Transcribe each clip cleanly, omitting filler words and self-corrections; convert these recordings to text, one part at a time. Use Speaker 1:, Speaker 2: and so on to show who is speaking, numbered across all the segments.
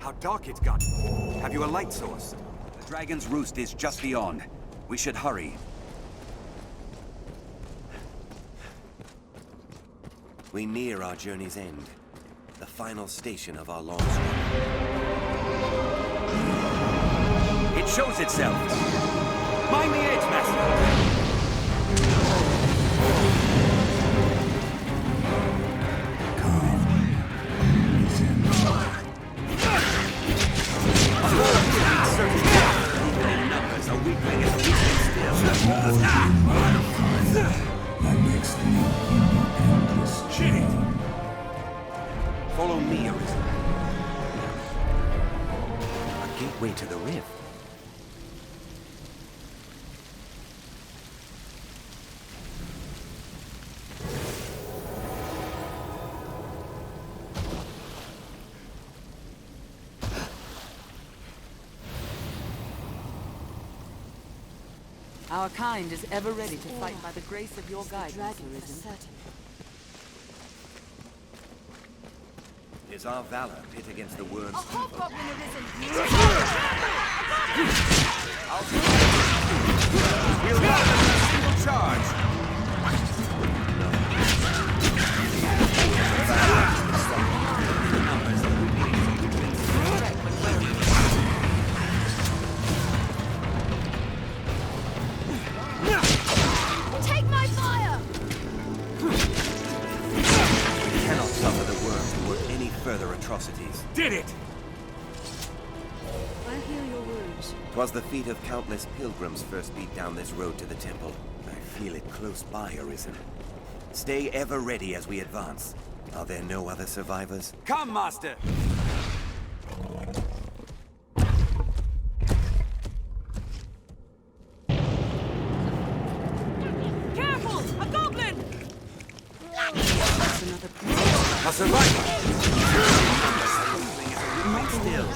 Speaker 1: how dark it's got. Have you a light source? The dragon's roost is just beyond. We should hurry.
Speaker 2: We near our journey's end. The final station of our long struggle.
Speaker 1: It shows itself! Mind the edge, Master! Follow me, Arisen.
Speaker 2: A gateway to the rift.
Speaker 3: Our kind is ever ready to fight by the grace of your guidance, Arisen.
Speaker 2: It is our valor pit against the worm's
Speaker 4: A hobgoblin
Speaker 1: We'll run a single charge!
Speaker 4: Take my fire!
Speaker 2: We cannot suffer the worm to work any further atrocities.
Speaker 1: Did it!
Speaker 4: I'll heal your wounds.
Speaker 2: 'Twas the feet of countless pilgrims first beat down this road to the temple. I feel it close by, Arisen. Stay ever ready as we advance. Are there no other survivors?
Speaker 1: Come, Master!
Speaker 3: Careful! A goblin!
Speaker 1: A survivor! Remain still.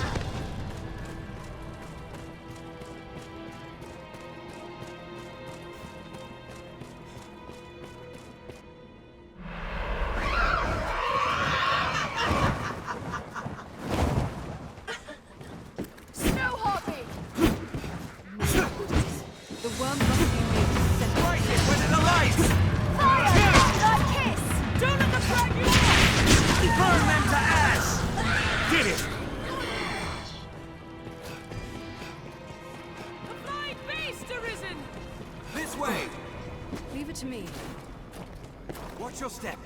Speaker 4: Snow Harpy!
Speaker 3: The worm must be made to set.
Speaker 1: Strike it when it alights!
Speaker 4: Fire! Thy kiss!
Speaker 3: Don't let them drag you off!
Speaker 1: Burn them to ash! Did it!
Speaker 3: The flying beast, Arisen!
Speaker 1: This way!
Speaker 4: Leave it to me.
Speaker 1: Watch your step.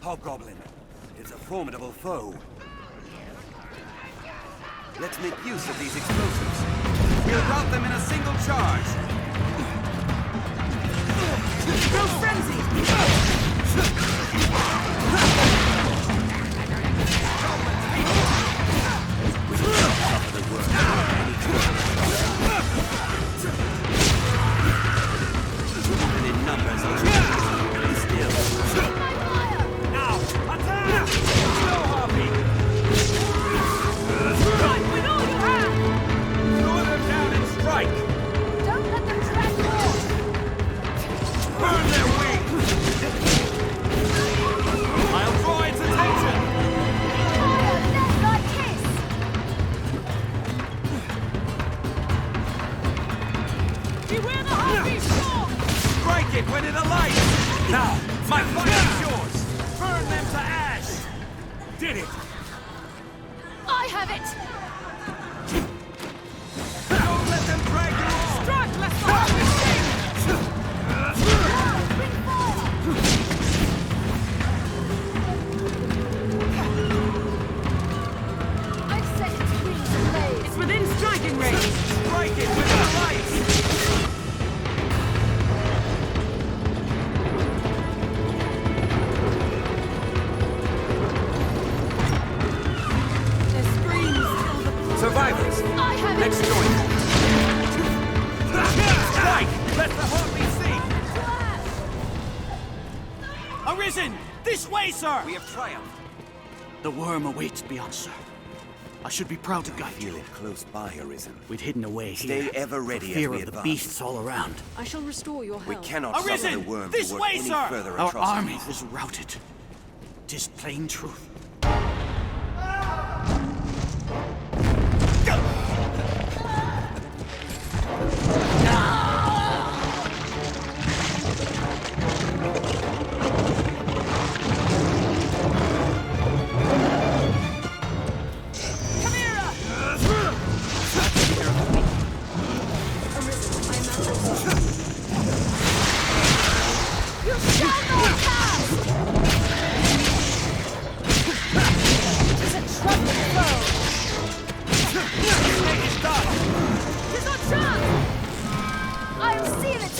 Speaker 1: Hobgoblin. It's a formidable foe. Let's make use of these explosives. We'll rout them in a single charge.
Speaker 3: Go frenzy!
Speaker 1: Even in numbers, be still.
Speaker 4: Take my fire!
Speaker 1: Now, attack! Snow Harpy!
Speaker 3: Strike with all you have!
Speaker 1: Throw them down and strike!
Speaker 4: Don't let them drag you off!
Speaker 1: Burn their wings! I'll draw its attention!
Speaker 4: Fire! Let thy kiss!
Speaker 3: Beware the harpy's storm!
Speaker 1: Strike it when it alights! Now, my fire is yours! Burn them to ash! Did it!
Speaker 4: I have it!
Speaker 1: Don't let them drag you off!
Speaker 3: Strike lest the harpy sting!
Speaker 4: Bring fire! I've set its wings ablaze.
Speaker 3: It's within striking range!
Speaker 1: Strike it when it alights!
Speaker 3: Their screams fill the blood.
Speaker 1: Survivors,
Speaker 4: I have
Speaker 1: let's
Speaker 4: it!
Speaker 1: join them! Strike! Let the heartbeat sing!
Speaker 5: Arisen! This way, sir!
Speaker 1: We have triumphed.
Speaker 5: The worm awaits beyond, sir. I should be proud to guide
Speaker 2: Feel
Speaker 5: you.
Speaker 2: it close by, Arisen.
Speaker 5: We'd hidden away
Speaker 2: Stay
Speaker 5: here.
Speaker 2: ever ready
Speaker 5: for
Speaker 2: as
Speaker 5: fear
Speaker 2: we
Speaker 5: of the
Speaker 2: advance.
Speaker 5: beasts all around.
Speaker 4: I shall restore your health.
Speaker 2: We cannot suffer
Speaker 5: Arisen!
Speaker 2: the worm
Speaker 5: This
Speaker 2: to work
Speaker 5: way,
Speaker 2: any
Speaker 5: sir!
Speaker 2: further
Speaker 5: Our
Speaker 2: atrocities.
Speaker 5: army is routed. 'Tis plain truth.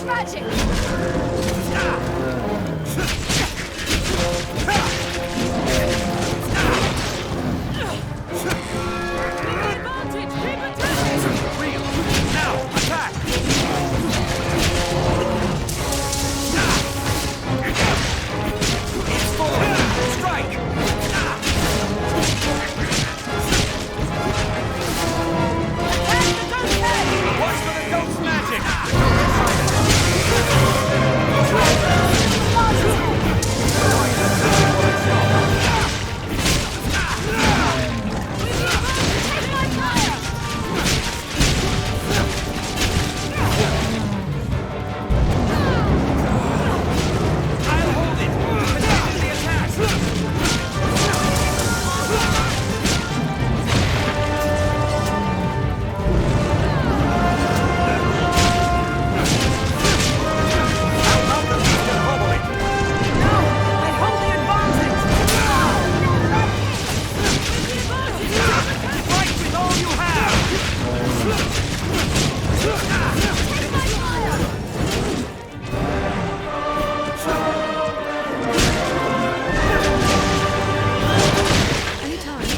Speaker 4: magic!
Speaker 3: Advantage! Keep attacking!
Speaker 1: Real! Now, attack! It's forward! Strike! Watch for the ghost magic!
Speaker 4: Take my fire!
Speaker 1: I'll hold it! Continue the attack! Outnumber the beast and hobble it!
Speaker 3: No! I hold the advantage!
Speaker 1: Fight with all you have!
Speaker 4: Take my fire!
Speaker 3: Anytime.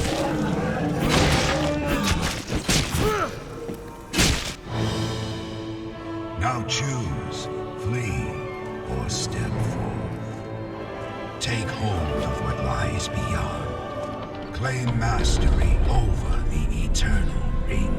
Speaker 6: Now choose, flee, or step forth. Take hold of what lies beyond. Claim mastery over the eternal ring.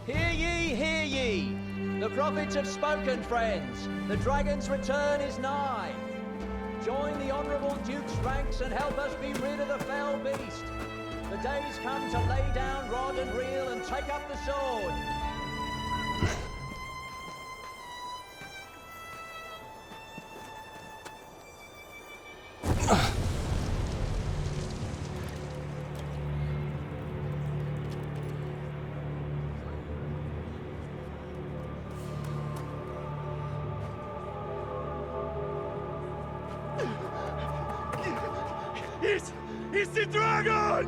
Speaker 7: Hear ye, hear ye! The prophets have spoken, friends. The dragon's return is nigh. Join the honourable Duke's ranks and help us be rid of the fell beast. The day's come to lay down rod and reel and take up the sword.
Speaker 1: It's the dragon!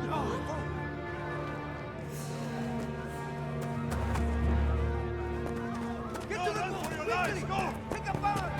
Speaker 1: Get to the boat! For your lives, go! Pick up fire!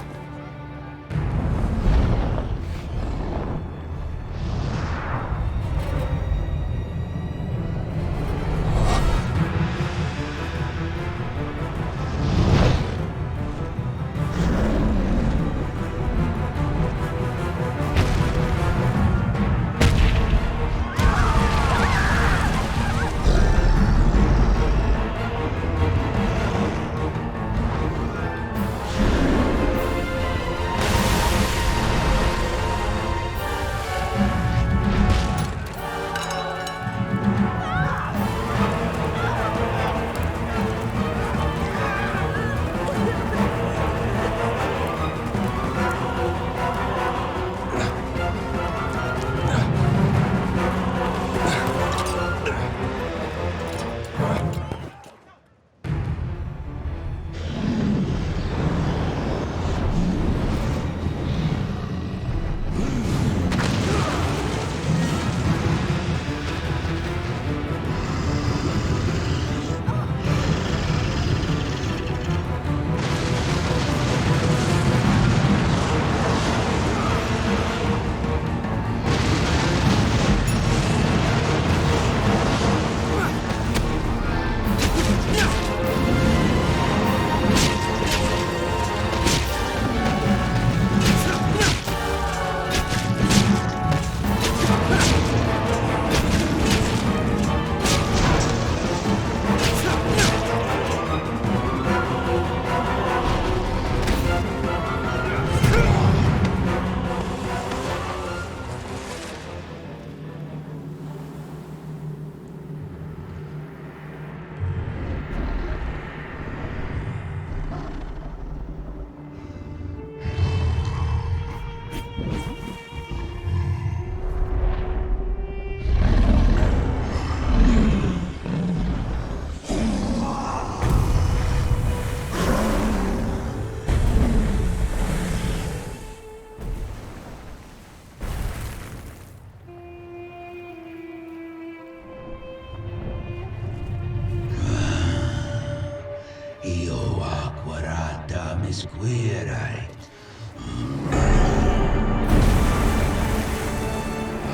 Speaker 6: square-eyed.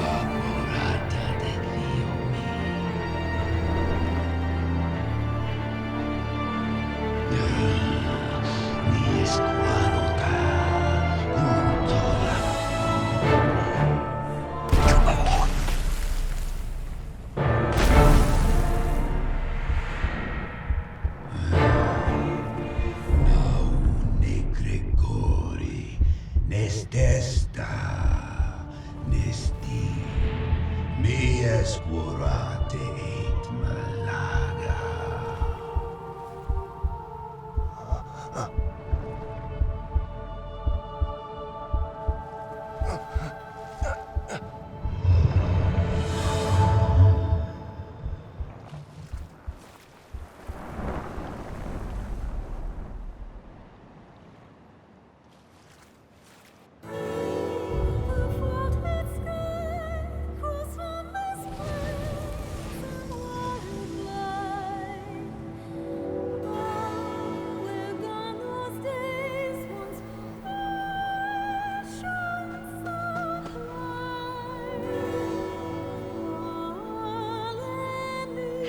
Speaker 6: Apurata de Dio mi escuadota junto la Gregori, Nestesta, Nesti, mi escurate et malaga.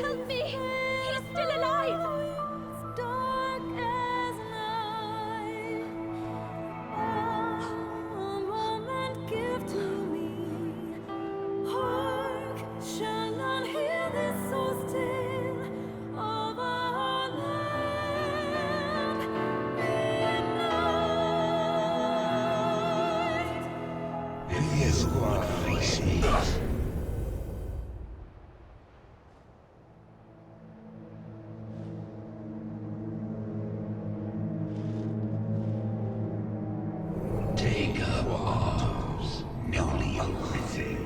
Speaker 4: Help me! He's still alive!
Speaker 6: Mi escuadra Take up arms, newly arisen.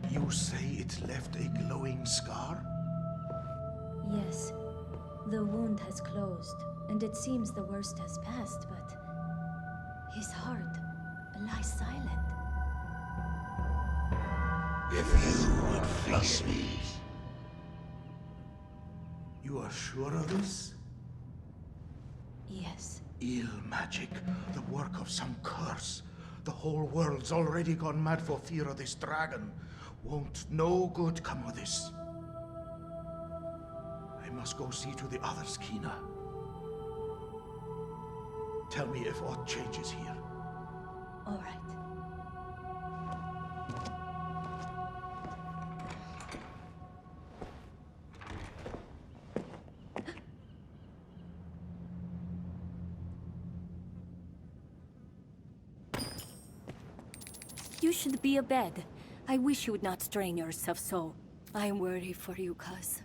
Speaker 8: You say it left a glowing scar?
Speaker 9: Yes. The wound has closed, and it seems the worst has passed, but his heart lies silent.
Speaker 6: If you would face me,
Speaker 8: You are sure of this?
Speaker 9: Yes.
Speaker 8: Ill magic, the work of some curse. The whole world's already gone mad for fear of this dragon. Won't no good come of this? I must go see to the others, Kina. Tell me if aught changes here.
Speaker 9: All right.
Speaker 10: You should be abed. I wish you would not strain yourself so. I am worried for you, cuz.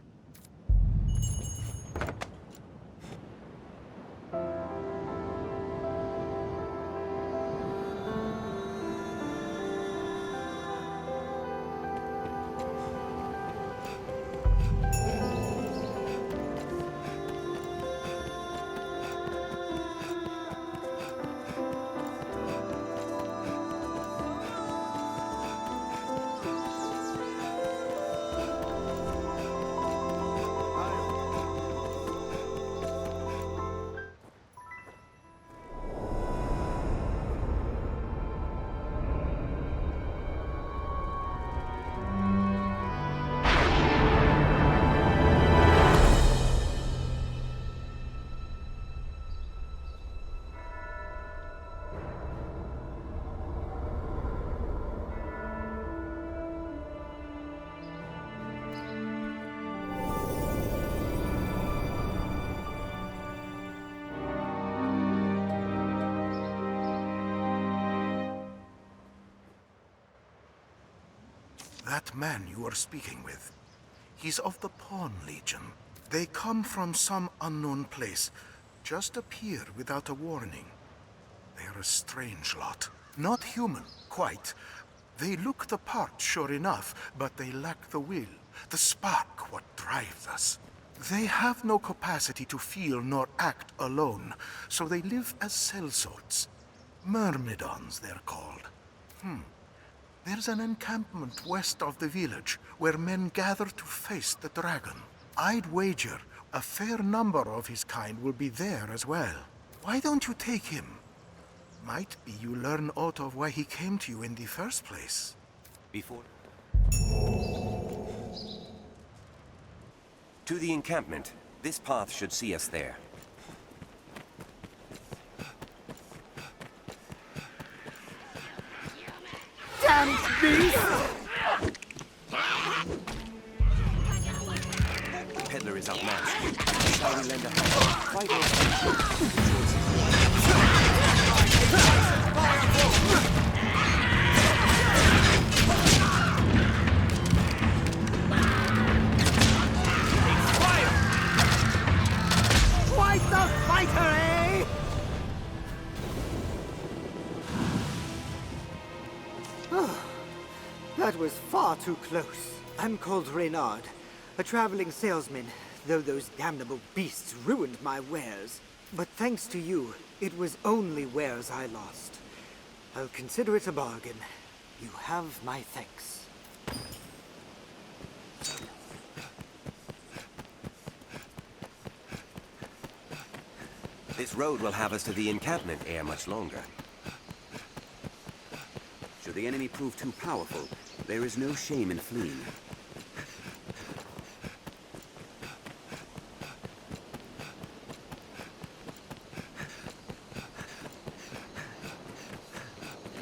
Speaker 8: That man you were speaking with, he's of the Pawn Legion. They come from some unknown place, just appear without a warning. They're a strange lot. Not human, quite. They look the part, sure enough, but they lack the will, the spark, what drives us. They have no capacity to feel nor act alone, so they live as sellswords. Myrmidons, they're called. There's an encampment west of the village where men gather to face the dragon. I'd wager a fair number of his kind will be there as well. Why don't you take him? Might be you learn aught of why he came to you in the first place.
Speaker 2: Before... To the encampment. This path should see us there.
Speaker 1: Damn beast!
Speaker 2: The peddler is outmatched. Shall we lend a hand? Fight
Speaker 1: Quite the fighter, eh?
Speaker 11: That was far too close. I'm called Reynard, a traveling salesman, though those damnable beasts ruined my wares. But thanks to you, it was only wares I lost. I'll consider it a bargain. You have my thanks.
Speaker 2: This road will have us to the encampment ere much longer.
Speaker 12: Should the enemy prove too powerful, there is no shame in fleeing.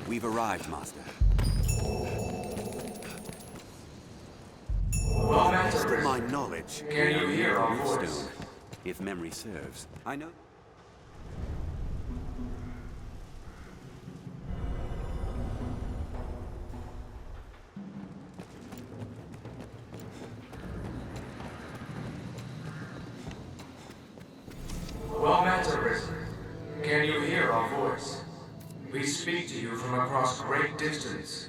Speaker 12: We've arrived, Master.
Speaker 13: Well,
Speaker 12: My knowledge.
Speaker 13: can you hear our voice?
Speaker 12: Stone, if memory serves. I know.
Speaker 13: Well met, Arisen. Can you hear our voice? We speak to you from across great distance.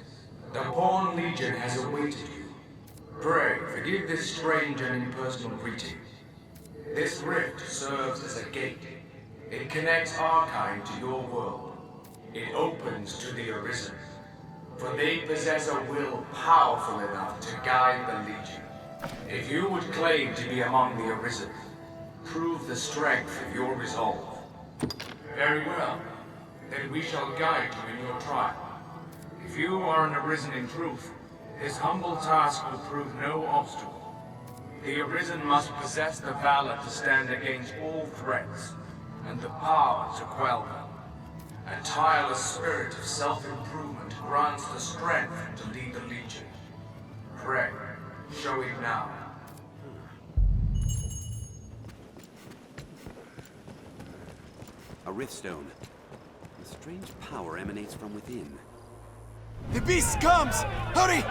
Speaker 13: The Pawn Legion has awaited you. Pray, forgive this strange and impersonal greeting. This rift serves as a gate. It connects our kind to your world. It opens to the Arisen. For they possess a will powerful enough to guide the Legion. If you would claim to be among the Arisen, prove the strength of your resolve. Very well. Then we shall guide you in your trial. If you are an Arisen in truth, this humble task will prove no obstacle. The Arisen must possess the valor to stand against all threats, and the power to quell them. A tireless spirit of self-improvement grants the strength to lead the Legion. Pray, show it now.
Speaker 12: A Riftstone. A strange power emanates from within.
Speaker 1: The beast comes! Hurry!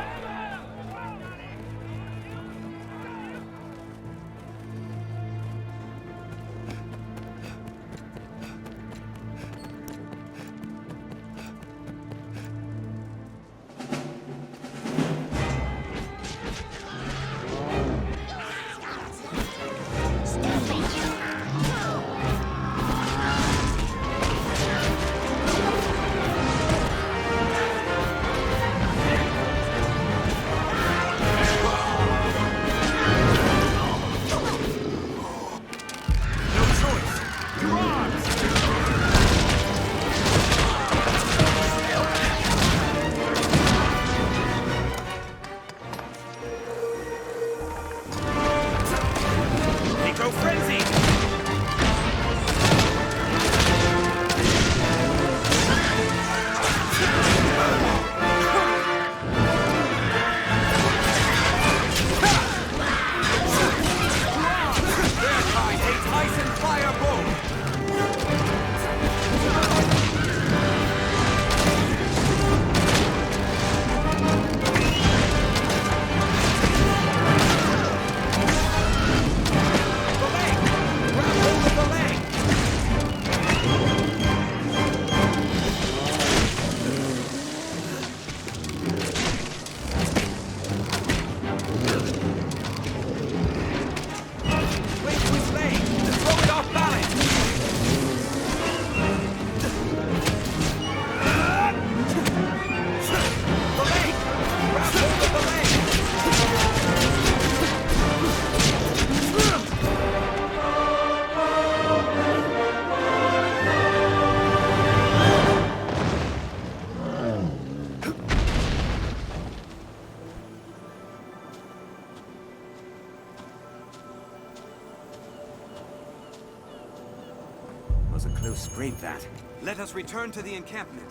Speaker 2: was a close scrape, that.
Speaker 12: Let us return to the encampment.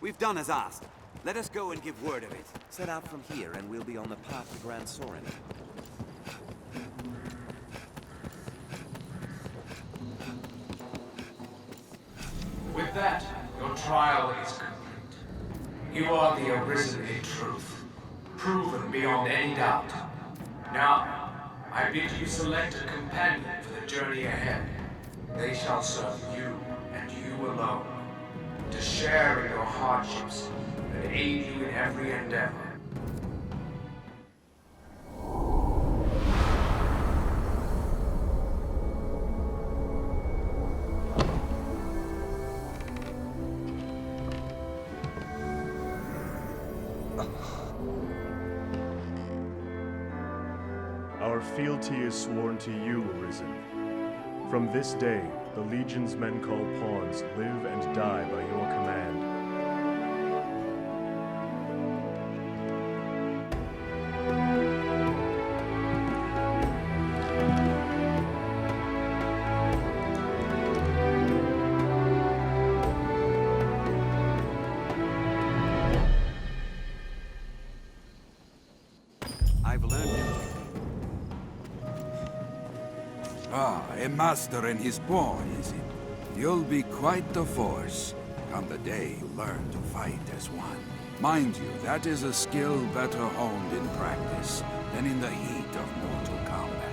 Speaker 12: We've done as asked. Let us go and give word of it.
Speaker 2: Set out from here, and we'll be on the path to Grand Sorin.
Speaker 13: With that, your trial is complete. You are the arisen in truth, proven beyond any doubt. Now, I bid you select a companion for the journey ahead. They shall serve you, and you alone, to share in your hardships and aid you in every endeavor.
Speaker 14: Our fealty is sworn to you, Arisen. From this day, the Legion's men called pawns live and die by your command.
Speaker 12: I've learned it.
Speaker 15: Ah, a master and his pawn, is it? You'll be quite the force come the day you learn to fight as one. Mind you, that is a skill better honed in practice than in the heat of mortal combat.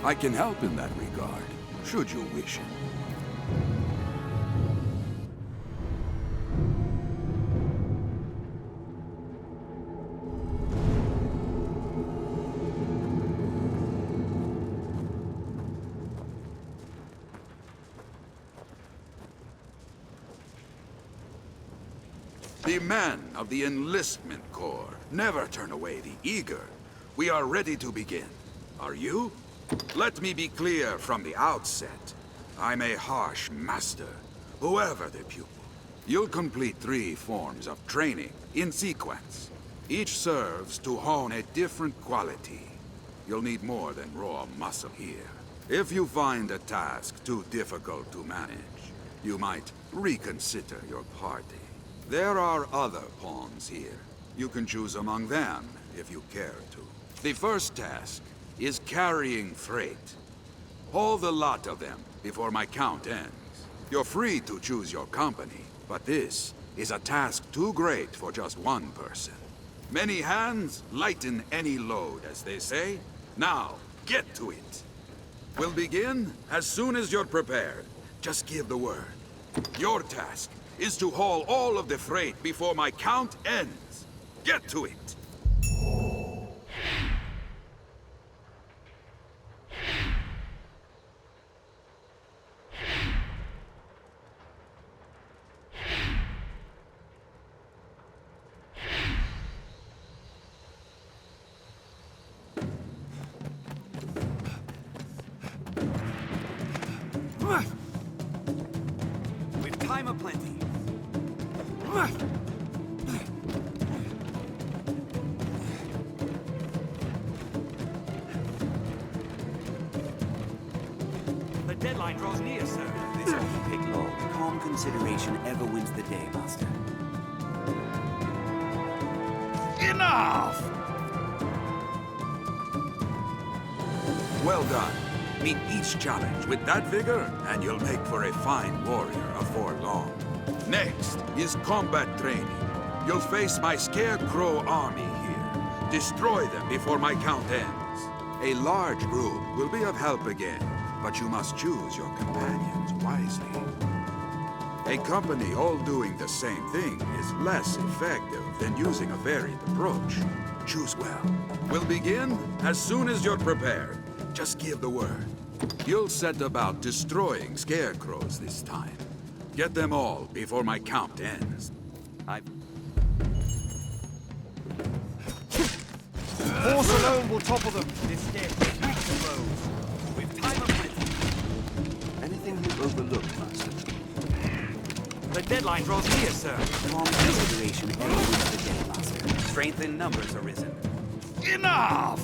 Speaker 15: I can help in that regard, should you wish it. The men of the Enlistment Corps never turn away the eager. We are ready to begin. Are you? Let me be clear from the outset. I'm a harsh master, whoever the pupil. You'll complete 3 forms of training in sequence. Each serves to hone a different quality. You'll need more than raw muscle here. If you find a task too difficult to manage, you might reconsider your party. There are other pawns here. You can choose among them if you care to. The first task is carrying freight. Haul the lot of them before my count ends. You're free to choose your company, but this is a task too great for just one person. Many hands lighten any load, as they say. Now, get to it. We'll begin as soon as you're prepared. Just give the word. Your task is to haul all of the freight before my count ends. Get to it!
Speaker 12: We've time aplenty.
Speaker 2: The deadline draws near, sir. This won't take long. Calm consideration ever wins the day, Master.
Speaker 15: Enough! Well done. Meet each challenge with that vigor, and you'll make for a fine warrior afore long. Next is combat training. You'll face my Scarecrow army here. Destroy them before my count ends. A large group will be of help again, but you must choose your companions wisely. A company all doing the same thing is less effective than using a varied approach. Choose well. We'll begin as soon as you're prepared. Just give the word. You'll set about destroying scarecrows this time. Get them all before my count ends.
Speaker 1: Force alone will topple them. This scarecrow blows. With time aplenty.
Speaker 2: Anything you overlooked, Master?
Speaker 1: The deadline draws near, sir.
Speaker 2: Calm consideration ever wins the day, Master. Strength in numbers arisen.
Speaker 15: Enough!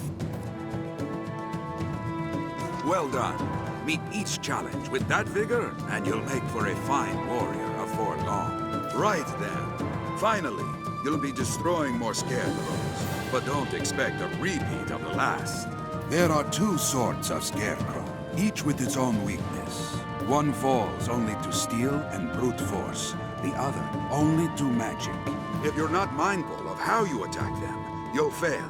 Speaker 15: Well done. Meet each challenge with that vigor, and you'll make for a fine warrior afore long. Right then. Finally, you'll be destroying more scarecrows, but don't expect a repeat of the last.
Speaker 6: There are two sorts of scarecrow, each with its own weakness. One falls only to steel and brute force, the other only to magic.
Speaker 15: If you're not mindful of how you attack them, you'll fail.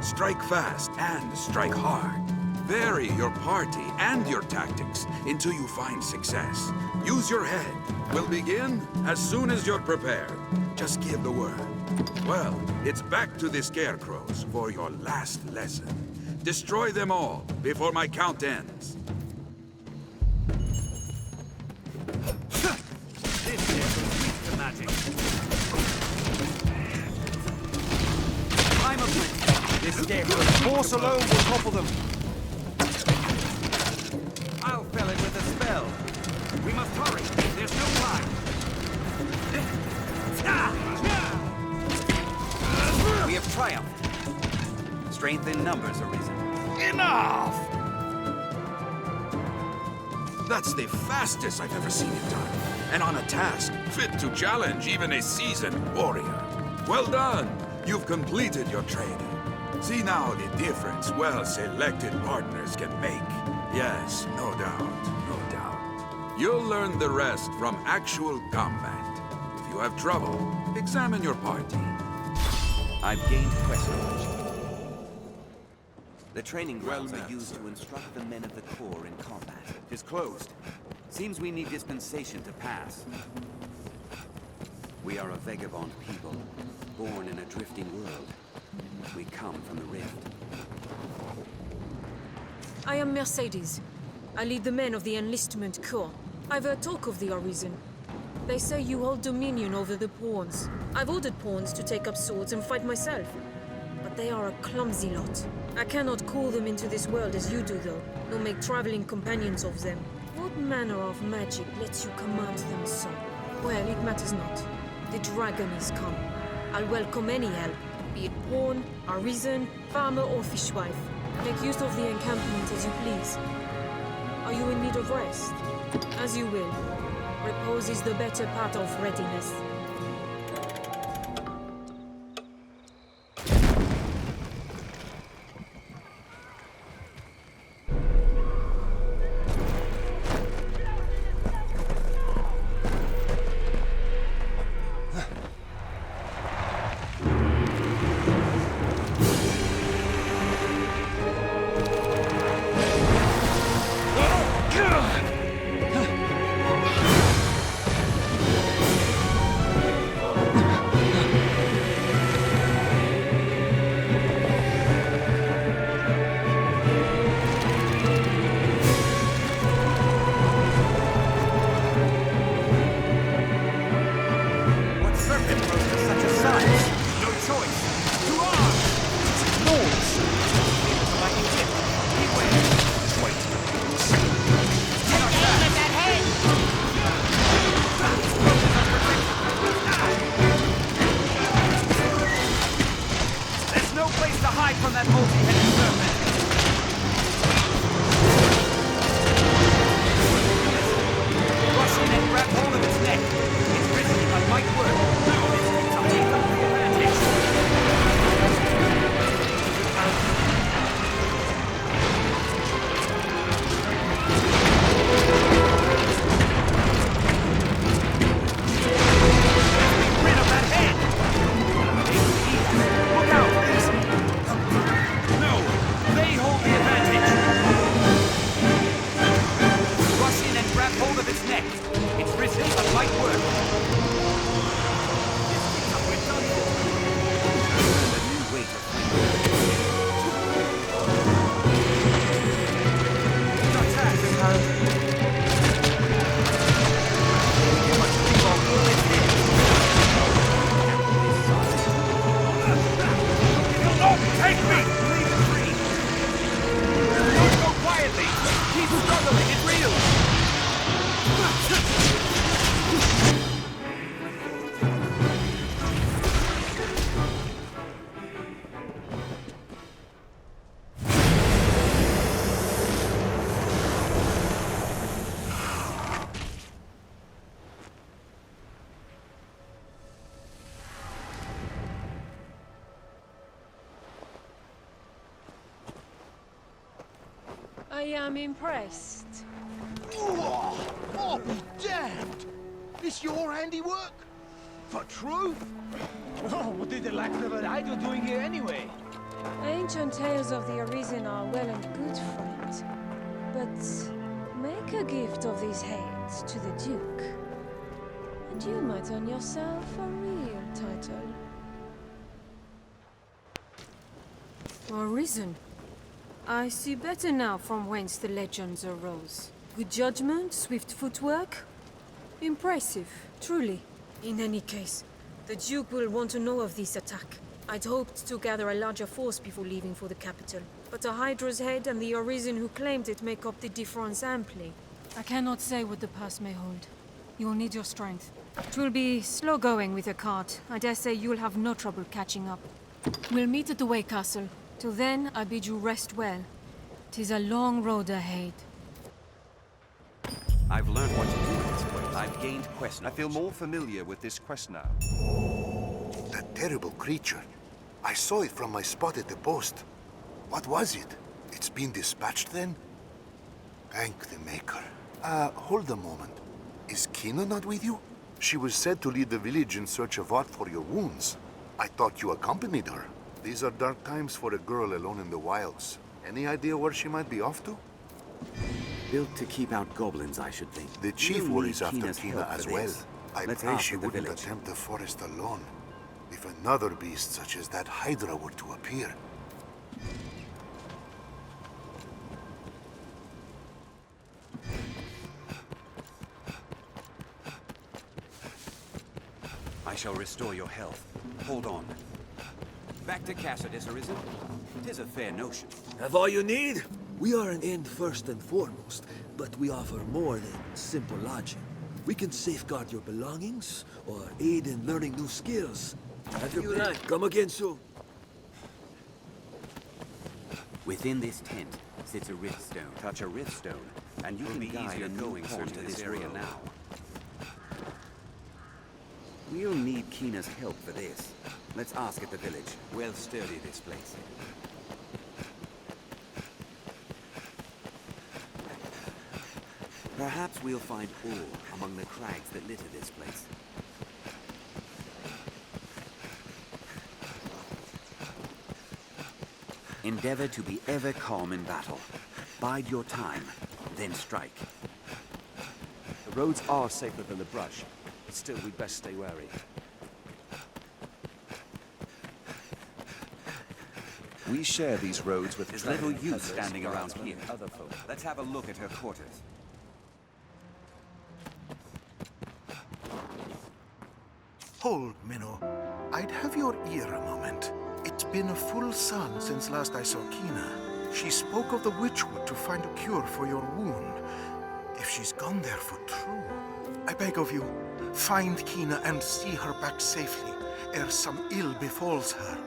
Speaker 15: Strike fast and strike hard. Vary your party and your tactics until you find success. Use your head. We'll begin as soon as you're prepared. Just give the word. Well, it's back to the scarecrows for your last lesson. Destroy them all before my count ends.
Speaker 1: This is the magic. I'm a blitz. This scarecrow's force alone will topple them. I'll fell it with a spell. We must hurry. There's no time.
Speaker 2: We have triumphed. Strength in numbers arisen.
Speaker 15: Enough! That's the fastest I've ever seen it done. And on a task fit to challenge even a seasoned warrior. Well done! You've completed your training. See now the difference well-selected partners can make. Yes, no doubt, no doubt. You'll learn the rest from actual combat. If you have trouble, examine your party.
Speaker 2: I've gained quest knowledge. The training grounds are used to instruct the men of the Corps in combat.
Speaker 12: It's closed. Seems we need dispensation to pass.
Speaker 2: We are a vagabond people, born in a drifting world. We come from the Rift.
Speaker 16: I am Mercedes. I lead the men of the Enlistment Corps. I've heard talk of the Arisen. They say you hold dominion over the pawns. I've ordered pawns to take up swords and fight myself. But they are a clumsy lot. I cannot call them into this world as you do, though, nor make traveling companions of them. What manner of magic lets you command them so? Well, it matters not. The dragon is come. I'll welcome any help, be it pawn, arisen, farmer, or fishwife. Make use of the encampment as you please. Are you in need of rest? As you will. Repose is the better part of readiness. I am impressed.
Speaker 17: I'll be damned! This your handiwork? For true? Oh, what did the lack of an idol doing here anyway?
Speaker 16: Ancient tales of the Arisen are well and good, friend. But make a gift of these heads to the Duke, and you might earn yourself a real title. Arisen. I see better now from whence the legends arose. Good judgment, swift footwork. Impressive, truly. In any case, the Duke will want to know of this attack. I'd hoped to gather a larger force before leaving for the capital, but a Hydra's head and the Arisen who claimed it make up the difference amply. I cannot say what the past may hold. You'll need your strength. It will be slow going with a cart. I dare say you'll have no trouble catching up. We'll meet at the Way Castle. Till then, I bid you rest well. 'Tis a long road ahead.
Speaker 2: I've learned what to do in this place. I've gained quest knowledge.
Speaker 18: I feel more familiar with this quest now.
Speaker 8: That terrible creature. I saw it from my spot at the post. What was it? It's been dispatched then? Thank the Maker. Hold a moment. Is Kina not with you? She was said to lead the village in search of art for your wounds. I thought you accompanied her. These are dark times for a girl alone in the wilds. Any idea where she might be off to?
Speaker 2: Built to keep out goblins, I should think.
Speaker 8: The chief
Speaker 2: We'll
Speaker 8: worries
Speaker 2: need
Speaker 8: after
Speaker 2: Kina's
Speaker 8: Kina
Speaker 2: help
Speaker 8: as
Speaker 2: for
Speaker 8: well.
Speaker 2: this.
Speaker 8: I
Speaker 2: Let's
Speaker 8: pray
Speaker 2: ask
Speaker 8: she
Speaker 2: at the
Speaker 8: wouldn't
Speaker 2: village.
Speaker 8: attempt the forest alone. If another beast such as that Hydra were to appear.
Speaker 2: I shall restore your health. Hold on. Back to Cassidus, Arisen. 'Tis a fair notion.
Speaker 19: Have all you need? We are an inn first and foremost, but we offer more than simple lodging. We can safeguard your belongings, or aid in learning new skills. Have your pick. Come again soon.
Speaker 2: Within this tent sits a riftstone. Touch a riftstone, and you can be easier going search to this area now. We'll need Kina's help for this. Let's ask at the village. Well sturdy, this place. Perhaps we'll find ore among the crags that litter this place. Endeavor to be ever calm in battle. Bide your time, then strike.
Speaker 18: The roads are safer than the brush, but still we'd best stay wary. We share these roads with
Speaker 2: There's little
Speaker 18: traveling
Speaker 2: use
Speaker 18: peasants,
Speaker 2: standing around
Speaker 18: guardsmen,
Speaker 2: here.
Speaker 18: and other folk.
Speaker 2: Let's have a look at her quarters.
Speaker 8: Hold, Minnow. I'd have your ear a moment. It's been a full sun since last I saw Kina. She spoke of the Witchwood to find a cure for your wound. If she's gone there for true, I beg of you, find Kina and see her back safely, ere some ill befalls her.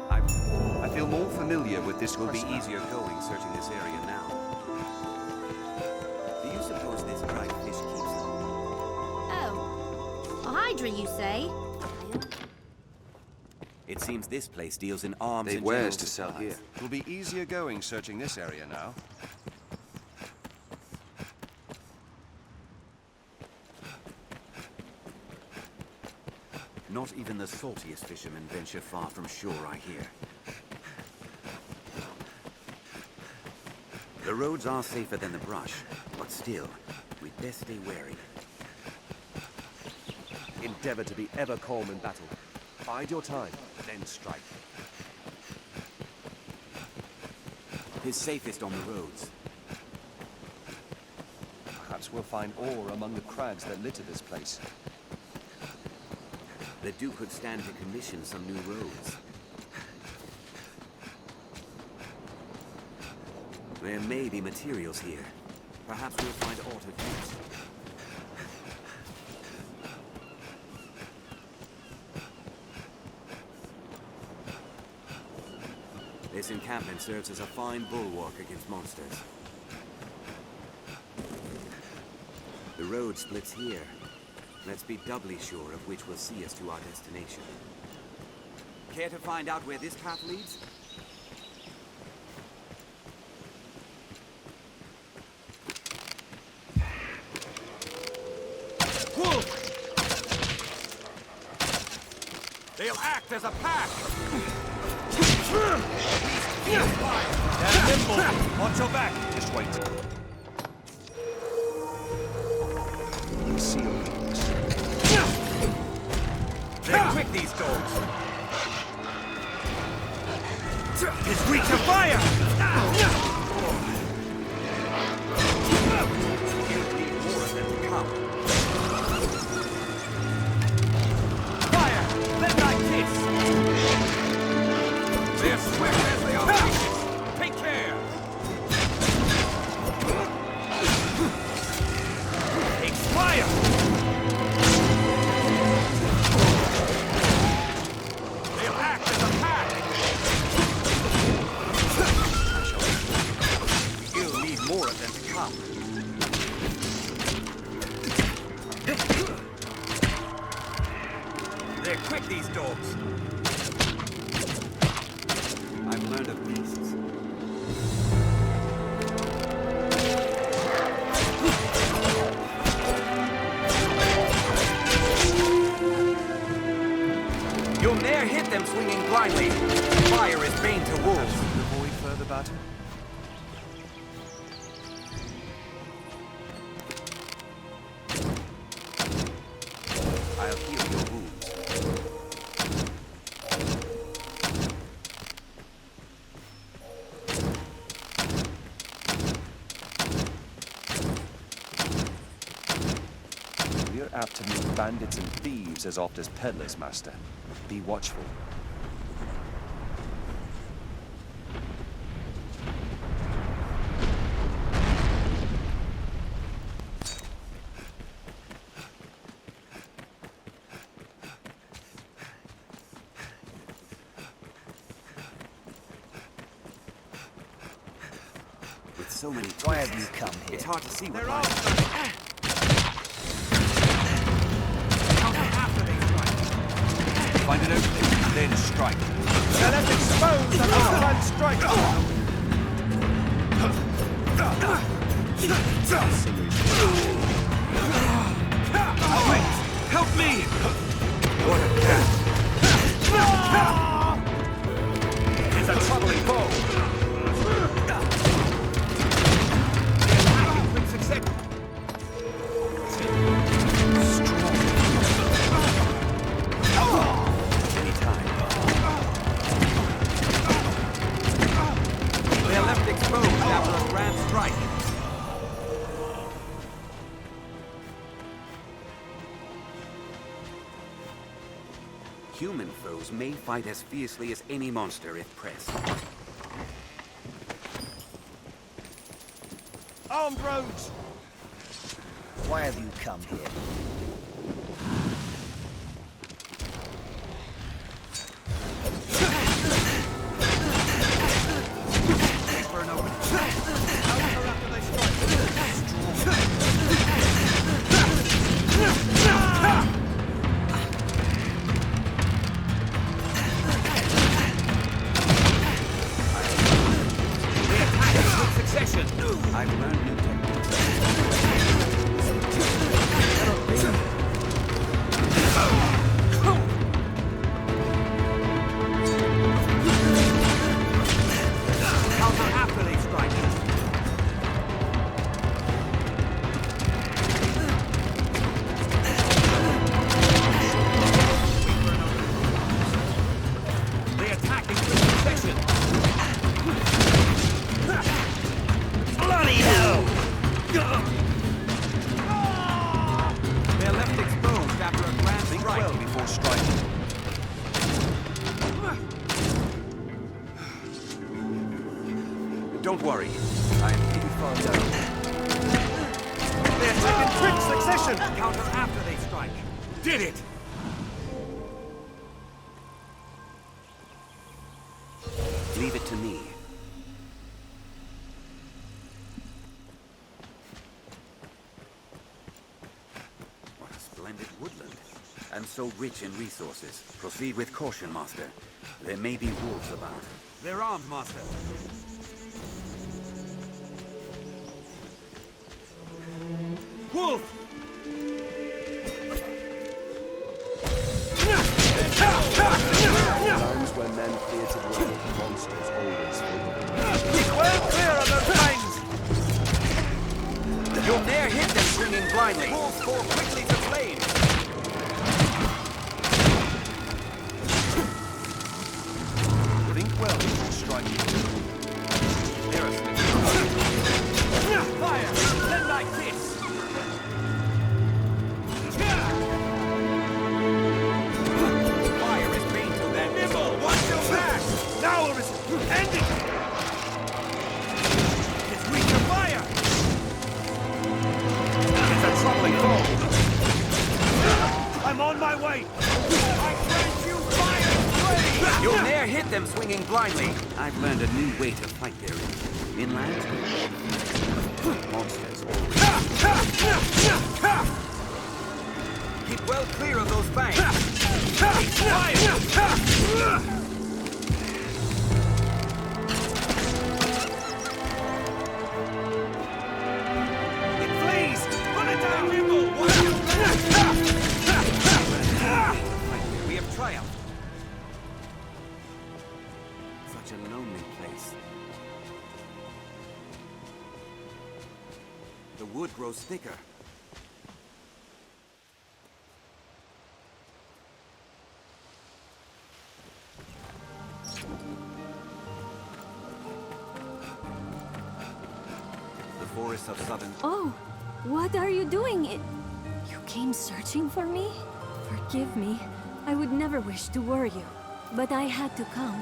Speaker 18: I feel more familiar with this
Speaker 2: Will be
Speaker 18: quest now.
Speaker 2: easier going searching this area now. Do you suppose this dried fish keeps them?
Speaker 4: Oh. A Hydra, you say?
Speaker 2: It seems this place deals in arms
Speaker 18: They've
Speaker 2: and
Speaker 18: wares
Speaker 2: general
Speaker 18: to sell
Speaker 2: supplies.
Speaker 18: here. It will be easier going searching this area now.
Speaker 2: Not even the saltiest fishermen venture far from shore, I hear. The roads are safer than the brush, but still, we'd best stay wary.
Speaker 18: Endeavor to be ever calm in battle. Bide your time, then strike.
Speaker 2: Tis safest on the roads.
Speaker 18: Perhaps we'll find ore among the crags that litter this place.
Speaker 2: The Duke could stand to commission some new roads. There may be materials here. Perhaps we'll find aught of use. This encampment serves as a fine bulwark against monsters. The road splits here. Let's be doubly sure of which will see us to our destination. Care to find out where this path leads?
Speaker 1: They'll act as a pack! They're nimble! Watch your back!
Speaker 18: Just wait. Seal things.
Speaker 1: They're quick, these dogs! His reach of fire! You need more of them to come. Fire! Let thy kiss! They're swift as they are vicious! Take care! Expire! They'll act as a pack! You'll need more of them to come. They're quick, these dogs. I've learned of beasts. You'll ne'er hit them swinging blindly. Fire is bane to wolves.
Speaker 18: Avoid further battle.
Speaker 2: I'll heal your wounds.
Speaker 18: We're apt to meet bandits and thieves as oft as peddlers, Master. Be watchful.
Speaker 2: With so many twists,
Speaker 20: Why have you come here?
Speaker 2: it's hard to see what
Speaker 1: They're
Speaker 2: lies.
Speaker 1: Find an opening, then strike. Now let's expose the last-time striker! Wait! Help me! What a cat! It's a troubling foe! In quick succession! They're left exposed after a grand strike.
Speaker 2: Human foes may fight as fiercely as any monster if pressed.
Speaker 1: Armed roads!
Speaker 20: Why have you come here?
Speaker 1: For an opening. Counter after they strike. They attack in quick succession.
Speaker 2: I've learned new techniques.
Speaker 1: Counter after they strike. They attack in quick succession. Bloody hell! They're left exposed after a grand
Speaker 18: Think
Speaker 1: strike.
Speaker 18: well before striking.
Speaker 2: Don't worry, I am pretty far down.
Speaker 1: They attack in quick succession! Counter after they strike. Did it!
Speaker 2: Leave it to me. What a splendid woodland. And so rich in resources. Proceed with caution, Master. There may be wolves about.
Speaker 1: They're armed, Master. Wolf!
Speaker 2: You'll ne'er hit them swinging blindly. Wolves fall quickly to flame. Think well before striking. There are some
Speaker 1: fire! Then like this!
Speaker 2: Fire is painful then.
Speaker 1: Nimble, watch your back! Now or is it? End it! It's weak to fire! It's a troubling foe! I'm on my way! I grant you fire!
Speaker 2: You'll ne'er hit them swinging blindly. I've learned a new way to fight therein. Inland, monsters always. Keep well clear of those banks.
Speaker 1: It flees! Pull it down, Nimble! Watch your back!
Speaker 2: We have triumphed. Such a lonely place. The wood grows thicker. The forests of southern...
Speaker 10: Oh, what are you doing? You came searching for me? Forgive me. I would never wish to worry you. But I had to come.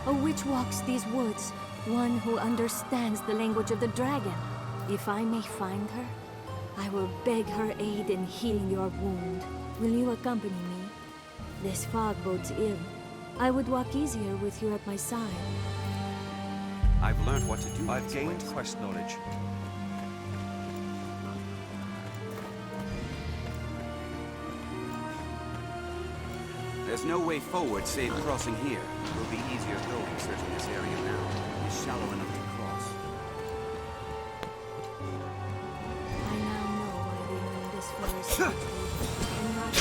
Speaker 10: A witch walks these woods. One who understands the language of the dragon. If I may find her, I will beg her aid in healing your wound. Will you accompany me? This fog bodes ill. I would walk easier with you at my side.
Speaker 2: I've learned what to do.
Speaker 18: I've gained quest knowledge.
Speaker 2: There's no way forward save crossing here. It will be easier going searching this area now. It's shallow enough to cross.
Speaker 10: I now know why they named this forest and not the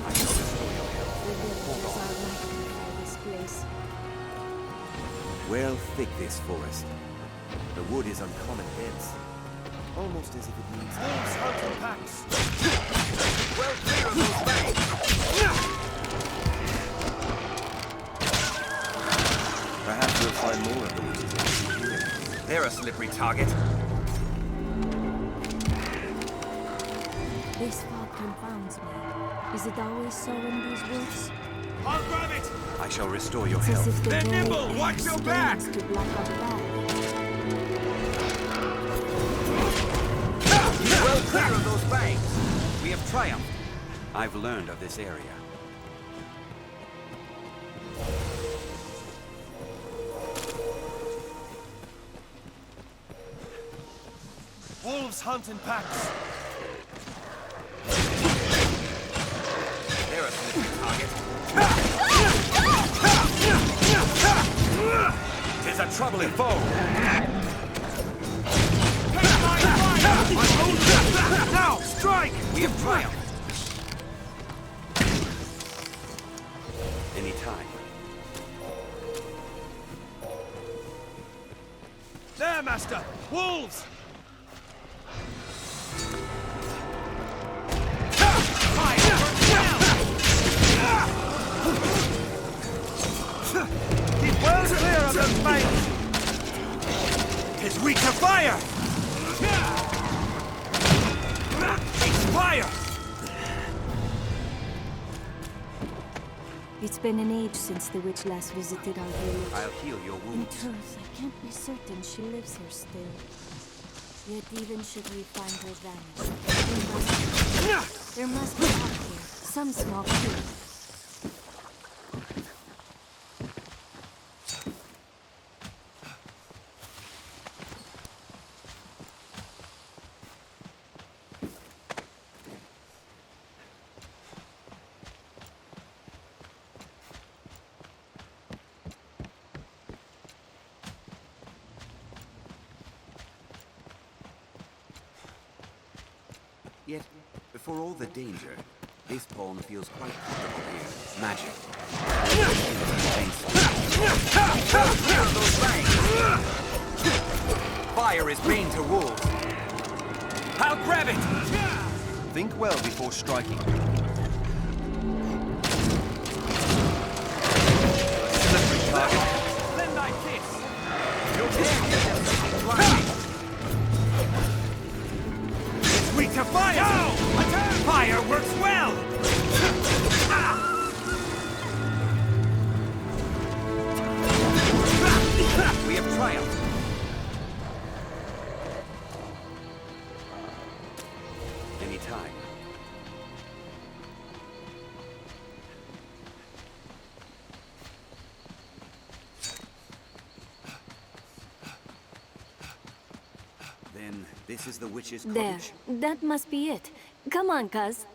Speaker 2: I shall restore your health.
Speaker 10: The villagers are likely for this place.
Speaker 2: Well thick this forest. The wood is uncommon dense. Almost as if it needs...
Speaker 1: Wolves hunting packs!
Speaker 2: Well clear of those banks! Perhaps we'll find more of the witches. They're a slippery target.
Speaker 10: This fog confounds me. Is it always so in these woods?
Speaker 1: I'll grab it!
Speaker 2: I shall restore your
Speaker 10: It's as
Speaker 2: health.
Speaker 10: if the
Speaker 1: They're
Speaker 10: very
Speaker 1: nimble!
Speaker 10: air
Speaker 1: Watch your back!
Speaker 10: strains to block our path.
Speaker 2: Well clear of those banks. We have triumphed. I've learned of this area.
Speaker 1: Wolves hunting packs!
Speaker 2: They're a slippery target. Tis a troubling foe.
Speaker 1: Now, strike!
Speaker 2: We have triumphed. Any time.
Speaker 1: There, Master! Wolves! Keep well clear of those banks! Tis weak to fire! It's fire!
Speaker 10: It's been an age since the witch last visited our village.
Speaker 2: I'll heal your
Speaker 10: In
Speaker 2: wounds.
Speaker 10: truth, I can't be certain she lives here still. Yet even should we find her vanished, there must be out here, some small clue.
Speaker 2: Yet, before all the danger, this pawn feels quite comfortable here. Magic. Fire is bane to wolves.
Speaker 1: I'll grab it!
Speaker 18: Think well before striking. Slippery target.
Speaker 1: Lend thy kiss!
Speaker 2: You're
Speaker 1: It's weak to fire! Go! Attack! Fire works well!
Speaker 2: We have triumphed. Any time. Then this is the witch's cottage.
Speaker 10: There. That must be it. Come on, cuz.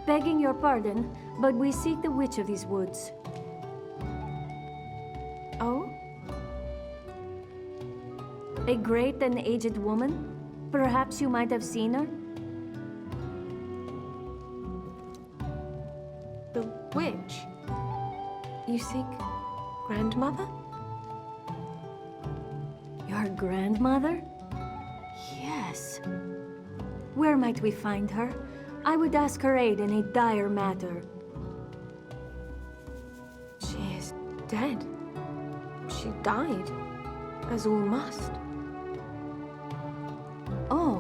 Speaker 10: Begging your pardon, but we seek the witch of these woods. Oh? A great and aged woman? Perhaps you might have seen her? The witch? You seek grandmother? Your grandmother? Yes. Where might we find her? I would ask her aid in a dire matter. She is dead. She died, as all must. Oh.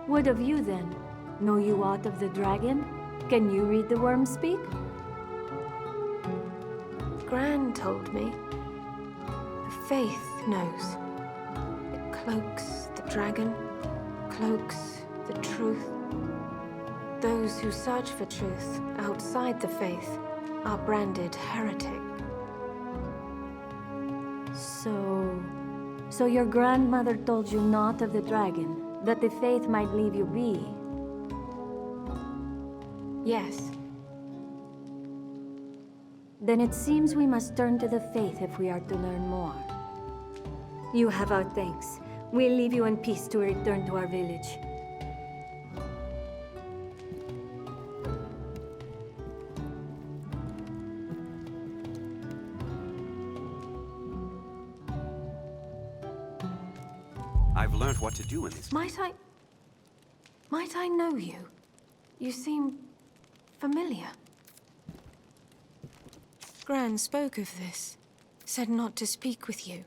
Speaker 10: What of you then? Know you aught of the dragon? Can you read the worm speak? Gran told me. The faith knows. It cloaks the dragon, cloaks the truth. Those who search for truth outside the faith are branded heretic. So your grandmother told you naught of the dragon, that the faith might leave you be? Yes. Then it seems we must turn to the faith if we are to learn more. You have our thanks. We'll leave you in peace to return to our village.
Speaker 2: I've learned what to do in this.
Speaker 10: Might I know you? You seem familiar. Gran spoke of this. Said not to speak with you.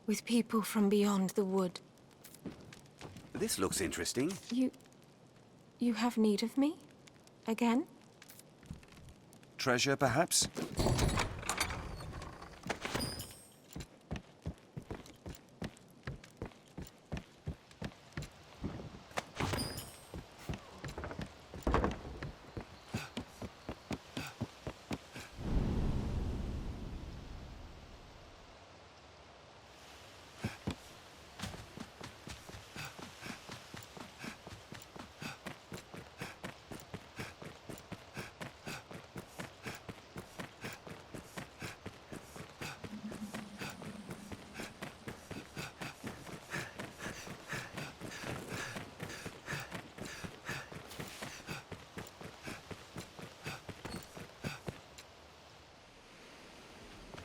Speaker 10: With people from beyond the wood.
Speaker 2: This looks interesting.
Speaker 10: You have need of me? Again?
Speaker 18: Treasure, perhaps?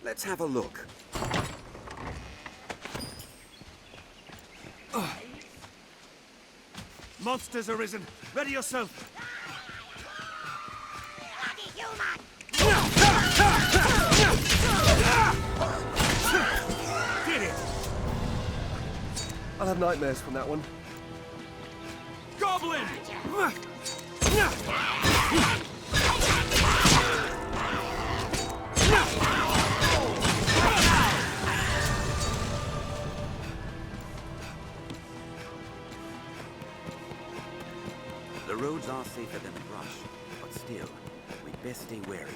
Speaker 2: Let's have a look.
Speaker 1: Monsters arisen. Ready yourself. Did it!
Speaker 18: I'll have nightmares from that one.
Speaker 1: Goblin!
Speaker 2: The roads are safer than the brush, but still, we'd best stay wary.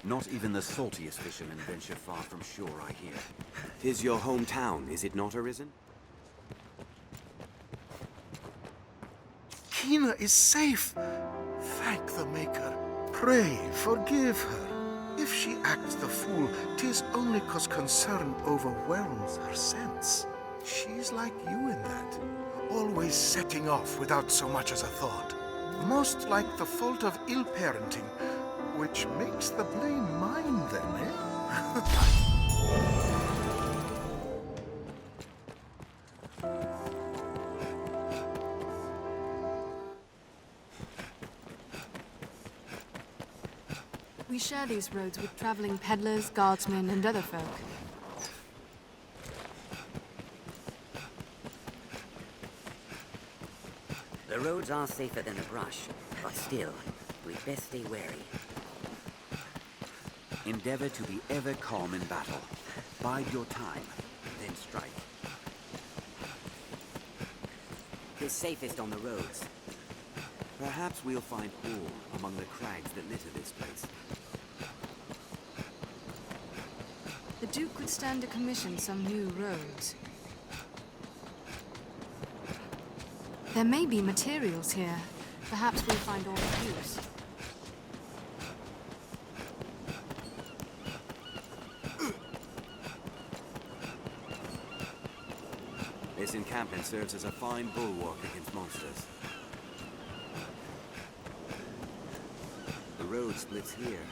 Speaker 2: Not even the saltiest fishermen venture far from shore, I hear. 'Tis your hometown, is it not, Arisen?
Speaker 8: Kina is safe. Thank the Maker. Pray, forgive her. If she acts the fool, 'tis is only 'cause concern overwhelms her sense. She's like you in that. Always setting off without so much as a thought. Most like the fault of ill parenting, which makes the blame mine then, eh?
Speaker 21: We share these roads with traveling peddlers, guardsmen, and other folk.
Speaker 22: The roads are safer than the brush, but still, we'd best stay wary.
Speaker 2: Endeavor to be ever calm in battle. Bide your time, then strike.
Speaker 22: It's safest on the roads.
Speaker 2: Perhaps we'll find ore among the crags that litter this place.
Speaker 21: The Duke could stand to commission some new roads. There may be materials here. Perhaps we'll find all of use.
Speaker 2: This encampment serves as a fine bulwark against monsters. The road splits here.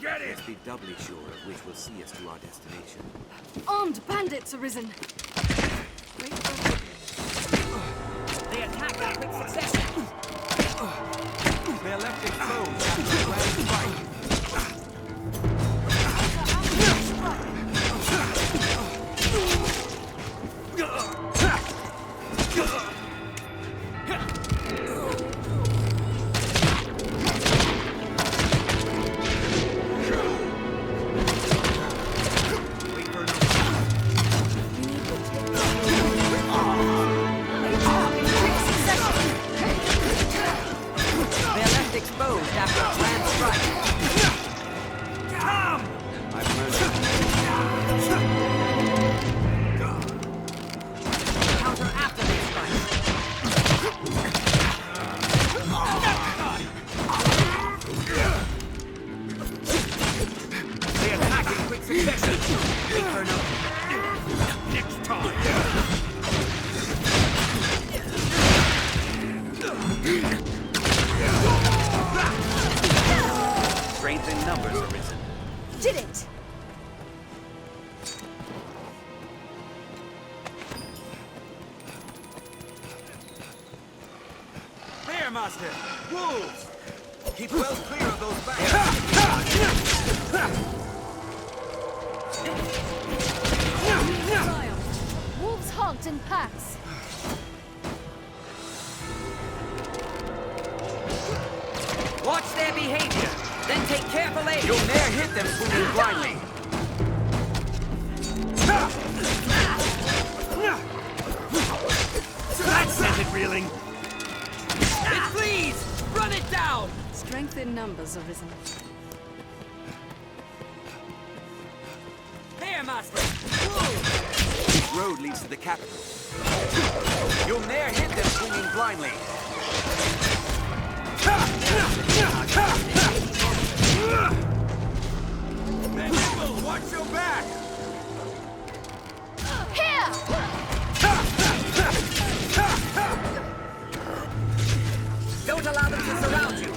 Speaker 1: Get it!
Speaker 2: Let's be doubly sure of which will see us to our destination.
Speaker 21: Armed bandits arisen!
Speaker 22: They attack in quick succession!
Speaker 12: They're left exposed after a grand strike.
Speaker 2: Strength in numbers arisen.
Speaker 10: Did it!
Speaker 12: There, Master! Wolves! Keep well clear of those bats!
Speaker 10: Triumph. Wolves hunt in packs.
Speaker 22: Watch their behavior, then take careful aim.
Speaker 12: You'll ne'er hit them swinging blindly.
Speaker 1: That sent it reeling.
Speaker 22: It flees! Run it down!
Speaker 21: Strength in numbers arisen.
Speaker 22: There, Master!
Speaker 12: This road leads to the capital. You'll ne'er hit them swinging blindly. Mental, watch your back!
Speaker 10: Here!
Speaker 22: Don't allow them to surround you!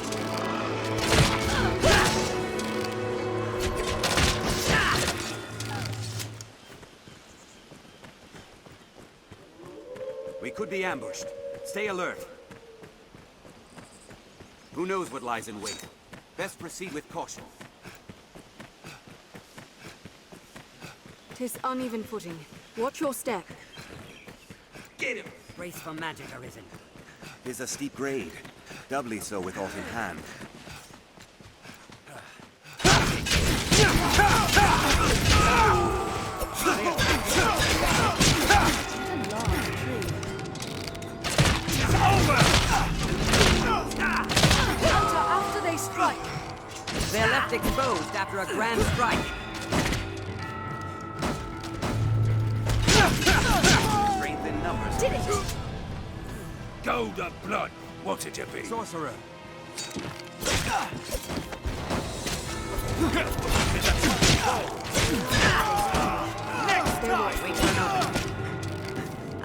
Speaker 12: We could be ambushed. Stay alert. Who knows what lies in wait? Best proceed with caution.
Speaker 21: 'Tis uneven footing. Watch your step.
Speaker 12: Get him!
Speaker 22: Brace for magic arisen.
Speaker 2: 'Tis a steep grade. Doubly so with alt in hand.
Speaker 21: Counter after they strike.
Speaker 22: They're left exposed after a grand strike.
Speaker 2: Strength in numbers.
Speaker 10: Did it!
Speaker 1: Gold of blood. What's it to be?
Speaker 12: Sorcerer.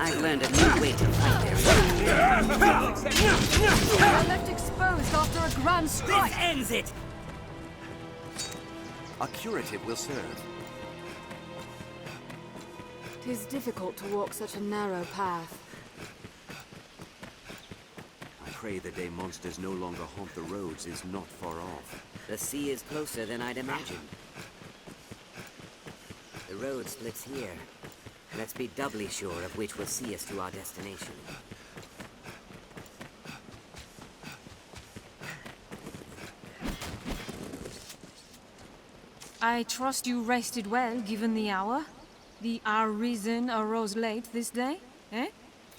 Speaker 22: I've learned a new way to fight there.
Speaker 10: We are left exposed after a grand strike.
Speaker 22: This ends it!
Speaker 2: A curative will serve.
Speaker 10: 'Tis difficult to walk such a narrow path.
Speaker 2: I pray the day monsters no longer haunt the roads is not far off.
Speaker 22: The sea is closer than I'd imagined. The road splits here. Let's be doubly sure of which will see us to our destination.
Speaker 16: I trust you rested well, given the hour? The Arisen arose late this day, eh?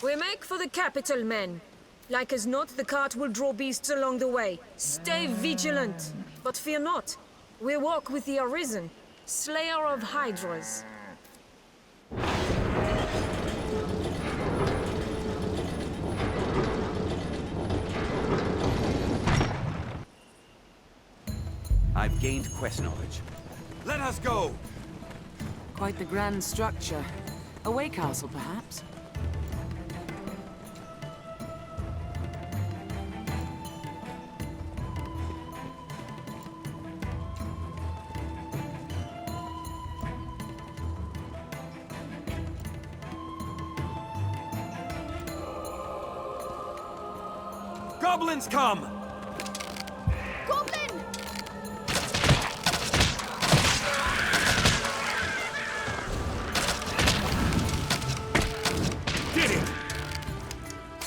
Speaker 16: We make for the capital, men. Like as not, the cart will draw beasts along the way. Stay vigilant, but fear not. We walk with the Arisen, slayer of hydras.
Speaker 2: I've gained quest knowledge.
Speaker 12: Let us go!
Speaker 3: Quite the grand structure. A way castle, perhaps?
Speaker 1: Goblins come!
Speaker 4: Goblin!
Speaker 1: Get it!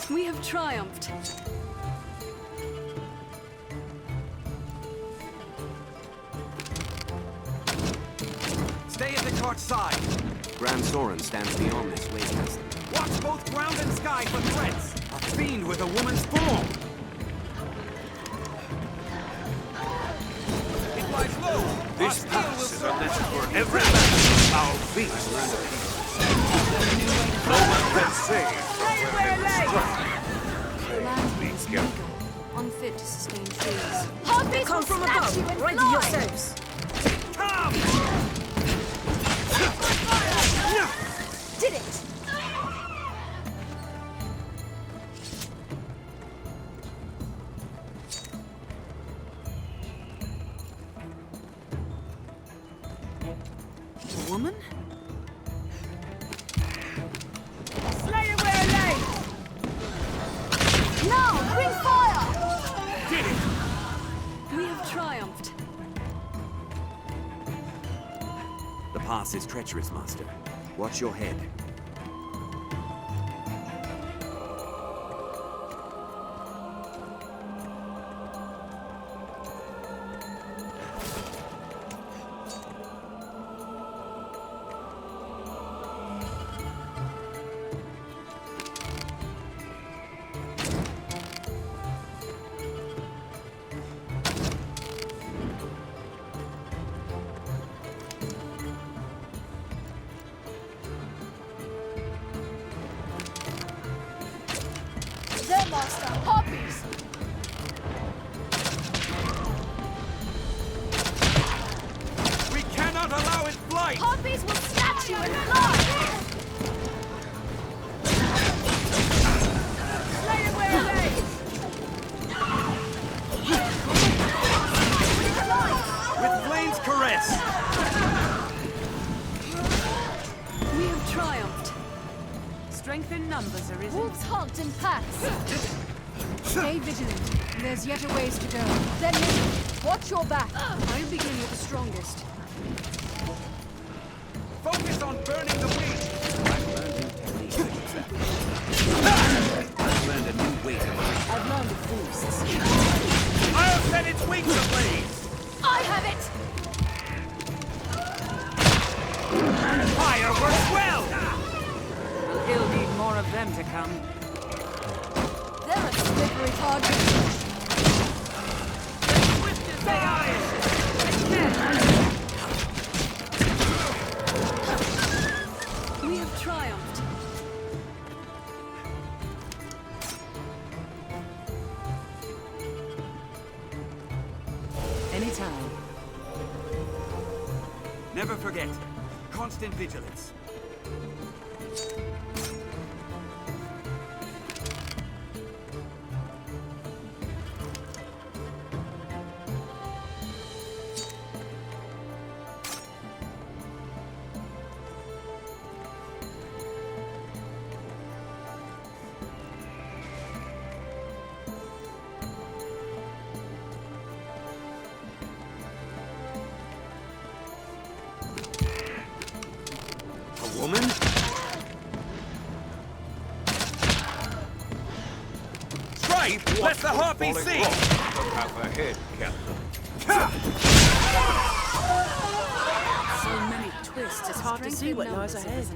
Speaker 10: We have triumphed.
Speaker 12: Stay at the cart's side.
Speaker 2: Grand Soren stands beyond this way castle.
Speaker 12: Watch both ground and sky for threats. A fiend with a woman's form. It lies low.
Speaker 1: This pass is a lesson for every man. Our feet. No one can save from where they were struck.
Speaker 10: The land is meager, unfit to sustain trees.
Speaker 16: They come from above. Ready yourselves.
Speaker 1: Come!
Speaker 4: Did it!
Speaker 3: A woman?
Speaker 4: Slayer where lay! Now, bring fire!
Speaker 1: Did it!
Speaker 10: We have triumphed.
Speaker 2: The pass is treacherous, Master. Watch your head.
Speaker 4: There, Master! Harpies!
Speaker 1: We cannot allow it flight!
Speaker 4: Harpies will snatch you and fly! Slayer where lay!
Speaker 1: With flame's caress!
Speaker 10: We have triumphed.
Speaker 3: Strength in numbers, Arisen.
Speaker 4: Wolves hunt in packs!
Speaker 10: Stay vigilant. There's yet a ways to go.
Speaker 4: Then listen. Watch your back.
Speaker 10: I'll begin with the strongest.
Speaker 1: Focus on burning the wheat!
Speaker 2: I've learned a new way to fight.
Speaker 3: I've learned of boosts.
Speaker 1: I'll set its wings ablaze!
Speaker 4: I have it!
Speaker 1: Fire works well!
Speaker 3: We'll ill need more of them to come.
Speaker 4: They're a slippery target.
Speaker 1: Swift as they iron!
Speaker 10: We have triumphed.
Speaker 3: Anytime.
Speaker 12: Never forget. Constant vigilance.
Speaker 1: right! Let the harpy see!
Speaker 17: Half ahead, Captain.
Speaker 3: So many twists, it's hard to see what lies ahead.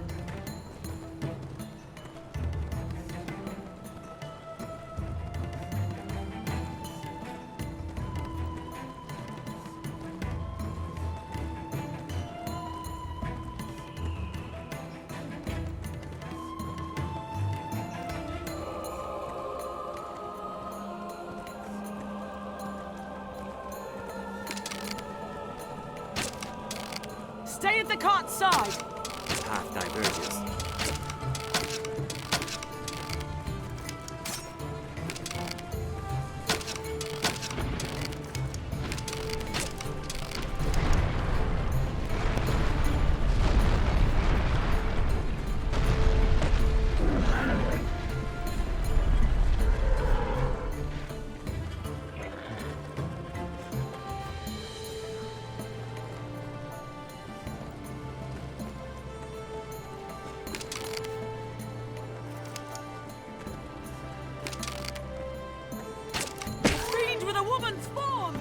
Speaker 3: Stay at the cart's side!
Speaker 2: Path diverges.
Speaker 3: With a woman's form!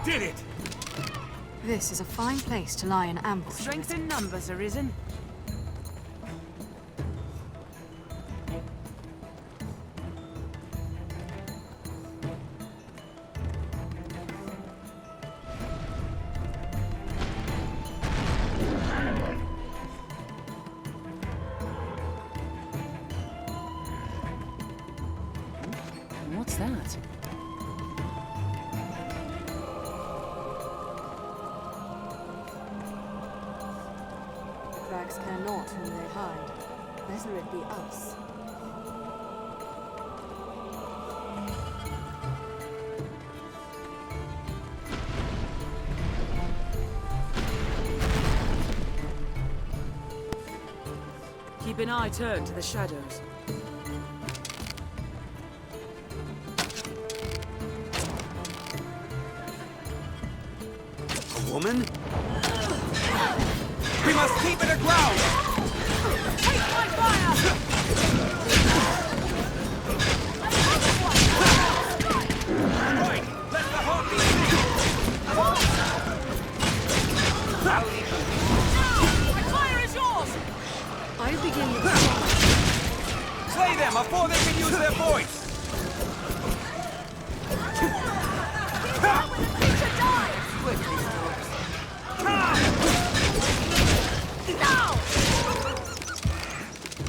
Speaker 1: Did it!
Speaker 21: This is a fine place to lie in ambush.
Speaker 3: Strength in numbers, Arisen. What's that?
Speaker 21: Crags care not whom they hide. Better it be us.
Speaker 3: Keep an eye turned to the shadows.
Speaker 12: A woman? We must keep it aground!
Speaker 3: Take my fire!
Speaker 1: Right! Let the harpy see!
Speaker 3: My fire is yours!
Speaker 21: I'll begin with
Speaker 1: Slay them before they can use their voice!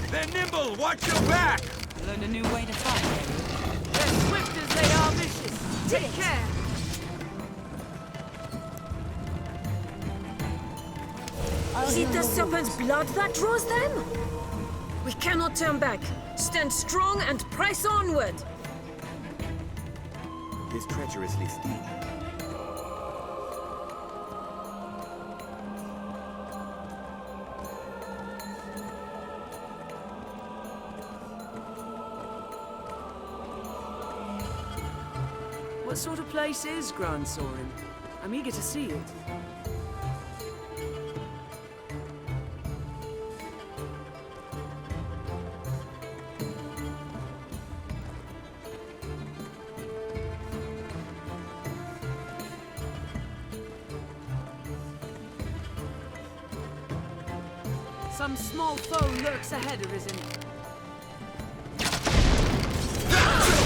Speaker 1: They're nimble! Watch your back!
Speaker 3: Learned a new way to fight. They're swift as they are vicious. Take care!
Speaker 16: Is it the serpent's blood that draws them? We cannot turn back. Stand strong and press onward.
Speaker 2: It is treacherously steep.
Speaker 3: What sort of place is Grand Sorin? I'm eager to see it. Some small foe lurks ahead, Arisen.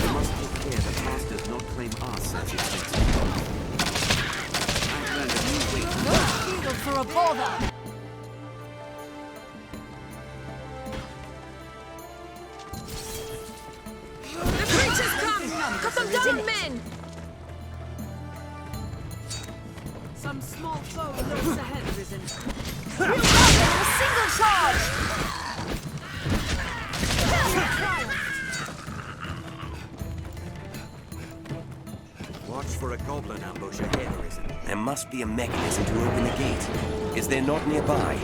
Speaker 2: We must take care the past does not claim us as its next goal. I've learned a new way to
Speaker 4: No shield for a bother!
Speaker 16: The creatures come! Cut them down, men!
Speaker 3: Some small foe lurks ahead, Arisen.
Speaker 4: We'll have it in a single charge!
Speaker 2: Watch for a goblin ambush ahead, Arisen. There must be a mechanism to open the gate. Is there not nearby?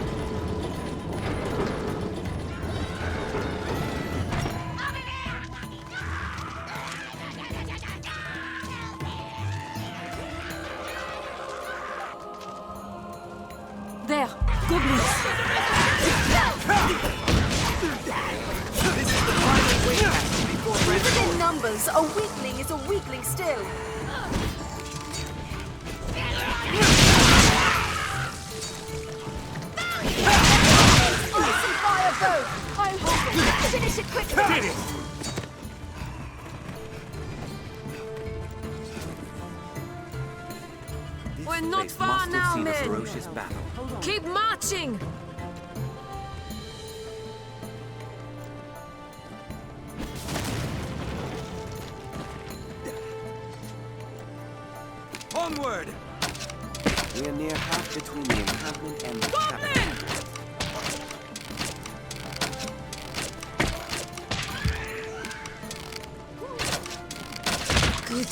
Speaker 4: Brothers, a weakling is a weakling still. Ice and fire both. I'll hold it. Finish it quickly.
Speaker 1: Did it!
Speaker 16: We're not far
Speaker 2: must have
Speaker 16: now,
Speaker 2: seen a
Speaker 16: men.
Speaker 2: ferocious battle.
Speaker 16: Keep marching!
Speaker 12: Onward!
Speaker 2: We are near half between the encampment and the capital.
Speaker 16: Good.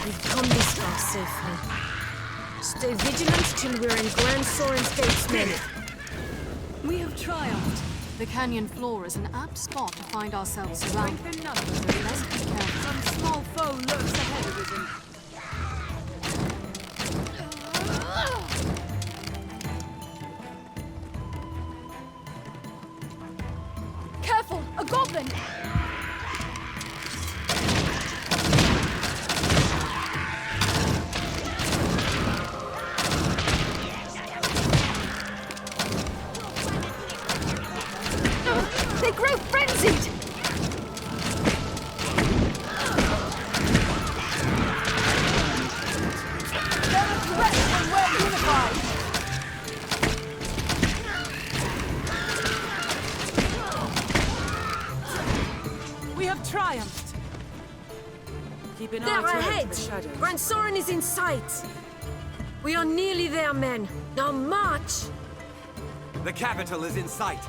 Speaker 16: We've come this far safely. Stay vigilant till we're in Grand Soren's gates, men.
Speaker 21: We have triumphed. The canyon floor is an apt spot to find ourselves surrounded.
Speaker 3: Strength in numbers, Arisen.
Speaker 21: Let's be careful.
Speaker 3: Some small foe lurks ahead, Arisen.
Speaker 4: Careful, a goblin! They grow frenzied! They're a threat when we're unified!
Speaker 3: We have triumphed. Keep an
Speaker 16: They're
Speaker 3: eye to
Speaker 16: ahead!
Speaker 3: the shadows.
Speaker 16: Grand Soren is in sight! We are nearly there, men. Now march!
Speaker 12: The capital is in sight.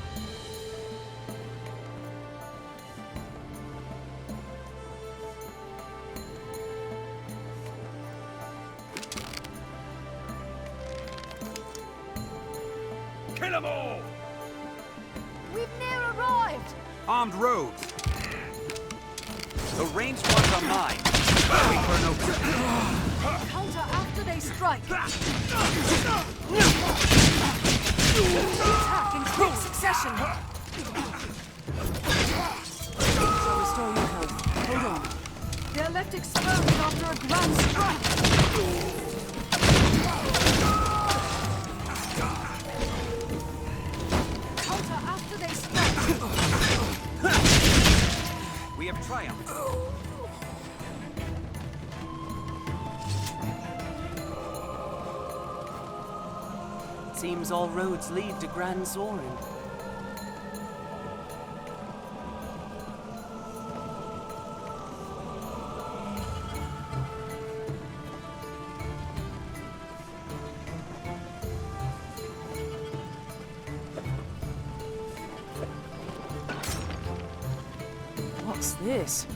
Speaker 1: Kill them all!
Speaker 4: We've near arrived!
Speaker 12: Armed rogues. The ranged ones are mine. Wait for an opening.
Speaker 4: Counter after they strike! Attack in quick succession!
Speaker 3: Shall restore your health. Hold on.
Speaker 4: They're left exposed after a grand strike! Counter after they strike!
Speaker 12: We have triumphed.
Speaker 3: Seems all roads lead to Grand Soren. What's this?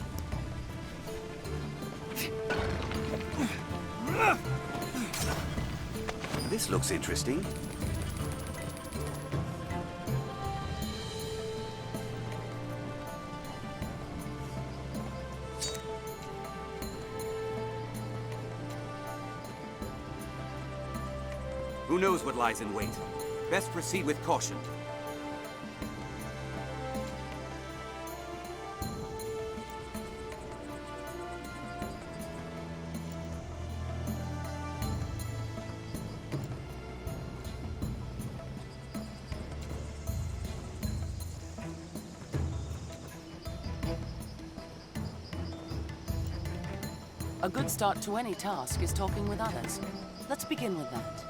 Speaker 2: This looks interesting.
Speaker 12: Who knows what lies in wait? Best proceed with caution.
Speaker 3: A good start to any task is talking with others. Let's begin with that.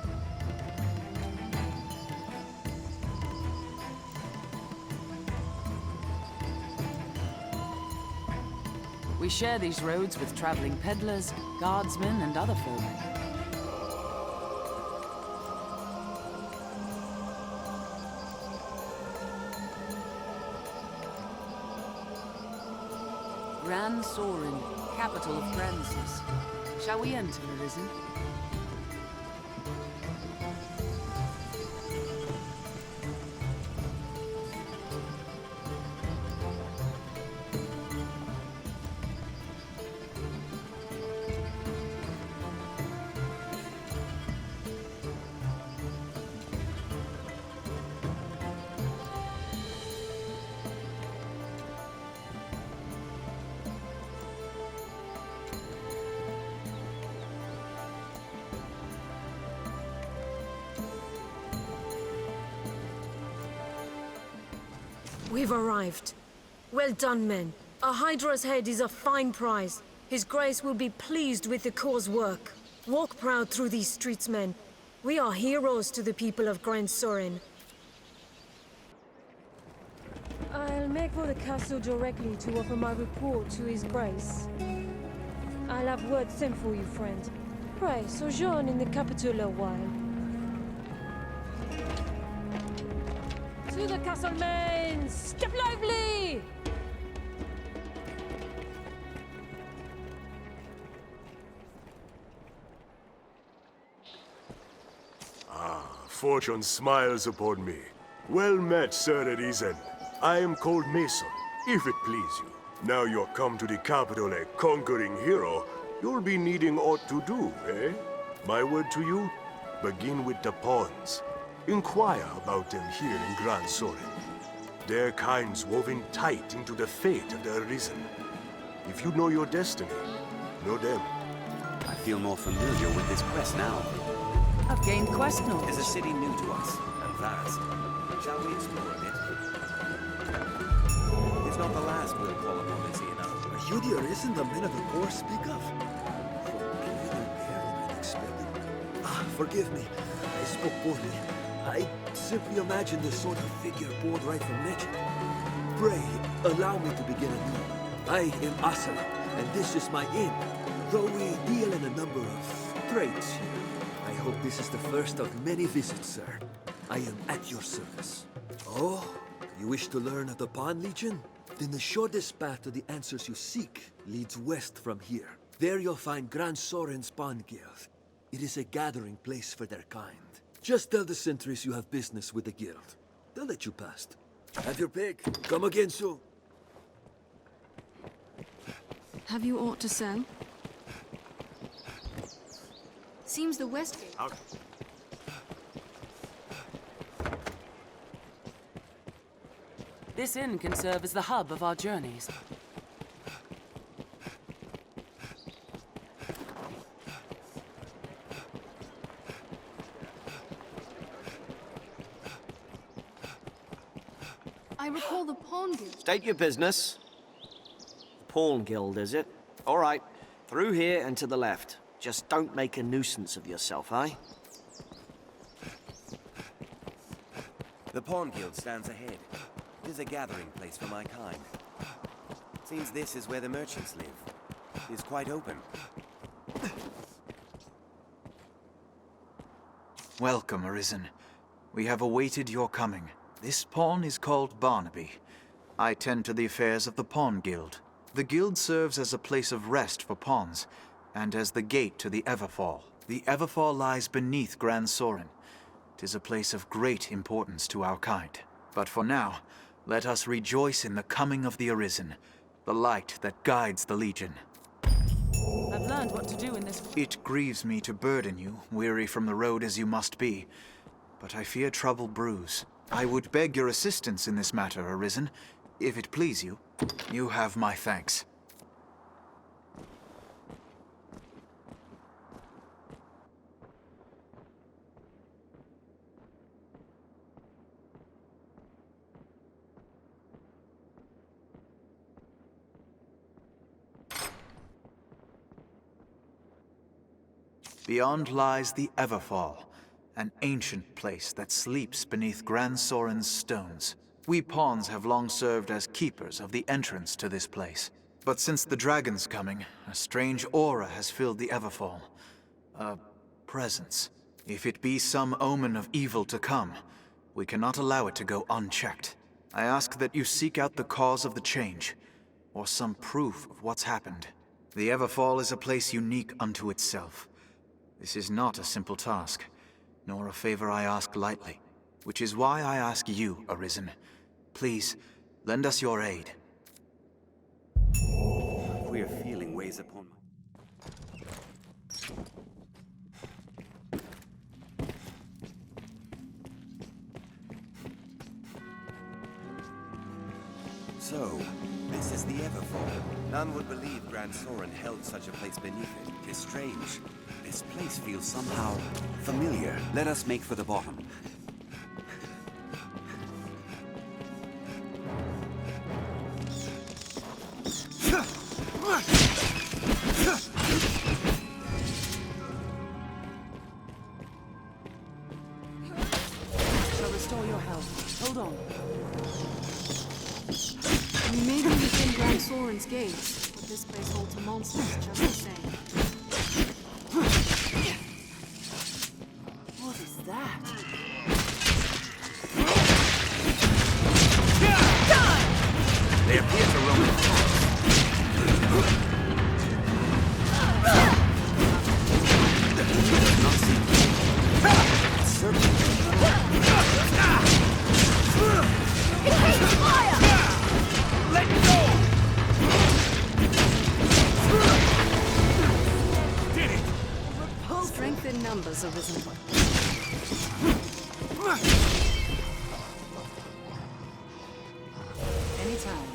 Speaker 3: We share these roads with traveling peddlers, guardsmen, and other folk. Grand Soren, capital of Francis. Shall we enter, Arisen?
Speaker 16: We've arrived. Well done, men. A Hydra's head is a fine prize. His Grace will be pleased with the Corps' work. Walk proud through these streets, men. We are heroes to the people of Grand Sorin. I'll make for the castle directly to offer my report to His Grace. I'll have word sent for you, friend. Pray, sojourn in the capital a while. To the castle, men! Step lively!
Speaker 14: Fortune smiles upon me. Well met, Sir Arisen. I am called Mason, if it please you. Now you're come to the capital a conquering hero, you'll be needing aught to do, eh? My word to you, begin with the pawns. Inquire about them here in Grand Sorin. Their kind's woven tight into the fate of the Arisen. If you know your destiny, know them.
Speaker 12: I feel more familiar with this quest now.
Speaker 3: I've gained quest knowledge.
Speaker 2: There's a city new to us, and vast. Shall we explore a bit? It's not the last we'll call upon this here now.
Speaker 19: Are you the Arisen the men of the Corps speak of? Forgive me, barely unexpected. Forgive me. I spoke poorly. I simply imagined this sort of figure bored right from legend. Pray, allow me to begin anew. I am Asala, and this is my inn, though we deal in a number of trades here. I hope this is the first of many visits, sir. I am at your service. Oh, you wish to learn of the Pawn Legion? Then the shortest path to the answers you seek leads west from here. There you'll find Grand Sorin's Pawn Guild. It is a gathering place for their kind. Just tell the sentries you have business with the guild. They'll let you past. Have your pick. Come again soon.
Speaker 21: Have you aught to sell? Seems the west gate.
Speaker 3: This inn can serve as the hub of our journeys.
Speaker 21: I recall the Pawn Guild.
Speaker 20: State your business. The Pawn Guild, is it? All right. Through here and to the left. Just don't make a nuisance of yourself, eh?
Speaker 2: The Pawn Guild stands ahead. It is a gathering place for my kind. Seems this is where the merchants live. It is quite open.
Speaker 5: Welcome, Arisen. We have awaited your coming. This pawn is called Barnaby. I tend to the affairs of the Pawn Guild. The guild serves as a place of rest for pawns, and as the gate to the Everfall. The Everfall lies beneath Grand Sorin. 'Tis a place of great importance to our kind. But for now, let us rejoice in the coming of the Arisen, the light that guides the Legion.
Speaker 3: I've learned what to do in this...
Speaker 5: It grieves me to burden you, weary from the road as you must be, but I fear trouble brews. I would beg your assistance in this matter, Arisen, if it please you. You have my thanks. Beyond lies the Everfall, an ancient place that sleeps beneath Grand Sorin's stones. We pawns have long served as keepers of the entrance to this place. But since the dragon's coming, a strange aura has filled the Everfall. A presence. If it be some omen of evil to come, we cannot allow it to go unchecked. I ask that you seek out the cause of the change, or some proof of what's happened. The Everfall is a place unique unto itself. This is not a simple task, nor a favor I ask lightly, which is why I ask you, Arisen. Please, lend us your aid.
Speaker 2: Queer feeling weighs upon So, this is the Everfall. None would believe Grand Sorin held such a place beneath it.
Speaker 12: It's strange. This place feels somehow familiar. Let us make for the bottom.
Speaker 21: But this place holds monsters just the same.
Speaker 3: What is that?
Speaker 2: They appear to roam in packs. Not seen.
Speaker 4: Fire!
Speaker 1: Let go! Did it!
Speaker 21: Strength in numbers, Arisen.
Speaker 3: Anytime.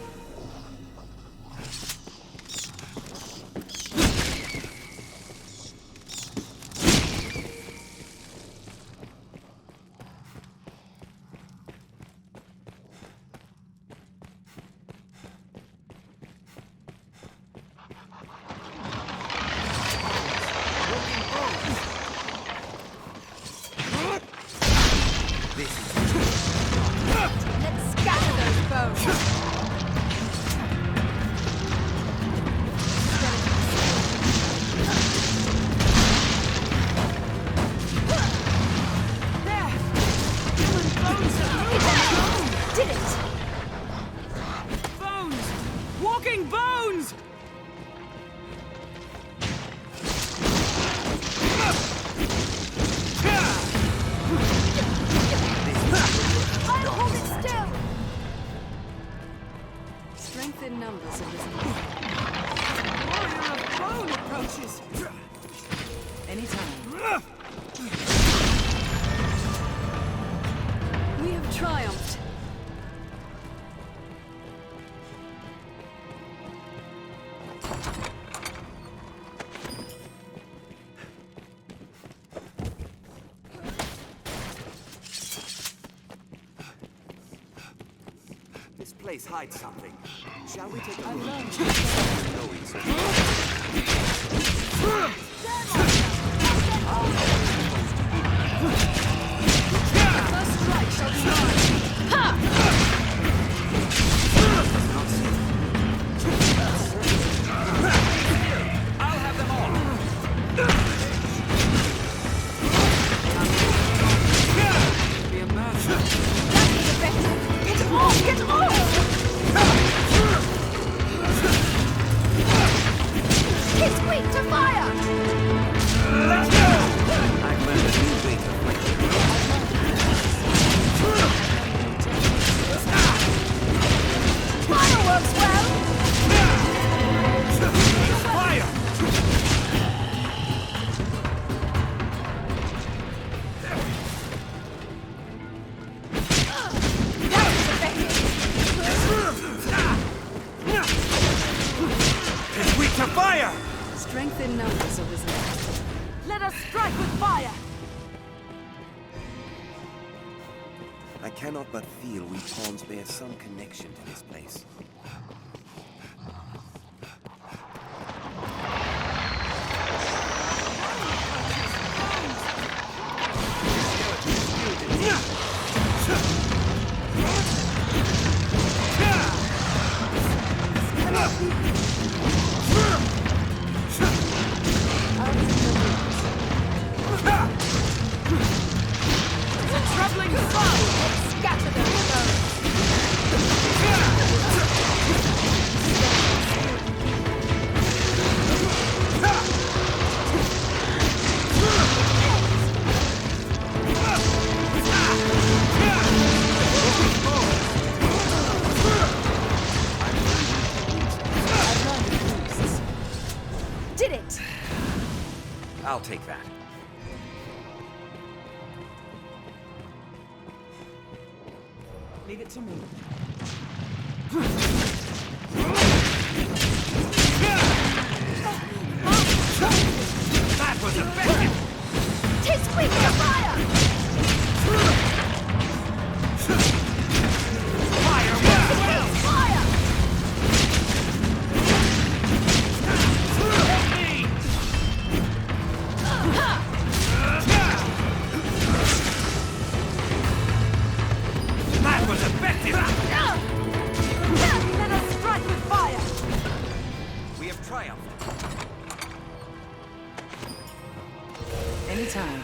Speaker 4: Let's scatter those bones!
Speaker 3: There! Human bones are moving!
Speaker 4: Did it!
Speaker 3: Bones! Walking bones!
Speaker 4: I'm holding still!
Speaker 21: Strength in numbers, Arisen.
Speaker 3: Warrior of bone approaches! Anytime.
Speaker 21: We have triumphed.
Speaker 12: This place hides something. Shall we take a
Speaker 3: I've
Speaker 12: look?
Speaker 3: learned.
Speaker 2: No easy.
Speaker 4: First strike shall be mine! Ha!
Speaker 1: I'll have them all!
Speaker 3: Be a mercy.
Speaker 4: That's the best! Get off! Get off! He's weak to fire!
Speaker 1: Let's go!
Speaker 2: I've learned a new way to fight.
Speaker 4: Fireworks well!
Speaker 1: Fire! It's weak to fire!
Speaker 21: Strength in numbers, Arisen.
Speaker 4: Let us strike with fire!
Speaker 2: I cannot but feel we pawns bear some connection to this place.
Speaker 4: Troubling foe! Let's scatter those bones! Did it!
Speaker 2: I'll take that.
Speaker 3: Leave it to me.
Speaker 1: That was effective!
Speaker 4: Tis weak to fire!
Speaker 1: Fire well!
Speaker 4: Fire!
Speaker 1: Help me! That was effective!
Speaker 12: have triumphed.
Speaker 3: Anytime.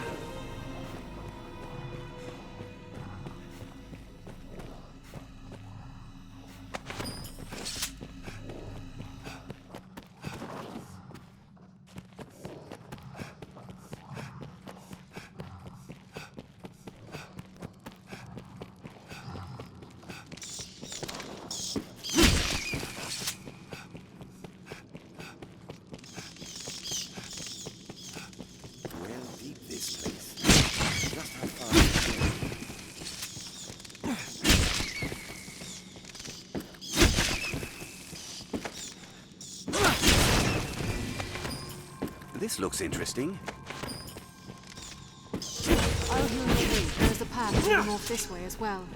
Speaker 2: This looks interesting.
Speaker 21: I'll heal your wound. There's a path leading off this way as well.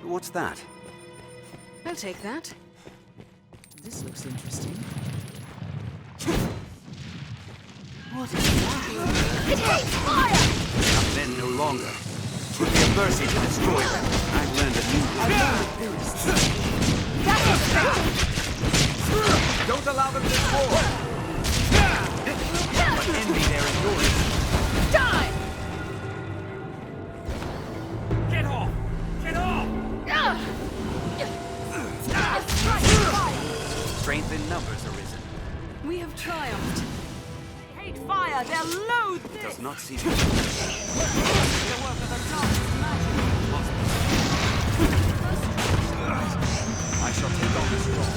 Speaker 2: What's that?
Speaker 21: I'll take that.
Speaker 3: This looks interesting.
Speaker 2: What is that?
Speaker 4: It takes fire!
Speaker 2: Not then, no longer. It would be a mercy to destroy them. I've learned a new
Speaker 12: Don't allow them to score! But envy their endurance.
Speaker 4: Die!
Speaker 1: Get off! Get off!
Speaker 2: Strength in numbers arisen.
Speaker 21: We have triumphed.
Speaker 4: They hate fire. They'll loathe
Speaker 2: It
Speaker 4: this.
Speaker 2: does not seem
Speaker 4: The work of the darkest magic.
Speaker 2: I shall take on this role.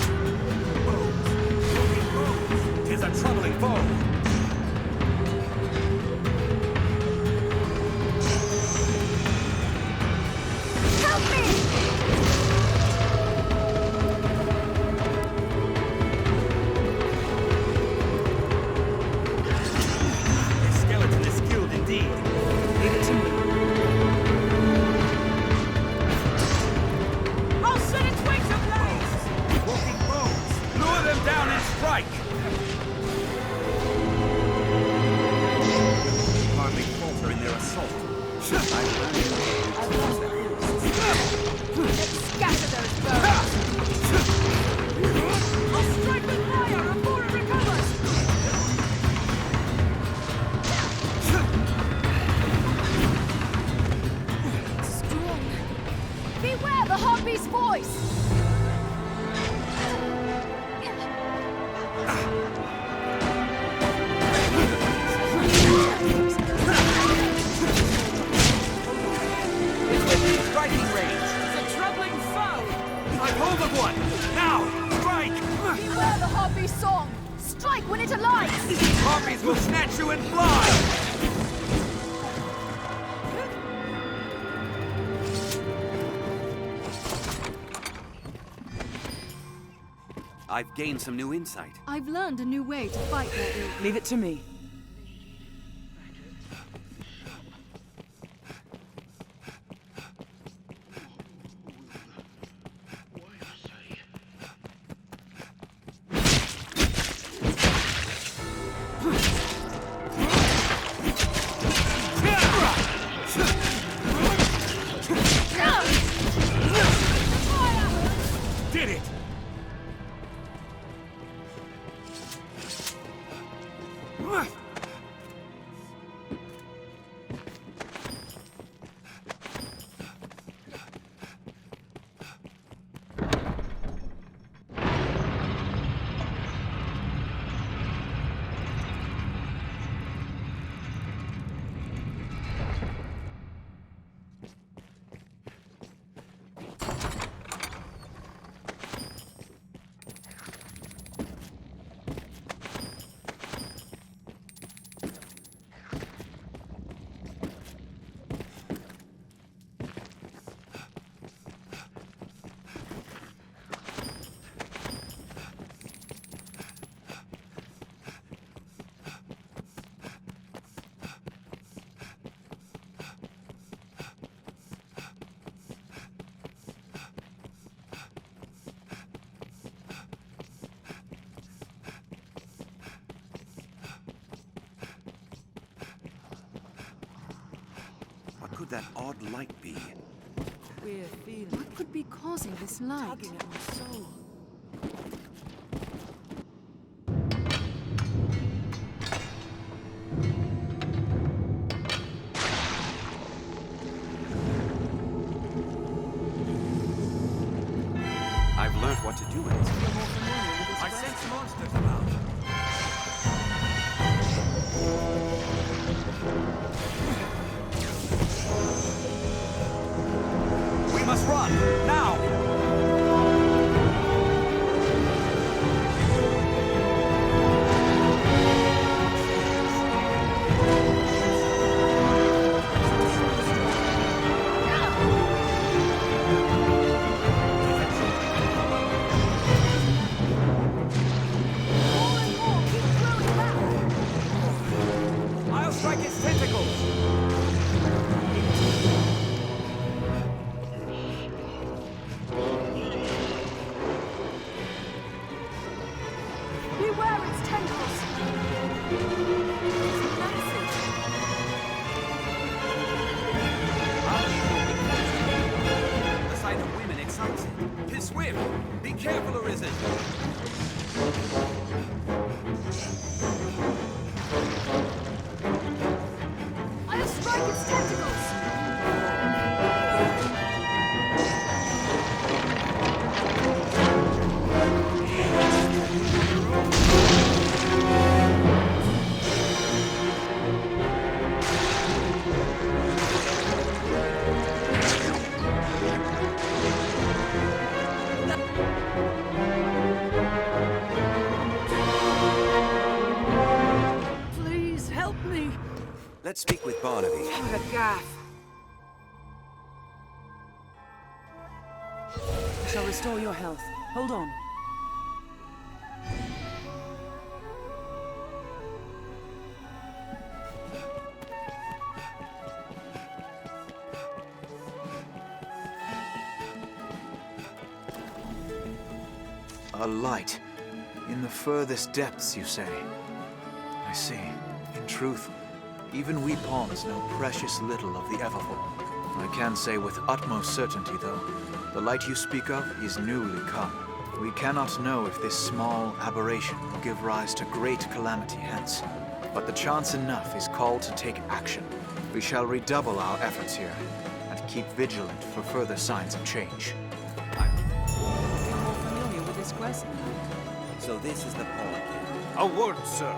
Speaker 1: Tis a troubling foe!
Speaker 4: Help me!
Speaker 1: This skeleton is skilled indeed.
Speaker 3: Leave it to me.
Speaker 4: I'll set its wings ablaze!
Speaker 1: Walking bones! Lure them down and strike! Hardly falter in their assault.
Speaker 4: Let's scatter those bones! I'll strike with fire before it recovers! Strong! Beware the harpy's voice!
Speaker 1: Striking range!
Speaker 4: It's a troubling foe!
Speaker 1: I've hold of one! Now! Strike!
Speaker 4: Beware the harpy's song! Strike when it alights!
Speaker 1: Harpies will snatch you and fly!
Speaker 2: I've gained some new insight.
Speaker 21: I've learned a new way to fight their ill.
Speaker 3: Leave it to me.
Speaker 1: Did it!
Speaker 2: that odd light be?
Speaker 3: Queer feeling.
Speaker 21: What could be causing this light?
Speaker 3: Tugging at my soul.
Speaker 2: I've learned what to do with it.
Speaker 1: I sense monsters about. We must run, now! I'll strike its tentacles!
Speaker 4: Beware its tentacles! It's massive!
Speaker 1: The sight of women excites him. His swift! Be careful, Arisen!
Speaker 4: I'll strike its tentacles!
Speaker 3: Please help me.
Speaker 2: Let's speak with Barnaby.
Speaker 3: What a gaff. I shall restore your health. Hold on.
Speaker 5: A light. In the furthest depths, you say? I see. In truth, even we pawns know precious little of the Everform. I can say with utmost certainty, though, the light you speak of is newly come. We cannot know if this small aberration will give rise to great calamity hence. But the chance enough is called to take action. We shall redouble our efforts here, and keep vigilant for further signs of change.
Speaker 3: Feel more familiar with this quest now.
Speaker 2: So this is the pawn.
Speaker 1: A word, sir.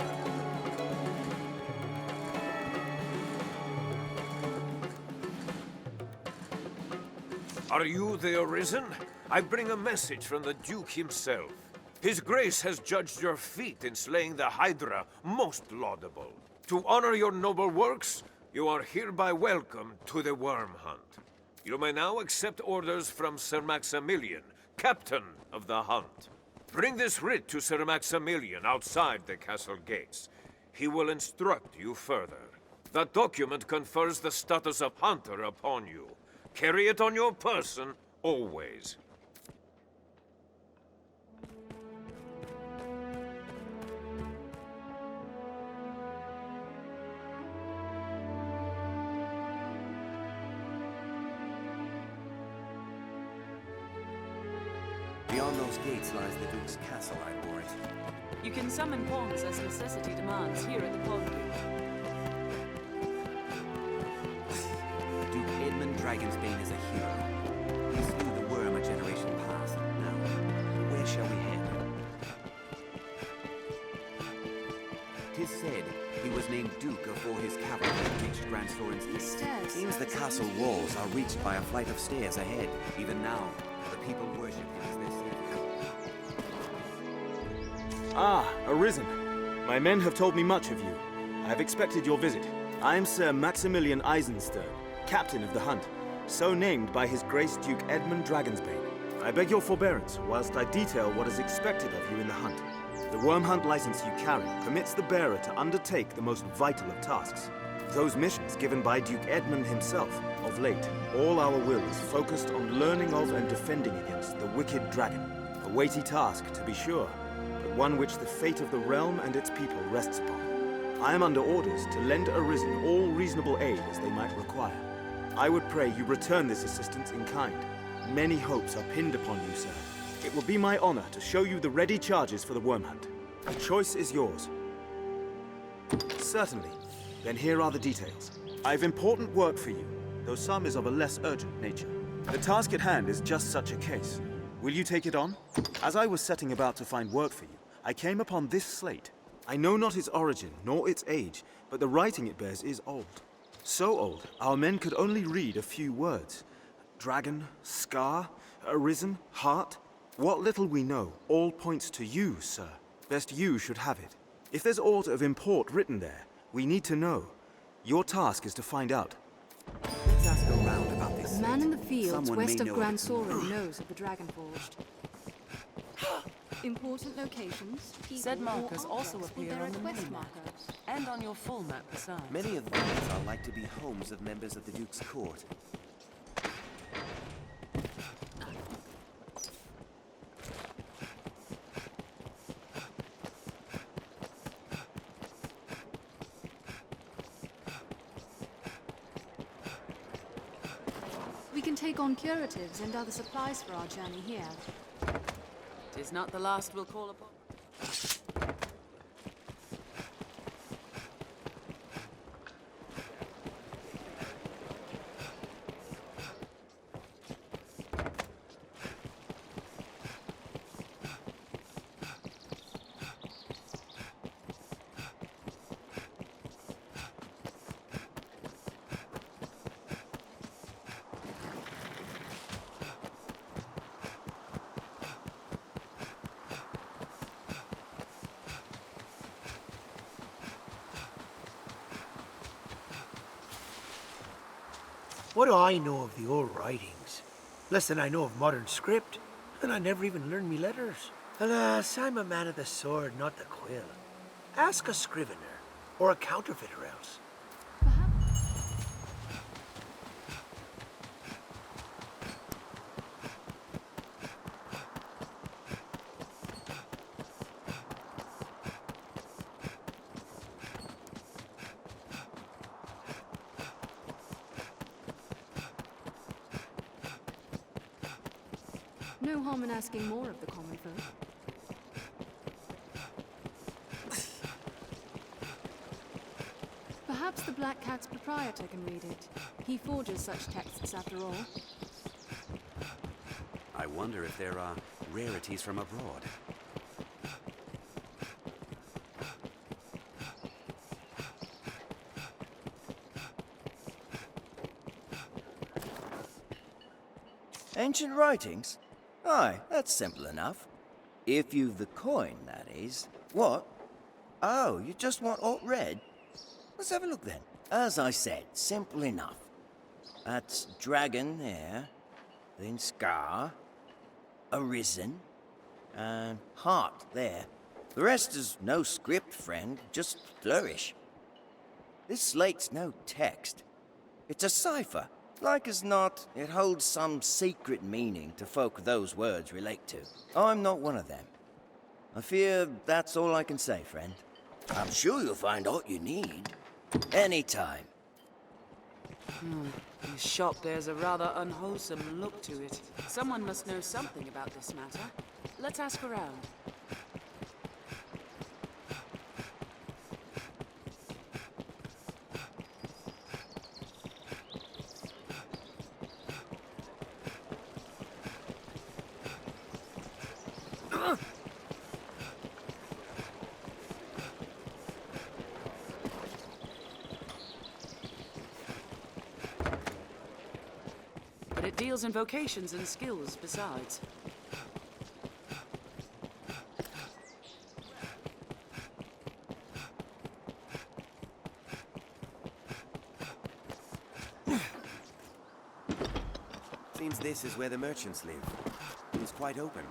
Speaker 1: Are you the Arisen? I bring a message from the Duke himself. His Grace has judged your feat in slaying the Hydra most laudable. To honor your noble works, you are hereby welcome to the Worm Hunt. You may now accept orders from Sir Maximilian, Captain of the Hunt. Bring this writ to Sir Maximilian outside the castle gates. He will instruct you further. The document confers the status of Hunter upon you. Carry it on your person, always.
Speaker 2: Beyond those gates lies the Duke's castle, I bore it.
Speaker 3: You can summon pawns as necessity demands here at the Pawn Gate.
Speaker 2: Duke Edmund Dragonsbane is a hero. He slew the worm a generation past. Now, where shall we head? 'Tis said he was named Duke afore his cavalry reached Grand Soren's east. Seems the castle walls are reached by a flight of stairs ahead. Even now, the people worship him as their savior.
Speaker 7: Ah, Arisen. My men have told me much of you. I have expected your visit. I am Sir Maximilian Eisenstern, Captain of the Hunt, so named by His Grace Duke Edmund Dragonsbane. I beg your forbearance whilst I detail what is expected of you in the hunt. The worm hunt license you carry permits the bearer to undertake the most vital of tasks. Those missions given by Duke Edmund himself. Of late, all our will is focused on learning of and defending against the wicked dragon. A weighty task, to be sure, but one which the fate of the realm and its people rests upon. I am under orders to lend Arisen all reasonable aid as they might require. I would pray you return this assistance in kind. Many hopes are pinned upon you, sir. It will be my honor to show you the ready charges for the worm hunt. The choice is yours. Certainly. Then here are the details. I have important work for you, though some is of a less urgent nature. The task at hand is just such a case. Will you take it on? As I was setting about to find work for you, I came upon this slate. I know not its origin, nor its age, but the writing it bears is old. So old, our men could only read a few words. Dragon, scar, arisen, heart. What little we know all points to you, sir. Best you should have it. If there's aught of import written there, we need to know. Your task is to find out.
Speaker 12: Let's ask around about this.
Speaker 21: The man in the fields
Speaker 12: Someone
Speaker 21: west
Speaker 12: may
Speaker 21: of
Speaker 12: know
Speaker 21: Grand
Speaker 12: it.
Speaker 21: Soren knows of the Dragon Forged. Important locations,
Speaker 3: Said
Speaker 21: people, or
Speaker 3: markers also
Speaker 21: objects with
Speaker 3: appear
Speaker 21: their
Speaker 3: on the
Speaker 21: request
Speaker 3: mini map,
Speaker 21: markers.
Speaker 3: and on your full map besides.
Speaker 18: Many of these are like to be homes of members of the Duke's court.
Speaker 21: We can take on curatives and other supplies for our journey here.
Speaker 3: 'Tis not the last we'll call upon.
Speaker 17: What do I know of the old writings? Less than I know of modern script, and I never even learned me letters. Alas, I'm a man of the sword, not the quill. Ask a scrivener, or a counterfeiter else.
Speaker 21: No harm in asking more of the common folk. Perhaps the Black Cat's proprietor can read it. He forges such texts after all.
Speaker 2: I wonder if there are rarities from abroad.
Speaker 9: Ancient writings? Aye, that's simple enough. If you've the coin, that is. What? Oh, you just want alt read? Let's have a look then. As I said, simple enough. That's dragon there, then scar, arisen, and heart there. The rest is no script, friend, just flourish. This slate's no text. It's a cipher. Like as not, it holds some secret meaning to folk those words relate to. I'm not one of them. I fear that's all I can say, friend. I'm sure you'll find all you need. Anytime.
Speaker 3: This shop bears a rather unwholesome look to it. Someone must know something about this matter. Let's ask around. It deals in vocations and skills besides.
Speaker 2: Seems this is where the merchants live. It's quite open.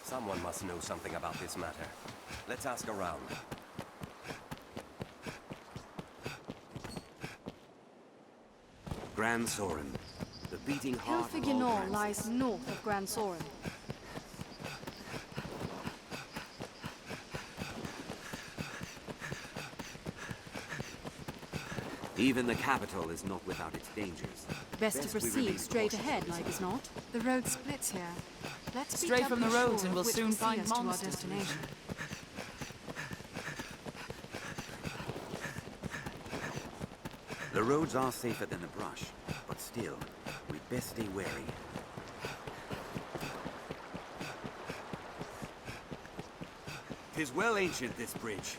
Speaker 2: Someone must know something about this matter. Let's ask around. Grand Soren, the beating heart of all
Speaker 21: Hilfigenor
Speaker 2: Grand
Speaker 21: lies
Speaker 2: Soren.
Speaker 21: north of Grand Soren.
Speaker 12: Even the capital is not without its dangers.
Speaker 21: Best to
Speaker 12: we
Speaker 21: proceed
Speaker 12: remain
Speaker 21: straight
Speaker 12: cautious
Speaker 21: ahead,
Speaker 12: as
Speaker 21: like
Speaker 12: we
Speaker 21: as not. The road splits here. Let's be
Speaker 3: Stray from the
Speaker 21: doubly
Speaker 3: roads
Speaker 21: sure
Speaker 3: and we'll
Speaker 21: of which
Speaker 3: soon
Speaker 21: will see
Speaker 3: find
Speaker 21: us to our
Speaker 3: monsters.
Speaker 21: destination.
Speaker 2: The roads are safer than the brush, but still, we'd best stay wary.
Speaker 12: Tis well ancient, this bridge.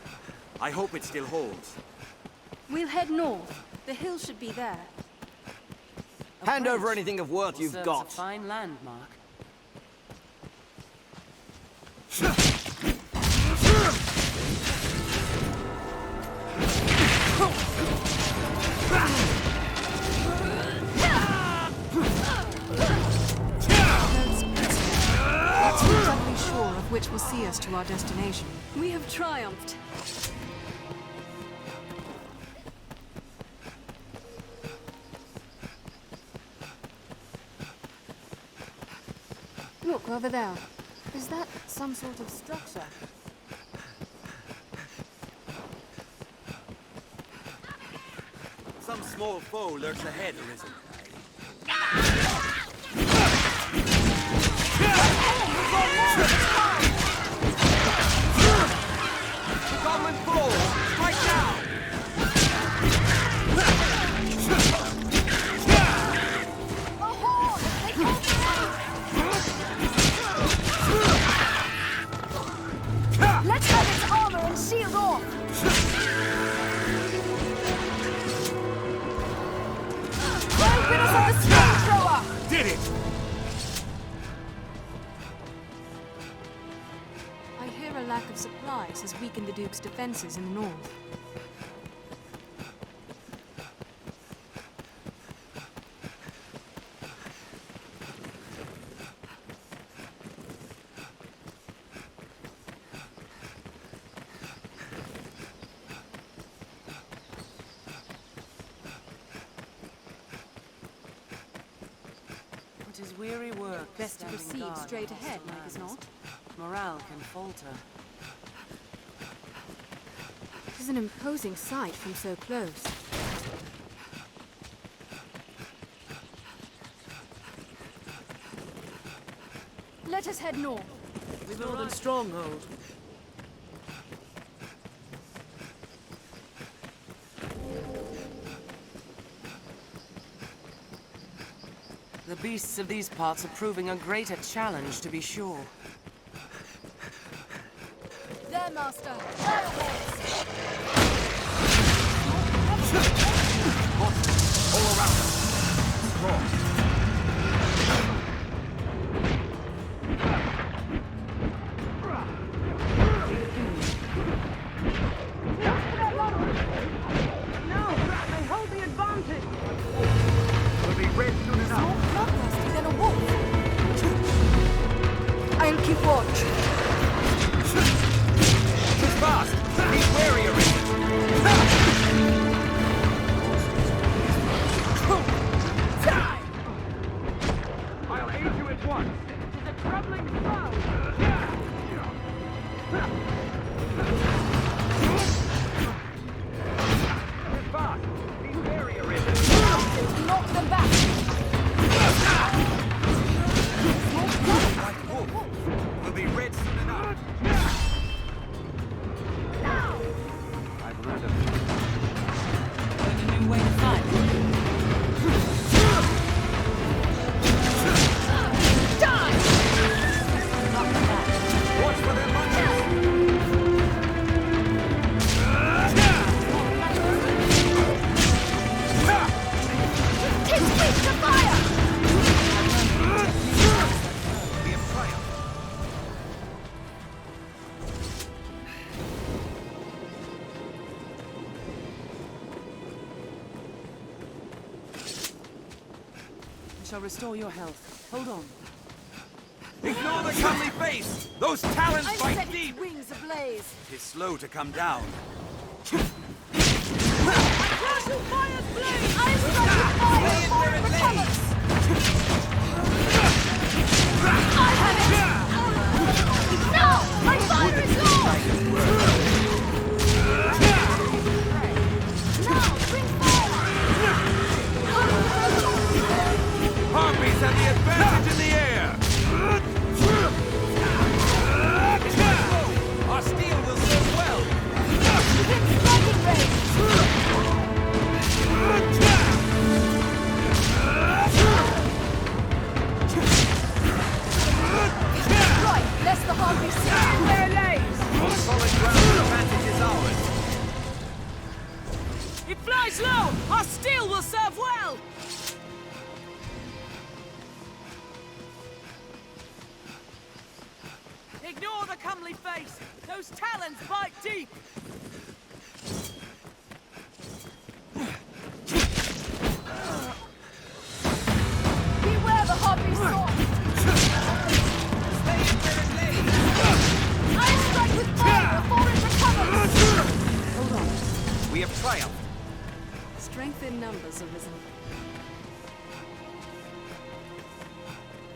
Speaker 12: I hope it still holds.
Speaker 4: We'll head north. The hill should be there.
Speaker 20: Hand over anything of worth you've
Speaker 3: Serves
Speaker 20: got.
Speaker 3: a fine landmark.
Speaker 21: Let's be doubly sure of which will see us to our destination.
Speaker 4: We have triumphed.
Speaker 21: Look, over there. Is that some sort of structure?
Speaker 12: Some small foe lurks ahead, Arisen. Common foe! Strike down!
Speaker 4: Let's have its armor and shield off! Right with us of the stone thrower!
Speaker 12: Did it!
Speaker 21: I hear a lack of supplies has weakened the Duke's defenses in the north.
Speaker 3: It is weary work.
Speaker 21: Best to
Speaker 3: standing
Speaker 21: proceed
Speaker 3: guard
Speaker 21: straight
Speaker 3: across
Speaker 21: ahead,
Speaker 3: the
Speaker 21: like as
Speaker 3: lands.
Speaker 21: not.
Speaker 3: Morale can falter.
Speaker 21: This is an imposing sight from so close.
Speaker 4: Let us head north.
Speaker 3: We build a stronghold. The beasts of these parts are proving a greater challenge, to be sure.
Speaker 4: There, Master. Fireballs!
Speaker 12: All around us! Strong.
Speaker 4: No! I hold the advantage!
Speaker 12: We'll be ready soon enough.
Speaker 4: More bloodthirsty than a wolf! I'll keep watch.
Speaker 12: Tis fast! Be wary, Arisen!
Speaker 4: Die!
Speaker 12: I'll aid you at once!
Speaker 4: It is a troubling foe!
Speaker 12: Tis fast! Be wary, Arisen!
Speaker 4: Knock them back!
Speaker 12: Like wolf! We'll be red soon enough!
Speaker 4: Now!
Speaker 12: I've learned a
Speaker 3: Learn a new way to fight.
Speaker 4: Die!
Speaker 12: watch for their lunges!
Speaker 4: Tis quick to fire!
Speaker 12: We have triumphed!
Speaker 3: I shall restore your health. Hold on.
Speaker 12: Ignore the comely face! Those talons
Speaker 4: I'm
Speaker 12: bite
Speaker 4: setting
Speaker 12: deep!
Speaker 4: wings ablaze!
Speaker 12: Tis slow to come down.
Speaker 4: Crush your fire's blade! I'm striking fire before it recovers! I have it! Now! My fire is lost! Now, bring fire!
Speaker 3: a comely face! Those talons bite deep!
Speaker 4: Beware the harpy sword! I strike with fire before it recovers!
Speaker 3: Hold on.
Speaker 12: We have triumphed.
Speaker 3: Strength in numbers, Arisen.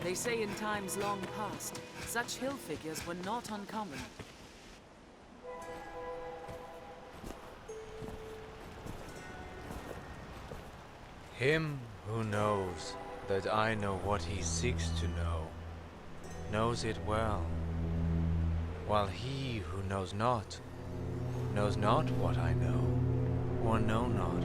Speaker 3: They say in times long past, such hill figures were not uncommon.
Speaker 11: Him who knows that I know what he seeks to know, knows it well, while he who knows not what I know, or know not.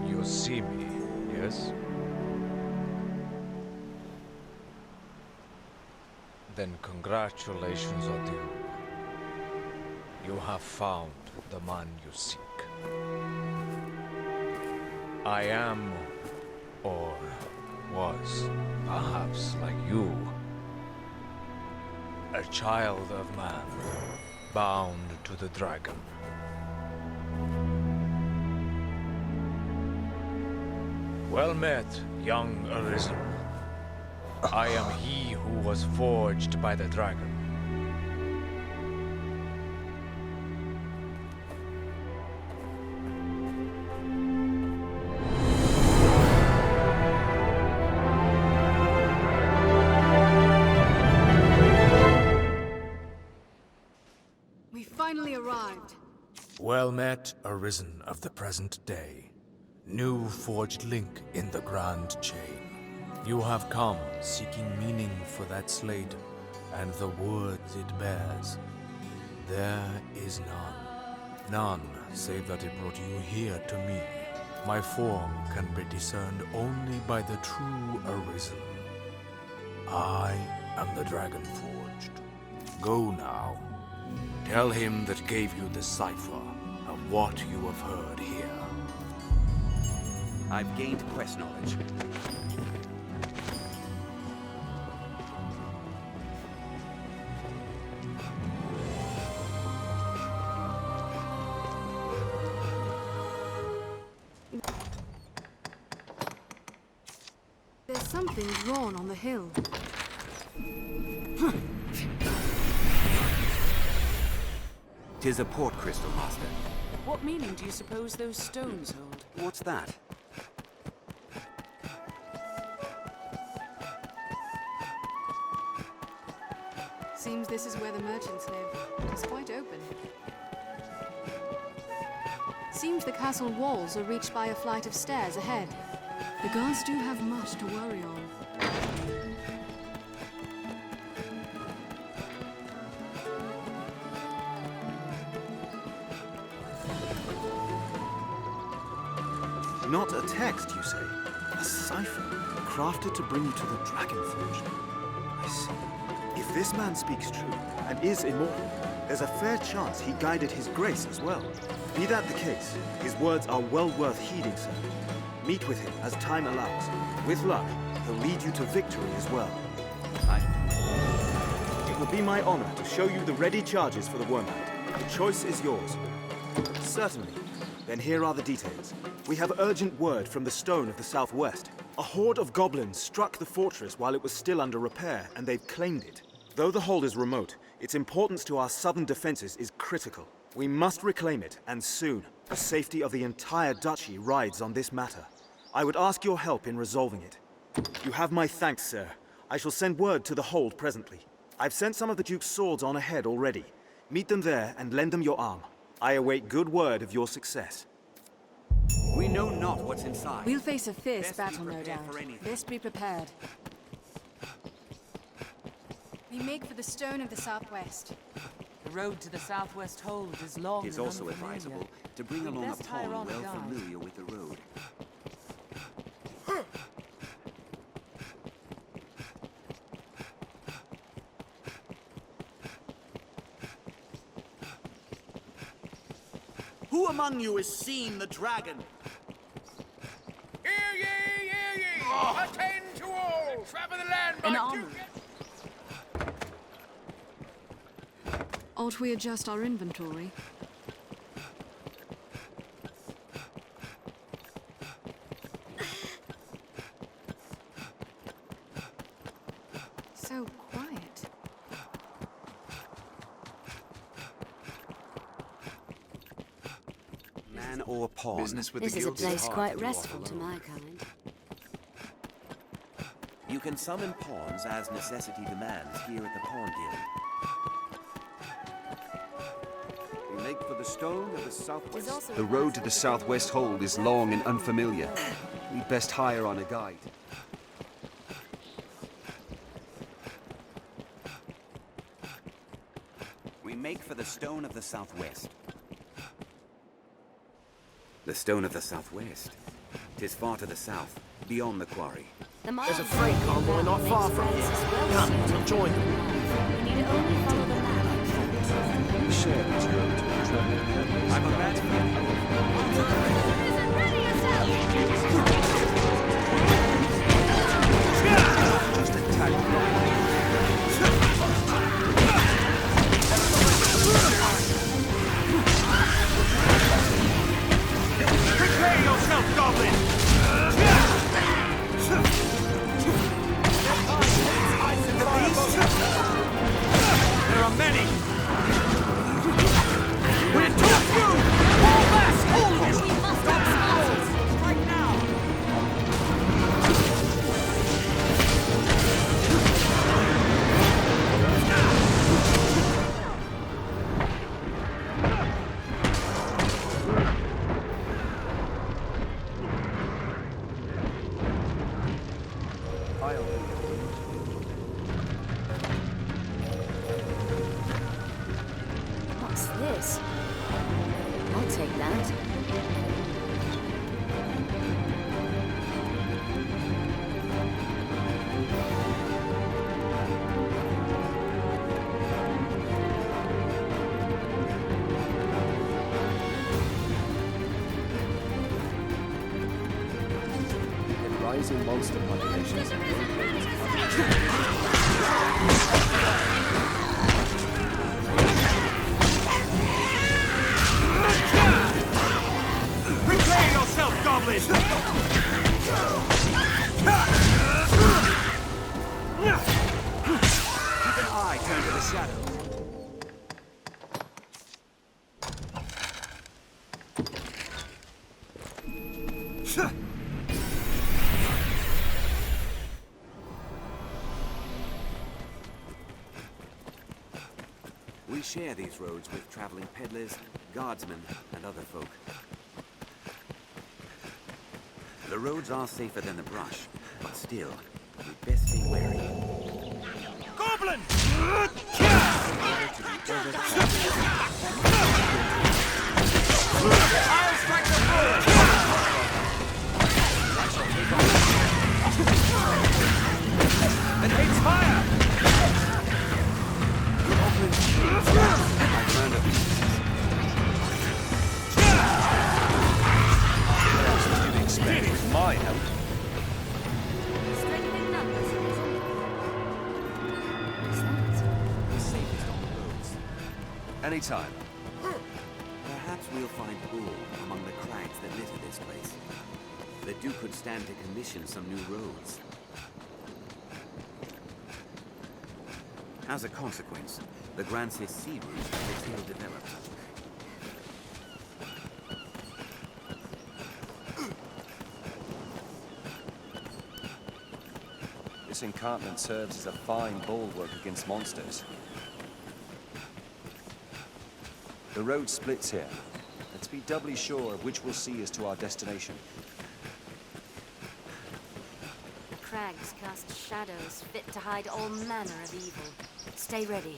Speaker 11: You see me, yes? Then congratulations are due. You have found the man you seek. I am, or was, perhaps like you, a child of man, bound to the dragon. Well met, young Arisen. I am he who was forged by the dragon.
Speaker 21: We finally arrived.
Speaker 11: Well met, Arisen of the present day. New forged link in the grand chain. You have come seeking meaning for that slate, and the words it bears. There is none. None, save that it brought you here to me. My form can be discerned only by the true Arisen. I am the Dragon Forged. Go now. Tell him that gave you the cipher of what you have heard here.
Speaker 12: I've gained quest knowledge.
Speaker 21: There's something drawn on the hill.
Speaker 12: Tis a port crystal, Master.
Speaker 3: What meaning do you suppose those stones hold?
Speaker 12: What's that?
Speaker 21: Seems this is where the merchants live. It's quite open. Seems the castle walls are reached by a flight of stairs ahead. The guards do have much to worry on.
Speaker 7: Not a text, you say? A cipher, crafted to bring you to the Dragon Forge. I see. If this man speaks true, and is immortal, there's a fair chance he guided his grace as well. Be that the case, his words are well worth heeding, sir. Meet with him as time allows. With luck, he'll lead you to victory as well. It will be my honor to show you the ready charges for the Wormhound. The choice is yours. Certainly. Then here are the details. We have urgent word from the Stone of the Southwest. A horde of goblins struck the fortress while it was still under repair, and they've claimed it. Though the hold is remote, its importance to our southern defenses is critical. We must reclaim it, and soon. The safety of the entire duchy rides on this matter. I would ask your help in resolving it. You have my thanks, sir. I shall send word to the hold presently. I've sent some of the Duke's swords on ahead already. Meet them there and lend them your arm. I await good word of your success.
Speaker 12: We know not what's inside.
Speaker 21: We'll face a fierce battle, no doubt. Best be prepared. We make for the Stone of the Southwest.
Speaker 3: The road to the southwest hold is long
Speaker 12: It is
Speaker 3: and
Speaker 12: also
Speaker 3: unfamiliar.
Speaker 12: advisable to bring
Speaker 3: We'd
Speaker 12: along a
Speaker 3: best hire
Speaker 12: pawn
Speaker 3: on a
Speaker 12: well
Speaker 3: guide.
Speaker 12: familiar with the road.
Speaker 6: Who among you has seen the dragon?
Speaker 13: Hear ye, hear ye! Attend to all! The trap of the land by
Speaker 21: An armor. Ought we adjust our inventory? So quiet.
Speaker 2: Man or pawn.
Speaker 5: Business with
Speaker 22: This
Speaker 2: the
Speaker 22: is a
Speaker 2: guilds
Speaker 22: place
Speaker 2: hard
Speaker 22: quite
Speaker 2: to do all
Speaker 22: restful to
Speaker 2: alone.
Speaker 22: my kind.
Speaker 2: You can summon pawns as necessity demands here at the Pawn Guild.
Speaker 18: We make for the stone of the southwest.
Speaker 22: The
Speaker 18: road to the southwest hold is long and unfamiliar. We'd best hire on a guide.
Speaker 2: We make for the stone of the southwest. The stone of the southwest. 'Tis far to the south, beyond the quarry.
Speaker 17: There's a freight convoy not far from here. Come, we'll join them.
Speaker 10: We need only follow the map.
Speaker 18: We share this road to travel peddlers.
Speaker 2: I'm a bad
Speaker 18: Just attack
Speaker 13: Prepare yourself, goblin! There are many! We're too few! All last! All of you!
Speaker 10: We must outsmart
Speaker 13: Right now!
Speaker 22: What's this? I'll take that.
Speaker 18: The rising monster populations.
Speaker 13: Prepare yourself, goblin!
Speaker 2: Keep an eye turned to the shadow. We share these roads with traveling peddlers, guardsmen, and other folk. The roads are safer than the brush, but still, we'd best stay wary.
Speaker 13: Goblin! I'll strike the blow! It hates fire!
Speaker 18: You'd expect my help.
Speaker 10: Strength in numbers,
Speaker 2: The safest on the roads.
Speaker 18: Anytime.
Speaker 2: Perhaps we'll find wool among the crags that litter this place. The Duke could stand to commission some new roads. As a consequence, the Grancis sea route is still developed.
Speaker 18: This encampment serves as a fine bulwark against monsters. The road splits here. Let's be doubly sure of which will see us to our destination.
Speaker 10: The crags cast shadows fit to hide all manner of evil. Stay ready.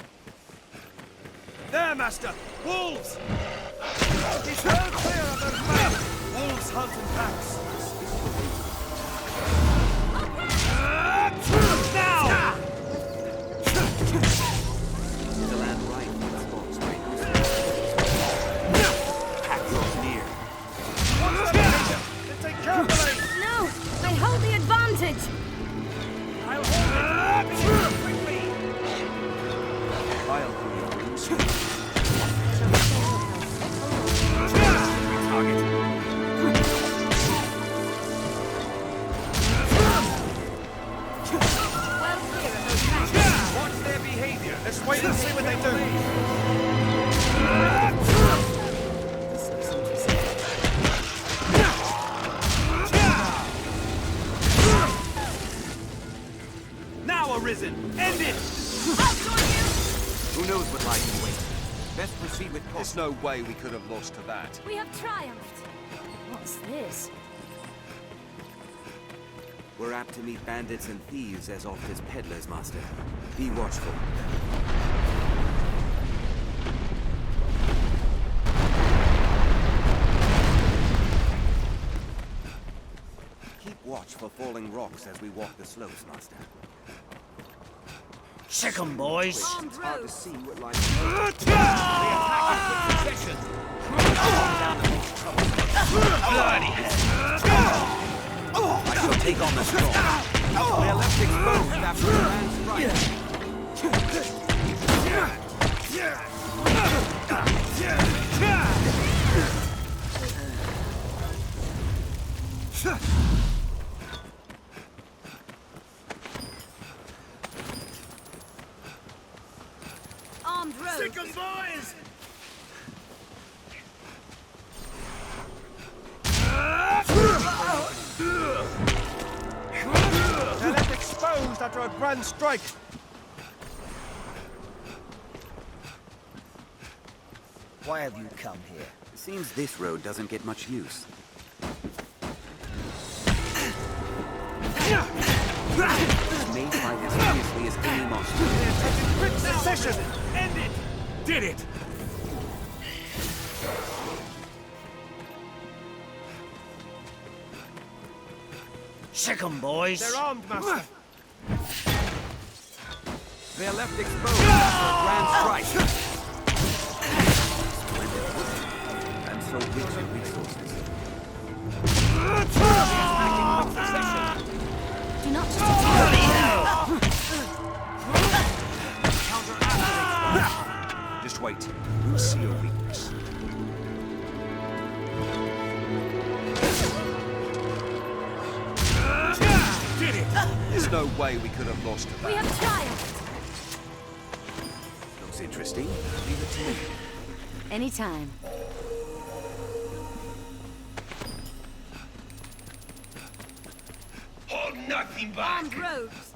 Speaker 13: There, master! Wolves! He's well clear of those men! Wolves hunt in packs. Now!
Speaker 2: The land right from the spots where you pack your
Speaker 10: advantage!
Speaker 13: I'll hold it! Quickly!
Speaker 18: I'll do your wounds.
Speaker 13: Watch their behavior. Let's wait and see what they do. Now arisen! End it!
Speaker 12: Who knows what lies in wait? Best proceed with caution.
Speaker 18: There's no way we could have lost to that.
Speaker 10: We have triumphed. What's this?
Speaker 2: We're apt to meet bandits and thieves as oft as peddlers, Master. Be watchful. Keep watch for falling rocks as we walk the slopes, Master.
Speaker 17: Sick 'em, boys.
Speaker 2: It's hard to see what lies
Speaker 17: Bloody
Speaker 12: I shall take on the storm. We are left exposed after a grand strike.
Speaker 10: Armed rogues.
Speaker 17: Sick 'em, boys! They're left exposed after a grand strike.
Speaker 9: Why have you come here?
Speaker 2: It seems this road doesn't get much use. Made by as fiercely as any monster.
Speaker 17: Quick succession! End it! Did it! Sick 'em, boys! They're armed, Master!
Speaker 12: They are left exposed after a grand strike.
Speaker 2: I'm so rich in resources.
Speaker 10: Do not
Speaker 18: Just wait. We'll see your weakness.
Speaker 17: Did it!
Speaker 18: There's no way we could have lost to
Speaker 10: We
Speaker 18: that.
Speaker 10: have triumphed!
Speaker 2: Looks interesting. Leave it to me.
Speaker 10: Anytime.
Speaker 17: Hold nothing back!
Speaker 10: Armed rogues.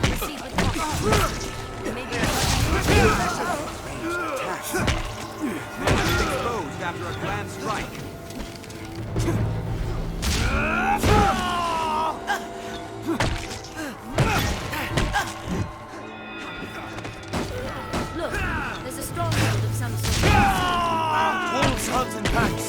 Speaker 10: Proceed with caution. Maybe
Speaker 12: Exposed after a grand strike.
Speaker 10: Look, there's a stronghold of some sort.
Speaker 17: Wolves hunt in packs!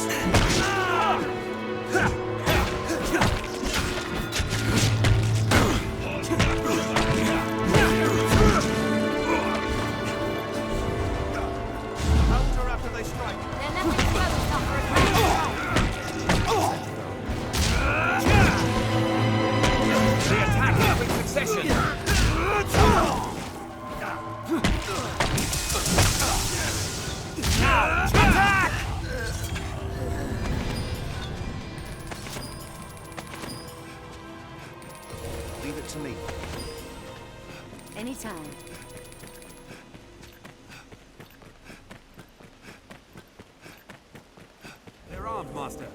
Speaker 17: Counter after they strike.
Speaker 10: They're left exposed after a grand
Speaker 12: They attack in quick succession.
Speaker 17: Now, attack!
Speaker 18: Leave it to me.
Speaker 10: Anytime.
Speaker 12: They're armed, Master.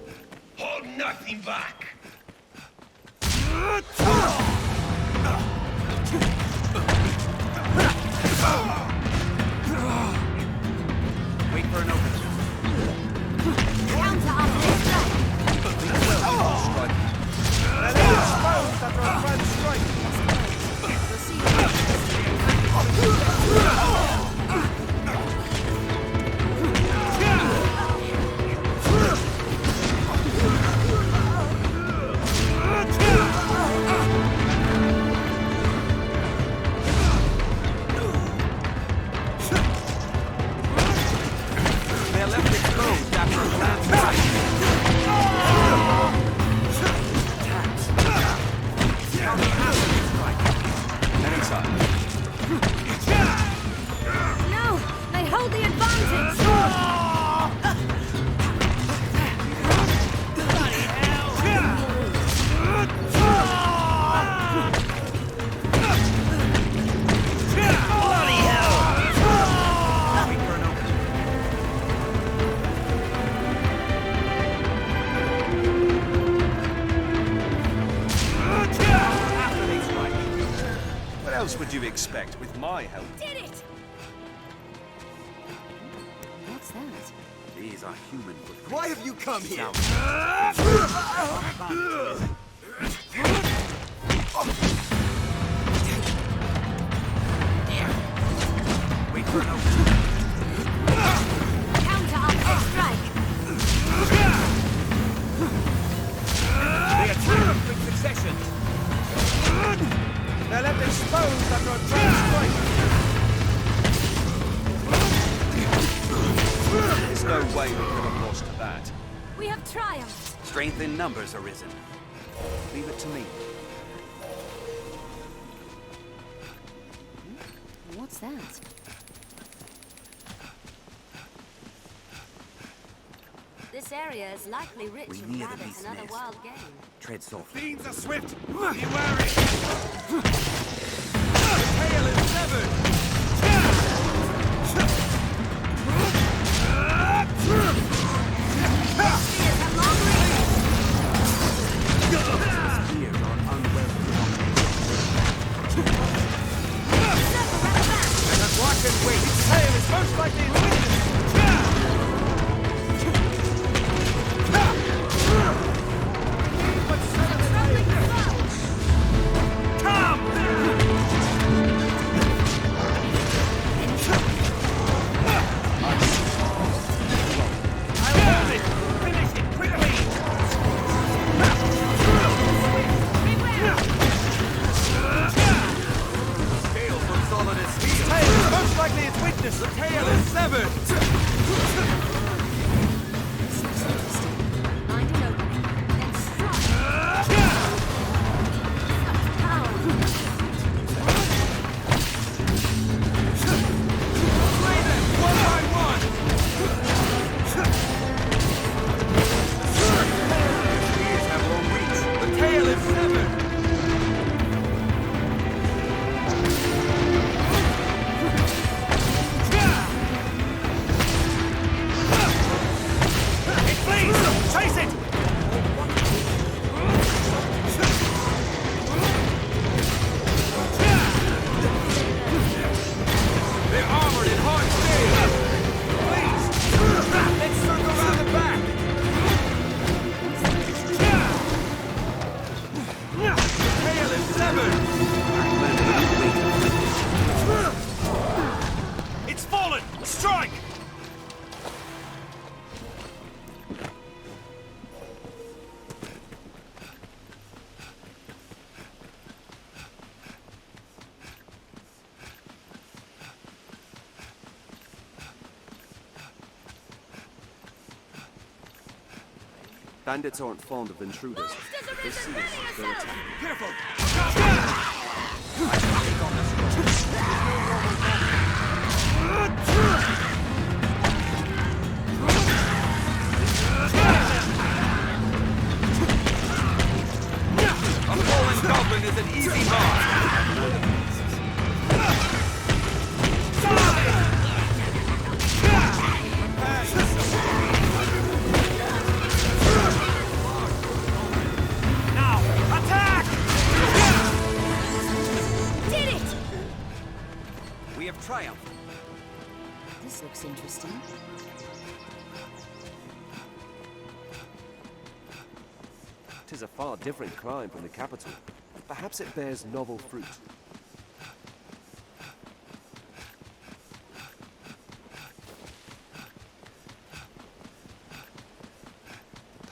Speaker 17: Hold nothing back!
Speaker 12: Wait for an opening.
Speaker 10: Counter after they strike.
Speaker 17: They're left exposed after a grand strike!
Speaker 18: else would you expect with my help?
Speaker 4: Did it!
Speaker 22: What's that?
Speaker 2: These are human footprints.
Speaker 12: Why have you come here?
Speaker 2: Wait for an opening.
Speaker 4: Counter up their strike.
Speaker 13: They attack in quick succession. They're left exposed under a giant strike.
Speaker 18: There's no way we could have lost to that.
Speaker 4: We have triumphed.
Speaker 2: Strength in numbers arisen.
Speaker 18: Leave it to me.
Speaker 22: What's that?
Speaker 4: This area is likely rich
Speaker 2: We're
Speaker 4: in
Speaker 2: near the
Speaker 4: rabbits
Speaker 2: beast's
Speaker 4: and other
Speaker 2: nest.
Speaker 4: wild game.
Speaker 2: Tread softly.
Speaker 13: Fiends are swift. Be wary. The tail is severed.
Speaker 4: Spears have long reach.
Speaker 2: Spears are unwelcome.
Speaker 13: Let us watch and wait. Its tail is most likely its weakness. The tail is severed!
Speaker 4: This looks interesting. Find an opening, then strike. Power.
Speaker 13: Slay them, one by one! Spears have long reach. The tail is severed! Chase it! They're armored in hard steel! Please! Let's circle around the back! The tail is severed! It's fallen! Strike!
Speaker 18: Bandits aren't fond of intruders. They see us, they'll attack.
Speaker 13: Careful! A fallen goblin is an easy mark! Now, attack!
Speaker 4: Did it!
Speaker 2: We have triumphed.
Speaker 22: This looks interesting.
Speaker 18: Tis a far different climb from the capital. Perhaps it bears novel fruit.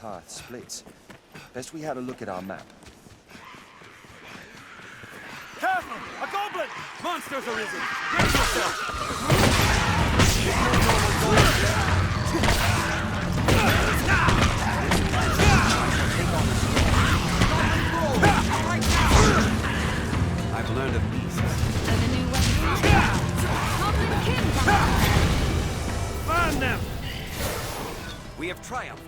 Speaker 18: Path splits. Best we had a look at our map.
Speaker 13: Careful! A goblin! Monsters arisen! Brace yourself!
Speaker 2: I've learned of beasts.
Speaker 4: And a new weapon. Goblin King!
Speaker 13: Burn them!
Speaker 2: We have triumphed.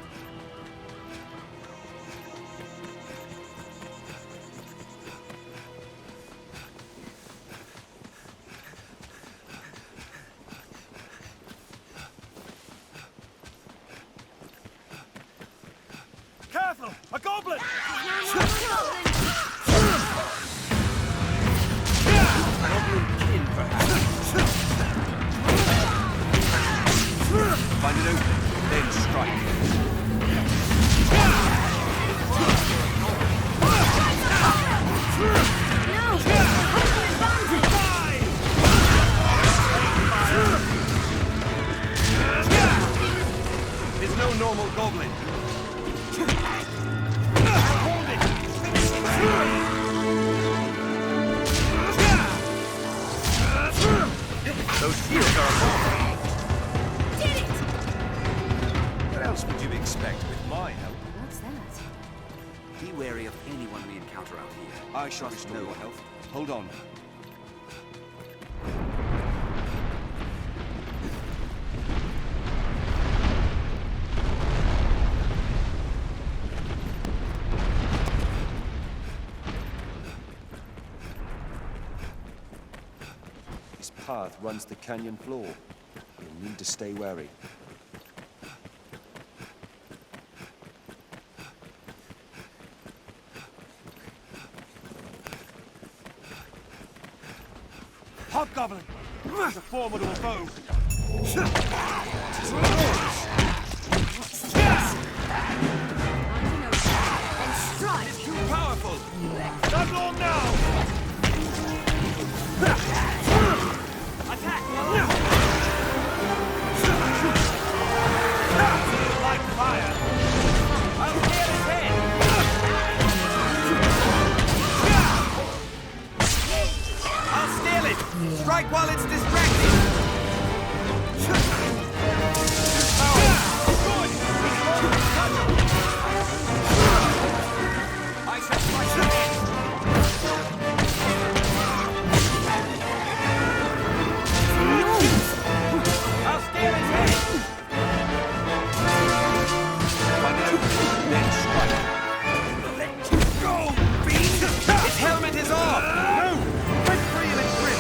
Speaker 13: Careful! A goblin!
Speaker 2: anyone we encounter out here.
Speaker 18: I shall restore your health. Hold on. This path runs the canyon floor. You'll need to stay wary.
Speaker 13: Hobgoblin! It's a formidable foe!
Speaker 4: And strike!
Speaker 13: It's too powerful! Not long now! Attack! Like fire! I'll tear his head! I'll steal it! Strike while it's distracted! I shall strike the head! I'll steal his head! Then strike. Let go, beast! His helmet is off! No! Break free of its grip!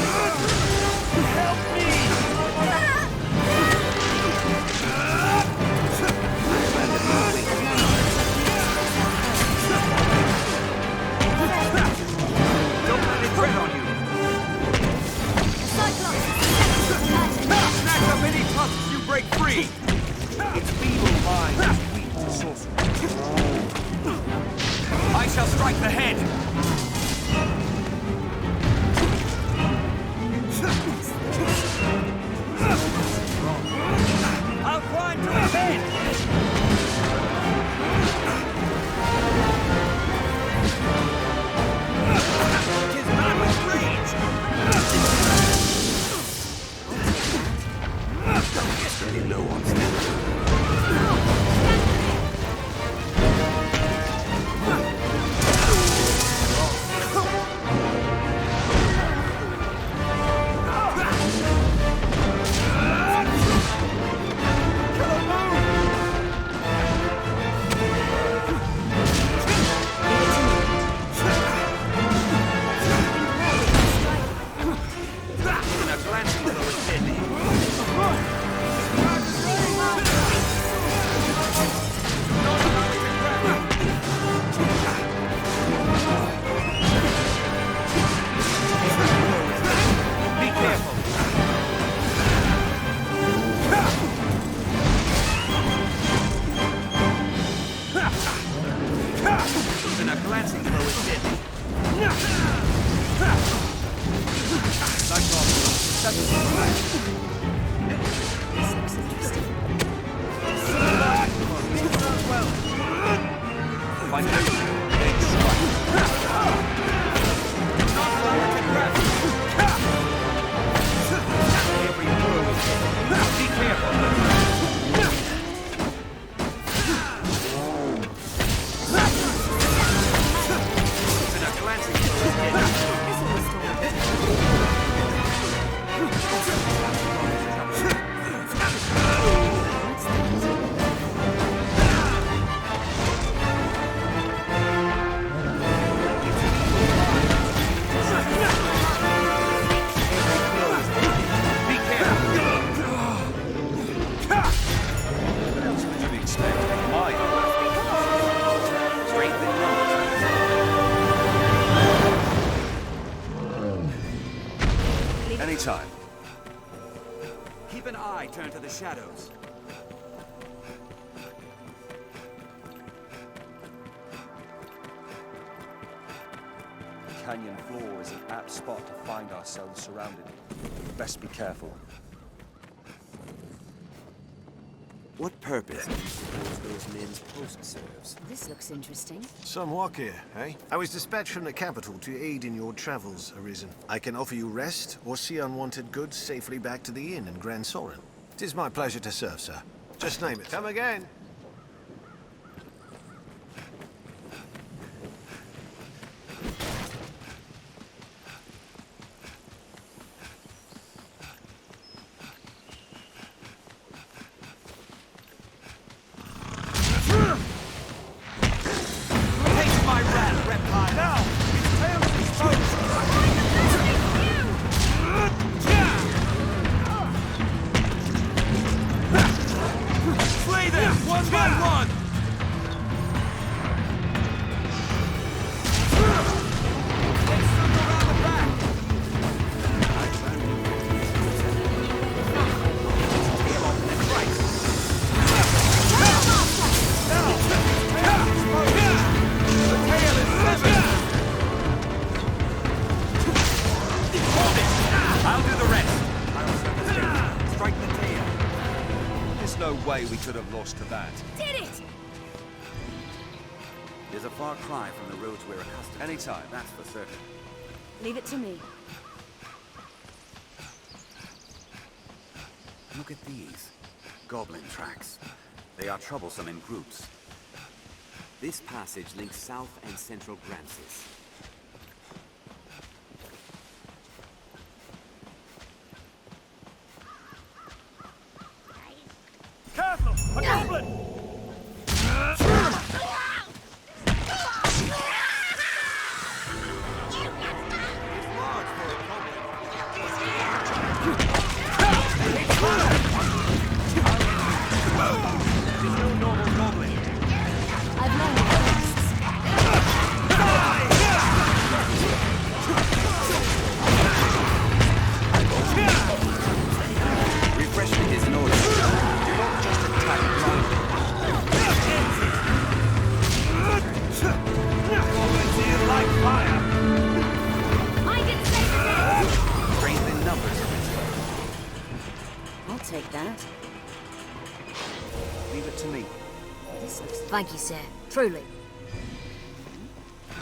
Speaker 13: Help me! Don't let it tread on you! Snatch up any tusks you break free! Its feeble mind is weak to sorcery. I shall strike the head! I'll climb to his head! Tis mad with rage! Yesterday low on stamina.
Speaker 18: Anytime.
Speaker 2: Keep an eye turned to the shadows.
Speaker 18: The canyon floor is an apt spot to find ourselves surrounded. Best be careful.
Speaker 2: What purpose do you suppose those men's post serves?
Speaker 4: This looks interesting.
Speaker 8: Some work here, eh? I was dispatched from the capital to aid in your travels, Arisen. I can offer you rest or see unwanted goods safely back to the inn in Grand Soren. It is my pleasure to serve, sir. Just name it.
Speaker 13: Come again.
Speaker 18: could have lost to that.
Speaker 10: Did it!
Speaker 2: There's a far cry from the roads we're accustomed to.
Speaker 18: Anytime.
Speaker 2: That's for certain.
Speaker 10: Leave it to me.
Speaker 2: Look at these. Goblin tracks. They are troublesome in groups.
Speaker 22: This passage links South and Central Grancis.
Speaker 17: Careful! A goblin!
Speaker 2: Refreshment is in order. Do not just attack blindly.
Speaker 17: Like fire!
Speaker 10: I didn't say that!
Speaker 2: Strength in numbers.
Speaker 10: I'll take that.
Speaker 2: Leave it to me.
Speaker 10: This looks... Thank you, sir. Truly.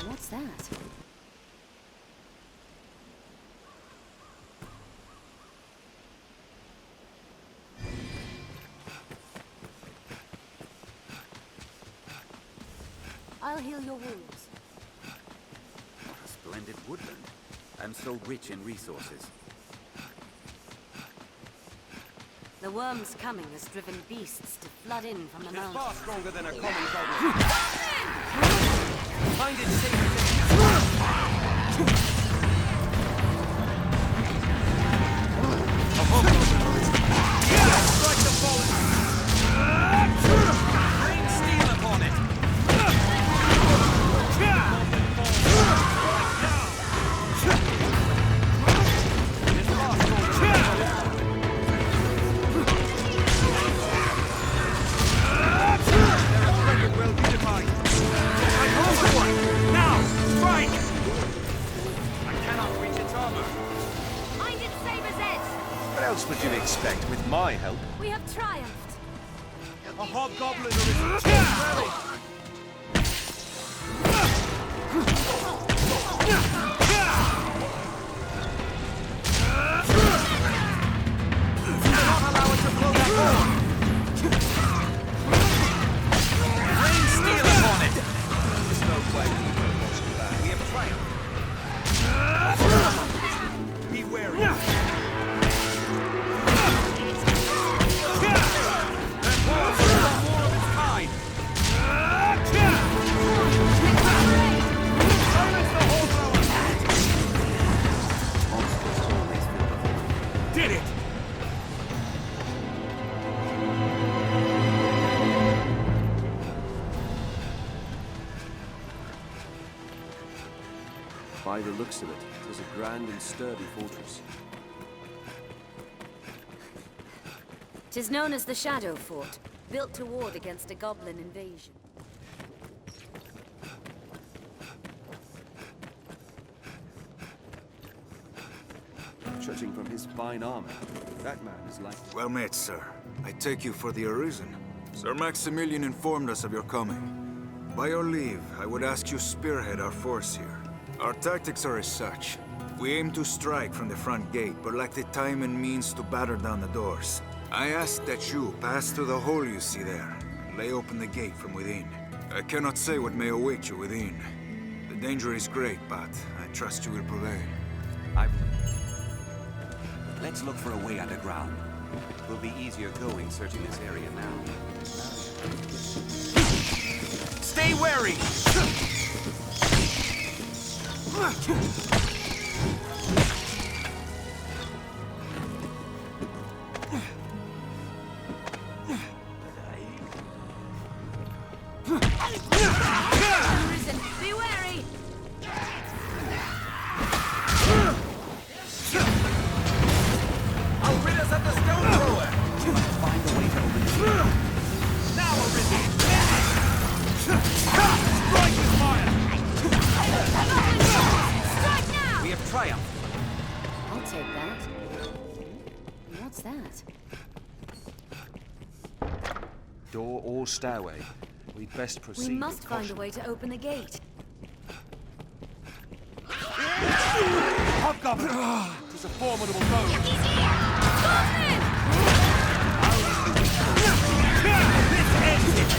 Speaker 10: What's that? I'll heal your wounds.
Speaker 2: What a splendid woodland. And so rich in resources.
Speaker 10: The worm's coming has driven beasts to flood in from the
Speaker 12: It's
Speaker 10: mountains.
Speaker 12: far stronger than a common goblin. Find it safe. Strike the fallen. Rain steel upon it.
Speaker 18: What else would you expect with my help?
Speaker 10: We have triumphed.
Speaker 12: A hobgoblin is
Speaker 17: Did it!
Speaker 18: By the looks of it, it is a grand and sturdy fortress.
Speaker 10: 'Tis known as the Shadow Fort, built to ward against a goblin invasion.
Speaker 18: Judging from his fine armor, that man is like...
Speaker 5: Well met, sir. I take you for the Arisen. Sir Maximilian informed us of your coming. By your leave, I would ask you spearhead our force here. Our tactics are as such. We aim to strike from the front gate, but lack the time and means to batter down the doors. I ask that you pass through the hole you see there, and lay open the gate from within. I cannot say what may await you within. The danger is great, but I trust you will prevail.
Speaker 2: Let's look for a way underground. It will be easier going searching this area now.
Speaker 12: Stay wary!
Speaker 10: Arisen, be wary!
Speaker 12: I'll rid us of the stone thrower!
Speaker 2: We must find a way to open this door.
Speaker 12: Now, Arisen! Strike with fire!
Speaker 10: Strike now!
Speaker 2: We have triumphed.
Speaker 10: I'll take that. What's that?
Speaker 18: door or stairway. We'd best proceed.
Speaker 10: We must
Speaker 18: with
Speaker 10: find a
Speaker 18: caution.
Speaker 10: way to open the gate.
Speaker 13: Hobgoblin! It is a formidable foe. This ends it!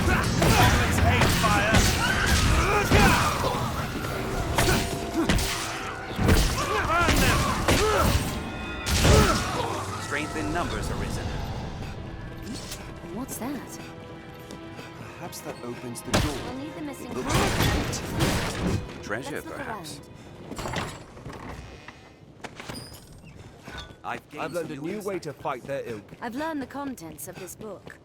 Speaker 13: Goblins hate fire!
Speaker 2: Strength in numbers arisen.
Speaker 10: What's that?
Speaker 18: Perhaps that opens the door.
Speaker 10: We'll need the missing
Speaker 18: It looks
Speaker 10: part.
Speaker 18: like it.
Speaker 2: Treasure,
Speaker 10: Let's look
Speaker 2: perhaps.
Speaker 13: I've learned a new way to fight their ilk.
Speaker 10: I've learned the contents of this book.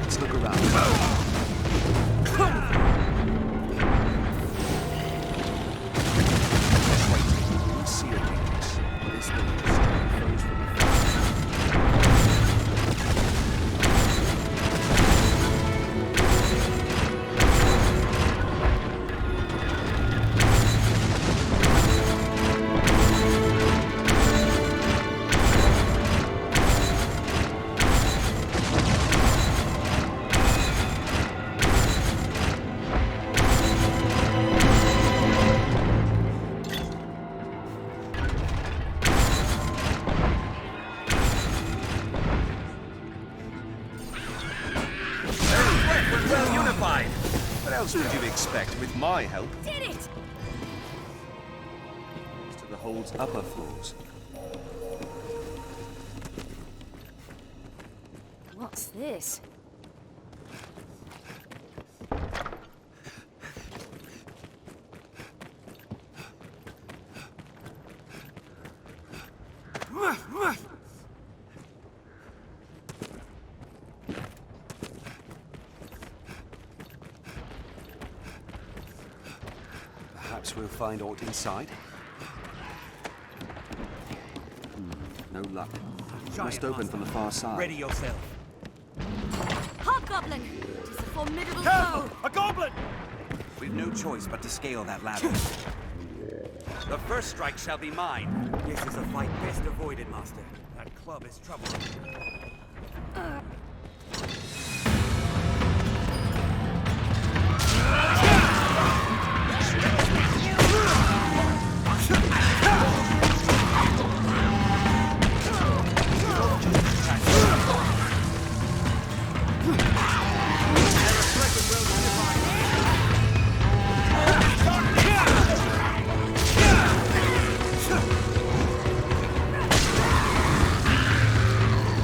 Speaker 18: Let's look around. We see a weakness. This will distract foes from the
Speaker 2: Well unified.
Speaker 18: What else would you expect with my help?
Speaker 10: Did it!
Speaker 18: To the hold's upper floors.
Speaker 10: What's this?
Speaker 18: Perhaps we'll find aught inside. No luck. Must open from the far side.
Speaker 13: Ready yourself.
Speaker 10: Hobgoblin! It is a formidable
Speaker 13: Careful!
Speaker 10: foe!
Speaker 13: A goblin!
Speaker 2: We've no choice but to scale that ladder. The first strike shall be mine.
Speaker 12: This is a fight best avoided, Master. That club is trouble.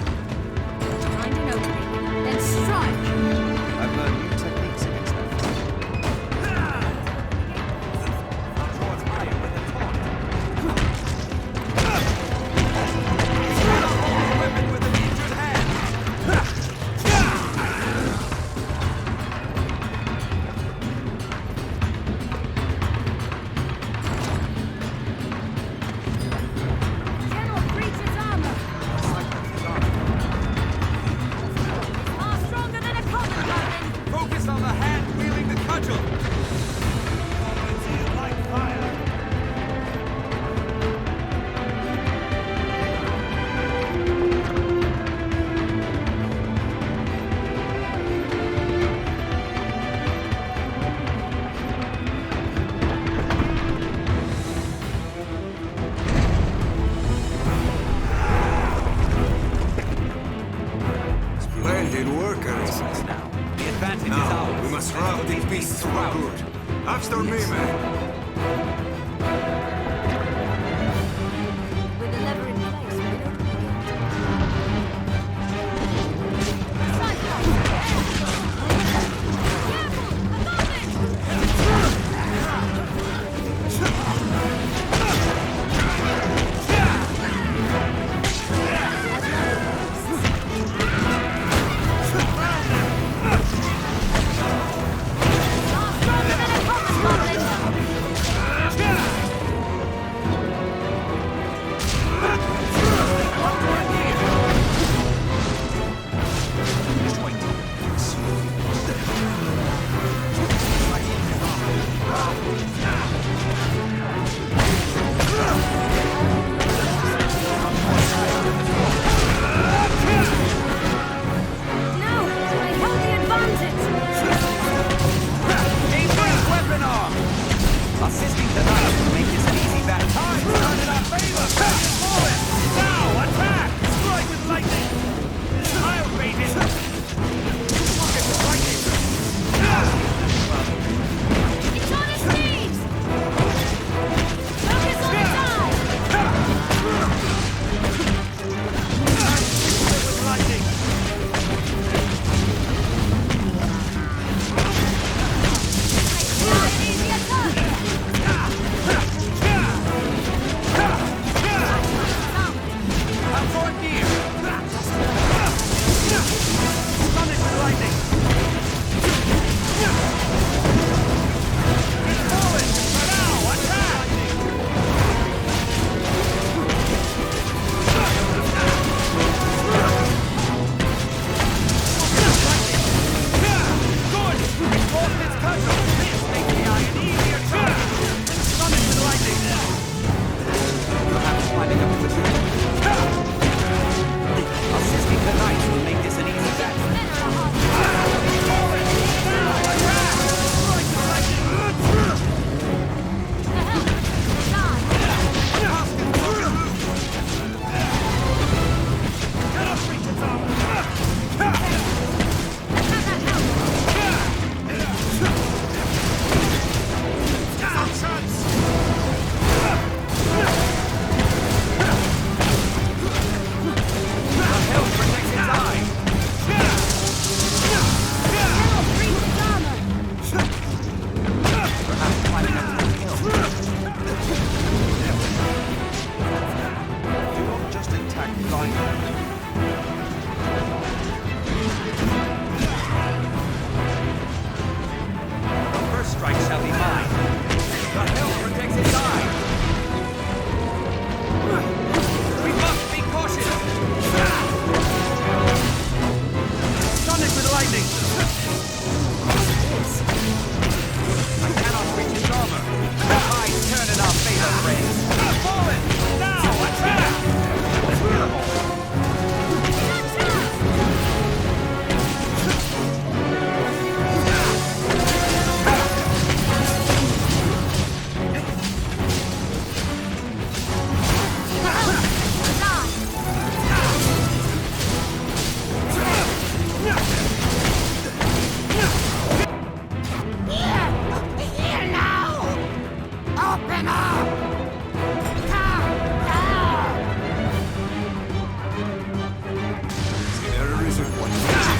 Speaker 10: Find an opening, then strike!
Speaker 18: I've learned new techniques against that.
Speaker 2: Towards higher with a taunt. Weapon with an injured hand.
Speaker 10: Cannot breach his armor! Far stronger than a common goblin!
Speaker 2: Focus on the hand wielding the cudgel.
Speaker 13: Like fire!
Speaker 2: Splendid work, Aris. Now, the advantage is ours.
Speaker 15: We must rout these beasts for good. After me, man.
Speaker 10: With the lever in place, we can open the gate. Cyclops! Careful! A goblin!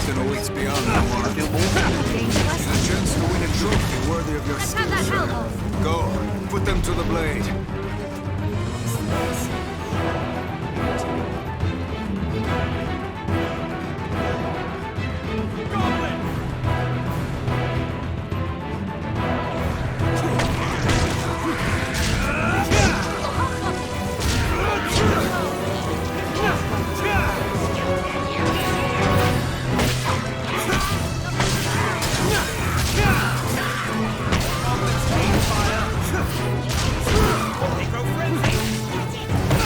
Speaker 15: something awaits beyond the mark. And a chance to win a trophy worthy of your skills, sir. Go, put them to the blade.
Speaker 1: Frenzy!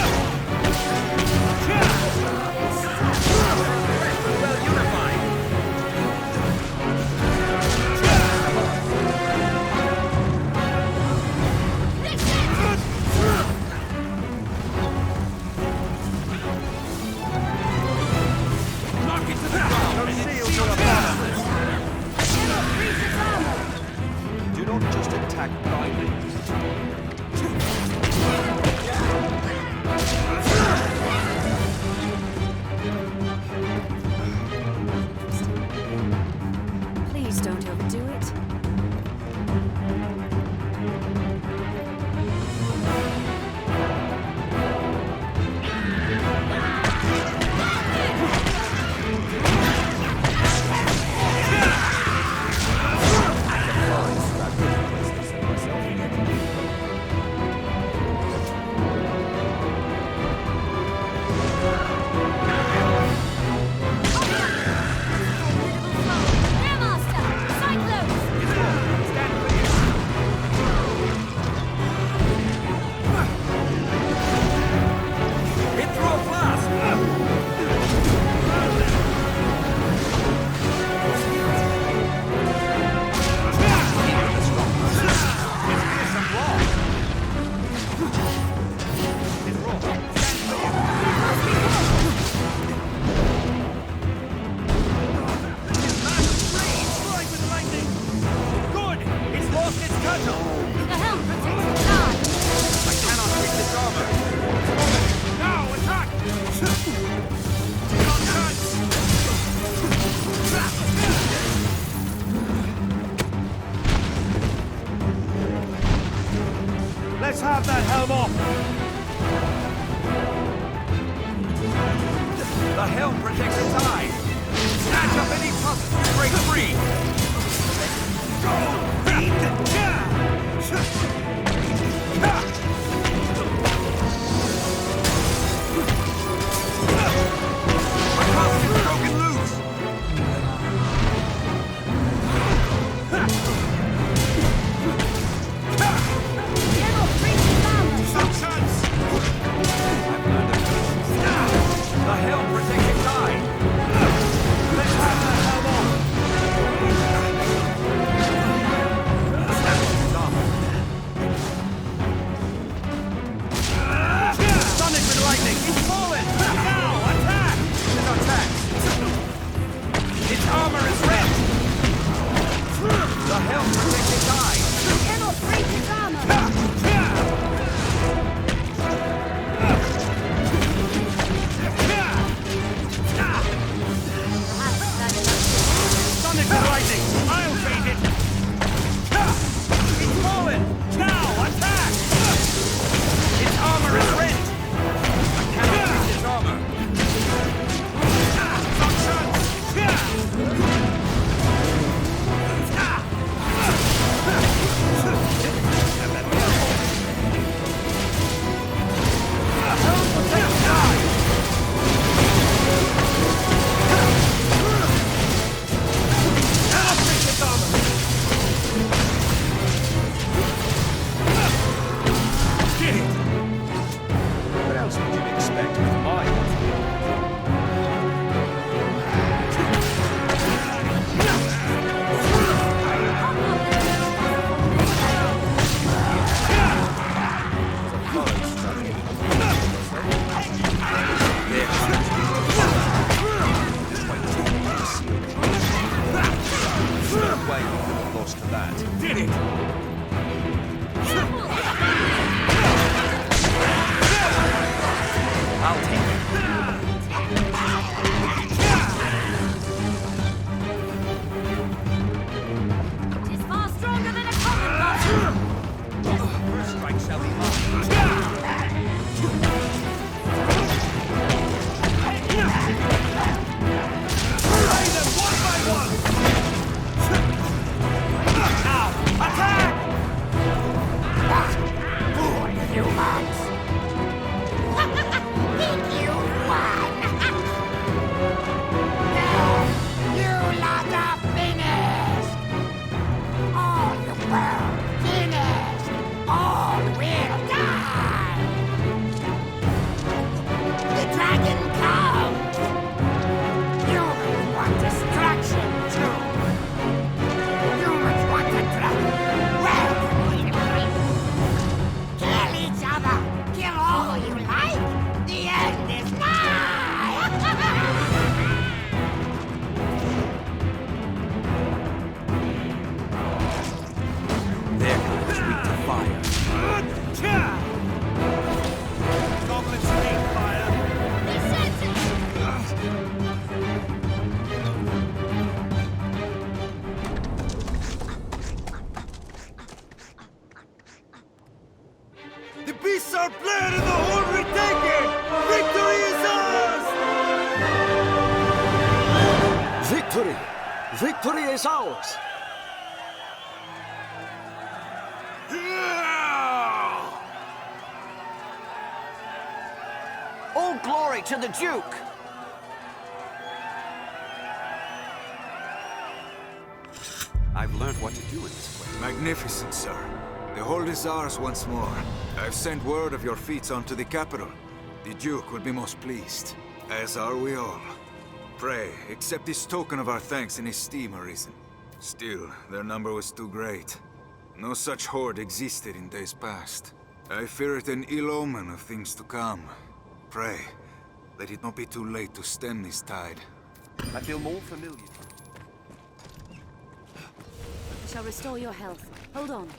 Speaker 13: Victory! Victory is ours!
Speaker 20: All glory to the Duke!
Speaker 15: I've learned what to do in this place. Magnificent, sir. The hold is ours once more. I've sent word of your feats onto the capital. The Duke will be most pleased, as are we all. Pray, accept this token of our thanks and esteem, Arisen. Still, their number was too great. No such horde existed in days past. I fear it an ill omen of things to come. Pray, let it not be too late to stem this tide.
Speaker 18: I feel more familiar.
Speaker 10: I shall restore your health. Hold on.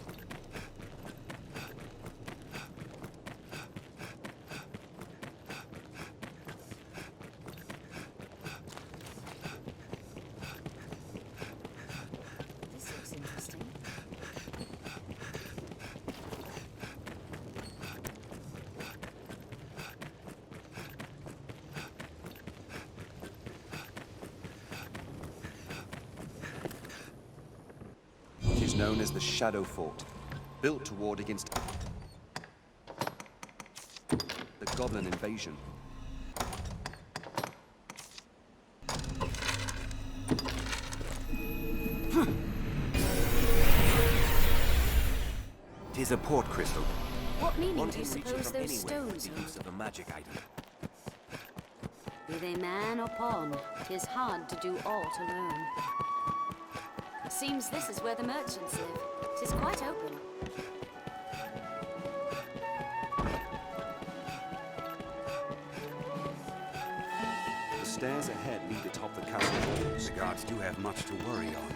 Speaker 10: This looks interesting.
Speaker 18: It is known as the Shadow Fort, built to ward against the Goblin invasion.
Speaker 2: Tis a port crystal.
Speaker 10: What meaning
Speaker 2: One
Speaker 10: do you
Speaker 2: can reach it
Speaker 10: suppose
Speaker 2: from
Speaker 10: those
Speaker 2: anywhere with
Speaker 10: stones
Speaker 2: the
Speaker 10: hold?
Speaker 2: use of a magic item.
Speaker 10: Be they man or pawn, 'tis hard to do aught alone. Seems this is where the merchants live. 'Tis quite open.
Speaker 18: The stairs ahead lead atop the castle walls.
Speaker 2: The guards do have much to worry on.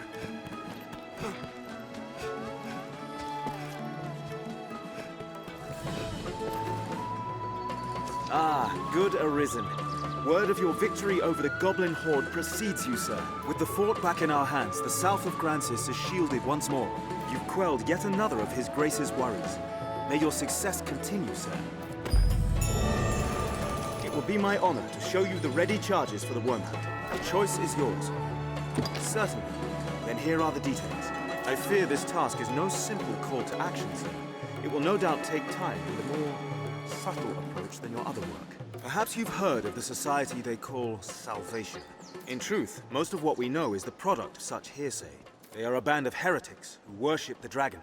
Speaker 7: Ah, good Arisen. Word of your victory over the Goblin Horde precedes you, sir. With the fort back in our hands, the south of Grancis is shielded once more. You've quelled yet another of His Grace's worries. May your success continue, sir. It will be my honor to show you the ready charges for the Worm Hunt. The choice is yours. Certainly. Then here are the details. I fear this task is no simple call to action, sir. It will no doubt take time with a more subtle approach than your other work. Perhaps you've heard of the society they call Salvation. In truth, most of what we know is the product of such hearsay. They are a band of heretics who worship the dragon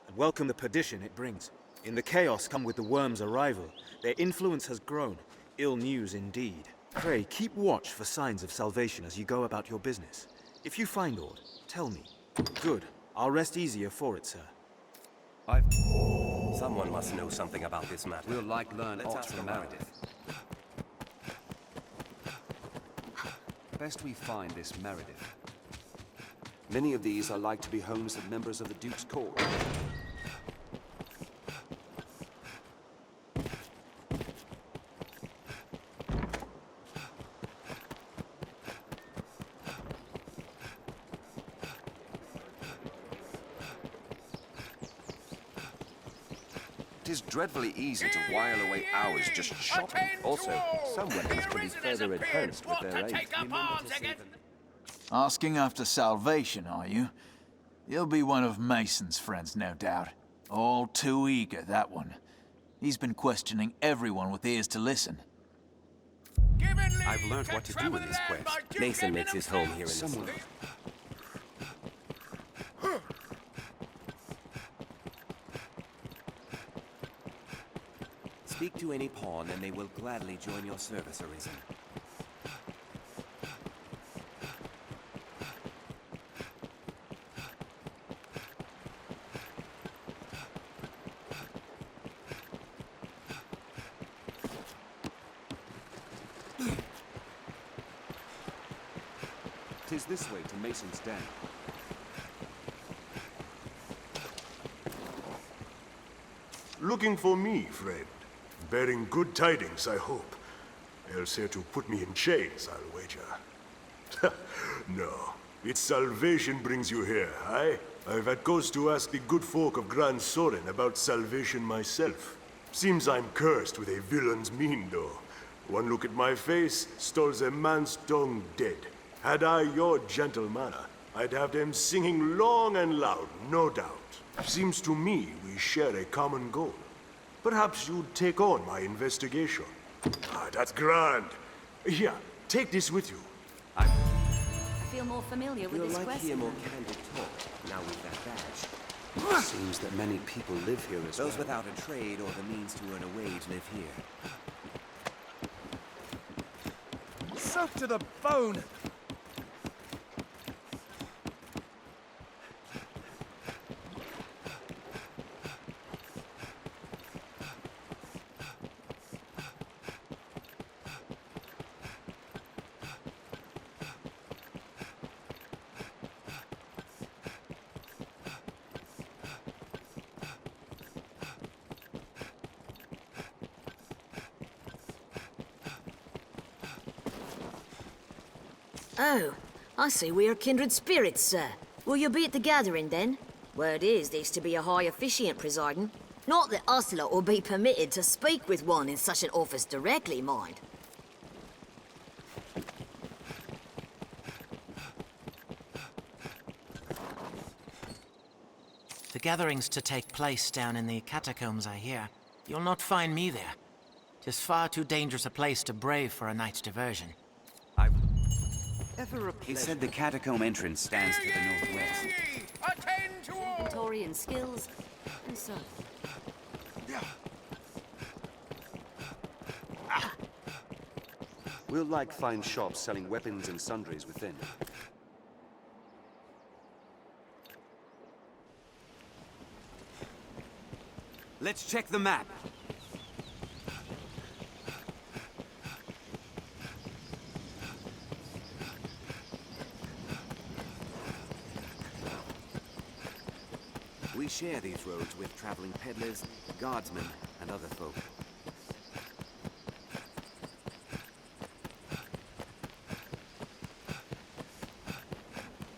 Speaker 7: and welcome the perdition it brings. In the chaos come with the worm's arrival, their influence has grown. Ill news indeed. Pray, keep watch for signs of salvation as you go about your business. If you find aught, tell me. Good. I'll rest easier for it, sir.
Speaker 2: Someone must know something about this matter.
Speaker 18: We'll learn
Speaker 2: Let's
Speaker 18: aught
Speaker 2: ask
Speaker 18: from
Speaker 2: Meredith.
Speaker 18: Best we find this Meredith. Many of these are like to be homes of members of the Duke's court.
Speaker 9: It is dreadfully easy to while away hours just shopping. Also, some weapons can be further enhanced with their aid.
Speaker 5: Asking after salvation, are you? He'll be one of Mason's friends, no doubt. All too eager, that one. He's been questioning everyone with ears to listen.
Speaker 2: I've learned what to do in this quest. Mason makes his home here in this. Speak to any pawn, and they will gladly join your service, Arisen.
Speaker 18: Tis this way to Mason's den.
Speaker 14: Looking for me, friend. Bearing good tidings, I hope. Else here to put me in chains, I'll wager. No, it's salvation brings you here, aye? I've had cause to ask the good folk of Grand Soren about salvation myself. Seems I'm cursed with a villain's mien, though. One look at my face, stalls a man's tongue dead. Had I your gentle manner, I'd have them singing long and loud, no doubt. Seems to me we share a common goal. Perhaps you'd take on my investigation. Ah, that's grand. Here, take this with you.
Speaker 22: I feel more familiar with
Speaker 18: We'll
Speaker 22: this
Speaker 18: like
Speaker 22: quest.
Speaker 18: hear more candid talk now with that badge. Seems that many people live here as
Speaker 2: Those
Speaker 18: well.
Speaker 2: without a trade or the means to earn a wage live here.
Speaker 13: Soaked to the bone!
Speaker 16: Oh, I see we are kindred spirits, sir. Will you be at the gathering, then? Word is there's to be a high officiant presiding. Not that us lot will be permitted to speak with one in such an office directly, mind.
Speaker 19: The gathering's to take place down in the catacombs, I hear. You'll not find me there. 'Tis far too dangerous a place to brave for a night's diversion.
Speaker 2: He said the catacomb entrance stands to the northwest.
Speaker 10: Inventorian skills, and so.
Speaker 18: We'll like find shops selling weapons and sundries within.
Speaker 12: Let's check the map.
Speaker 2: We share these roads with traveling peddlers, guardsmen, and other folk.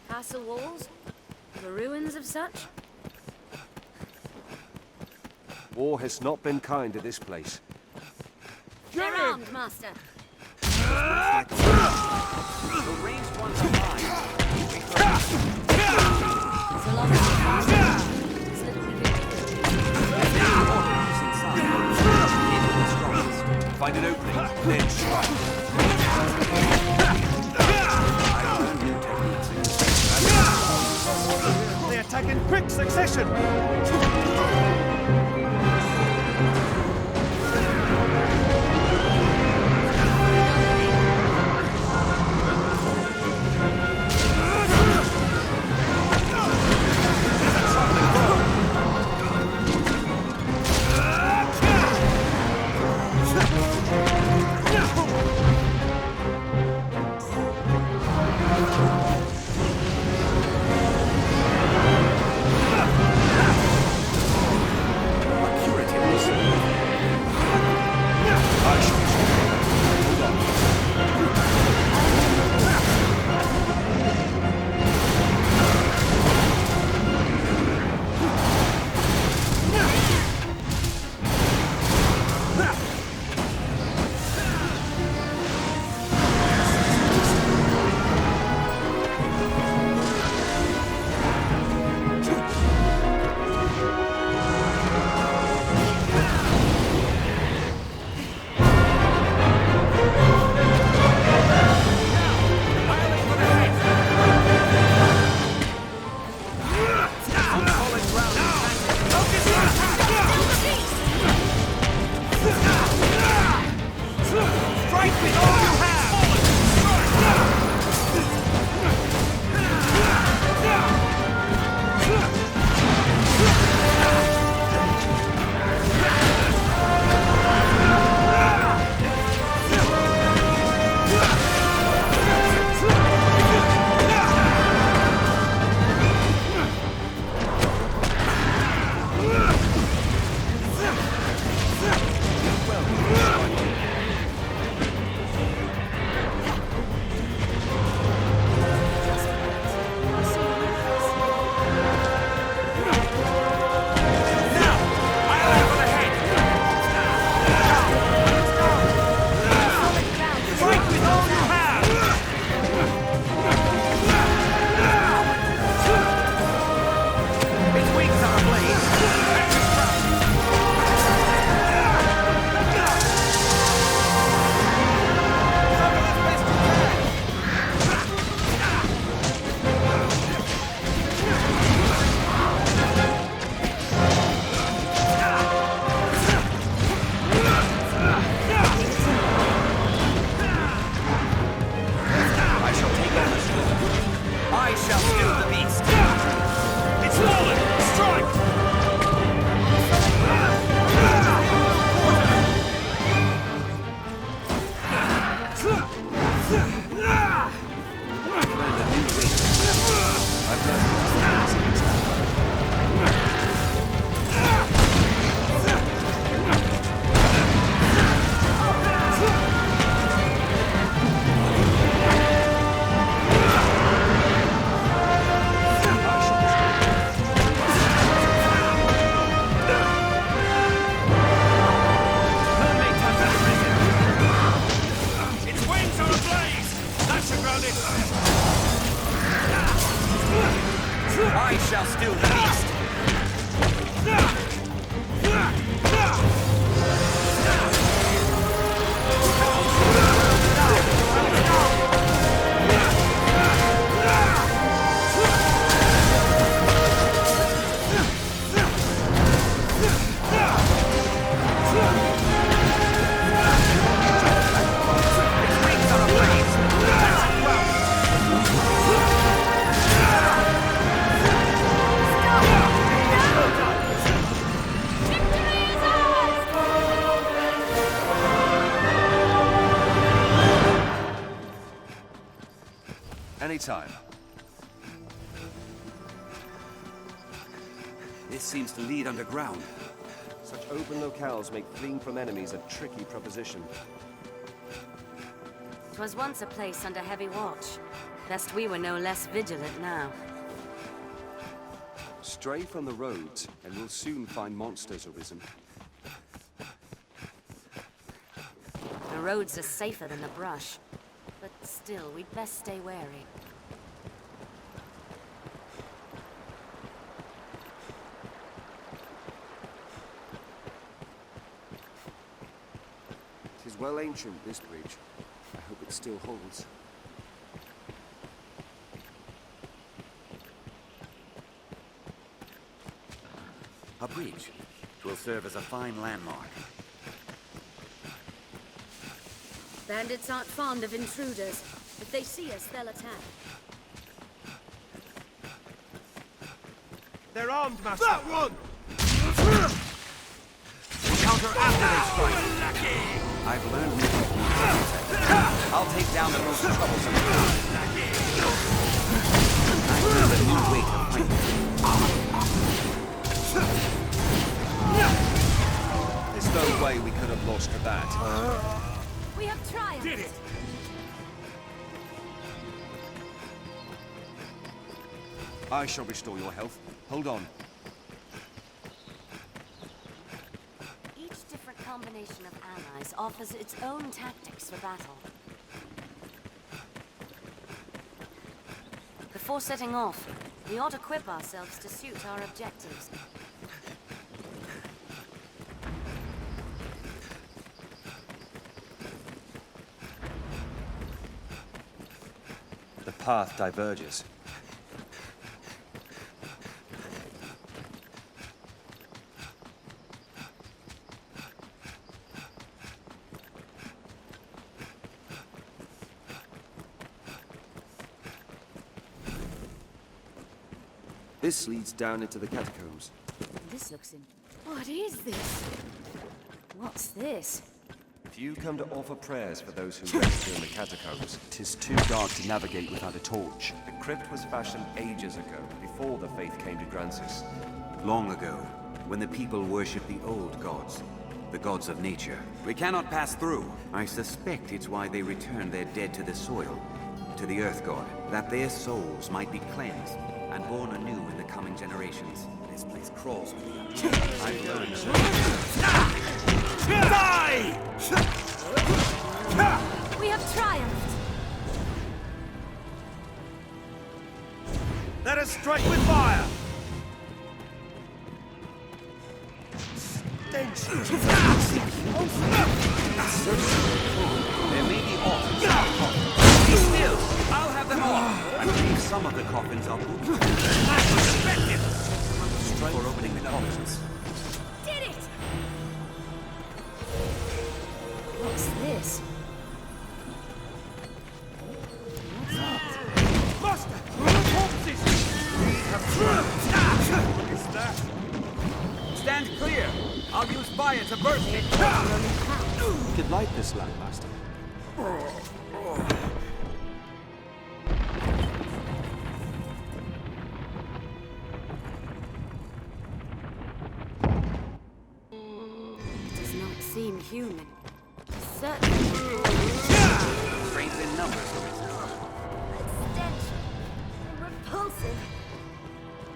Speaker 10: Castle walls? The ruins of such?
Speaker 18: War has not been kind to this place.
Speaker 10: They're armed, Master.
Speaker 2: The ranged ones are mine.
Speaker 10: So long as you can. It's little we can do.
Speaker 18: Find an opening, then strike.
Speaker 6: They attack in quick succession!
Speaker 12: I shall still the beast!
Speaker 18: Anytime.
Speaker 12: This seems to lead underground.
Speaker 18: Such open locales make fleeing from enemies a tricky proposition.
Speaker 3: 'Twas once a place under heavy watch. Best we were no less vigilant now.
Speaker 18: Stray from the roads, and we'll soon find monsters arisen.
Speaker 3: The roads are safer than the brush. But still, we'd best stay wary.
Speaker 18: Tis well ancient, this bridge. I hope it still holds.
Speaker 12: A bridge. Will serve as a fine landmark.
Speaker 3: Bandits aren't fond of intruders. If they see us, they'll attack.
Speaker 6: They're armed, Master. That one!
Speaker 12: Counter after they strike. I've learned new techniques. I'll take down the most troublesome. I learned a new way to fight.
Speaker 18: There's no way we could have lost to that.
Speaker 3: We have triumphed!
Speaker 6: Did it!
Speaker 18: I shall restore your health. Hold on.
Speaker 3: Each different combination of allies offers its own tactics for battle. Before setting off, we ought to equip ourselves to suit our objectives.
Speaker 18: The path diverges. This leads down into the catacombs.
Speaker 3: This looks in... What is this? What's this?
Speaker 18: Few come to offer prayers for those who rest here in the catacombs. 'Tis too dark to navigate without a torch. The crypt was fashioned ages ago, before the faith came to Grancis.
Speaker 12: Long ago, when the people worshipped the old gods, the gods of nature. We cannot pass through. I suspect it's why they returned their dead to the soil, to the earth god, that their souls might be cleansed and born anew in the coming generations. This place crawls with the unknown. I've learned so
Speaker 6: Die!
Speaker 3: We have triumphed!
Speaker 6: Let us strike with fire! Stench!
Speaker 12: There may be offers. Be still! I'll have them all! I believe some of the coffins are booked. Strike for opening the coffins.
Speaker 3: Did it! What's this?
Speaker 6: Master! Corpses! We have triumphed! What is that?
Speaker 12: Stand clear! I'll use fire to burst it!
Speaker 18: You could light this lamp, Master.
Speaker 3: It does not seem human. Certainly.
Speaker 12: Strength in numbers.
Speaker 3: Stench. Repulsive.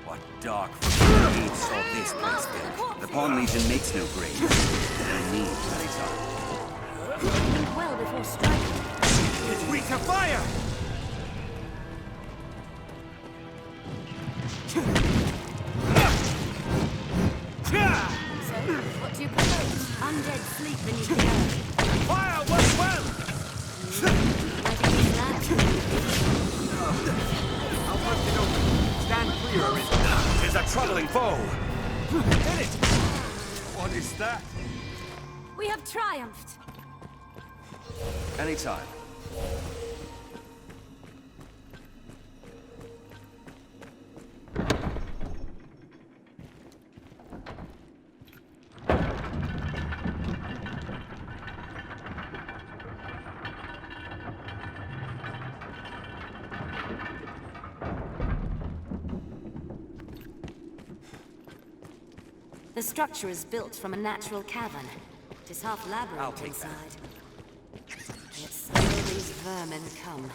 Speaker 12: What dark deeds saw this place built? The Pawn Legion makes no grave. No need anytime.
Speaker 3: Well before striking.
Speaker 6: It's weak to fire!
Speaker 3: undead sleep beneath the earth.
Speaker 6: Fire works well!
Speaker 13: I'll burst it open. Stand clear, Arisen. Tis a troubling foe.
Speaker 6: Hit it! What is that?
Speaker 10: We have triumphed.
Speaker 18: Anytime.
Speaker 3: The structure is built from a natural cavern. It is half labyrinth inside. Yet still these vermin come.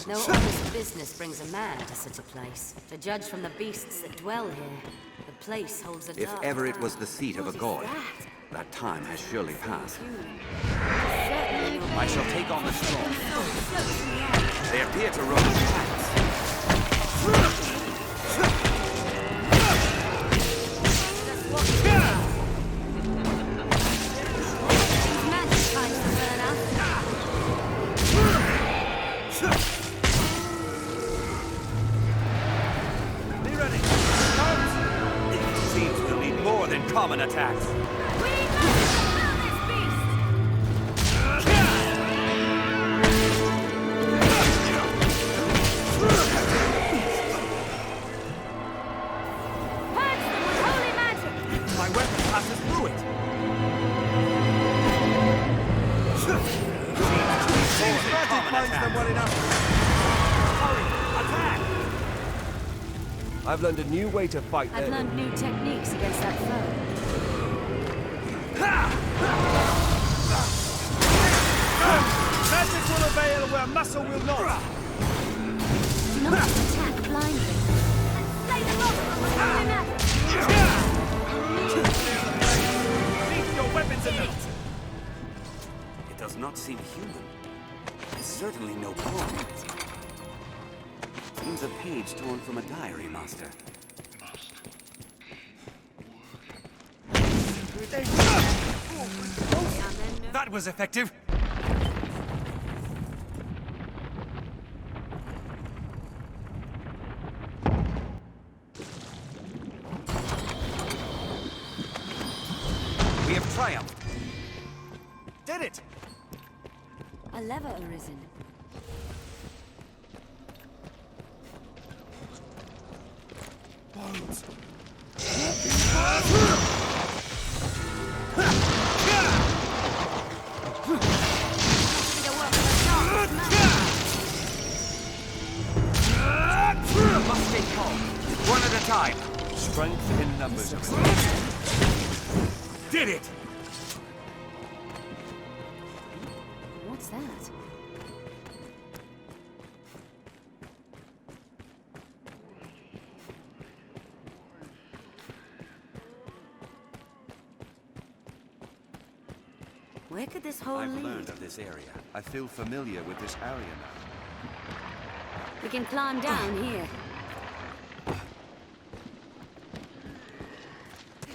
Speaker 3: No honest business brings a man to such a place. To judge from the beasts that dwell here, the place holds a
Speaker 12: If
Speaker 3: dark
Speaker 12: ever it
Speaker 3: power.
Speaker 12: was the seat of a
Speaker 3: What is
Speaker 12: god,
Speaker 3: that?
Speaker 12: that time has surely passed.
Speaker 3: Certainly no-
Speaker 12: I shall take on the storm. They appear to roam in packs.
Speaker 13: Seems we'll need more than common attacks.
Speaker 6: My weapon passes through it.
Speaker 13: Seems magic finds them well enough. Hurry, attack!
Speaker 18: I've learned a new way to fight
Speaker 3: I've learned new techniques against that foe.
Speaker 6: Magic will avail where muscle will not.
Speaker 10: Do not attack blindly. Slay the monster with holy magic.
Speaker 6: Leave your weapons in them.
Speaker 12: It does not seem human. It's certainly no pawn. Seems a page torn from a diary, Master.
Speaker 13: That was effective. We have triumphed.
Speaker 6: Did it!
Speaker 3: A lever arisen.
Speaker 6: Bones.
Speaker 13: Must stay calm. One at a time.
Speaker 18: Strength in numbers.
Speaker 13: Did it!
Speaker 3: What's that? Where could this hole
Speaker 12: I've
Speaker 3: lead?
Speaker 12: learned of this area.
Speaker 18: I feel familiar with this area now.
Speaker 3: We can climb down here.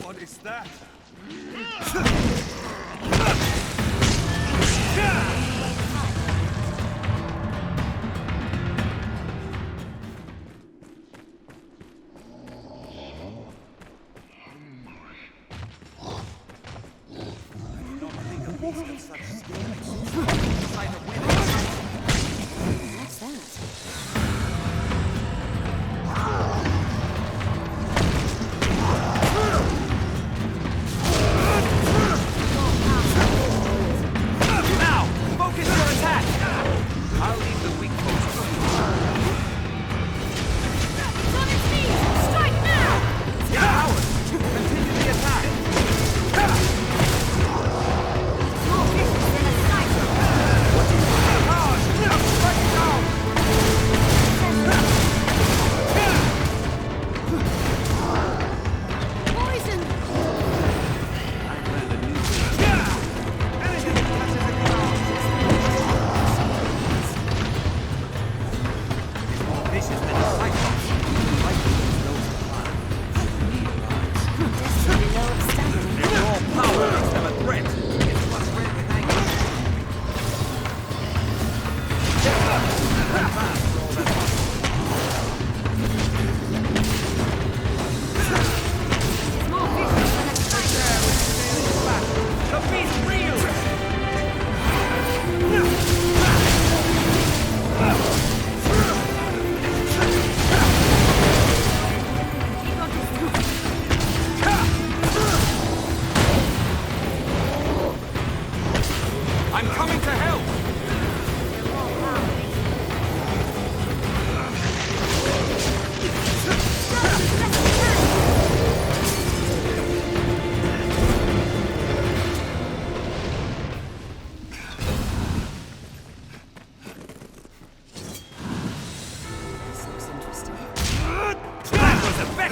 Speaker 6: What is that?
Speaker 3: What's that?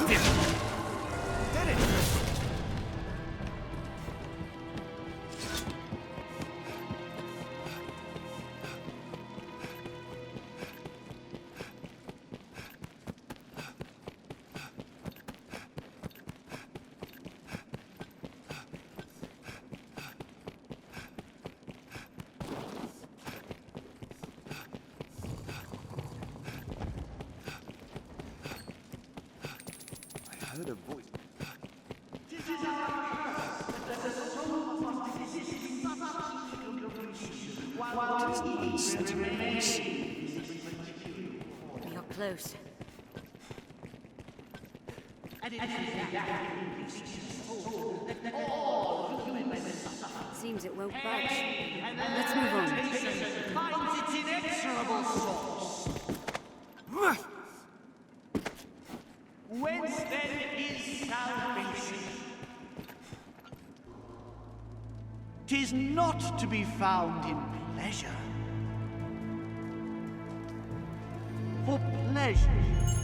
Speaker 13: effective! Did it!
Speaker 18: I heard a voice.
Speaker 3: You're close. Seems it won't budge. Let's move on.
Speaker 6: Finds its inexorable source. Whence then is salvation? 'Tis not to be found in pleasure. For pleasure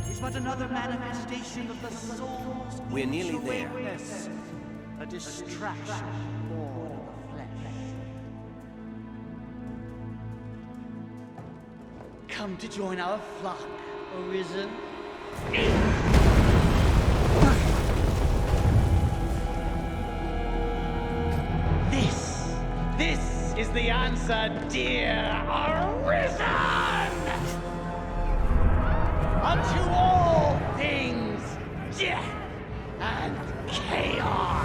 Speaker 6: is but another manifestation of the soul's
Speaker 2: We're nearly there.
Speaker 6: awakeness, a distraction born of the flesh. Come to join our flock, Arisen. This is the answer, dear Arisen! Unto all things, death and chaos!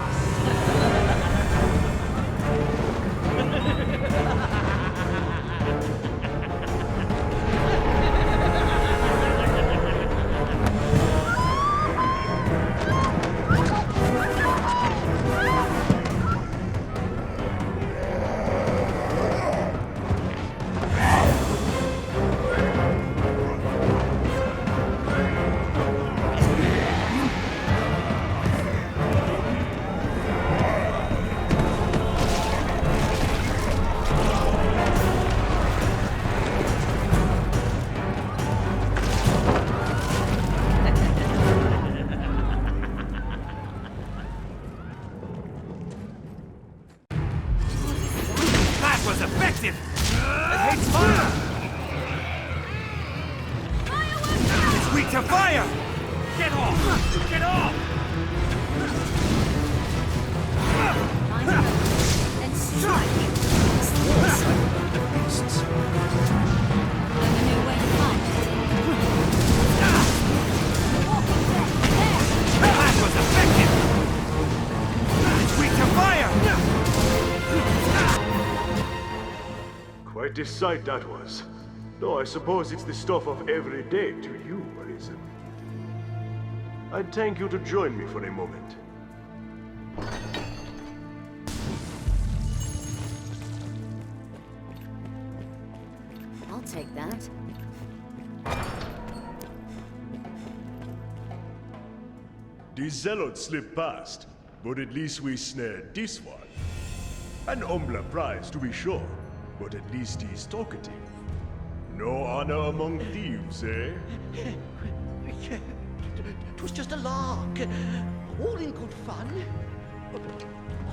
Speaker 13: To fire! Get off! Get off!
Speaker 3: And strike.
Speaker 13: The beasts.
Speaker 3: Learn a new way to fight.
Speaker 13: That was effective! It's weak to fire!
Speaker 14: Quite a sight that was. Though I suppose it's the stuff of every day to you, Arisen. I'd thank you to join me for a moment.
Speaker 3: I'll take that.
Speaker 14: The zealots slipped past, but at least we snared this one. An humbler prize, to be sure, but at least he's talkative. No honor among thieves, eh?
Speaker 6: It was just a lark. All in good fun.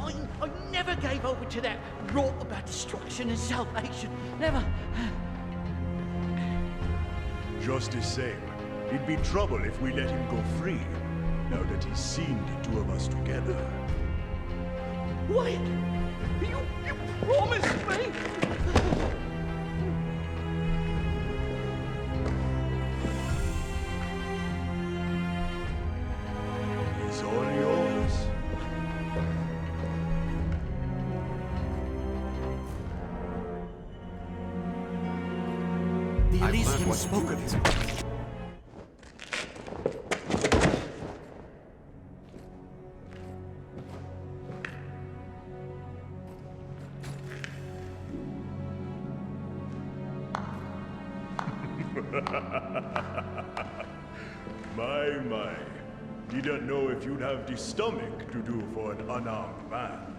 Speaker 6: I never gave over to that rot about destruction and salvation. Never.
Speaker 14: Just the same, it'd be trouble if we let him go free, now that he's seen the two of us together.
Speaker 6: Wait! You promised me!
Speaker 14: He's all yours.
Speaker 6: The Elysium spoke of his...
Speaker 14: My. Didn't know if you'd have the stomach to do for an unarmed man.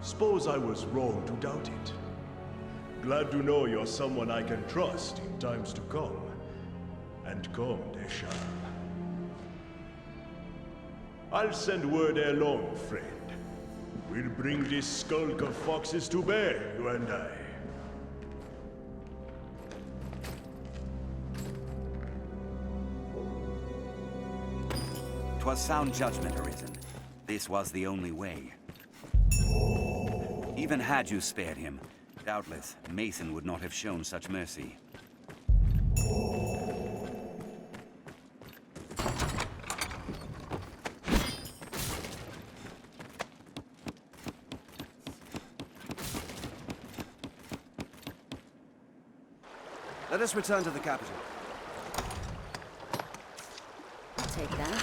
Speaker 14: Suppose I was wrong to doubt it. Glad to know you're someone I can trust in times to come. And come they shall. I'll send word ere long, friend. We'll bring this skulk of foxes to bear, you and I.
Speaker 12: 'Twas sound judgment, Arisen. This was the only way. Even had you spared him, doubtless Mason would not have shown such mercy.
Speaker 18: Let us return to the capital.
Speaker 3: I'll take that.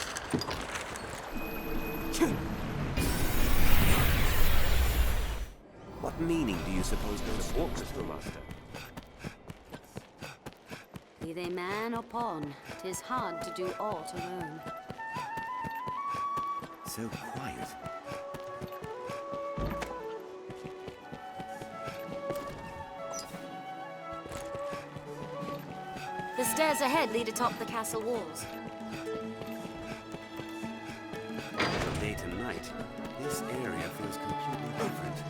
Speaker 2: What meaning do you suppose those orcs, Master?
Speaker 3: Be they man or pawn, 'tis hard to do aught alone.
Speaker 2: So quiet.
Speaker 3: The stairs ahead lead atop the castle walls.
Speaker 12: From day to night, this area feels completely different.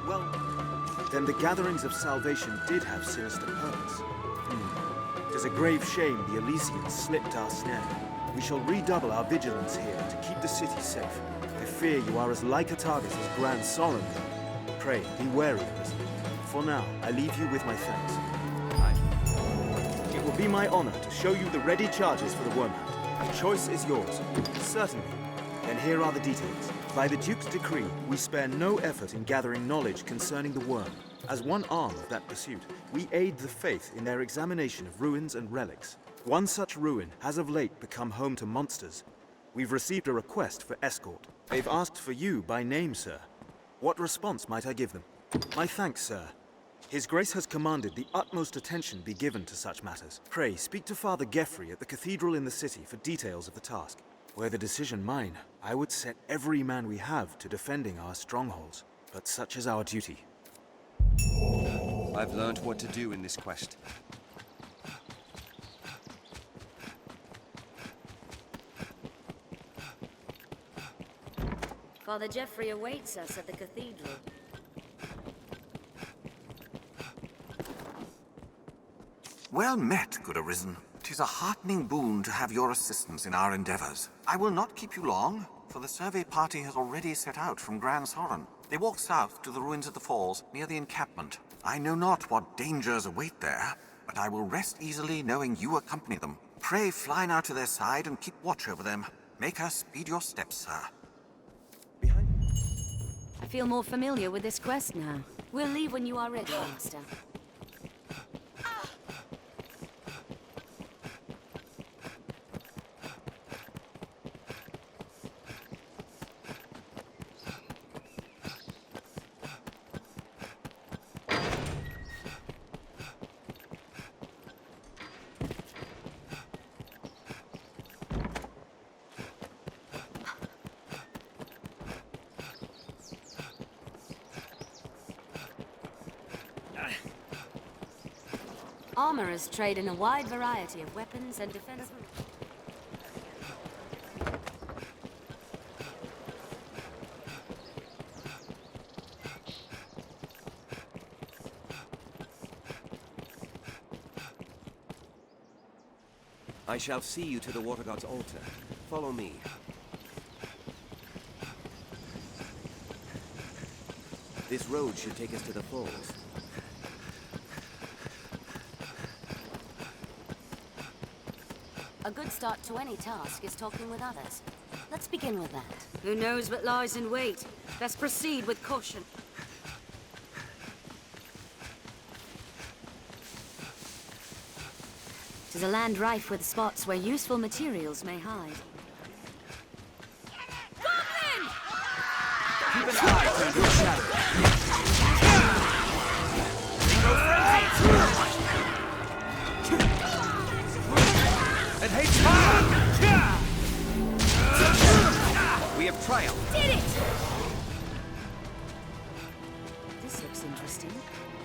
Speaker 7: Well, then the gatherings of salvation did have sinister purpose. It is a grave shame the Elysians slipped our snare. We shall redouble our vigilance here to keep the city safe. I fear you are as like a target as Grand Soren. Pray, be wary, Arisen. For now, I leave you with my thanks. It will be my honor to show you the ready charges for the Wormhound. The choice is yours. Certainly. Then here are the details. By the Duke's decree, we spare no effort in gathering knowledge concerning the Worm. As one arm of that pursuit, we aid the Faith in their examination of ruins and relics. One such ruin has of late become home to monsters. We've received a request for escort. They've asked for you by name, sir. What response might I give them? My thanks, sir. His Grace has commanded the utmost attention be given to such matters. Pray, speak to Father Geoffrey at the cathedral in the city for details of the task. Were the decision mine, I would set every man we have to defending our strongholds. But such is our duty.
Speaker 18: I've learned what to do in this quest.
Speaker 3: Father Geoffrey awaits us at the cathedral.
Speaker 11: Well met, good Arisen. 'Tis a heartening boon to have your assistance in our endeavors. I will not keep you long, for the survey party has already set out from Grand Soren. They walk south to the ruins of the falls, near the encampment. I know not what dangers await there, but I will rest easily knowing you accompany them. Pray fly now to their side and keep watch over them. Make her speed your steps, sir.
Speaker 3: I feel more familiar with this quest now. We'll leave when you are ready, Master. Armorers trade in a wide variety of weapons and defensive.
Speaker 2: I shall see you to the Water God's altar. Follow me. This road should take us to the falls.
Speaker 3: A good start to any task is talking with others. Let's begin with that. Who knows what lies in wait? Best proceed with caution. Tis a land rife with spots where useful materials may hide. Goblin!
Speaker 12: Keep an eye turned to a shadow.
Speaker 2: It hates fire! We have triumphed.
Speaker 3: Did it! This looks interesting.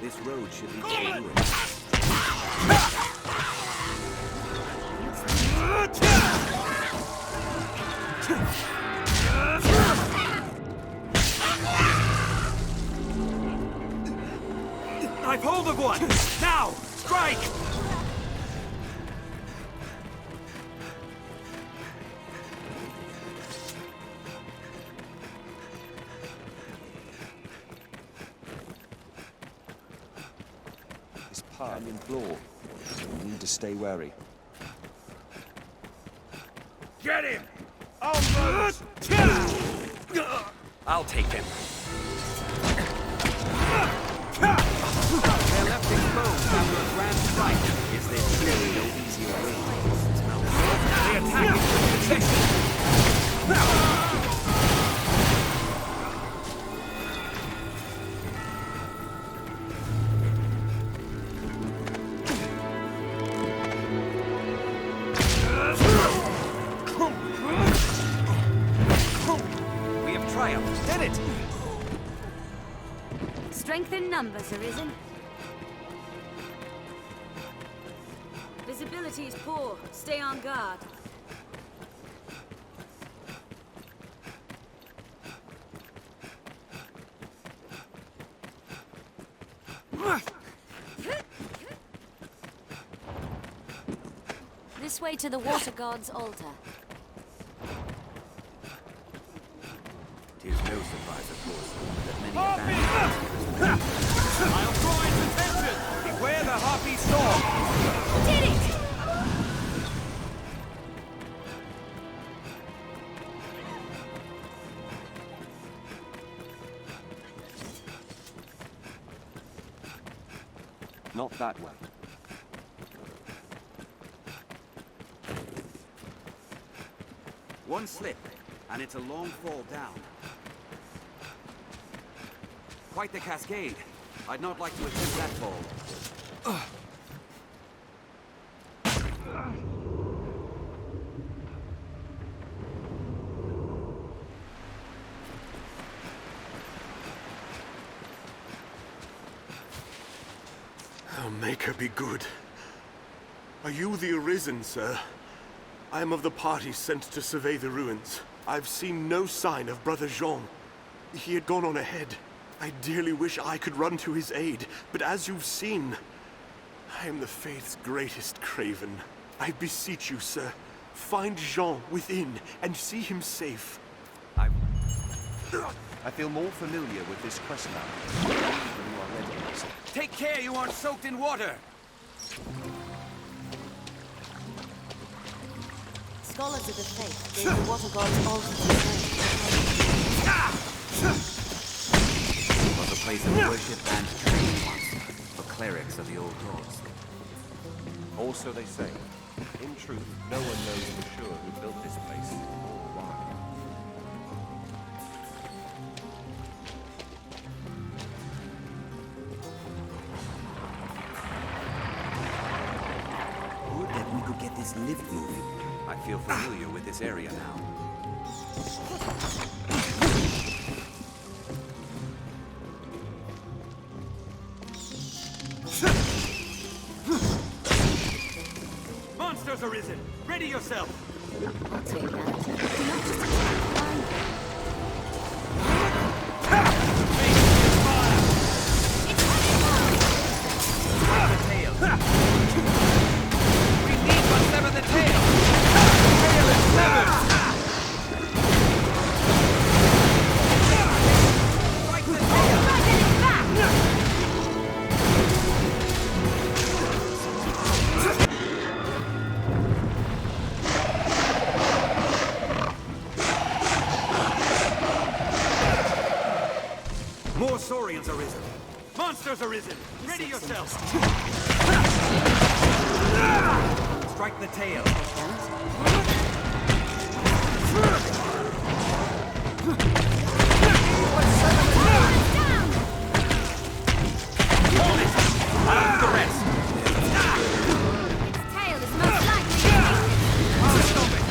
Speaker 2: This road should lead to the ruins.
Speaker 13: I've hold of one! Now! Strike!
Speaker 18: This path in floor. You need to stay wary.
Speaker 13: Get him! Almost!
Speaker 12: I'll take him.
Speaker 2: They're left exposed after a grand strike. Is there truly no easier way to cross this mountain?
Speaker 13: They attack in succession!
Speaker 2: We have triumphed. Did it!
Speaker 3: Strength in numbers, Arisen. Visibility is poor. Stay on guard. This way to the Water God's altar.
Speaker 2: Tis no surprise, of course, that many abandon.
Speaker 13: I'll draw its attention! Beware the Harpy Storm!
Speaker 3: Did it!
Speaker 18: Not that way.
Speaker 12: One slip, and it's a long fall down. Quite the cascade. I'd not like to attempt that fall.
Speaker 14: Oh, Maker be good. Are you the Arisen, sir? I am of the party sent to survey the ruins. I've seen no sign of Brother Jean. He had gone on ahead. I dearly wish I could run to his aid, but as you've seen, I am the Faith's greatest craven. I beseech you, sir, find Jean within and see him safe.
Speaker 18: I feel more familiar with this quest now than you are ready.
Speaker 12: Take care you aren't soaked in water!
Speaker 3: Scholars of the Faith gave the Water God's altar to
Speaker 2: It was a place of worship and training once for clerics of the old gods.
Speaker 18: Also they say, in truth, no one knows for sure who built this place or why.
Speaker 2: Would that we could get this lift moving. I feel familiar with this area now.
Speaker 13: Monsters Arisen! Ready yourself!
Speaker 3: I'll take that. Do not just attack
Speaker 13: the tail! We need but sever the tail! The tail is severed! Strike the tail! More Saurians Arisen! Monsters Arisen! Ready yourself! Strike the tail! Out the rest!
Speaker 3: its tail is most likely
Speaker 13: I'll stop it!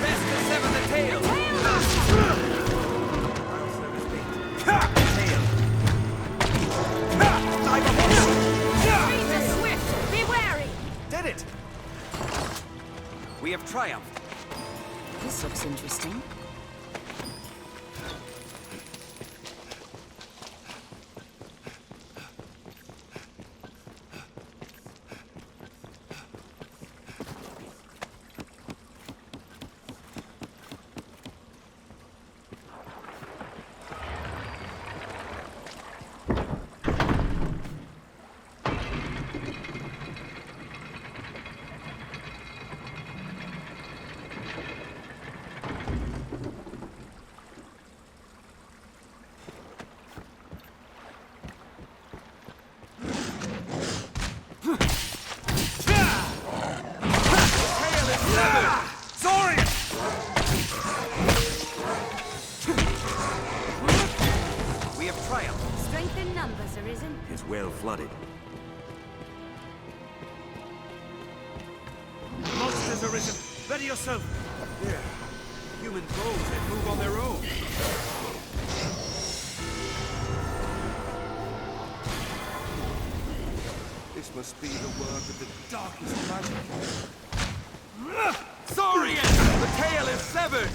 Speaker 13: Best to sever the tail! I'll service bait. Tail!
Speaker 3: Trees are swift! Be wary!
Speaker 2: Did it! We have triumphed.
Speaker 16: This looks interesting.
Speaker 12: Is well flooded.
Speaker 1: Monsters arisen! Ready yourself!
Speaker 12: There. Human bones that move on their own.
Speaker 13: This must be the work of the darkest magic.
Speaker 12: Saurian! The tail is severed!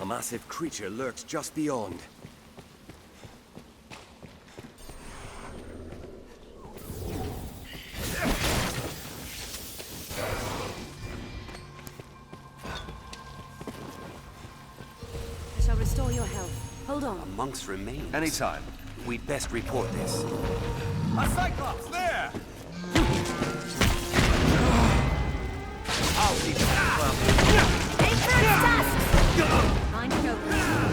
Speaker 13: A massive creature lurks just beyond.
Speaker 3: I shall restore your health. Hold on.
Speaker 12: Amongst remains.
Speaker 13: Anytime. We'd best report this.
Speaker 12: A Cyclops there!
Speaker 13: I'll see you.
Speaker 3: Aim for its tusks! Find it open.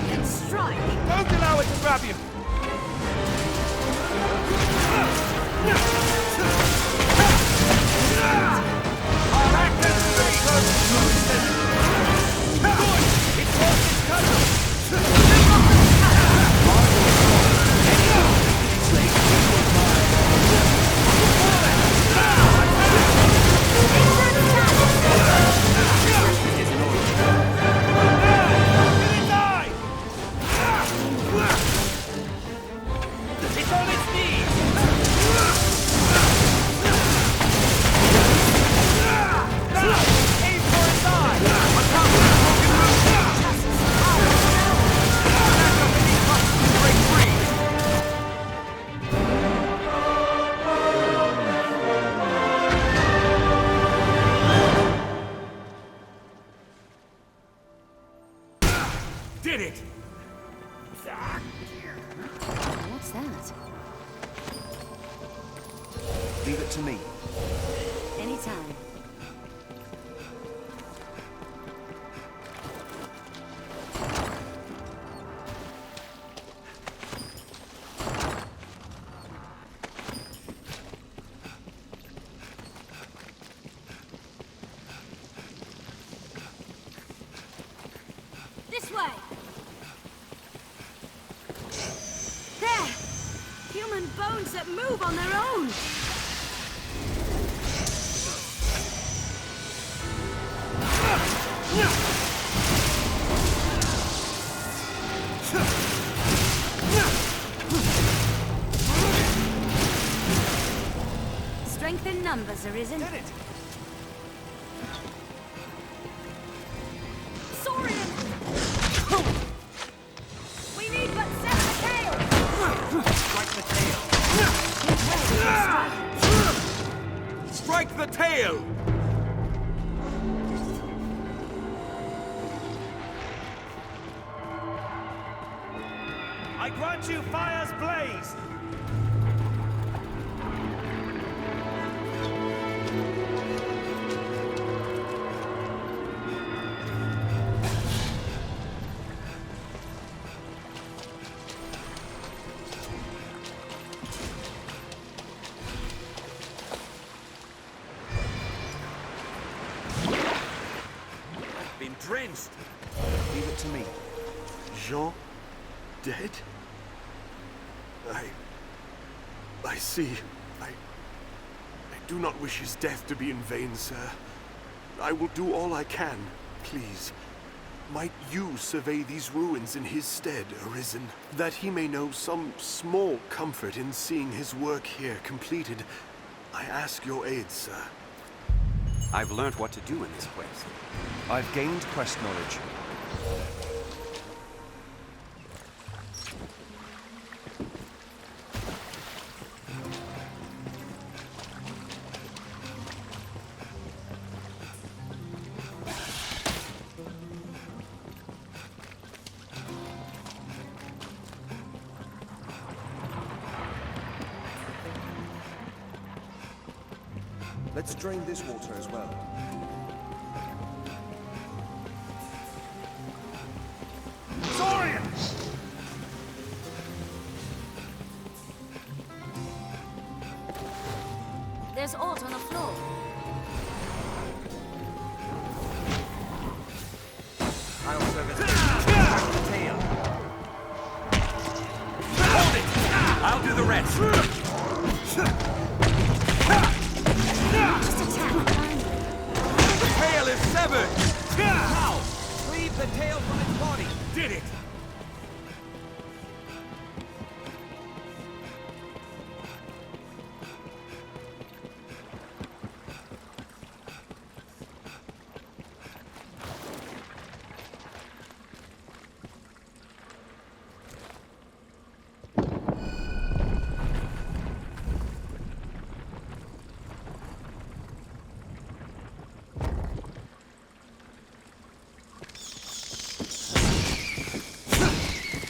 Speaker 3: Then strike!
Speaker 13: Don't allow it to grab you!
Speaker 12: Our active space! Good! It's lost its color!
Speaker 1: Did it!
Speaker 3: What's that?
Speaker 13: Leave it to me.
Speaker 3: Anytime. This way! There! Human bones that move on their own! Strength in numbers, Arisen.
Speaker 13: Get it!
Speaker 3: Saurian! We need but seven tails!
Speaker 12: Strike the tail! Strike the tail!
Speaker 1: I grant you fire's blaze!
Speaker 12: Been drenched.
Speaker 13: Leave it to me.
Speaker 14: Jean? Dead? I see. I do not wish his death to be in vain, sir. I will do all I can, please. Might you survey these ruins in his stead, Arisen, that he may know some small comfort in seeing his work here completed.
Speaker 11: I ask your aid, sir.
Speaker 12: I've learned what to do in this place.
Speaker 18: I've gained quest knowledge. Let's drain this water as well.
Speaker 13: Saurian!
Speaker 3: There's art on the floor.
Speaker 2: I'll serve as the tail. Hold it! I'll do the rest.
Speaker 3: Just attack.
Speaker 2: The tail is severed! How? Cleave the tail from its body. Did it!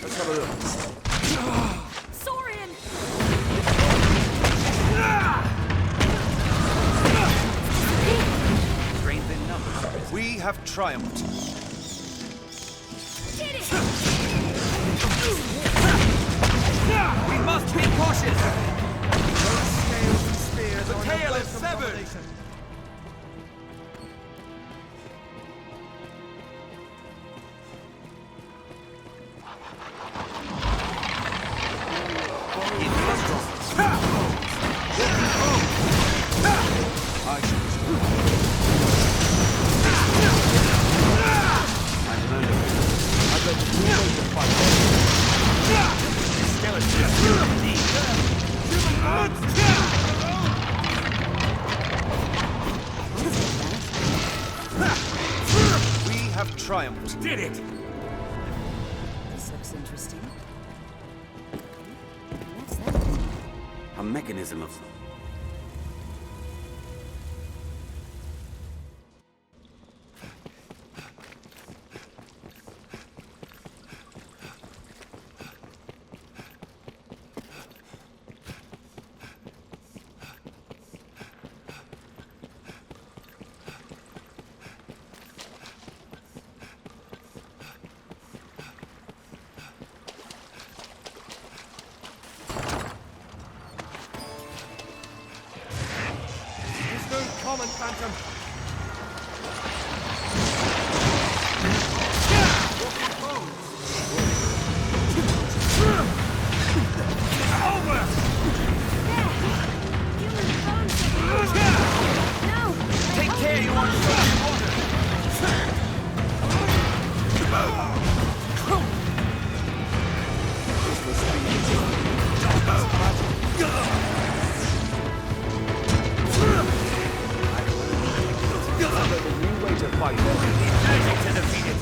Speaker 13: Let's have a look.
Speaker 10: Saurian!
Speaker 2: Strength in numbers.
Speaker 18: We have triumphed.
Speaker 10: Get it!
Speaker 2: We must be cautious!
Speaker 13: Those scales and spears
Speaker 2: The
Speaker 13: are
Speaker 2: tail
Speaker 13: no
Speaker 2: is
Speaker 13: welcome
Speaker 2: severed!
Speaker 13: combination.
Speaker 18: I should
Speaker 12: I've learned a bit.
Speaker 18: I've learned a new way to fight. We have triumphed.
Speaker 2: Did it!
Speaker 3: This looks interesting. What's that?
Speaker 12: A mechanism of...
Speaker 13: Common Phantom.
Speaker 2: Take care, you want to
Speaker 18: A new way to fight.
Speaker 2: Urgent to defeat it.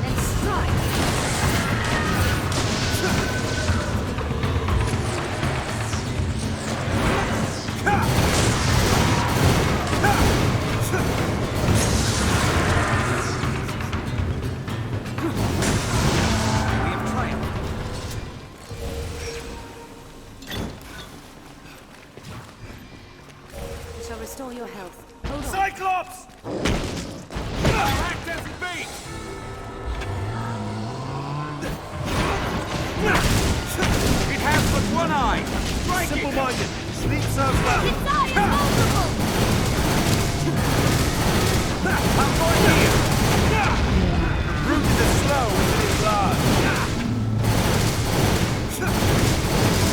Speaker 3: And strike! I shall restore your health. Hold on.
Speaker 2: Cyclops! Act as bait! It has but one eye! Strike it!
Speaker 13: Simple-minded. Sleep serves well.
Speaker 10: Its eye is multiple!
Speaker 2: I'm going here!
Speaker 13: Rooted is slow and it is large.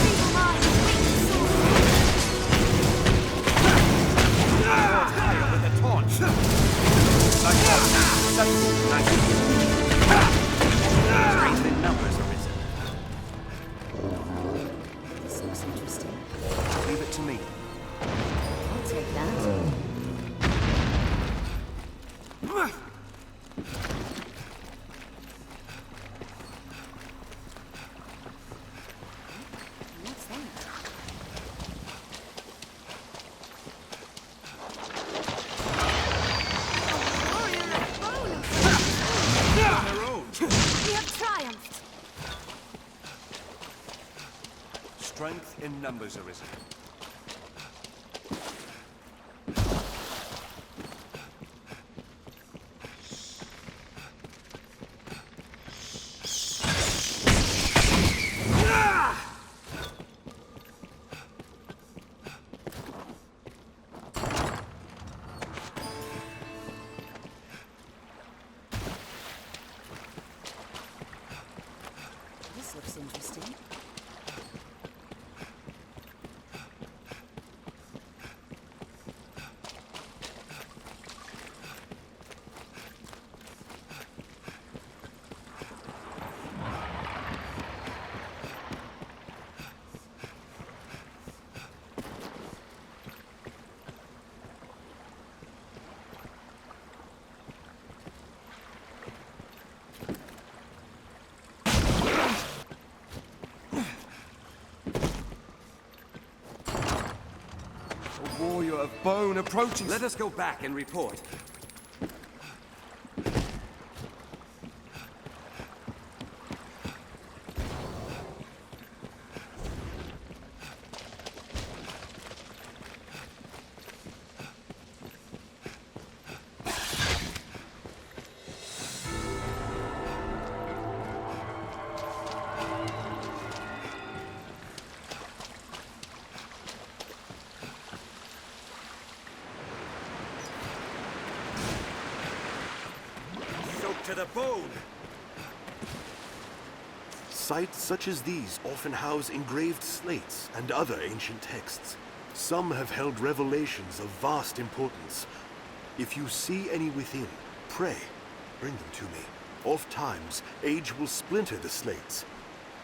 Speaker 10: Single eye is weak sword.
Speaker 2: Strength in numbers arisen.
Speaker 3: This looks interesting.
Speaker 18: Leave it to me.
Speaker 3: I'll take that. What's that? We have triumphed!
Speaker 18: Strength in numbers arisen.
Speaker 3: This looks interesting.
Speaker 18: A warrior of bone approaching.
Speaker 12: Let us go back and report.
Speaker 1: To the bone!
Speaker 14: Sites such as these often house engraved slates and other ancient texts. Some have held revelations of vast importance. If you see any within, pray, bring them to me. Oft-times, age will splinter the slates.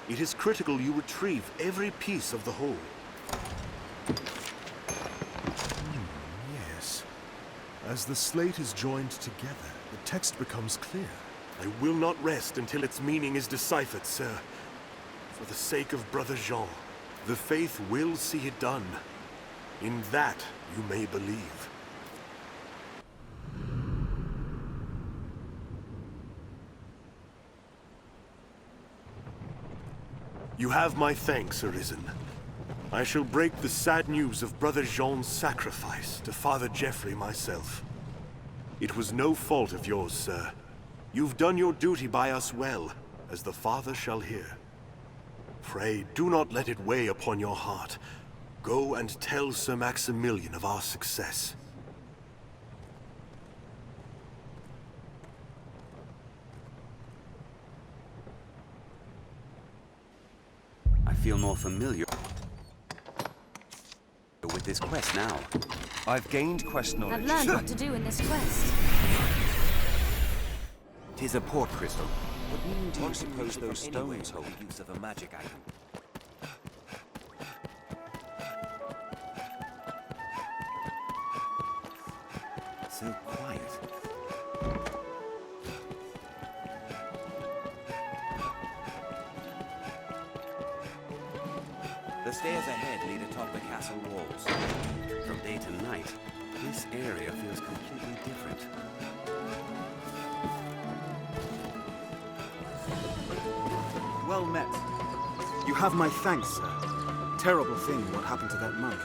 Speaker 14: It is critical you retrieve every piece of the whole.
Speaker 4: Yes. As the slate is joined together, the text becomes clear.
Speaker 14: I will not rest until its meaning is deciphered, sir. For the sake of Brother Jean, the faith will see it done. In that you may believe. You have my thanks, Arisen. I shall break the sad news of Brother Jean's sacrifice to Father Geoffrey myself. It was no fault of yours, sir. You've done your duty by us well, as the Father shall hear. Pray, do not let it weigh upon your heart. Go and tell Sir Maximilian of our success.
Speaker 12: I feel more familiar with this quest now.
Speaker 18: I've gained quest knowledge.
Speaker 3: I've learned what to do in this quest.
Speaker 12: 'Tis a port crystal.
Speaker 18: What meaning do you suppose those stones hold?
Speaker 12: The use of a magic item. So quiet. The stairs ahead lead atop the castle walls. From day to night, this area feels completely different.
Speaker 7: Well met. You have my thanks, sir. Terrible thing what happened to that monk.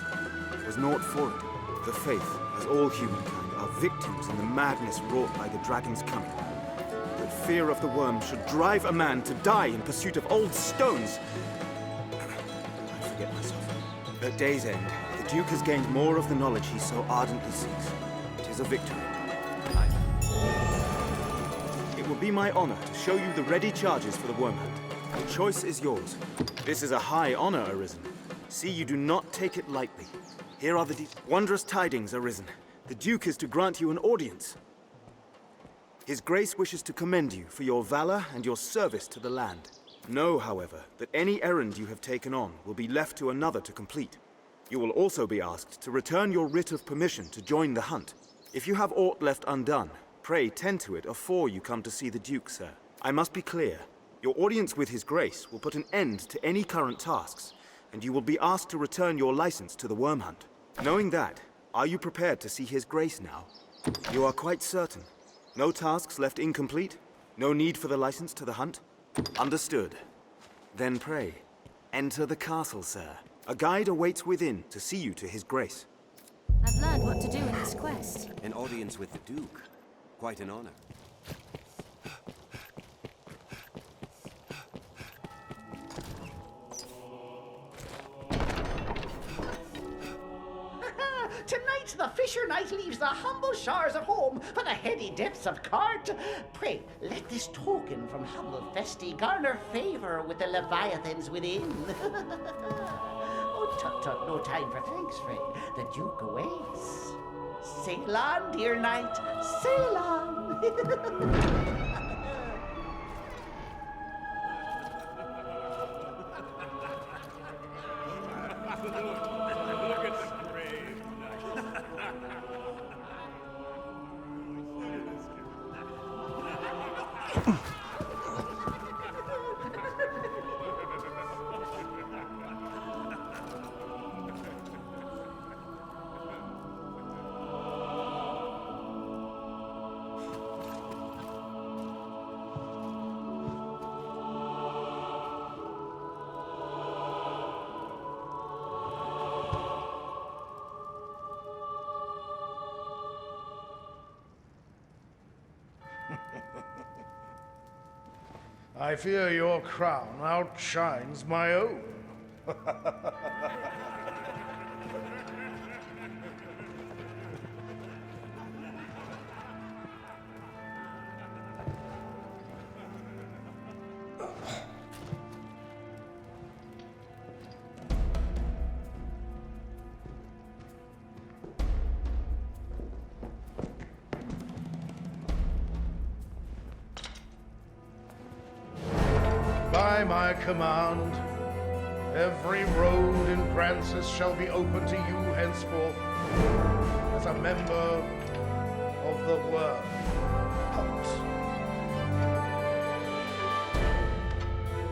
Speaker 7: There was naught for it. The faith, as all humankind, are victims in the madness wrought by the dragon's coming. The fear of the worm should drive a man to die in pursuit of old stones. I forget myself. At day's end, the Duke has gained more of the knowledge he so ardently seeks. It is a victory. It will be my honor to show you the ready charges for the worm hunt. The choice is yours. This is a high honor, Arisen. See you do not take it lightly. Here are the wondrous tidings, Arisen. The Duke is to grant you an audience. His Grace wishes to commend you for your valor and your service to the land. Know, however, that any errand you have taken on will be left to another to complete. You will also be asked to return your writ of permission to join the hunt. If you have aught left undone, pray tend to it afore you come to see the Duke, sir. I must be clear. Your audience with His Grace will put an end to any current tasks, and you will be asked to return your license to the Worm Hunt. Knowing that, are you prepared to see His Grace now? You are quite certain? No tasks left incomplete? No need for the license to the hunt? Understood. Then pray, enter the castle, sir. A guide awaits within to see you to His Grace.
Speaker 3: I've learned what to do in this quest.
Speaker 12: An audience with the Duke. Quite an honor.
Speaker 6: Tonight the fisher knight leaves the humble shores of home for the heady depths of Cart. Pray, let this token from humble Festi garner favor with the leviathans within. Oh, tut tut, no time for thanks, friend. The Duke awaits. Sail on, dear knight, sail on.
Speaker 8: I fear your crown outshines my own. By my command, every road in Grancis shall be open to you henceforth as a member of the Worm Hunt.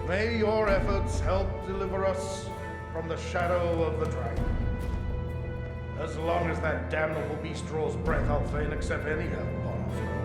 Speaker 8: May your efforts help deliver us from the shadow of the dragon. As long as that damnable beast draws breath, I'll fain accept any help on offer.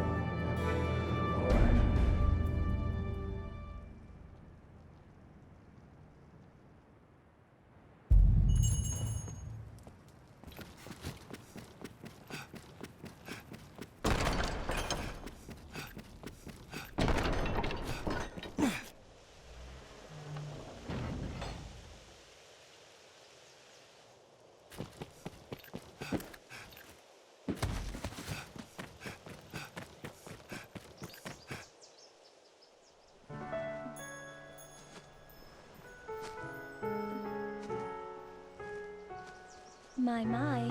Speaker 10: My.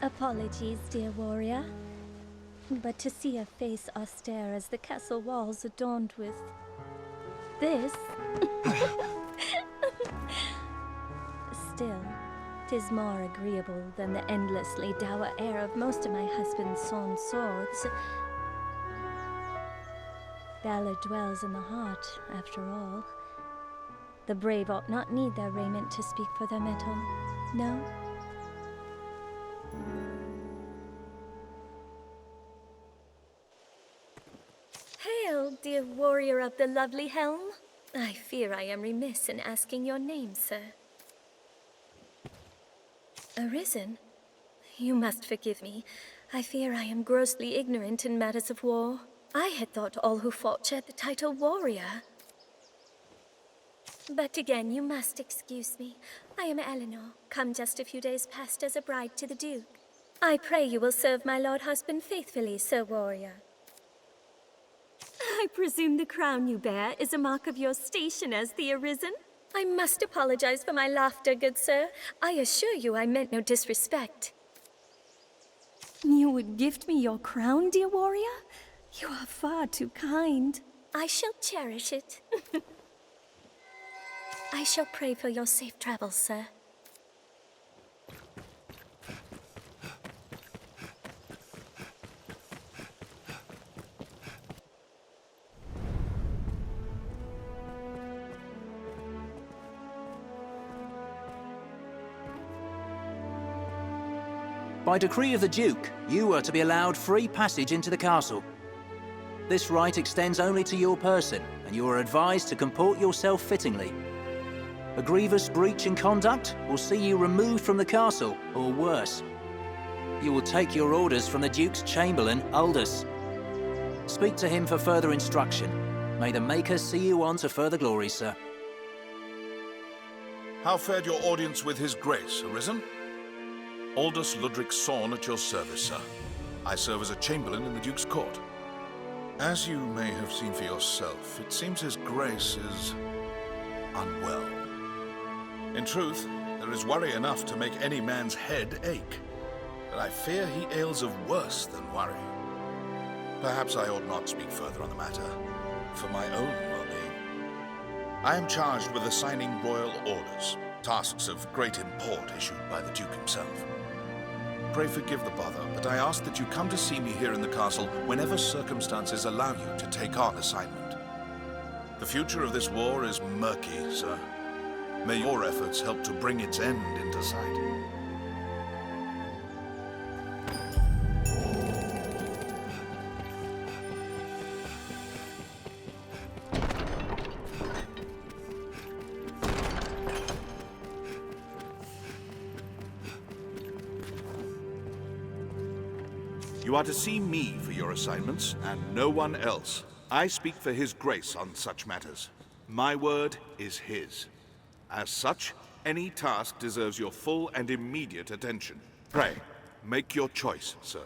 Speaker 10: Apologies, dear warrior. But to see a face austere as the castle walls adorned with this... Still, 'tis more agreeable than the endlessly dour air of most of my husband's sawn swords. Valor dwells in the heart, after all. The brave ought not need their raiment to speak for them at all, no? Hail, dear warrior of the lovely helm. I fear I am remiss in asking your name, sir. Arisen? You must forgive me. I fear I am grossly ignorant in matters of war. I had thought all who fought shared the title warrior. But again, you must excuse me. I am Eleanor, come just a few days past as a bride to the Duke. I pray you will serve my lord husband faithfully, Sir Warrior. I presume the crown you bear is a mark of your station as the Arisen? I must apologize for my laughter, good sir. I assure you I meant no disrespect. You would gift me your crown, dear warrior? You are far too kind. I shall cherish it. I shall pray for your safe travels, sir.
Speaker 17: By decree of the Duke, you are to be allowed free passage into the castle. This right extends only to your person, and you are advised to comport yourself fittingly. A grievous breach in conduct will see you removed from the castle, or worse. You will take your orders from the Duke's Chamberlain, Aldous. Speak to him for further instruction. May the Maker see you on to further glory, sir.
Speaker 21: How fared your audience with His Grace, Arisen? Aldous Ludric Sorn at your service, sir. I serve as a Chamberlain in the Duke's court. As you may have seen for yourself, it seems His Grace is unwell. In truth, there is worry enough to make any man's head ache. But I fear he ails of worse than worry. Perhaps I ought not speak further on the matter, for my own well-being. I am charged with assigning royal orders, tasks of great import issued by the Duke himself. Pray forgive the bother, but I ask that you come to see me here in the castle whenever circumstances allow you to take on assignment. The future of this war is murky, sir. May your efforts help to bring its end into sight. You are to see me for your assignments, and no one else. I speak for His Grace on such matters. My word is his. As such, any task deserves your full and immediate attention. Pray, make your choice, sir.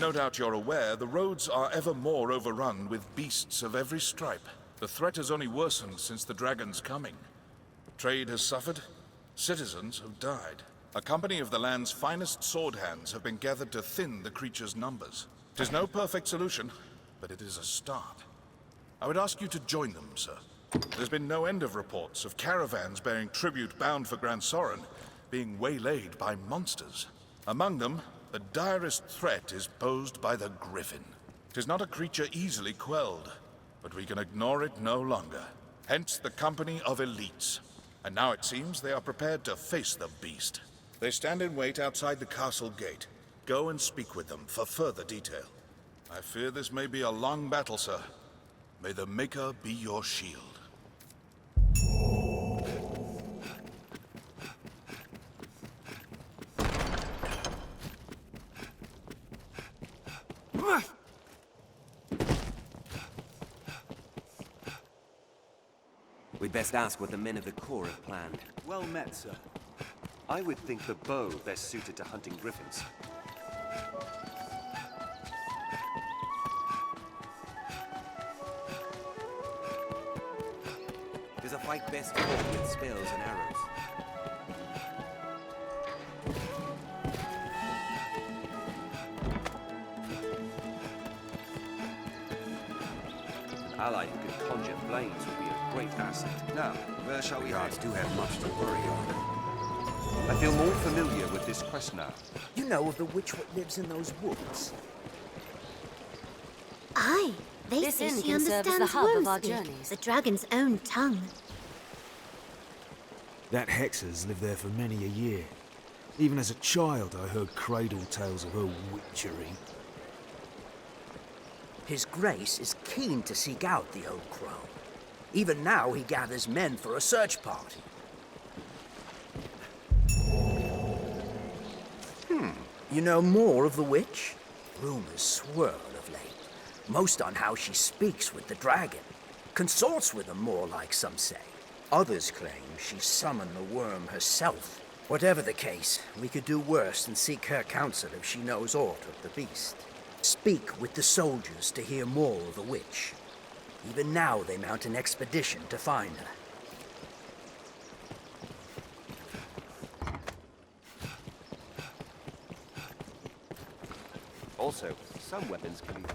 Speaker 21: No doubt you're aware the roads are ever more overrun with beasts of every stripe. The threat has only worsened since the dragon's coming. Trade has suffered, citizens have died. A company of the land's finest sword hands have been gathered to thin the creature's numbers. 'Tis no perfect solution, but it is a start. I would ask you to join them, sir. There's been no end of reports of caravans bearing tribute bound for Gran Soren being waylaid by monsters. Among them, the direst threat is posed by the Griffin. 'Tis not a creature easily quelled, but we can ignore it no longer. Hence the company of elites. And now it seems they are prepared to face the beast. They stand in wait outside the castle gate. Go and speak with them for further detail. I fear this may be a long battle, sir. May the Maker be your shield.
Speaker 12: We'd best ask what the men of the Corps have planned.
Speaker 18: Well met, sir. I would think the bow best suited to hunting griffins.
Speaker 12: Is a fight best fought with spells and arrows?
Speaker 18: An ally who can conjure flames would be a great asset. Now, where shall we head?
Speaker 12: Guards do have much to worry on.
Speaker 18: I feel more familiar with this quest now.
Speaker 23: You know of the witch what lives in those woods?
Speaker 24: Aye, they
Speaker 3: This
Speaker 24: say
Speaker 3: inn
Speaker 24: she
Speaker 3: can serve as the
Speaker 24: understands
Speaker 3: hub of
Speaker 24: worm
Speaker 3: our
Speaker 24: speak,
Speaker 3: journeys.
Speaker 24: the dragon's own tongue.
Speaker 25: That Hexer's lived there for many a year. Even as a child, I heard cradle tales of her witchery.
Speaker 23: His Grace is keen to seek out the old crow. Even now, he gathers men for a search party. You know more of the witch? Rumors swirl of late, most on how she speaks with the dragon. Consorts with him more, like some say. Others claim she summoned the worm herself. Whatever the case, we could do worse than seek her counsel if she knows aught of the beast. Speak with the soldiers to hear more of the witch. Even now they mount an expedition to find her.
Speaker 18: Also, some weapons can be...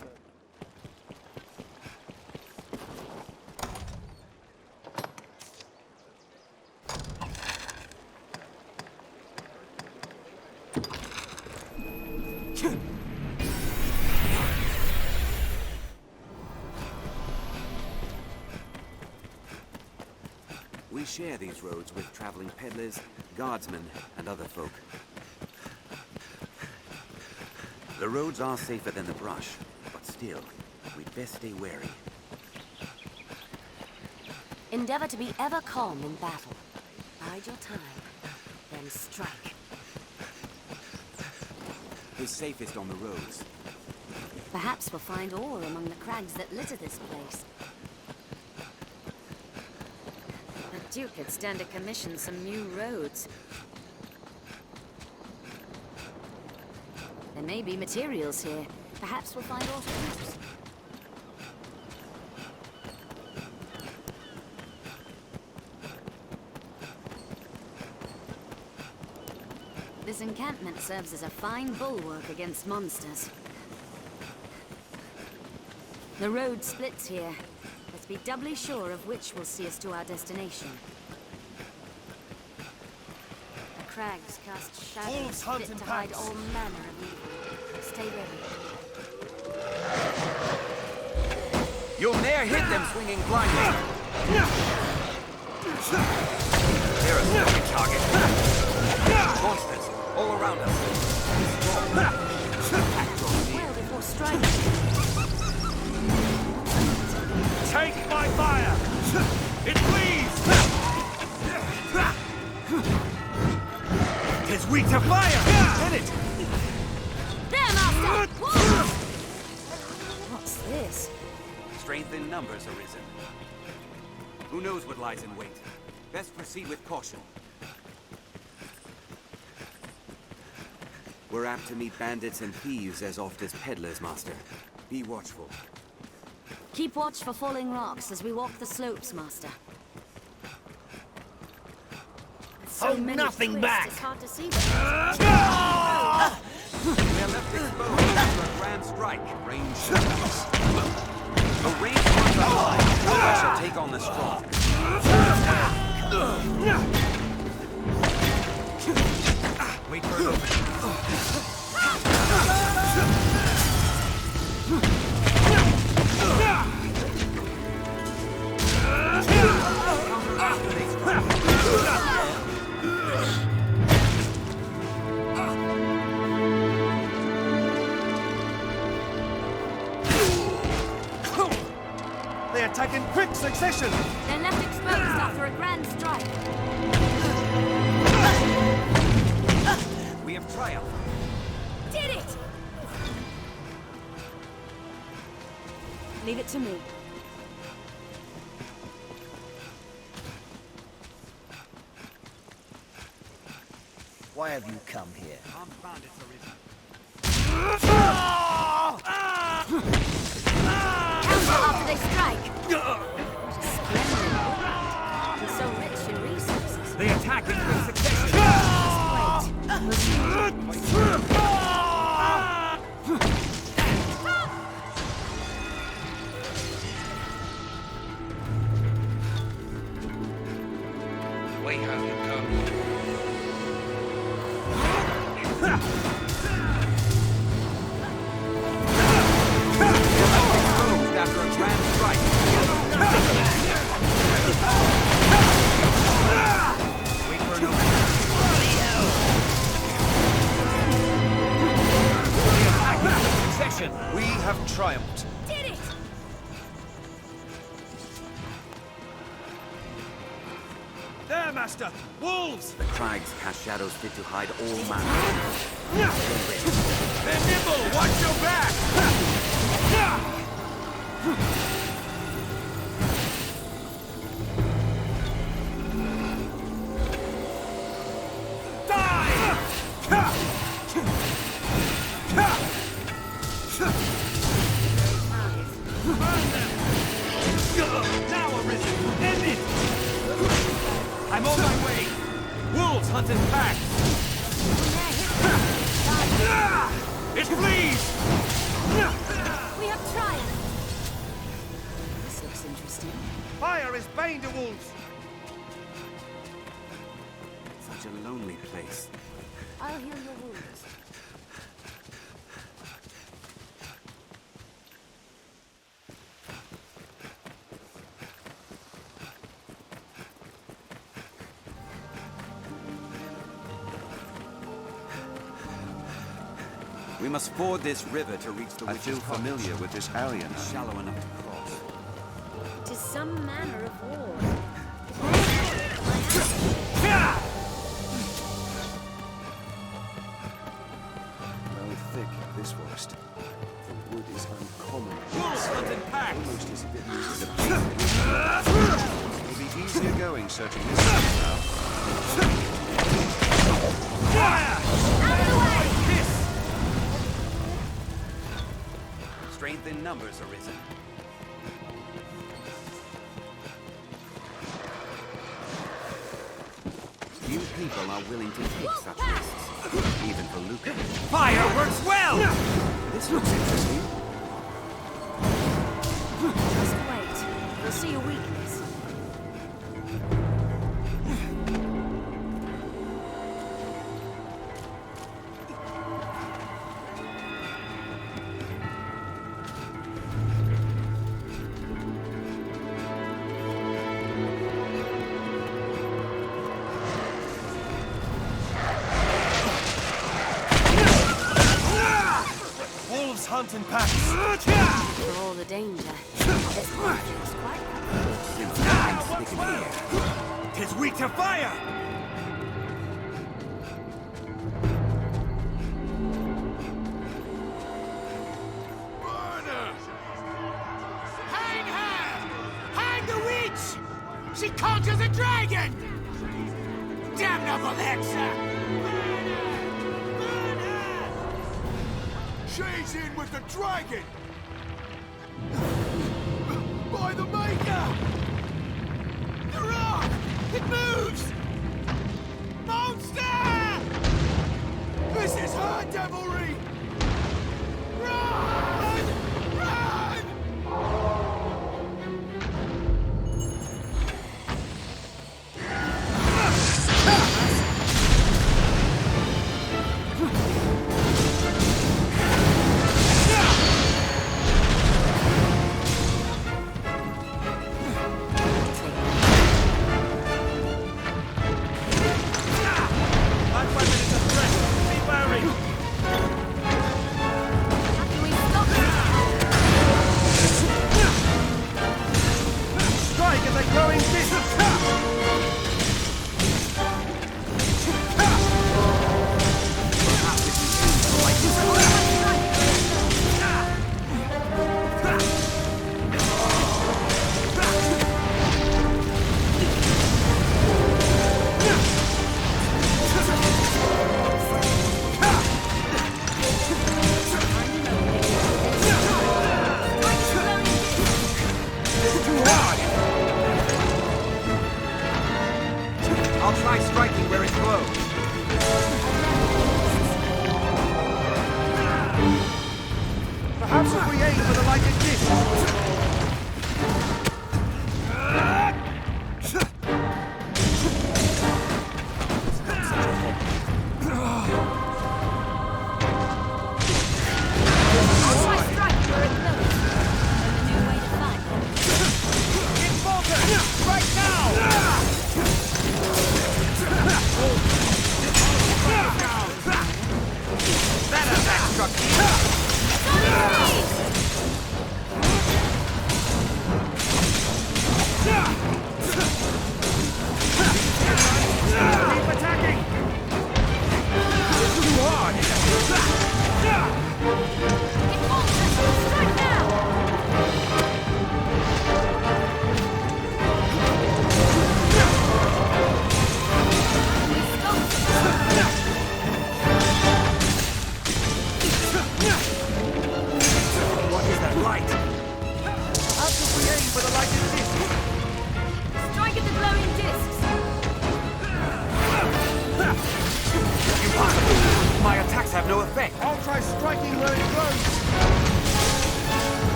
Speaker 12: We share these roads with traveling peddlers, guardsmen, and other folk. The roads are safer than the brush, but still, we'd best stay wary.
Speaker 3: Endeavor to be ever calm in battle. Bide your time, then strike.
Speaker 12: Who's safest on the roads?
Speaker 3: Perhaps we'll find ore among the crags that litter this place. The Duke could stand to commission some new roads. There may be materials here. Perhaps we'll find ore to use. This encampment serves as a fine bulwark against monsters. The road splits here. Let's be doubly sure of which will see us to our destination. The crags cast shadows fit to hide all manner of evil. Stay ready.
Speaker 12: You'll ne'er hit them swinging blindly! They're a smoking target. Monsters all around us.
Speaker 3: Well before striking.
Speaker 13: Take my fire! It bleeds! 'Tis weak to fire! Hit it!
Speaker 3: There, Master! What's this?
Speaker 12: Strength in numbers arisen. Who knows what lies in wait? Best proceed with caution. We're apt to meet bandits and thieves as oft as peddlers, Master. Be watchful.
Speaker 3: Keep watch for falling rocks as we walk the slopes, Master.
Speaker 13: Hold nothing back!
Speaker 3: It's hard to see
Speaker 12: We're left exposed after a grand strike. Range shots. A range ones are high. I shall take on the strong. Wait for an opening.
Speaker 13: They attack in quick succession!
Speaker 3: They're left exposed after a grand strike.
Speaker 12: We have triumphed.
Speaker 3: Did it! Leave it to me.
Speaker 13: Why have you come here?
Speaker 12: Armed bandits arisen.
Speaker 3: Counter after they strike! What a splendid woodland. It's so rich in resources.
Speaker 13: They attack in quick succession!
Speaker 8: Why have you come?
Speaker 12: After a grand strike. Wait for an opening.
Speaker 13: We have triumphed.
Speaker 3: Did it!
Speaker 13: There, Master! Wolves!
Speaker 12: The crags cast shadows fit to hide all manner.
Speaker 13: They're nimble! Watch your back! Now arisen! End it! I'm on my way! Wolves hunt in packs!
Speaker 1: It flees!
Speaker 10: We have triumphed!
Speaker 3: This looks interesting.
Speaker 13: Fire is bane to wolves!
Speaker 12: Such a lonely place.
Speaker 3: I'll heal your wounds.
Speaker 12: We must ford this river to reach the
Speaker 18: I
Speaker 12: witch's
Speaker 18: feel
Speaker 12: cottage.
Speaker 18: familiar with this area now.
Speaker 12: Shallow enough to cross.
Speaker 3: It is some manner of war.
Speaker 18: Well thick, this forest. The wood is uncommon.
Speaker 13: Wolves hunted packs!
Speaker 18: Almost as if it uses a beast. It'll be easier going searching this now.
Speaker 13: Fire!
Speaker 10: Out of the way!
Speaker 12: Strength in numbers arisen. Few people are willing to take such risks, even for lucre.
Speaker 13: Fire works well!
Speaker 12: This looks interesting.
Speaker 3: Just wait. We'll see your weakness.
Speaker 13: Wolves hunt in packs!
Speaker 3: For all the danger, this one feels quite
Speaker 13: Tis weak to fire!
Speaker 1: Hang her! Hang the witch! She conjures a dragon! Damnable Hexa!
Speaker 14: She's in with the dragon! By the Maker!
Speaker 1: The rock! It moves! Monster!
Speaker 14: This is her devilry!
Speaker 1: Run! Run!
Speaker 13: Perhaps if we aim for the lighted disc.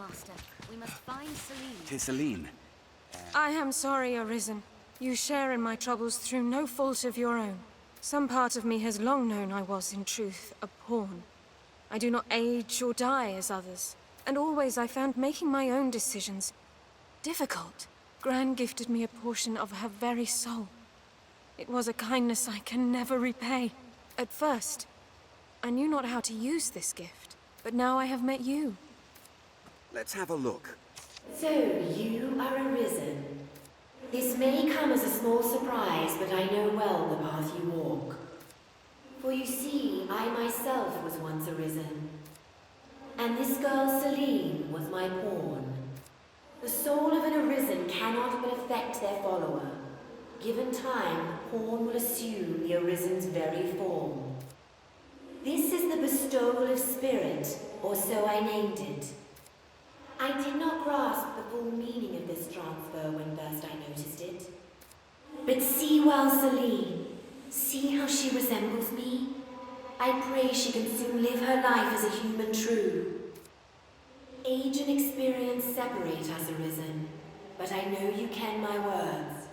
Speaker 3: Master. We must find Celine.
Speaker 12: 'Tis Celine.
Speaker 5: I am sorry, Arisen. You share in my troubles through no fault of your own. Some part of me has long known I was, in truth, a pawn. I do not age or die as others, and always I found making my own decisions difficult. Gran gifted me a portion of her very soul. It was a kindness I can never repay. At first, I knew not how to use this gift, but now I have met you.
Speaker 12: Let's have a look.
Speaker 3: So, you are Arisen. This may come as a small surprise, but I know well the path you walk. For you see, I myself was once Arisen. And this girl Celine was my pawn. The soul of an Arisen cannot but affect their follower. Given time, the pawn will assume the Arisen's very form. This is the bestowal of spirit, or so I named it. I did not grasp the full meaning of this transfer when first I noticed it. But see well, Celine. See how she resembles me? I pray she can soon live her life as a human true. Age and experience separate us, Arisen, but I know you ken my words.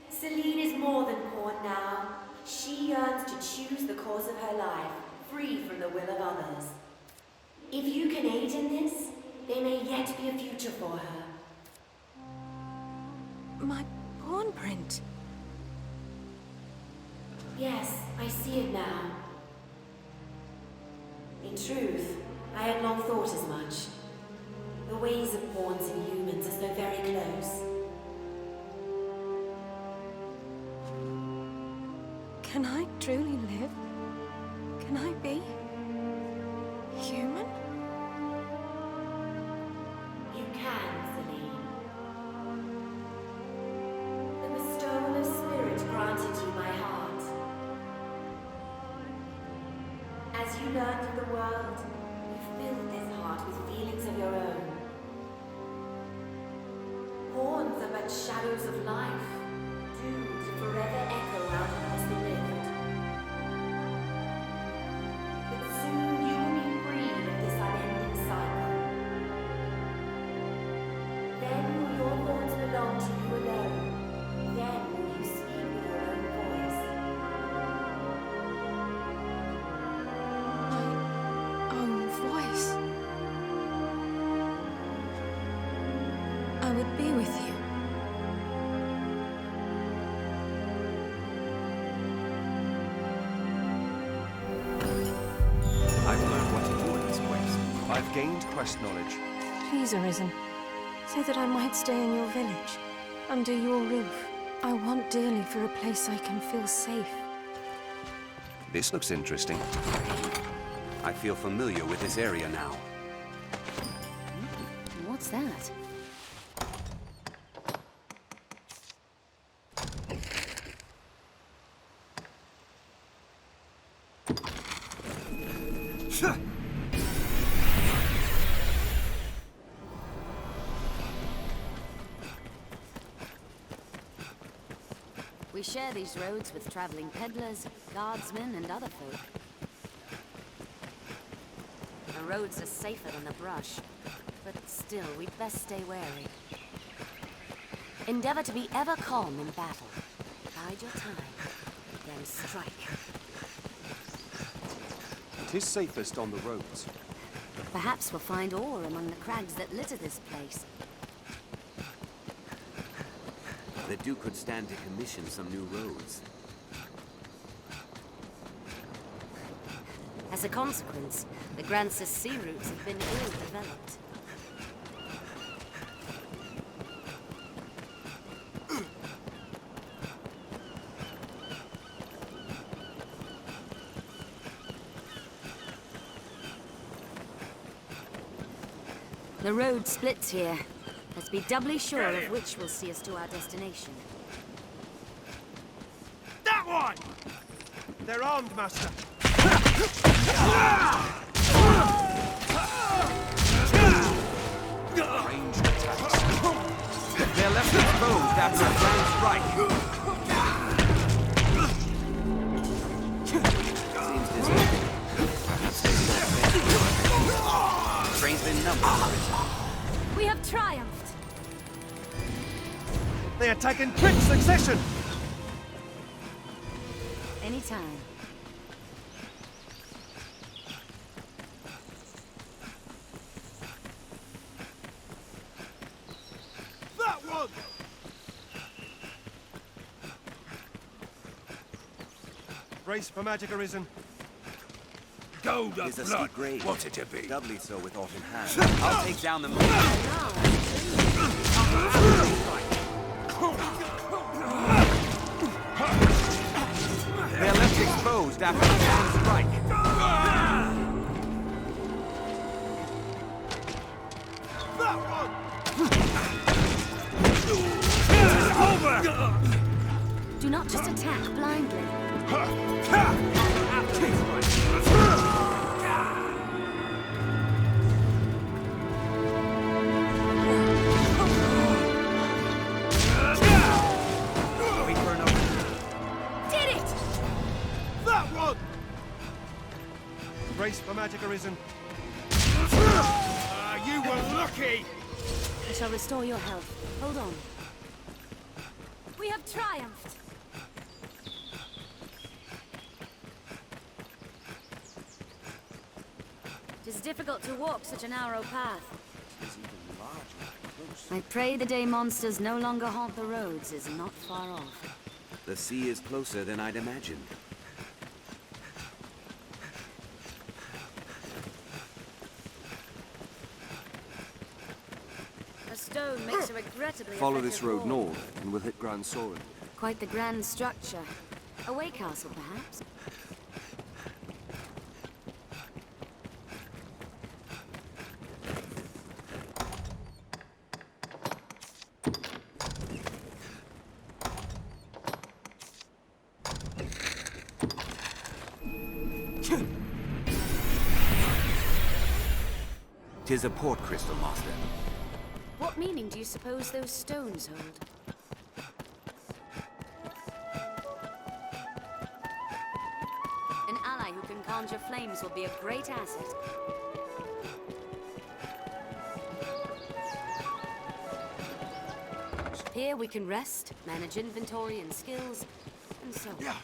Speaker 3: Celine is more than pawn now. She yearns to choose the course of her life, free from the will of others. If you can aid in this, there may yet be a future for her.
Speaker 5: My pawn print?
Speaker 3: Yes, I see it now. In truth, I had long thought as much. The ways of pawns and humans are so very close.
Speaker 5: Can I truly live? Can I be human?
Speaker 3: You can, Celine. The bestowal of spirit granted you my heart. As you learned of the world, you filled this heart with feelings of your own. Pawns are but shadows of life, doomed to forever echo out across the rift. But soon you will be freed of this unending cycle. Then will your thoughts belong to you alone. Then will you speak with your own voice.
Speaker 5: My own voice. I would be with you.
Speaker 18: I've learned what to do in this quest. I've gained quest knowledge.
Speaker 5: Please, Arisen, say that I might stay in your village, under your roof. I want dearly for a place I can feel safe.
Speaker 18: This looks interesting.
Speaker 12: I feel familiar with this area now.
Speaker 3: What's that? We share these roads with traveling peddlers, guardsmen, and other folk. The roads are safer than the brush, but still, we'd best stay wary. Endeavor to be ever calm in battle. Bide your time, then strike.
Speaker 18: It is safest on the roads.
Speaker 3: Perhaps we'll find ore among the crags that litter this place.
Speaker 12: The Duke could stand to commission some new roads.
Speaker 3: As a consequence, the Grance's sea routes have been ill-developed. The road splits here. Let's be doubly sure of which will see us to our destination.
Speaker 13: That one! They're armed, Master.
Speaker 18: Ranged attacks. They're left exposed after a grand strike.
Speaker 12: Seems disappointing. Train's been numbered.
Speaker 10: We have triumphed!
Speaker 13: They attack in quick succession!
Speaker 3: Anytime.
Speaker 13: That one! Brace for magic arisen.
Speaker 2: Gold of blood. Grade.
Speaker 13: What's it to be?
Speaker 2: Doubly so with aught in hand. I'll take down the moon. They're left exposed after the hand strike.
Speaker 13: That one!
Speaker 10: Over! Do not just attack blindly.
Speaker 13: Did it! That one! Brace for magic arisen. You were lucky!
Speaker 10: I shall restore your health. Hold on. We have triumphed! It is difficult to walk such a narrow path. I pray the day monsters no longer haunt the roads is not far off.
Speaker 2: The sea is closer than I'd imagined.
Speaker 10: A stone makes a regrettably
Speaker 18: Follow this
Speaker 10: effective
Speaker 18: road
Speaker 10: wall.
Speaker 18: north, and we'll hit Grand Soren.
Speaker 10: Quite the grand structure. A way castle, perhaps?
Speaker 2: Tis a port crystal, Master.
Speaker 10: What meaning do you suppose those stones hold? An ally who can conjure flames will be a great asset. Here we can rest, manage inventory and skills, and so on.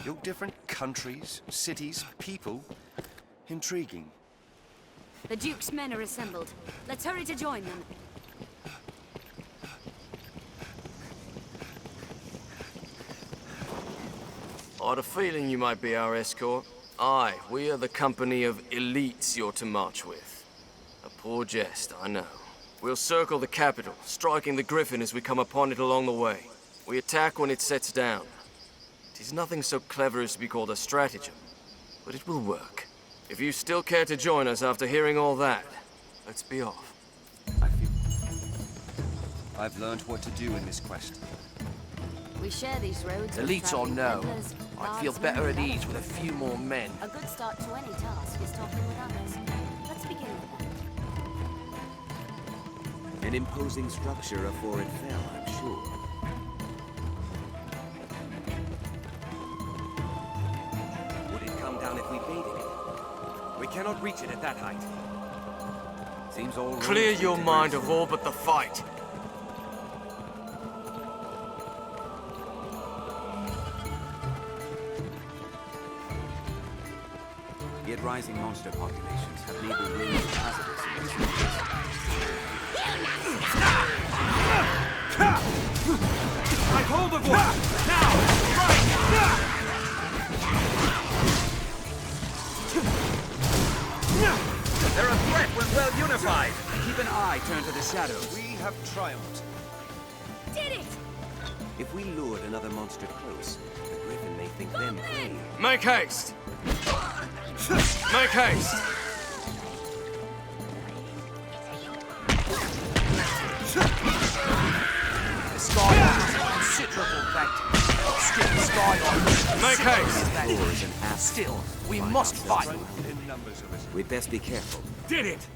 Speaker 18: Your different countries, cities, people. Intriguing.
Speaker 10: The Duke's men are assembled. Let's hurry to join them.
Speaker 9: I had a feeling you might be our escort. Aye, we are the company of elites you're to march with. A poor jest, I know. We'll circle the capital, striking the Griffin as we come upon it along the way. We attack when it sets down. It is nothing so clever as to be called a stratagem, but it will work. If you still care to join us after hearing all that, let's be off.
Speaker 18: I've learned what to do in this quest.
Speaker 10: We share these roads. with
Speaker 9: Elites or
Speaker 10: traveling
Speaker 9: no,
Speaker 10: peddlers,
Speaker 9: I'd feel
Speaker 10: guardsmen,
Speaker 9: better at
Speaker 10: and
Speaker 9: ease with a few more men.
Speaker 10: A good start to any task is talking with others. Let's begin with that.
Speaker 2: An imposing structure afore it fell, I'm sure. Would it come down if we baited it? We cannot reach it at that height. Seems all
Speaker 9: Clear your mind of all but the fight.
Speaker 2: Yet rising monster populations have made the range hazardous in this place.
Speaker 13: Take hold of one! Now!
Speaker 2: They're a threat when well unified. Keep an eye turned to the shadows.
Speaker 18: We have triumphed.
Speaker 10: Did it!
Speaker 2: If we lured another monster close, the Griffin may think them prey.
Speaker 9: Make haste! Make haste!
Speaker 13: The sky has considerable effect. Strip the sky on.
Speaker 9: Make haste!
Speaker 13: Still, we must fight.
Speaker 2: We'd best be careful.
Speaker 13: Did it!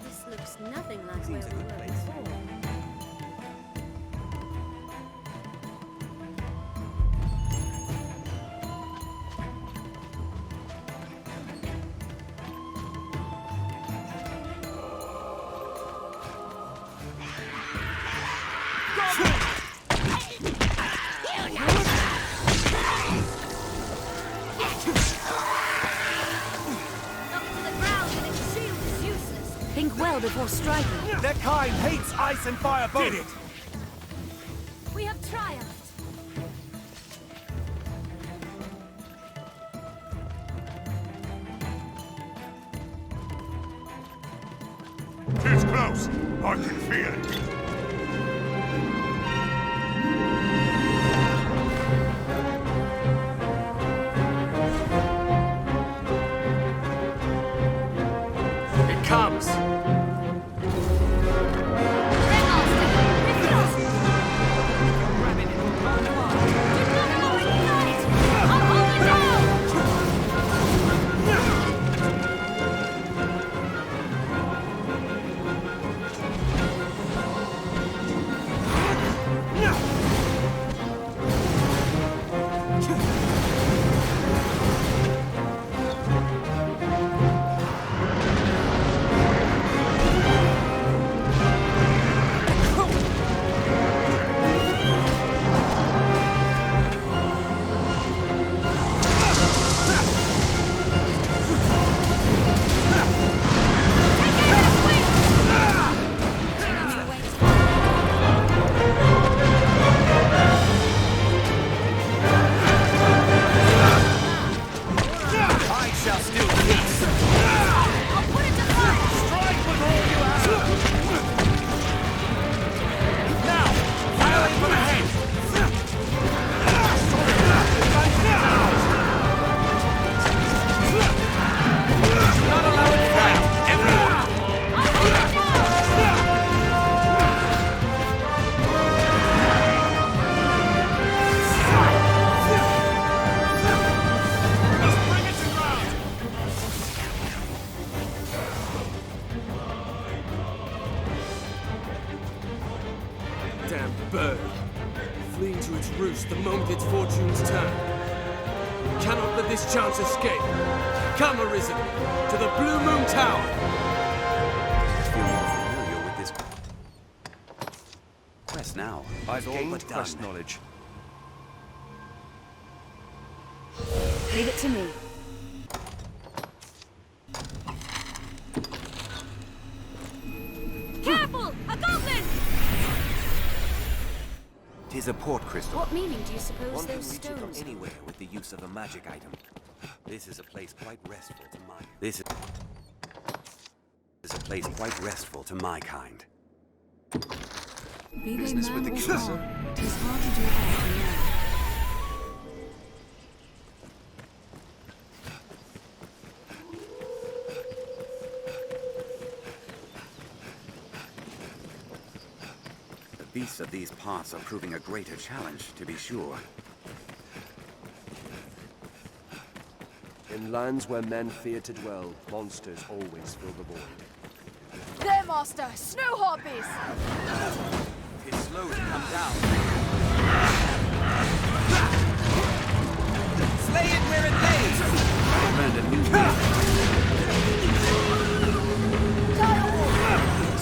Speaker 10: This looks nothing like where we were before.
Speaker 3: before striking.
Speaker 13: Their kind hates ice and fire both!
Speaker 1: Did it!
Speaker 10: We have triumphed.
Speaker 14: It's close. I can feel it.
Speaker 9: It comes! Damn bird. Fleeing to its roost the moment its fortunes turn. Cannot let this chance escape. Come, Arisen, to the Blue Moon Tower.
Speaker 12: I feel more familiar with this quest now.
Speaker 18: I've
Speaker 12: all
Speaker 18: gained
Speaker 12: but done.
Speaker 18: quest knowledge.
Speaker 3: Leave it to me.
Speaker 10: Careful! A goblin!
Speaker 12: 'Tis a port crystal.
Speaker 3: What meaning do you suppose
Speaker 12: One can
Speaker 3: those
Speaker 12: reach it from
Speaker 3: stones have?
Speaker 12: anywhere with the use of a magic item. This is a place quite restful to my... This is a place quite restful to my kind.
Speaker 10: Be
Speaker 12: Business
Speaker 10: they
Speaker 12: with
Speaker 10: man
Speaker 12: the
Speaker 10: or
Speaker 12: king.
Speaker 10: fowl, 'tis hard to do all alone.
Speaker 12: The beasts of these parts are proving a greater challenge, to be sure.
Speaker 18: In lands where men fear to dwell, monsters always fill the void.
Speaker 15: There, Master! Snow harpies!
Speaker 12: It's slow to come down.
Speaker 13: Slay it where it lays!
Speaker 12: I learned a new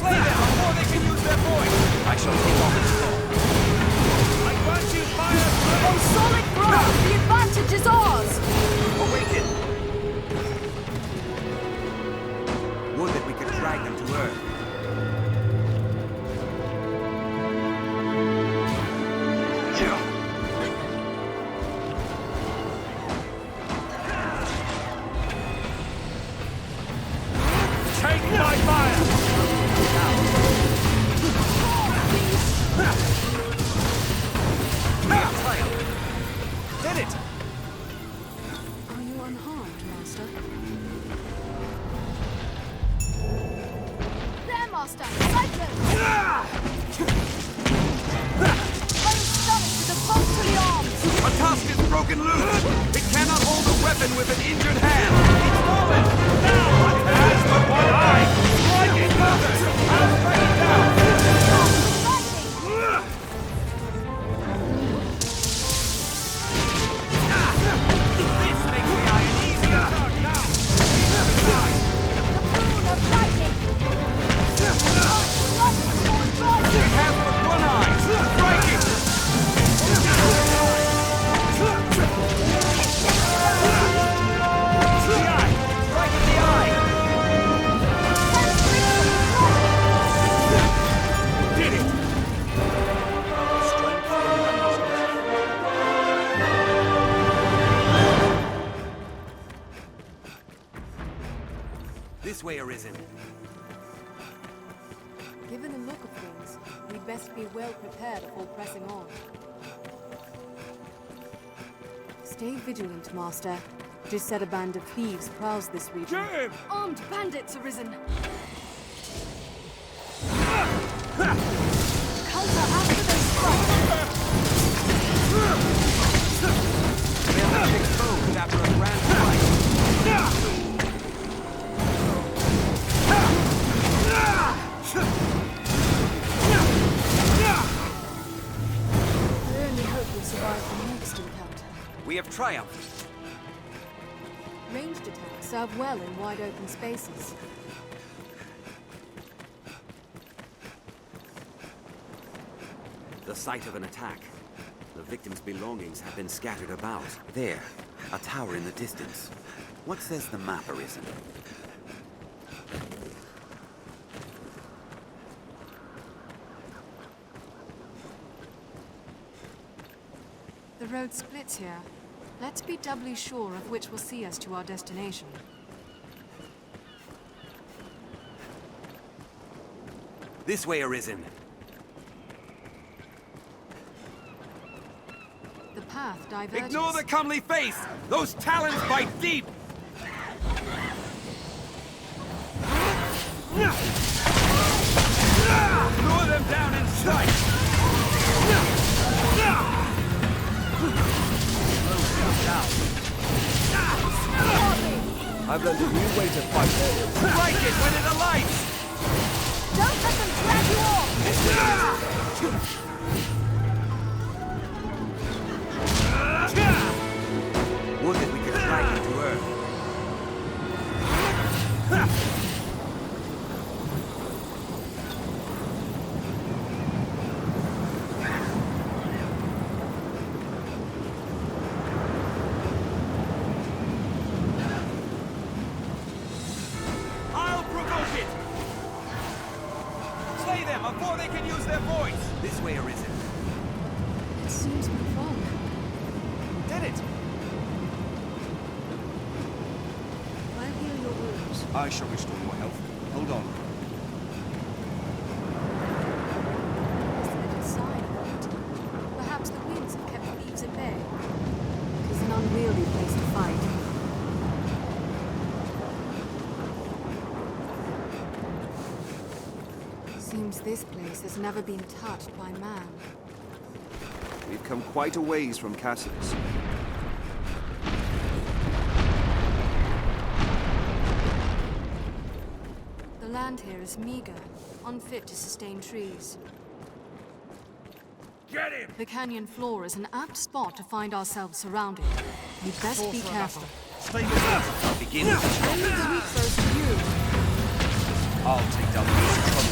Speaker 13: Slay them before they can use their voice!
Speaker 12: I shall take off its claw.
Speaker 13: I grant you fire!
Speaker 15: On solid ground! The advantage is ours!
Speaker 12: Awaken! Would that we could drag them to earth.
Speaker 13: Take my fire! Did it!
Speaker 10: Are you unharmed, Master?
Speaker 15: There, Master! Cyclone! Unstunning with the bolt to the arms!
Speaker 13: A tusk is broken loose! It cannot hold a weapon with an injured hand! It's fallen! Now! It has but one eye! Strike it further! I'll strike it down! This makes the iron easier! Now!
Speaker 15: The boon of lightning!
Speaker 13: It has but one eye! Strike it! The eye! Strike at the eye!
Speaker 11: best be well prepared before pressing on. Stay vigilant, Master. Just said a band of thieves prowls this region.
Speaker 1: Jim!
Speaker 11: Armed bandits arisen! Counter after they strike!
Speaker 2: They're left exposed after a grand fight.
Speaker 11: I only hope we survive the next encounter.
Speaker 2: We have triumphed.
Speaker 11: Ranged attacks serve well in wide open spaces.
Speaker 2: The site of an attack. The victim's belongings have been scattered about. There, a tower in the distance. What says the map, Arisen?
Speaker 11: The road splits here. Let's be doubly sure of which will see us to our destination.
Speaker 2: This way, Arisen.
Speaker 11: The path diverges.
Speaker 2: Ignore the comely face! Those talons bite deep! Lure them down in sight!
Speaker 18: I've learned a new way to fight there.
Speaker 2: Strike it when it alights!
Speaker 15: Don't let them drag you off!
Speaker 2: Would that we could drag you to earth. I'll provoke it! Slay them before they can use their voice! This way, Arisen.
Speaker 11: It seems we've won.
Speaker 2: Did it!
Speaker 11: I'll heal your wounds.
Speaker 18: I shall restore your health. Hold on.
Speaker 11: Is there any sign of it? Perhaps the winds have kept thieves at bay. It is an unwieldy place to fight. Seems this place has never been touched by man.
Speaker 18: We've come quite a ways from castles.
Speaker 11: The land here is meager, unfit to sustain trees.
Speaker 1: Get him!
Speaker 11: The canyon floor is an apt spot to find ourselves surrounded. We'd best be careful.
Speaker 2: Stay with us. I'll begin with the
Speaker 11: Only the weak first of you.
Speaker 18: I'll take down the most troublesome.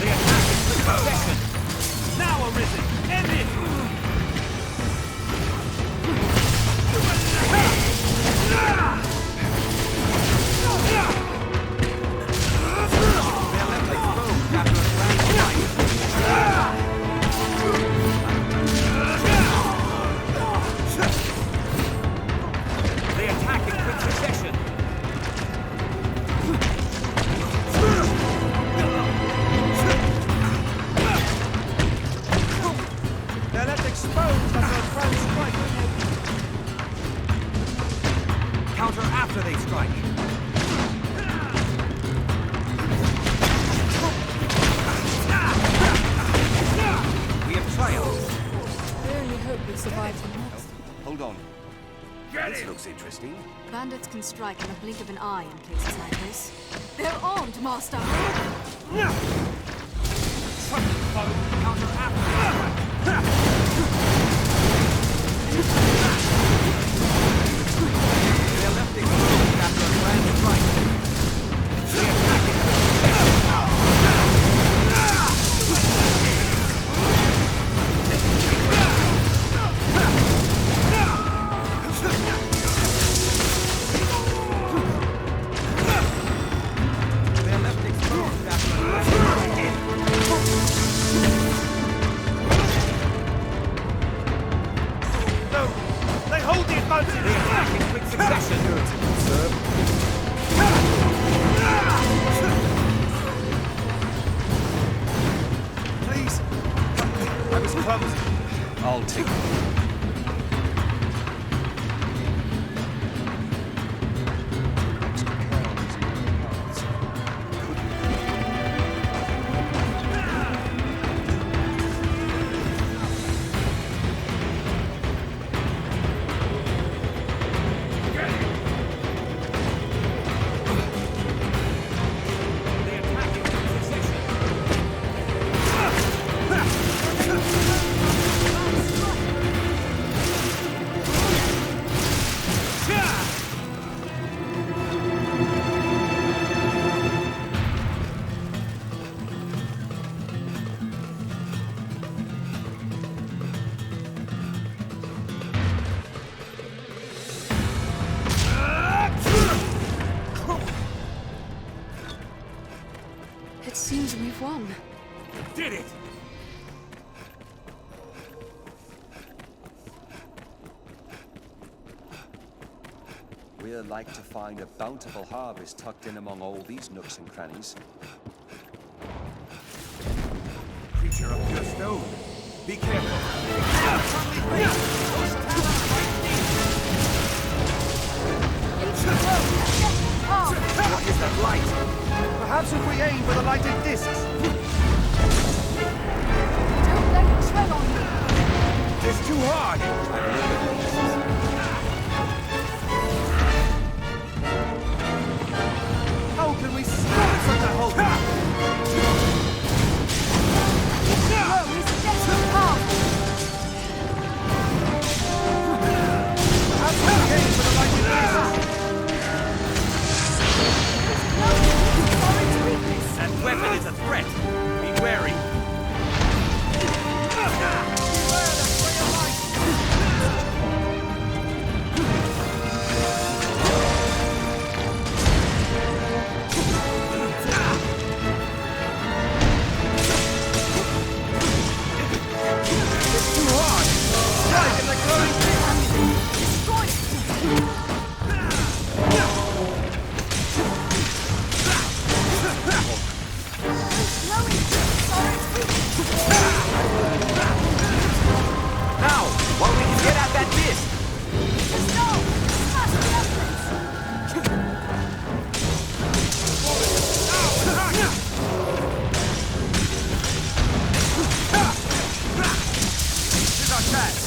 Speaker 2: They attack in quick succession! Now, Arisen! End it! They're left exposed after a grand fight. They attack in quick succession! They're left exposed after a grand strike. Counter after they strike. We have triumphed.
Speaker 11: I only hope we survive the next.
Speaker 18: Hold on.
Speaker 2: This looks interesting.
Speaker 11: Bandits can strike in the blink of an eye in places like this. They're armed, Master!
Speaker 2: Counter after. They're left exposed after a grand strike. They attack it. They're left exposed after a grand strike. No! They hold the advantage! They attack in quick
Speaker 1: succession!
Speaker 18: Please! I was clumsy. I'll take it.
Speaker 11: It seems we've won.
Speaker 1: Did it!
Speaker 18: We're like to find a bountiful harvest tucked in among all these nooks and crannies.
Speaker 13: Creature of pure stone. Be careful. What is that light? Perhaps if we aim for the lighted discs.
Speaker 15: Don't let it tread on you.
Speaker 13: It's too hard. How can we stop such a hope?
Speaker 15: Whoa, he's getting powerful.
Speaker 13: Perhaps we aim for the lighted discs.
Speaker 2: That weapon is a threat. Be wary.
Speaker 13: It's too hard. Strike in the glowing
Speaker 2: Now, while we can get at that disc.
Speaker 13: This is our chance.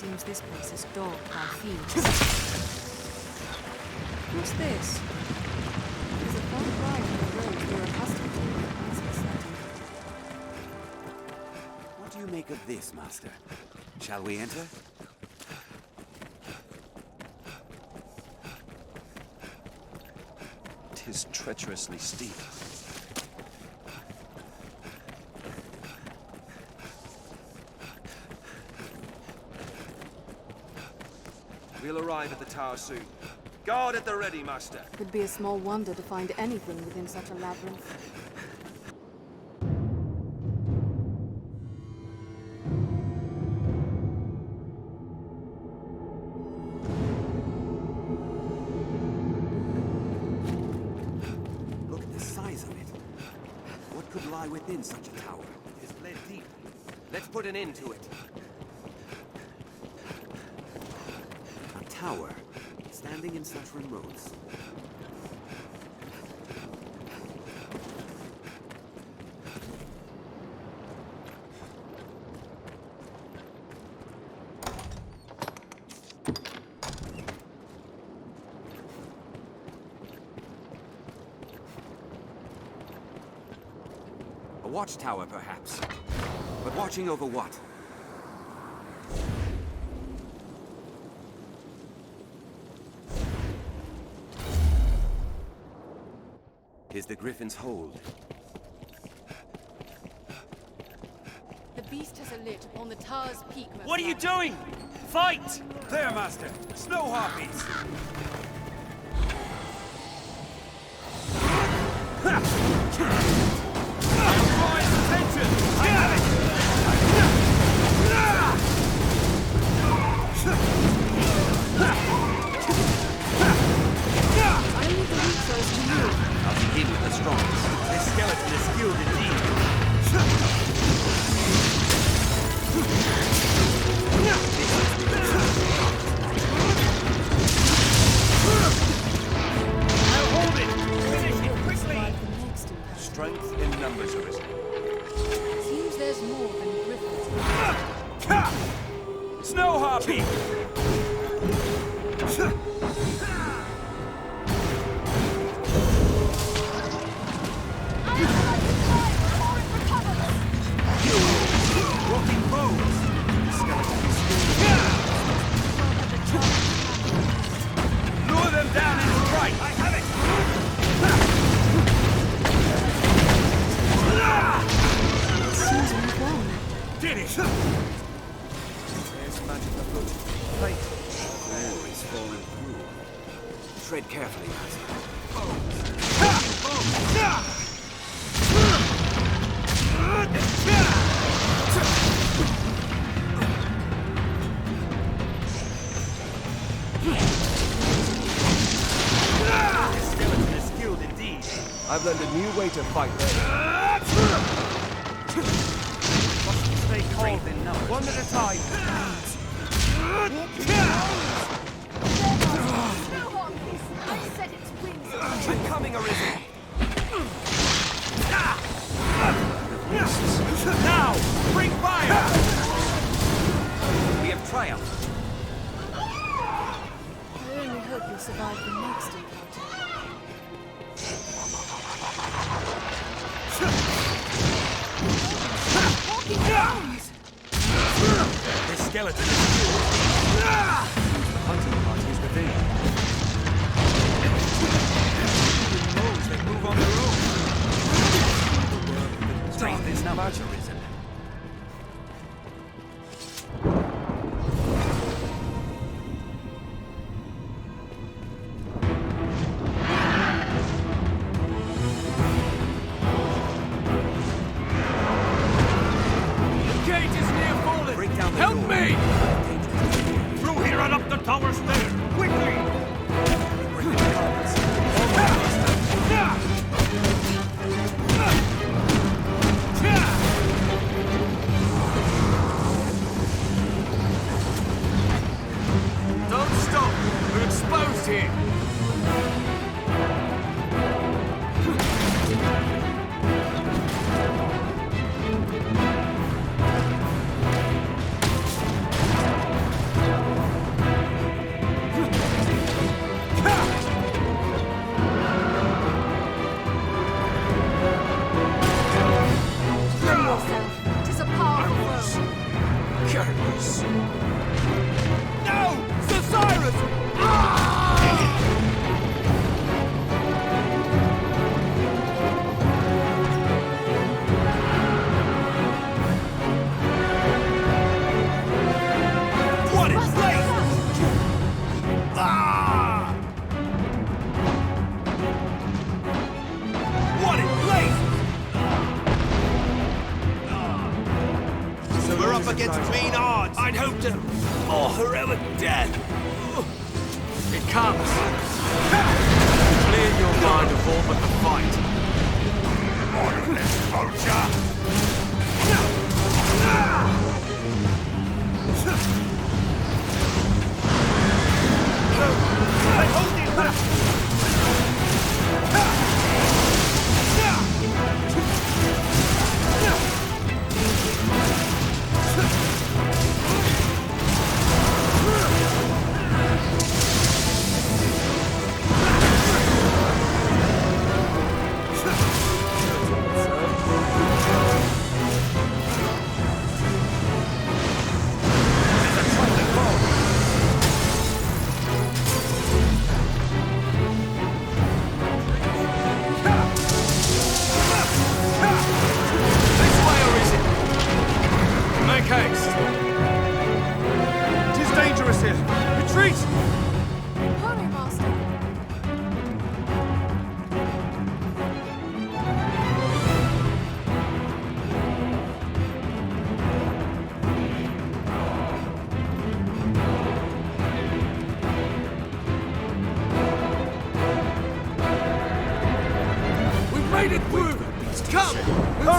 Speaker 11: Seems this place is dogged by thieves. What's this? There's a far cry on the road we're accustomed to in Ice's setting.
Speaker 12: What do you make of this, Master? Shall we enter?
Speaker 18: Tis treacherously steep. We'll arrive at the tower soon. Guard at the ready, Master.
Speaker 11: Could be a small wonder to find anything within such a labyrinth.
Speaker 12: Look at the size of it. What could lie within such a tower?
Speaker 18: It's bled deep. Let's put an end to it.
Speaker 12: A tower, standing in such remotes. A watchtower, perhaps. But watching over what? Is the Griffin's hold?
Speaker 11: The beast has a lit upon the tower's peak.
Speaker 13: What are you doing? Fight! There, Master. Snow harpies. Attention! I have it!
Speaker 11: I need the weak souls to move.
Speaker 12: I'll begin with the strongest.
Speaker 13: This skeleton is skilled indeed. I'll hold it! Finish it quickly!
Speaker 18: Strength in numbers, Arisen.
Speaker 11: Seems there's more than griffins.
Speaker 13: Snow harpy! Rocking bows! Lure them down and strike! I have it!
Speaker 11: Seems we've won.
Speaker 13: Did it!
Speaker 18: There's magic afoot. Fate.
Speaker 12: War is falling through. Tread carefully, Master.
Speaker 13: This skeleton is skilled indeed.
Speaker 18: I've learned a new way to fight there.
Speaker 13: Must stay calm.
Speaker 12: In numbers.
Speaker 18: One at a time.
Speaker 13: I'm coming, Arisen. Now, bring fire!
Speaker 12: We have triumphed.
Speaker 11: I only hope you'll survive the next encounter. Walking bones!
Speaker 13: This skeleton is skilled.
Speaker 18: Hunting party is within.
Speaker 13: Who knows they move on their own?
Speaker 12: Strength is numbers, Arisen.
Speaker 13: The gate is near falling.
Speaker 12: Break down the
Speaker 13: Help
Speaker 12: door.
Speaker 13: me! Through here and up the tower stairs. Quickly! up against mean odds. I'd hope to more heroic death.
Speaker 9: It comes. Clear your mind of all but the fight.
Speaker 13: Modernist vulture. Hold it back.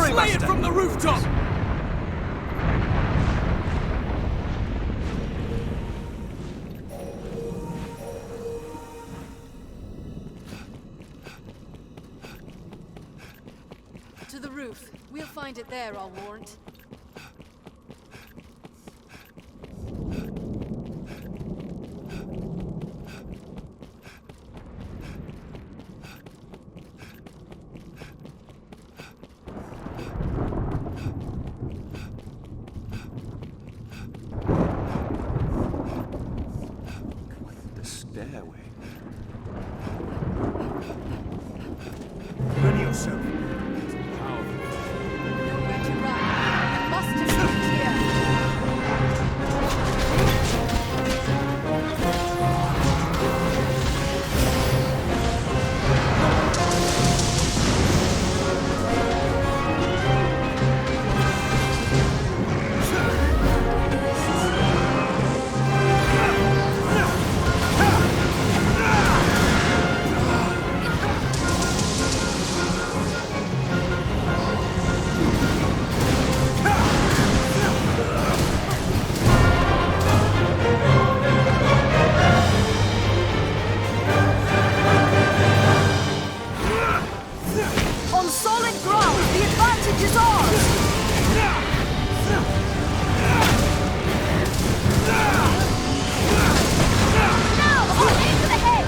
Speaker 13: Slay it from the rooftop!
Speaker 11: To the roof. We'll find it there, I'll warrant.
Speaker 13: Ready yourself.
Speaker 11: Nowhere to run. I must escape here.
Speaker 15: On solid ground, the advantage is ours! Now, I'll aim for the head!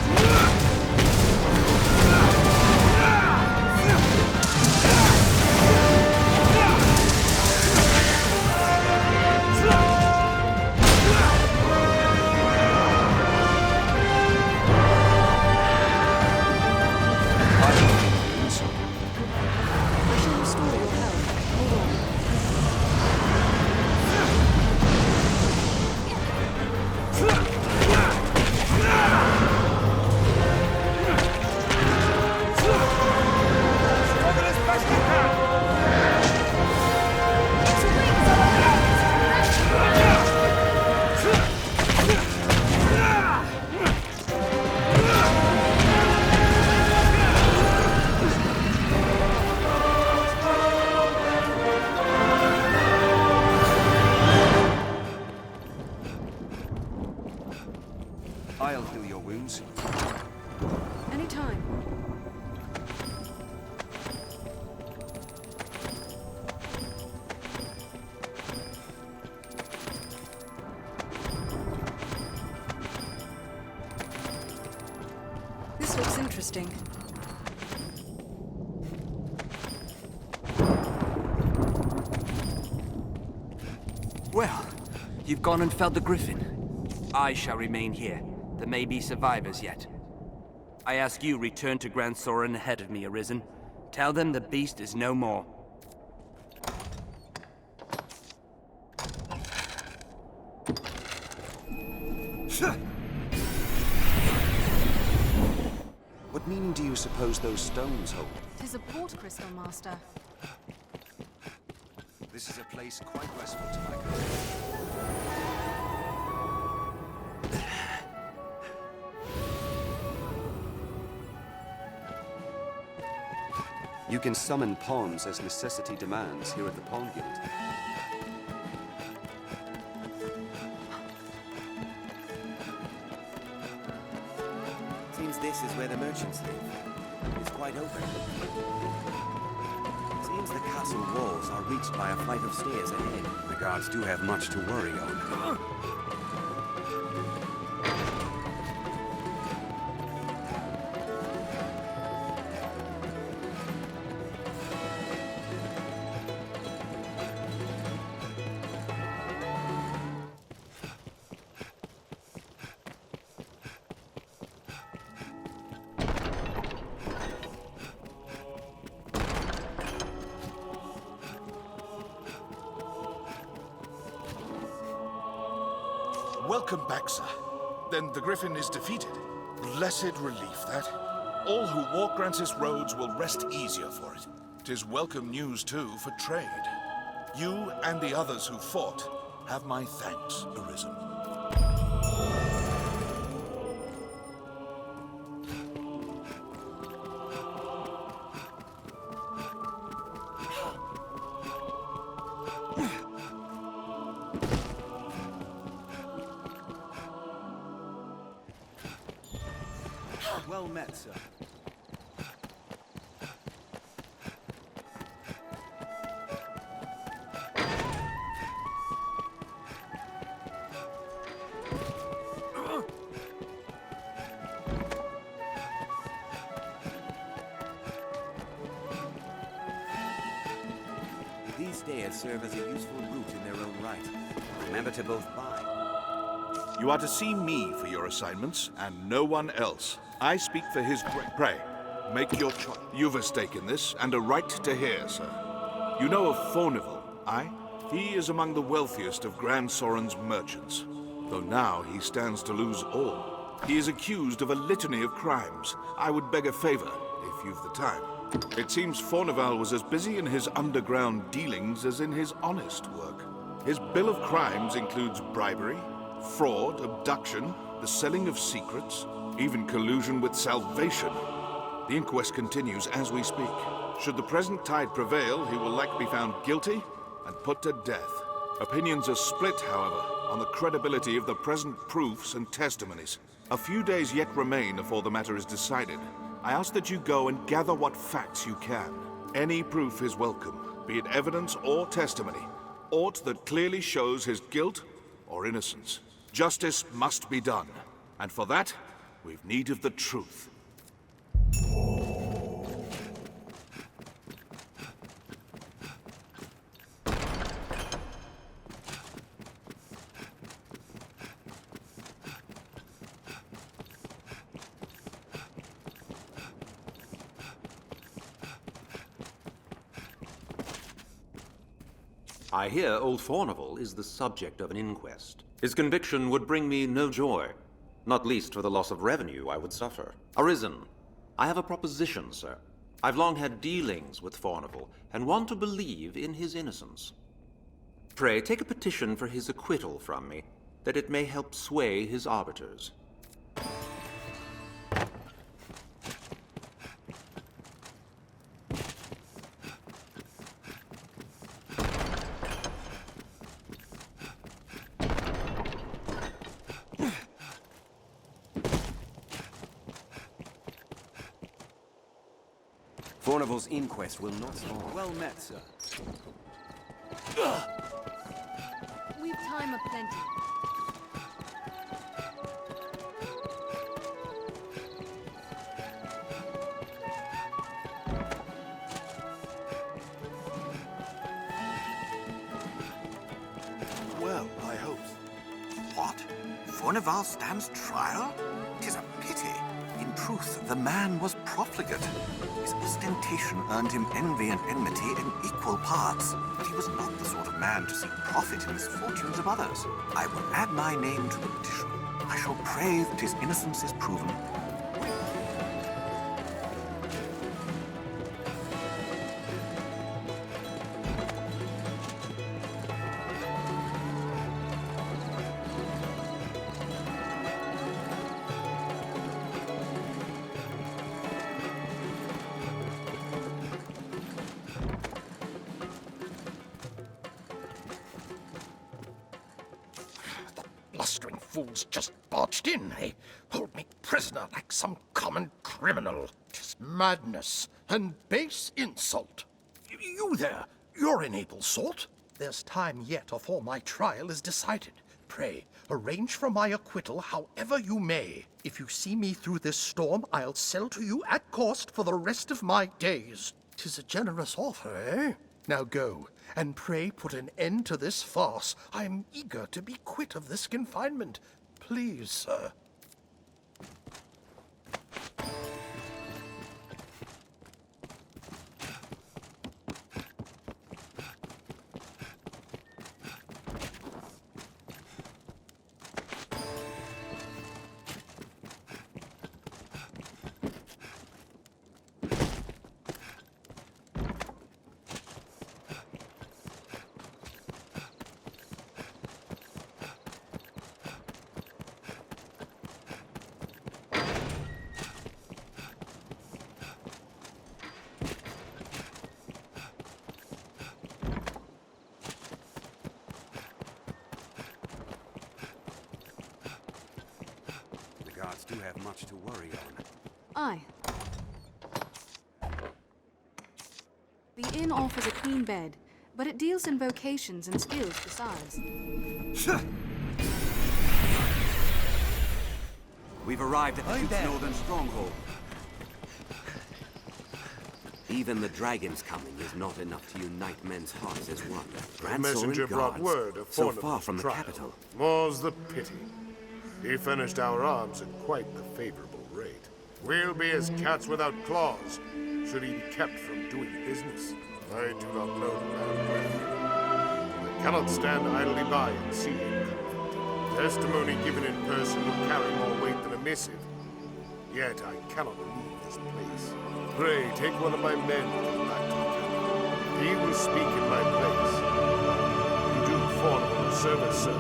Speaker 11: I shall restore your health. Hold on.
Speaker 18: I'll heal your wounds.
Speaker 11: Anytime. This looks interesting.
Speaker 4: Well, you've gone and felled the griffin. I shall remain here. There may be survivors yet. I ask you return to Grand Soren ahead of me, Arisen. Tell them the beast is no more.
Speaker 18: What meaning do you suppose those stones hold?
Speaker 11: 'Tis a port crystal, Master.
Speaker 18: This is a place quite restful to my kind. You can summon pawns as necessity demands here at the Pawn Guild.
Speaker 2: Seems this is where the merchants live. It's quite open. Seems the castle walls are reached by a flight of stairs ahead.
Speaker 12: The guards do have much to worry on.
Speaker 21: Welcome back, sir. Then the Griffin is defeated. Blessed relief, that. All who walk Grancis roads will rest easier for it. 'Tis welcome news, too, for trade. You and the others who fought have my thanks, Arisen.
Speaker 18: Well met, sir.
Speaker 2: These stairs serve as a useful route in their own right. Remember to both buy.
Speaker 21: You are to see me for your assignments, and no one else. I speak for his Pray, make your choice. You've a stake in this, and a right to hear, sir. You know of Fornival, aye? He is among the wealthiest of Grand Soren's merchants, though now he stands to lose all. He is accused of a litany of crimes. I would beg a favor, if you've the time. It seems Fornival was as busy in his underground dealings as in his honest work. His bill of crimes includes bribery, fraud, abduction, the selling of secrets, even collusion with Salvation. The inquest continues as we speak. Should the present tide prevail, he will likely be found guilty and put to death. Opinions are split, however, on the credibility of the present proofs and testimonies. A few days yet remain before the matter is decided. I ask that you go and gather what facts you can. Any proof is welcome, be it evidence or testimony, aught that clearly shows his guilt or innocence. Justice must be done, and for that, we've need of the truth.
Speaker 7: I hear old Fornival is the subject of an inquest. His conviction would bring me no joy, not least for the loss of revenue I would suffer. Arisen, I have a proposition, sir. I've long had dealings with Fornival, and want to believe in his innocence. Pray, take a petition for his acquittal from me, that it may help sway his arbiters.
Speaker 2: Fornival's inquest will not stall.
Speaker 18: Well met, sir.
Speaker 11: We've time aplenty.
Speaker 16: Well, I hope. What? Fornival stands trial? 'Tis a pity. In truth, the man was profligate. His ostentation earned him envy and enmity in equal parts, but he was not the sort of man to seek profit in the misfortunes of others. I will add my name to the petition. I shall pray that his innocence is proven.
Speaker 6: fools just barged in. They hold me prisoner like some common criminal. 'Tis madness and base insult. You there, you're an able sort. There's time yet afore my trial is decided. Pray, arrange for my acquittal however you may. If you see me through this storm, I'll sell to you at cost for the rest of my days. 'Tis a generous offer, eh? Now go, and pray put an end to this farce. I am eager to be quit of this confinement. Please, sir.
Speaker 12: Do have much to worry on.
Speaker 11: Aye. The inn offers a clean bed, but it deals in vocations and skills besides.
Speaker 12: We've arrived at the Duke's northern stronghold. Even the dragon's coming is not enough to unite men's hearts as one.
Speaker 8: The messenger brought word of
Speaker 12: so
Speaker 8: Fornival's
Speaker 12: far from the
Speaker 8: trial.
Speaker 12: capital.
Speaker 8: More's the pity. He furnished our arms at quite the favorable rate. We'll be as cats without claws, should he be kept from doing business. I do not know the man well. I cannot stand idly by and see him convicted. Testimony given in person will carry more weight than a missive. Yet I cannot leave this place. Pray, take one of my men with you back to the capital. He will speak in my place. You do Fornival a service, sir,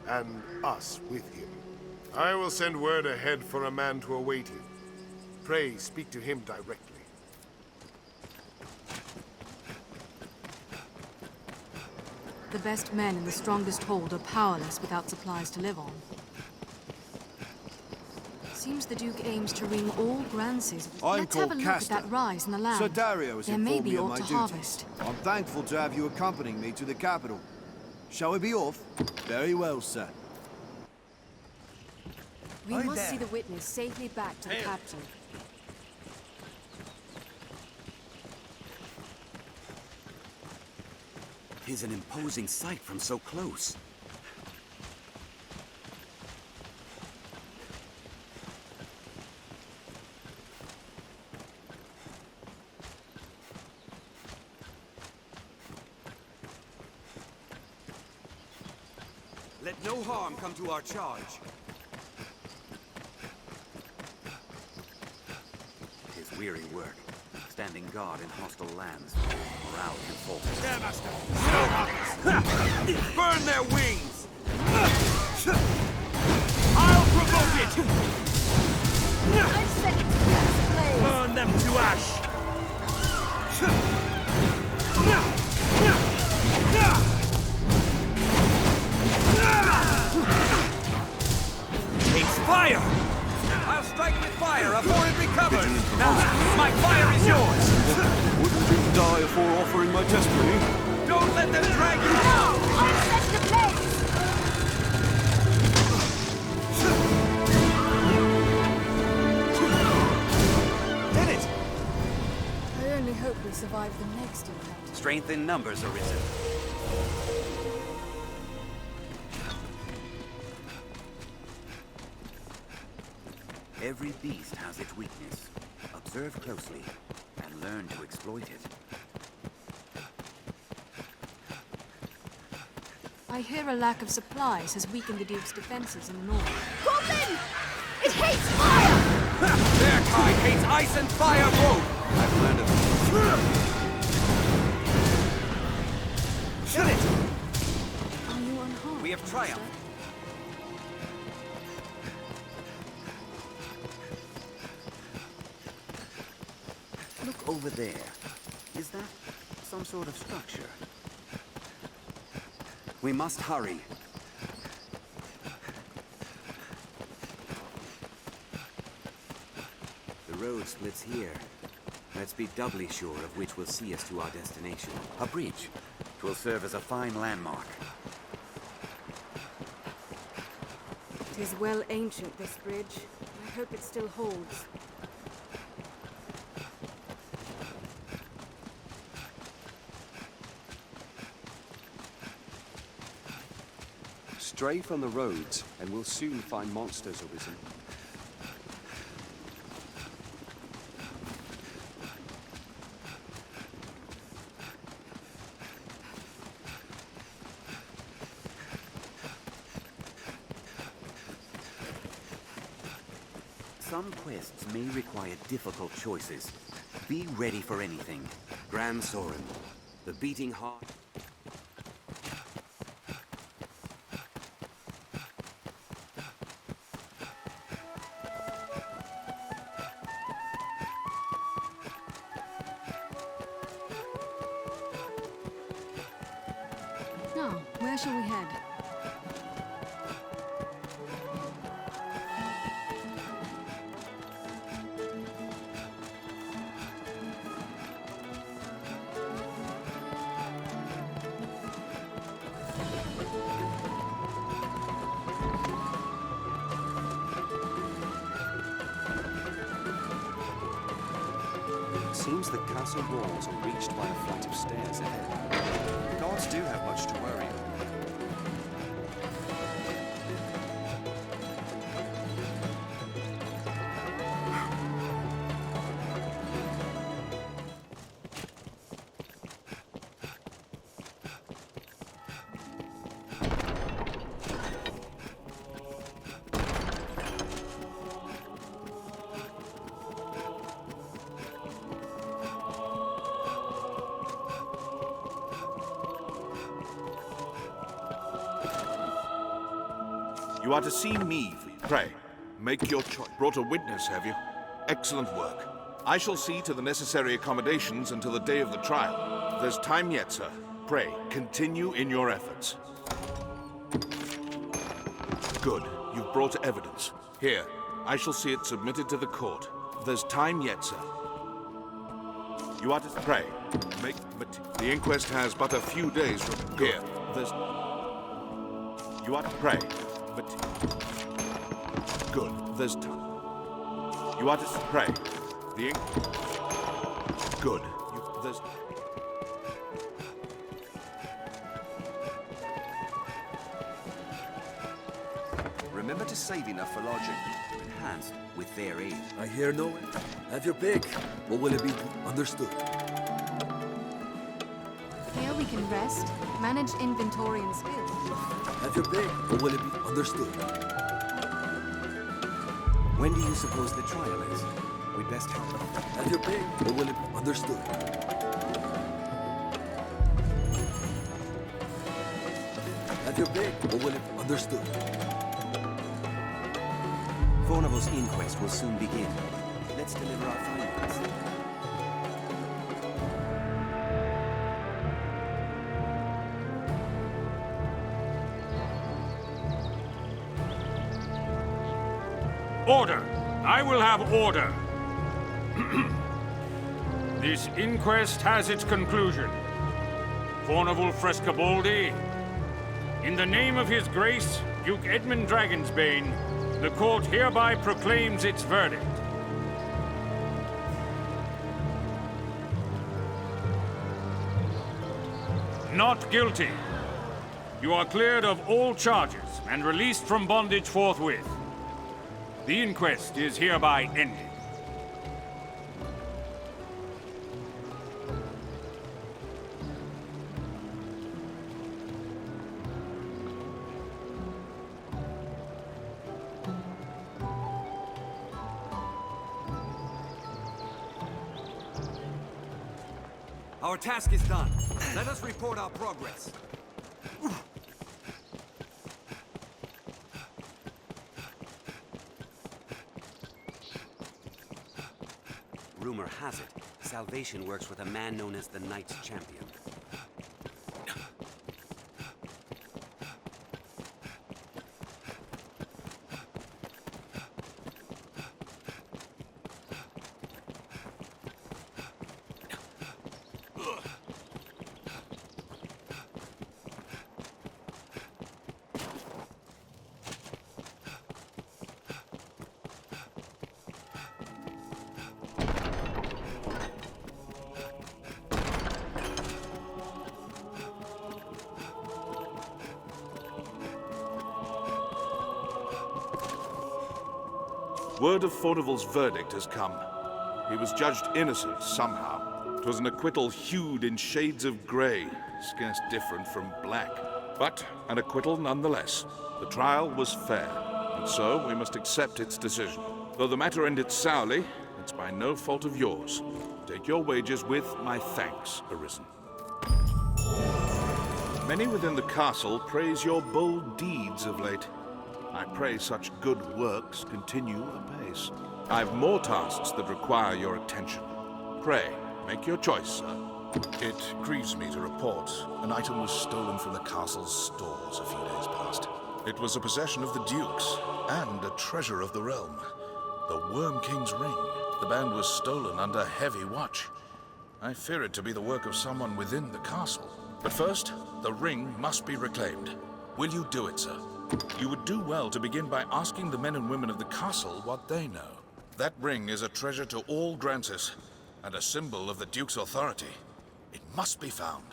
Speaker 8: and us with him. I will send word ahead for a man to await him. Pray, speak to him directly.
Speaker 11: The best men in the strongest hold are powerless without supplies to live on. Seems the Duke aims to wring all Grances. Let's have a look at that rise in the land.
Speaker 17: Sir Dario has
Speaker 11: there may
Speaker 17: informed
Speaker 11: be
Speaker 17: me of
Speaker 11: aught
Speaker 17: my
Speaker 11: to
Speaker 17: duties.
Speaker 11: harvest.
Speaker 17: I'm thankful to have you accompanying me to the capital. Shall we be off? Very well, sir.
Speaker 11: We must see the witness safely back to the capital.
Speaker 12: Tis an imposing sight from so close.
Speaker 13: Let no harm come to our charge.
Speaker 12: Tis weary work, standing guard in hostile lands. Morale can falter.
Speaker 13: Yeah, master. Burn their wings! I'll provoke it!
Speaker 15: I set it to blaze.
Speaker 13: Burn them to ash! It's fire! I'll strike with fire afore it recovers! Now, my fire is yours!
Speaker 18: Wouldn't you die before offering my testimony?
Speaker 13: Don't let them drag you down!
Speaker 15: I'll set the blaze.
Speaker 13: Did it!
Speaker 11: I only hope we survive the next encounter.
Speaker 12: Strength in numbers arisen. Every beast has its weakness. Observe closely and learn to exploit it.
Speaker 11: I hear a lack of supplies has weakened the Duke's defenses in the north.
Speaker 15: Goblin! It hates fire!
Speaker 13: Their kind hates ice and fire both!
Speaker 12: I've learned of
Speaker 13: Kill it!
Speaker 11: Are you unharmed?
Speaker 12: We have triumphed. Look over there. Is that some sort of structure? We must hurry. road splits here. Let's be doubly sure of which will see us to our destination. A bridge. 'Twill serve as a fine landmark.
Speaker 11: 'Tis well ancient, this bridge. I hope it still holds.
Speaker 18: Stray from the roads, and we'll soon find monsters arisen.
Speaker 12: Some quests may require difficult choices. Be ready for anything. Grand Soren, the beating heart.
Speaker 11: Now, where shall we head?
Speaker 18: Seems the castle walls are reached by a flight of stairs ahead. The gods do have much to worry about.
Speaker 21: You are to see me. Pray, make your choice. Brought a witness, have you? Excellent work. I shall see to the necessary accommodations until the day of the trial. There's time yet, sir. Pray, continue in your efforts. Good. You've brought evidence. Here, I shall see it submitted to the court. There's time yet, sir. You are to pray. Make the inquest has but a few days from here. There's. You are to pray. But good. There's time. You are to pray. The good. There's.
Speaker 18: Remember to save enough for lodging.
Speaker 12: Enhanced with their aid.
Speaker 19: I hear no one. Have your pick. What will it be? Understood.
Speaker 11: Here we can rest, manage inventory and skills.
Speaker 19: Have your pick. What will it be? Understood.
Speaker 12: When do you suppose the trial is? We'd best help.
Speaker 19: Have your pick. What will it be? Understood. Have your pick. What will it be? Understood.
Speaker 12: Fornival's inquest will soon begin. Let's deliver our findings.
Speaker 20: Order! I will have order! This inquest has its conclusion. Fornival Frescobaldi, in the name of His Grace, Duke Edmund Dragonsbane, the court hereby proclaims its verdict. Not guilty. You are cleared of all charges and released from bondage forthwith. The inquest is hereby ended.
Speaker 12: Our task is done. Let us report our progress. Rumor has it, Salvation works with a man known as the Knights Champion.
Speaker 21: Word of Fornival's verdict has come. He was judged innocent somehow. 'Twas an acquittal hued in shades of grey, scarce different from black. But an acquittal nonetheless. The trial was fair, and so we must accept its decision. Though the matter ended sourly, it's by no fault of yours. Take your wages with my thanks, Arisen. Many within the castle praise your bold deeds of late. I pray such good works continue apace. I've more tasks that require your attention. Pray, make your choice, sir.
Speaker 6: It grieves me to report an item was stolen from the castle's stores a few days past. It was a possession of the Duke's and a treasure of the realm. The Worm King's ring. The band was stolen under heavy watch. I fear it to be the work of someone within the castle. But first, the ring must be reclaimed. Will you do it, sir? You would do well to begin by asking the men and women of the castle what they know. That ring is a treasure to all Grancis, and a symbol of the Duke's authority. It must be found.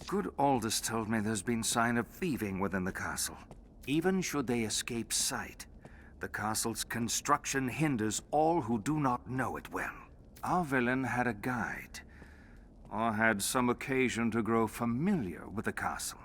Speaker 5: Good Aldous told me there's been sign of thieving within the castle. Even should they escape sight, the castle's construction hinders all who do not know it well. Our villain had a guide, or had some occasion to grow familiar with the castle.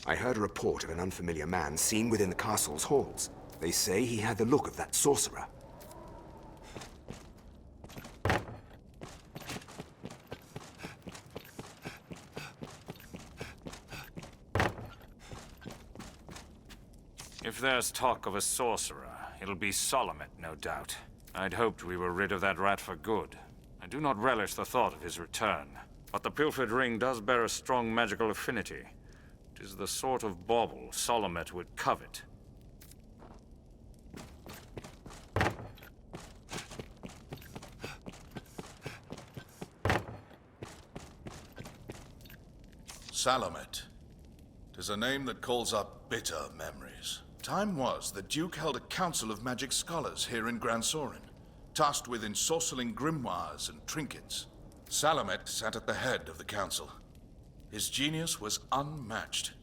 Speaker 22: I heard a report of an unfamiliar man seen within the castle's halls. They say he had the look of that sorcerer.
Speaker 20: If there's talk of a sorcerer, it'll be Solomet, no doubt. I'd hoped we were rid of that rat for good. I do not relish the thought of his return. But the pilfered ring does bear a strong magical affinity. It is the sort of bauble Solomet would covet.
Speaker 6: Salomet. 'Tis a name that calls up bitter memories. Time was the Duke held a council of magic scholars here in Gran Soren, tasked with ensorceling grimoires and trinkets. Salomet sat at the head of the council. His genius was unmatched,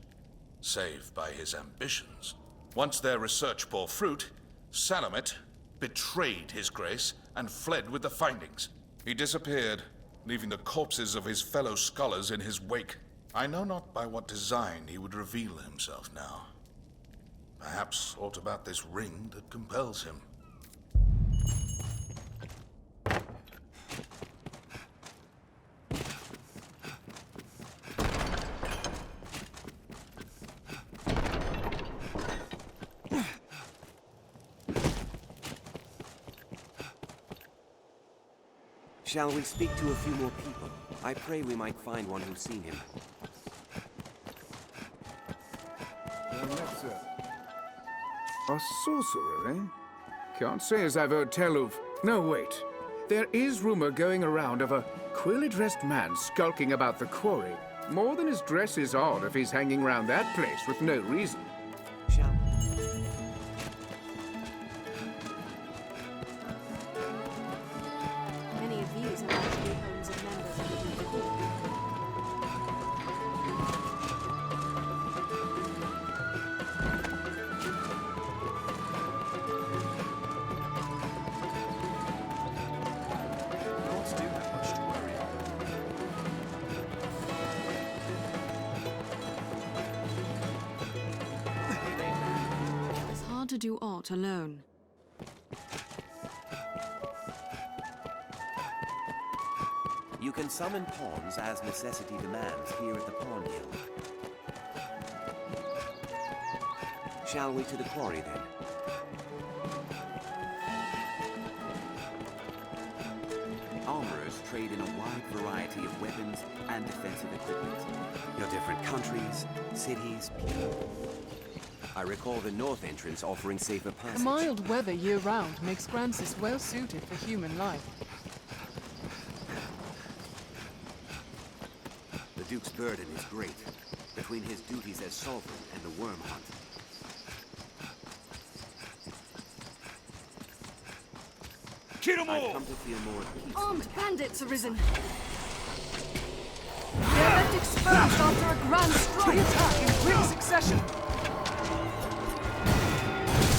Speaker 6: save by his ambitions. Once their research bore fruit, Salomet betrayed his grace and fled with the findings. He disappeared, leaving the corpses of his fellow scholars in his wake. I know not by what design he would reveal himself now. Perhaps aught about this ring that compels him.
Speaker 2: Shall we speak to a few more people? I pray we might find one who's seen him.
Speaker 23: A sorcerer, eh? Can't say as I've heard tell of... No, wait. There is rumor going around of a queerly-dressed man skulking about the quarry. More than his dress is odd if he's hanging around that place with no reason.
Speaker 11: Many of these are likely homes of members of the Duke Court.
Speaker 22: Gods do have much to worry
Speaker 11: It's hard to do aught alone.
Speaker 2: You can summon pawns as necessity demands here at the Pawn Guild. Shall we to the quarry then? Armorers trade in a wide variety of weapons and defensive equipment. Your different countries, cities, people. I recall the north entrance offering safer passage.
Speaker 3: The mild weather year-round makes Grancis well-suited for human life.
Speaker 2: The Duke's burden is great, between his duties as sovereign and the worm hunt. I've come to feel more at peace.
Speaker 11: Armed bandits arisen. They are left exposed after a grand strike.
Speaker 3: Attack in quick succession.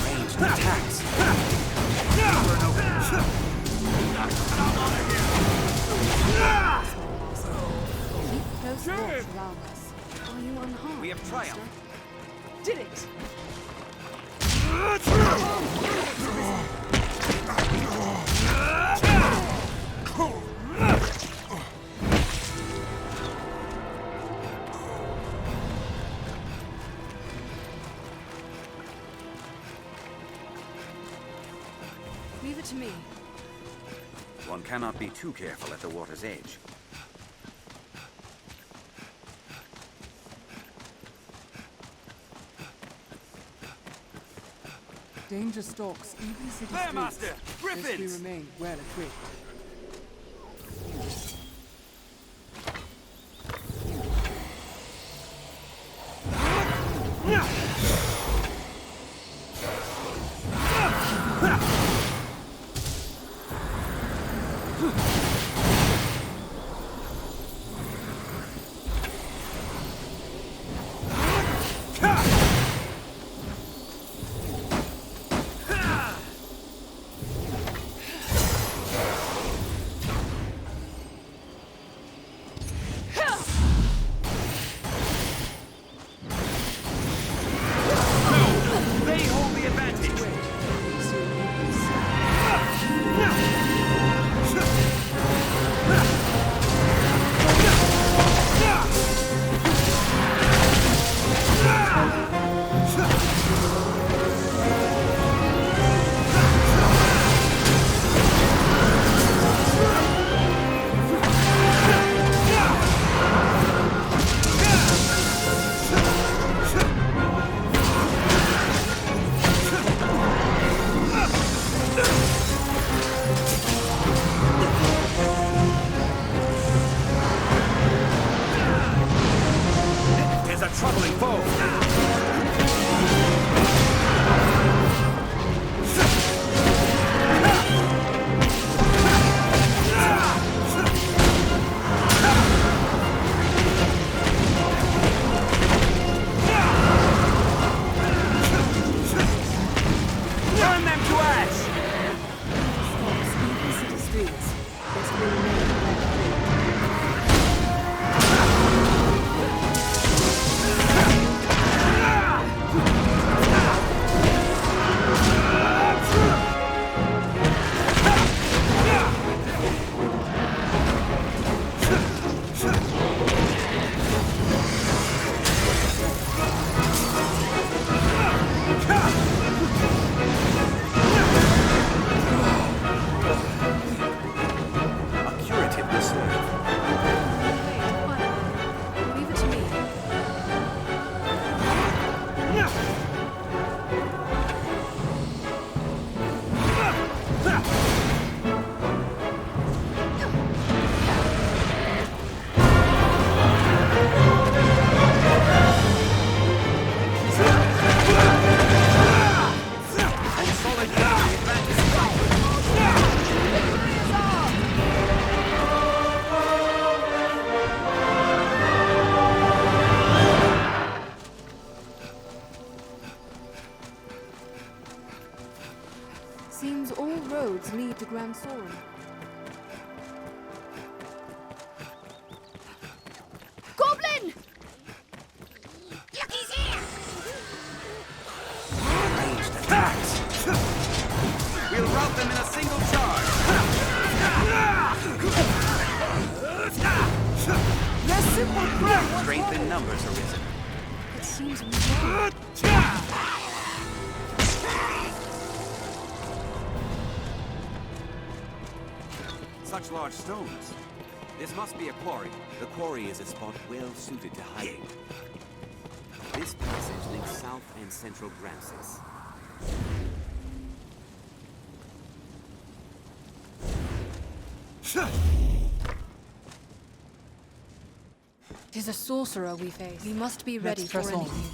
Speaker 2: Ranged attacks.
Speaker 11: Keep close watch around us. Are you unharmed?
Speaker 2: We have triumphed.
Speaker 3: Did it!
Speaker 11: Leave it to me.
Speaker 2: One cannot be too careful at the water's edge.
Speaker 3: Danger stalks even city
Speaker 4: Bearmaster!
Speaker 3: streets.
Speaker 4: Griffins!
Speaker 3: Yes, we remain well equipped.
Speaker 11: Seems all roads lead to Grand Soren. Goblin!
Speaker 15: Look, he's here!
Speaker 2: Ranged attacks! We'll rout them in a single charge!
Speaker 15: Their simple plan was
Speaker 2: Strength in numbers arisen.
Speaker 11: It seems we
Speaker 2: Such large stones.
Speaker 12: This must be a quarry. The quarry is a spot well suited to hiding. This passage links south and central Grancis.
Speaker 11: Tis a sorcerer we face. We must be ready
Speaker 3: Let's
Speaker 11: for
Speaker 3: press on.
Speaker 11: anything.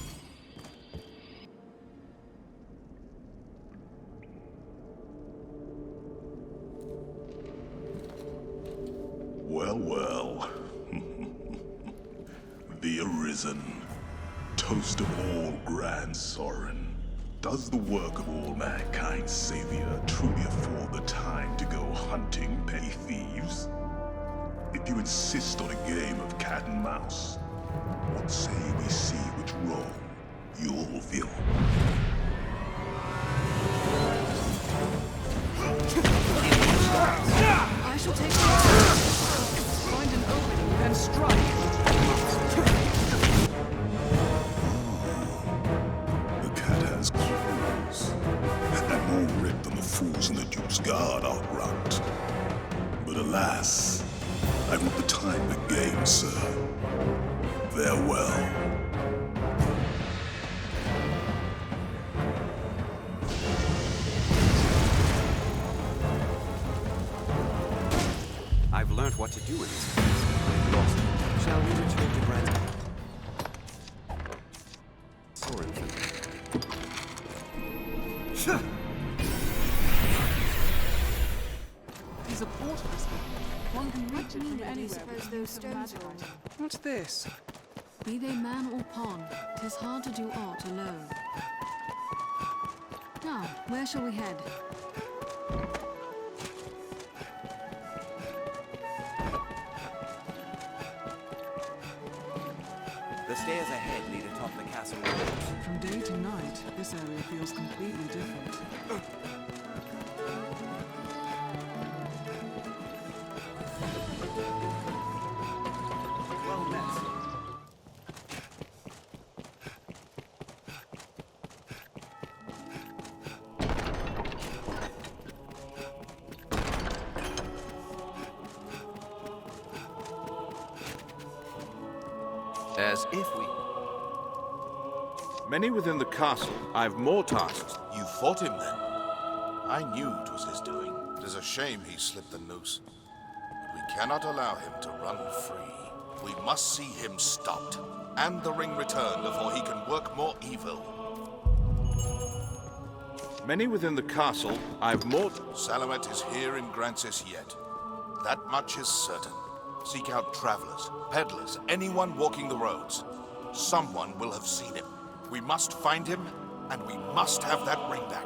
Speaker 1: Well, well. The Arisen, toast of all Grand Sorin. Does the work of all mankind's savior truly afford the time to go hunting petty thieves? If you insist on a game of cat and mouse, what say we see which role you'll fill?
Speaker 3: I shall take find an opening and strike.
Speaker 1: The cat has claws, and more ripped than the fools in the Duke's Guard outrun. But alas, I've not the time to game, sir. Farewell.
Speaker 12: I've learned what to do in this case. I've lost it. Shall we return to Grand Sorin?
Speaker 3: He's a portal. One can reach it from
Speaker 11: Do you
Speaker 3: anywhere.
Speaker 11: suppose those stones are on?
Speaker 3: What's this?
Speaker 11: Be they man or pawn, 'tis hard to do aught alone. Now, where shall we head?
Speaker 12: The stairs ahead lead atop the castle walls.
Speaker 3: From day to night, this area feels completely different.
Speaker 12: Well met.
Speaker 21: As if we... Many within the castle. I've more tasks. You fought him then? I knew it was his doing. It is a shame he slipped the noose. But we cannot allow him to run free. We must see him stopped, and the ring returned before he can work more evil. Many within the castle. I've more... Salamet is here in Grancis yet. That much is certain. Seek out travelers, peddlers, anyone walking the roads. Someone will have seen him. We must find him, and we must have that ring back.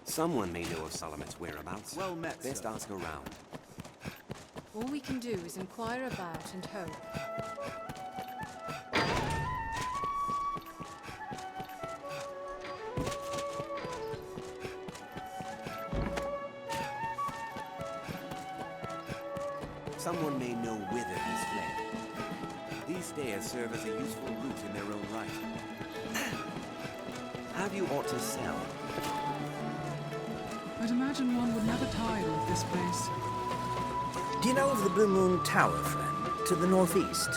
Speaker 12: Someone may know of Salamet's whereabouts.
Speaker 18: Well met,
Speaker 12: Best
Speaker 18: sir.
Speaker 12: ask around.
Speaker 11: All we can do is inquire about and hope.
Speaker 12: Someone may know whither he's fled. These stairs serve as a useful route in their own right. Have you aught to sell?
Speaker 3: I'd imagine one would never tire of this place.
Speaker 10: Do you know of the Blue Moon Tower, friend, to the northeast?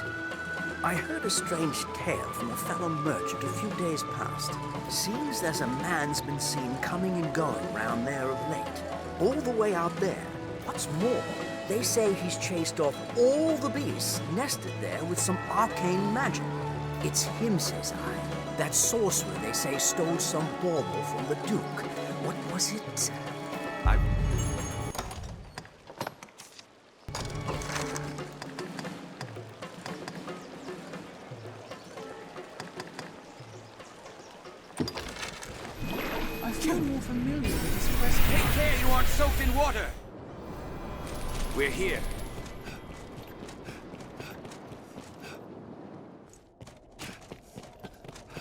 Speaker 10: I heard a strange tale from a fellow merchant a few days past. Seems there's a man's been seen coming and going round there of late. All the way out there. What's more, they say he's chased off all the beasts nested there with some arcane magic. It's him, says I. That sorcerer, they say, stole some bauble from the Duke. What was it?
Speaker 3: I feel more familiar with this fresco.
Speaker 13: Take care you aren't soaked in water! We're here.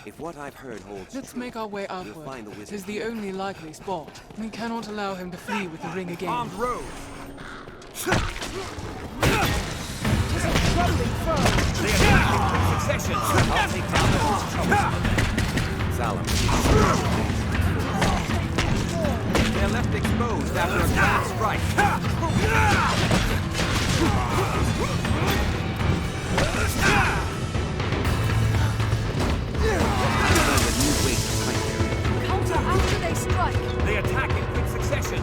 Speaker 12: If what I've heard holds
Speaker 3: Let's
Speaker 12: true,
Speaker 3: make our way
Speaker 12: we'll
Speaker 3: outward.
Speaker 12: find the wizard.
Speaker 3: Tis the only likely spot. We cannot allow him to flee with the ring again.
Speaker 13: Armed road.
Speaker 3: Tis Controlling foe!
Speaker 2: They attack in quick succession. I'll take down the most troublesome. Salam. They're left exposed after a grand strike.
Speaker 11: Counter after they strike.
Speaker 2: They attack in quick succession.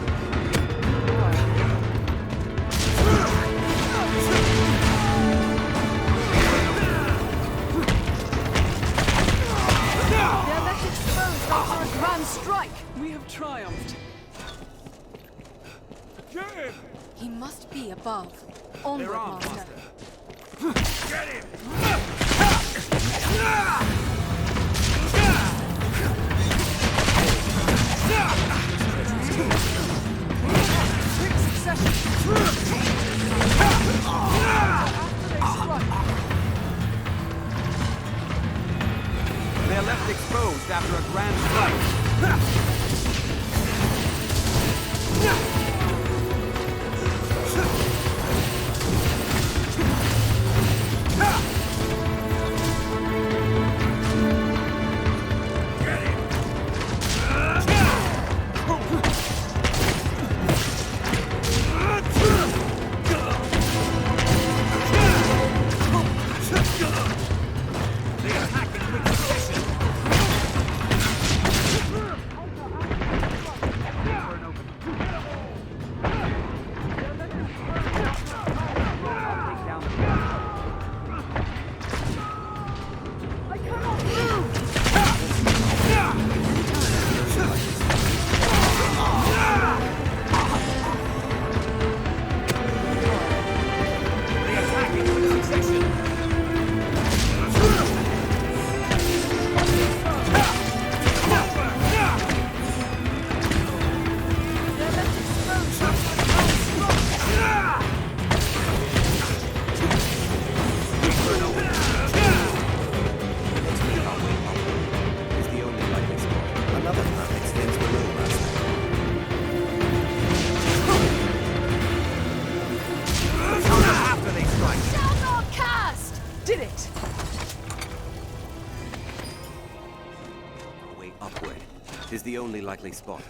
Speaker 11: They're left exposed after a grand strike.
Speaker 3: We have triumphed.
Speaker 11: He must be above. Onward,
Speaker 2: They're armed,
Speaker 11: Master.
Speaker 2: Get him!
Speaker 3: Quick succession.
Speaker 2: They're left exposed after a grand strike. Is the only likely spot.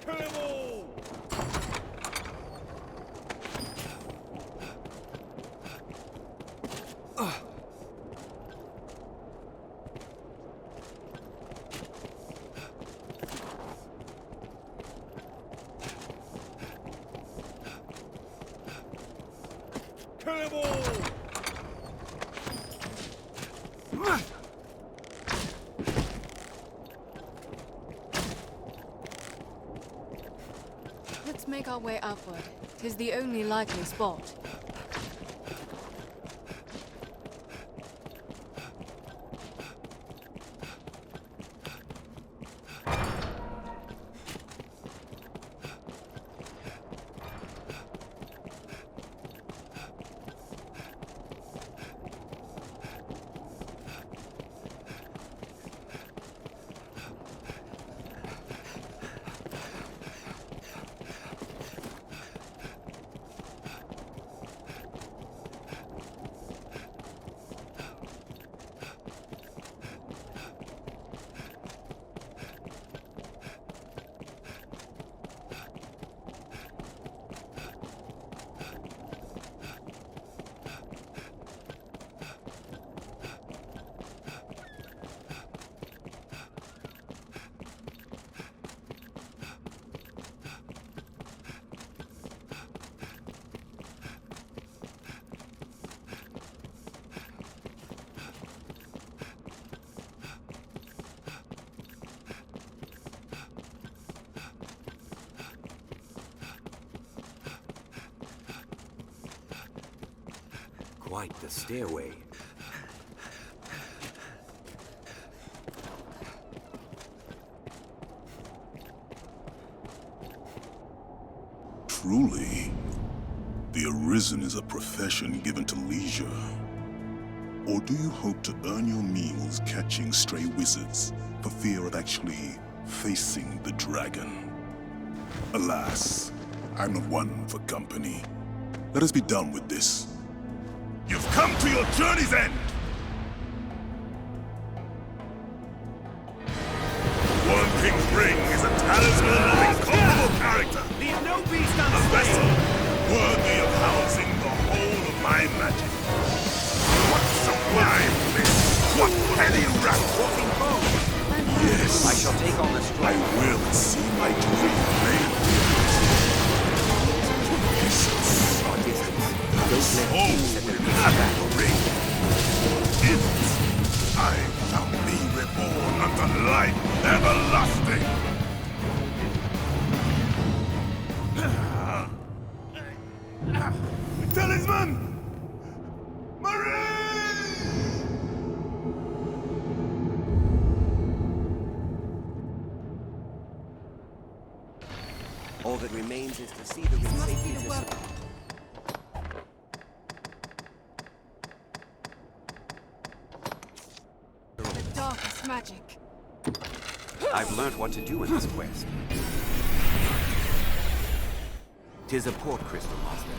Speaker 13: Kill them all! Kill them all!
Speaker 11: Let's make our way upward. 'Tis the only likely spot.
Speaker 2: Quite the stairway.
Speaker 1: Truly, the Arisen is a profession given to leisure. Or do you hope to earn your meals catching stray wizards for fear of actually facing the dragon? Alas, I'm not one for company. Let us be done with this. You've come to your journey's end! One King's Ring is a talisman of incomparable character.
Speaker 13: Leave no beast
Speaker 1: A vessel worthy of housing the whole of my magic. What sublime bliss! What heady wrath!
Speaker 2: Walking bone!
Speaker 1: Yes!
Speaker 2: I shall take on the strike.
Speaker 1: I will see my dream made. Battle ring. I shall be reborn unto life everlasting. Talisman!
Speaker 2: All that remains is to see the ring safely disappear.
Speaker 11: The darkest magic.
Speaker 2: I've learned what to do in this quest. 'Tis a port crystal, Master.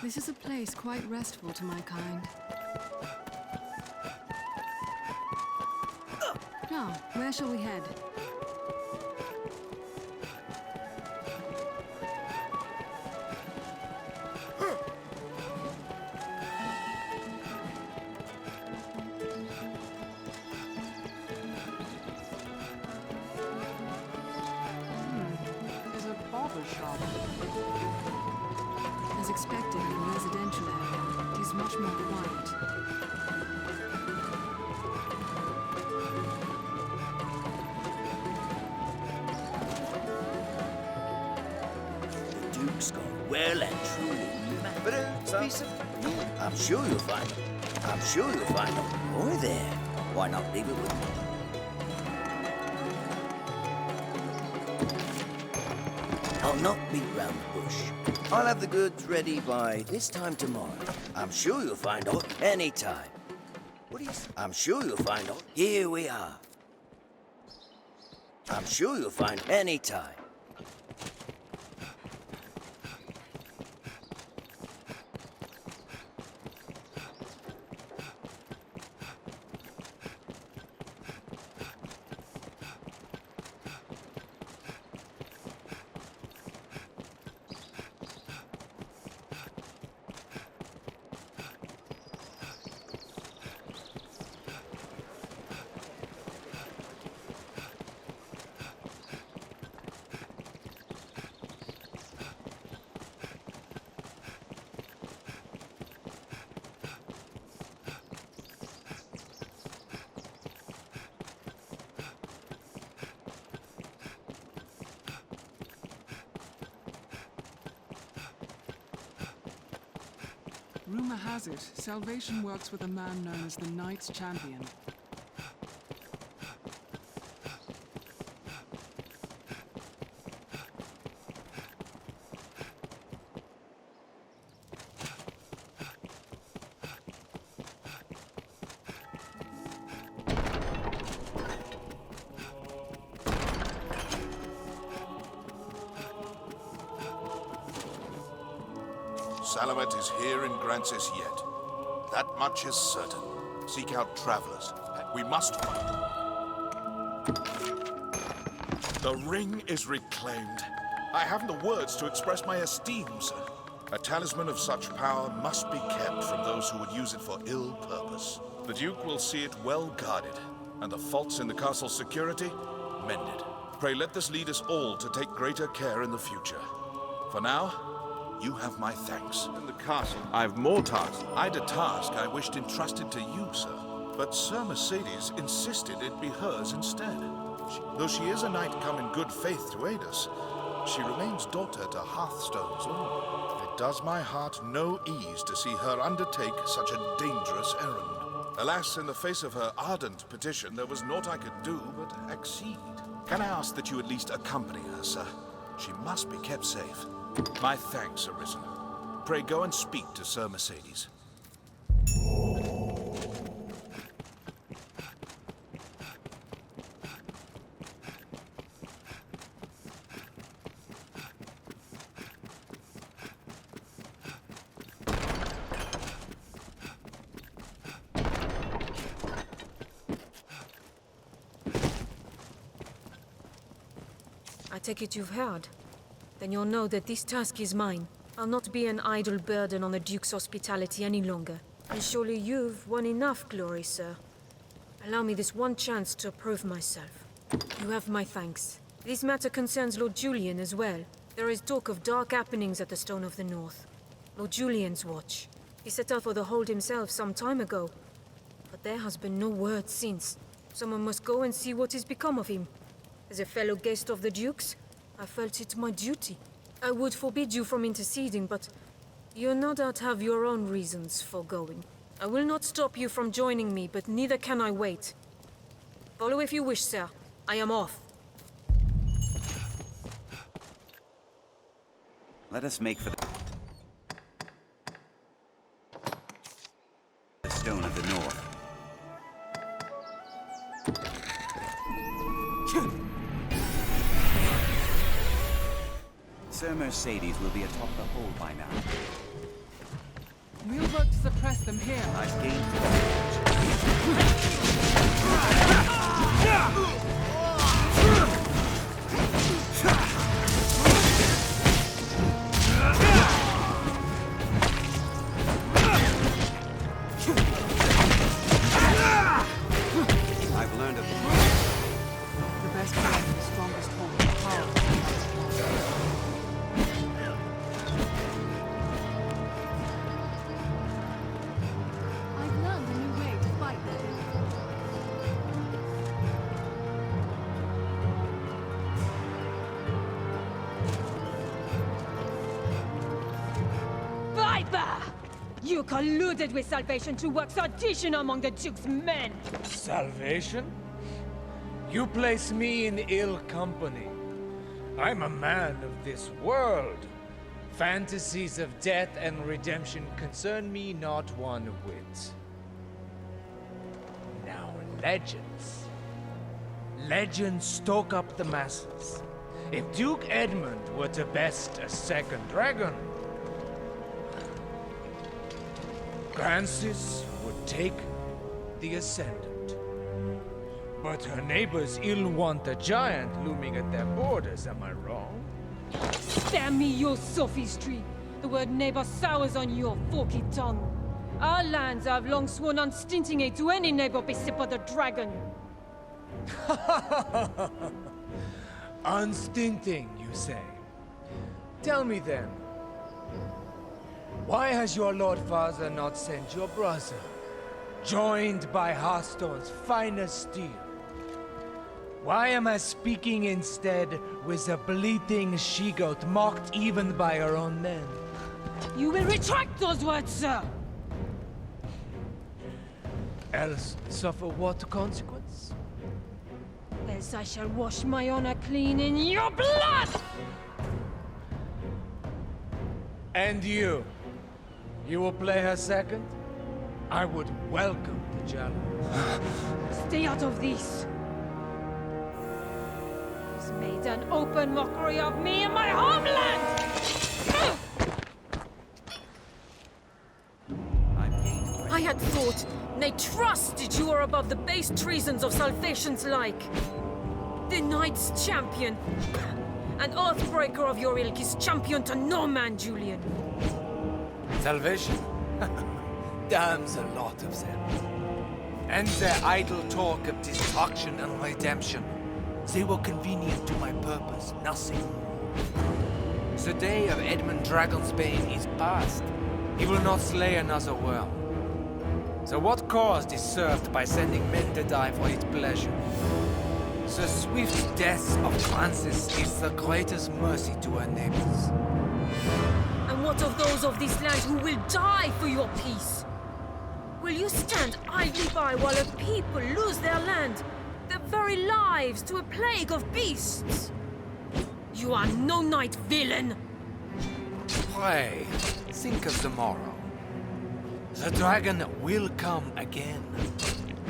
Speaker 11: This is a place quite restful to my kind. Now, where shall we head?
Speaker 3: There's a barber shop.
Speaker 11: As expected in a residential area, it is much more quiet.
Speaker 10: The Duke's gone well and truly mad. But a piece of... I'm sure you'll find him. I'm sure you'll find him. Boy there. Why not leave it with me? I'll not beat round the bush. I'll have the goods ready by this time tomorrow. I'm sure you'll find out any time. What do you say? I'm sure you'll find out. Here we are. I'm sure you'll find any time.
Speaker 3: Rumor has it, Salvation works with a man known as the Knights Champion.
Speaker 21: Salamet is here in Grancis yet. That much is certain. Seek out travelers, and we must find them. The ring is reclaimed. I haven't the words to express my esteem, sir. A talisman of such power must be kept from those who would use it for ill purpose. The Duke will see it well guarded, and the faults in the castle's security mended. Pray let this lead us all to take greater care in the future. For now, you have my thanks. In the castle, I have more tasks. I'd a task I wished entrusted to you, sir. But Sir Mercedes insisted it be hers instead. Though she is a knight come in good faith to aid us, she remains daughter to Hearthstone's lord. It does my heart no ease to see her undertake such a dangerous errand. Alas, in the face of her ardent petition, there was naught I could do but accede. Can I ask that you at least accompany her, sir? She must be kept safe. My thanks, Arisen. Pray go and speak to Sir Mercedes.
Speaker 7: I take it you've heard. Then you'll know that this task is mine. I'll not be an idle burden on the Duke's hospitality any longer. And surely you've won enough glory, sir. Allow me this one chance to prove myself. You have my thanks. This matter concerns Lord Julian as well. There is talk of dark happenings at the Stone of the North. Lord Julian's watch. He set out for the hold himself some time ago. But there has been no word since. Someone must go and see what has become of him. As a fellow guest of the Duke's, I felt it my duty. I would forbid you from interceding, but you no doubt have your own reasons for going. I will not stop you from joining me, but neither can I wait. Follow if you wish, sir. I am off.
Speaker 12: Let us make for the Stone of the North. Sir Mercedes will be atop the hole by now.
Speaker 3: We'll work to suppress them here.
Speaker 12: Nice game. I've learned of
Speaker 3: the best part of the strongest hold of power.
Speaker 11: I've learned a new way to fight them.
Speaker 15: Viper! You colluded with Salvation to work sedition among the Duke's men!
Speaker 9: Salvation? You place me in ill company. I'm a man of this world. Fantasies of death and redemption concern me not one whit. Now, legends. Legends stoke up the masses. If Duke Edmund were to best a second dragon, Francis would take the Ascendant. But her neighbors ill want a giant looming at their borders, am I wrong?
Speaker 15: Damn me, your sophistry! The word neighbor sours on your forky tongue. Our lands have long sworn unstinting aid to any neighbor beset by the dragon.
Speaker 9: Unstinting, you say? Tell me then, why has your Lord Father not sent your brother, joined by Hearthstone's finest steel? Why am I speaking instead with a bleating she-goat mocked even by her own men?
Speaker 15: You will retract those words, sir!
Speaker 9: Else suffer what consequence?
Speaker 15: Else I shall wash my honor clean in your blood!
Speaker 9: And you? You will play her second? I would welcome the challenge.
Speaker 15: Stay out of this! He's made an open mockery of me and my homeland!
Speaker 7: I had thought, nay trusted you were above the base treasons of Salvation's like. The Knight's champion. An oathbreaker of your ilk is champion to no man, Julian.
Speaker 9: Salvation? Damns a lot of them. And their idle talk of destruction and redemption. They were convenient to my purpose, nothing more. The day of Edmund Dragonsbane is past. He will not slay another worm. So what cause is served by sending men to die for his pleasure? The swift death of Francis is the greatest mercy to her neighbors.
Speaker 7: And what of those of this land who will die for your peace? Will you stand idly by while a people lose their land, their very lives, to a plague of beasts? You are no knight, villain!
Speaker 9: Pray, think of tomorrow. The dragon will come again.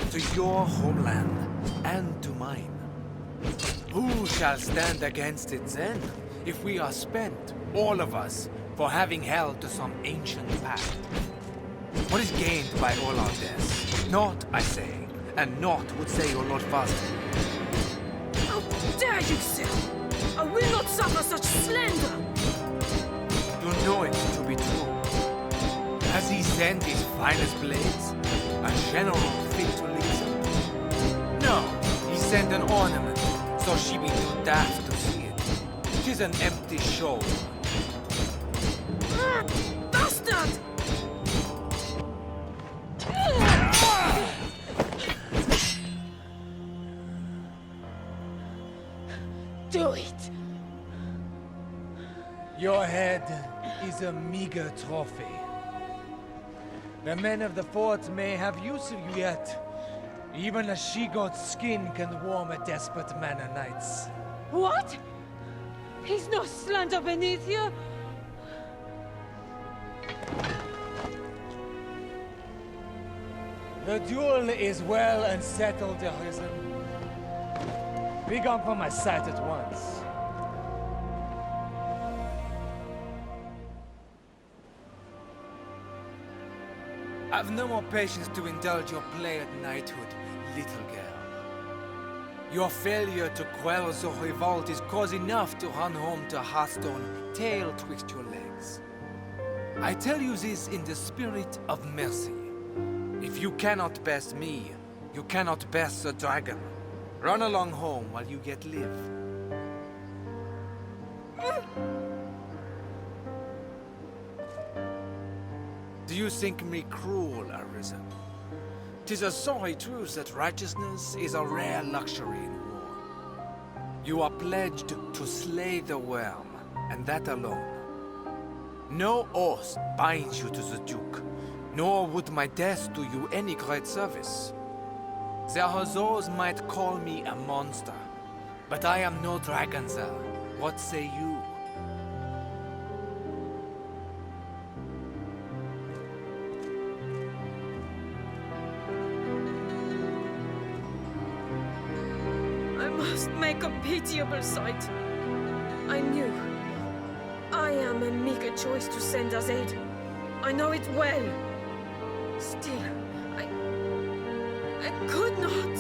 Speaker 9: To your homeland and to mine. Who shall stand against it then, if we are spent, all of us, for having held to some ancient pact? What is gained by all our deaths? Naught, I say, and naught would say your Lord Father.
Speaker 7: How dare you, sir! I will not suffer such slander!
Speaker 9: You know it to be true. Has he sent his finest blades? A general fit to lead them? No, he sent an ornament, so she be too daft to see it. 'Tis an empty show.
Speaker 7: Bastard!
Speaker 15: Do it!
Speaker 9: Your head is a meager trophy. The men of the fort may have use of you yet. Even a she-goat's skin can warm a desperate man o' nights.
Speaker 15: What? He's no slander beneath you?
Speaker 9: The duel is well and settled, Arisen. Be gone from my sight at once. I've no more patience to indulge your play at knighthood, little girl. Your failure to quell the revolt is cause enough to run home to Hearthstone, tail twixt your legs. I tell you this in the spirit of mercy. If you cannot best me, you cannot best the dragon. Run along home while you yet live. Do you think me cruel, Arisen? 'Tis a sorry truth that righteousness is a rare luxury in war. You are pledged to slay the worm, and that alone. No oath binds you to the Duke, nor would my death do you any great service. The Hazors might call me a monster, but I am no dragon, sir. What say you?
Speaker 7: I must make a pitiable sight. I knew. I am a meager choice to send as aid. I know it well. Still, I could not.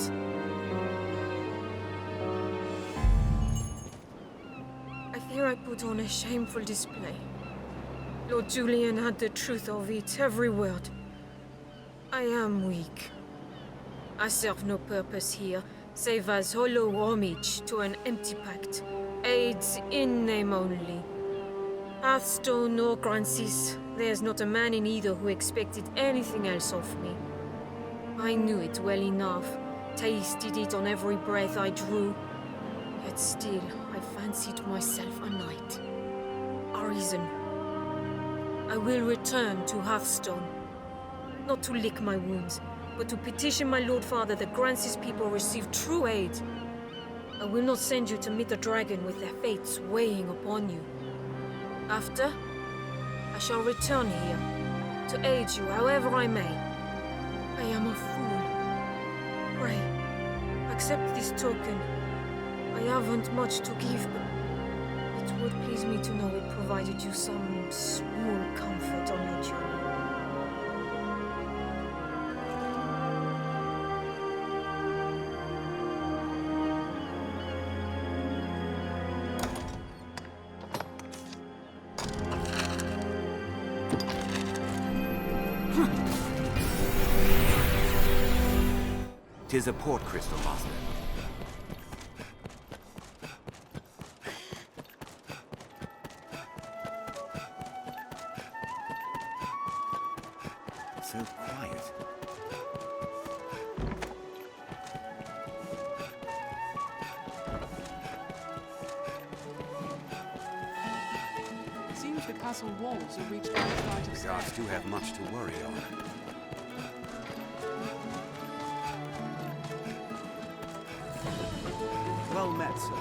Speaker 7: I fear I put on a shameful display. Lord Julian had the truth of it, every word. I am weak. I serve no purpose here, save as hollow homage to an empty pact. Aids in name only. Hearthstone or Grancis, there's not a man in either who expected anything else of me. I knew it well enough, tasted it on every breath I drew. Yet still, I fancied myself a knight. Arisen. I will return to Hearthstone. Not to lick my wounds, but to petition my Lord Father that Grancis people receive true aid. I will not send you to meet the dragon with their fates weighing upon you. After, I shall return here, to aid you however I may. I am a fool. Pray, accept this token. I haven't much to give, but it would please me to know it provided you some small comfort on your journey.
Speaker 12: Tis a port crystal, Master. So quiet.
Speaker 3: It seems the castle walls are reached by a flight of
Speaker 12: The
Speaker 3: stairs.
Speaker 12: guards do have much to worry on.
Speaker 17: Well met, sir.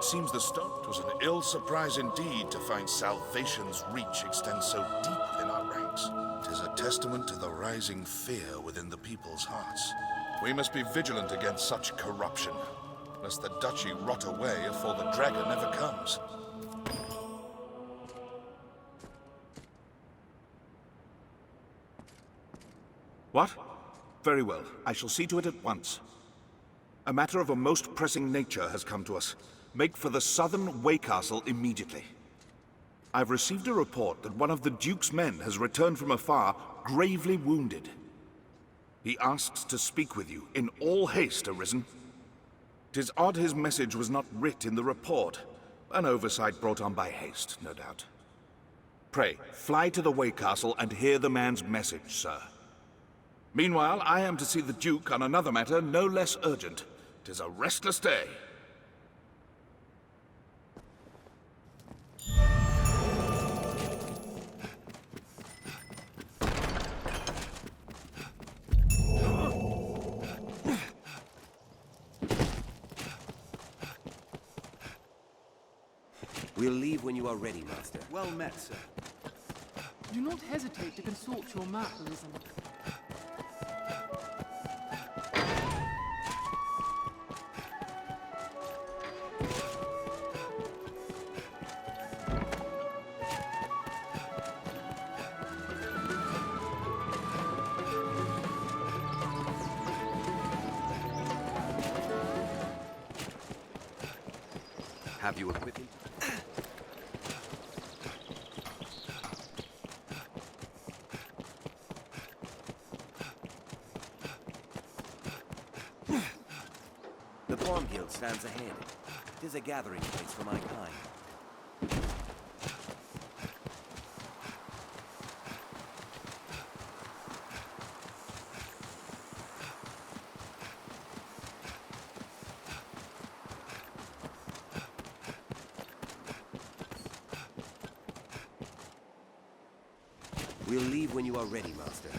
Speaker 21: seems the stone. It was an ill surprise indeed to find salvation's reach extend so deep within our ranks. 'Tis a testament to the rising fear within the people's hearts. We must be vigilant against such corruption, lest the duchy rot away afore the dragon ever comes. What? Very well. I shall see to it at once. A matter of a most pressing nature has come to us. Make for the southern Way Castle immediately. I've received a report that one of the Duke's men has returned from afar, gravely wounded. He asks to speak with you, in all haste, Arisen. 'Tis odd his message was not writ in the report. An oversight brought on by haste, no doubt. Pray, fly to the Way Castle and hear the man's message, sir. Meanwhile, I am to see the Duke on another matter no less urgent. 'Tis a restless day.
Speaker 2: We'll leave when you are ready, Master.
Speaker 17: Well met, sir.
Speaker 3: Do not hesitate to consult your map, Arisen.
Speaker 2: Have you equipped him? The Pawn Guild stands ahead. It is a gathering place for my kind. We'll leave when you are ready, Master.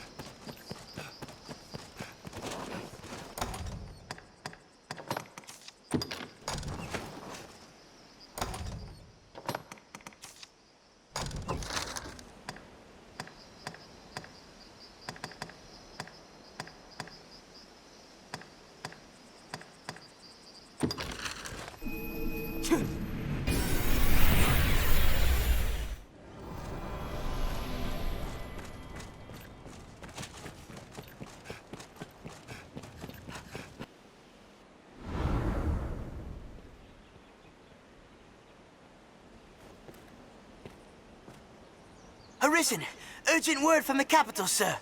Speaker 8: Arisen! Urgent word from the capital, sir!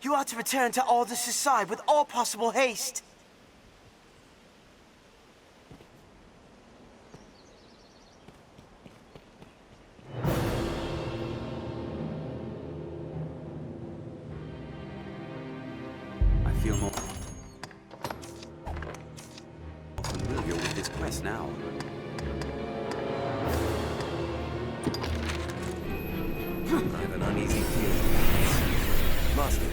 Speaker 8: You are to return to Aldous' side with all possible haste.
Speaker 2: I feel more familiar with this quest now. I have an uneasy feeling. Master.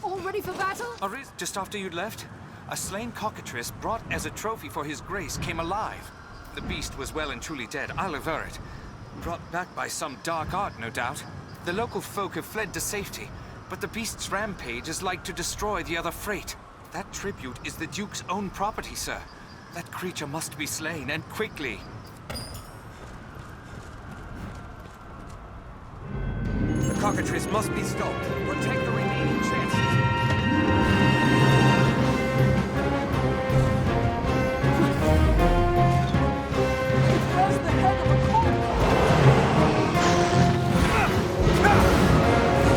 Speaker 11: All ready for battle?
Speaker 9: Just after you'd left, a slain cockatrice brought as a trophy for his grace came alive. The beast was well and truly dead, I'll aver it. Brought back by some dark art, no doubt. The local folk have fled to safety, but the beast's rampage is like to destroy the other freight. That tribute is the Duke's own property, sir. That creature must be slain, and quickly.
Speaker 4: The cockatrice must be stopped. Protect the remaining chances.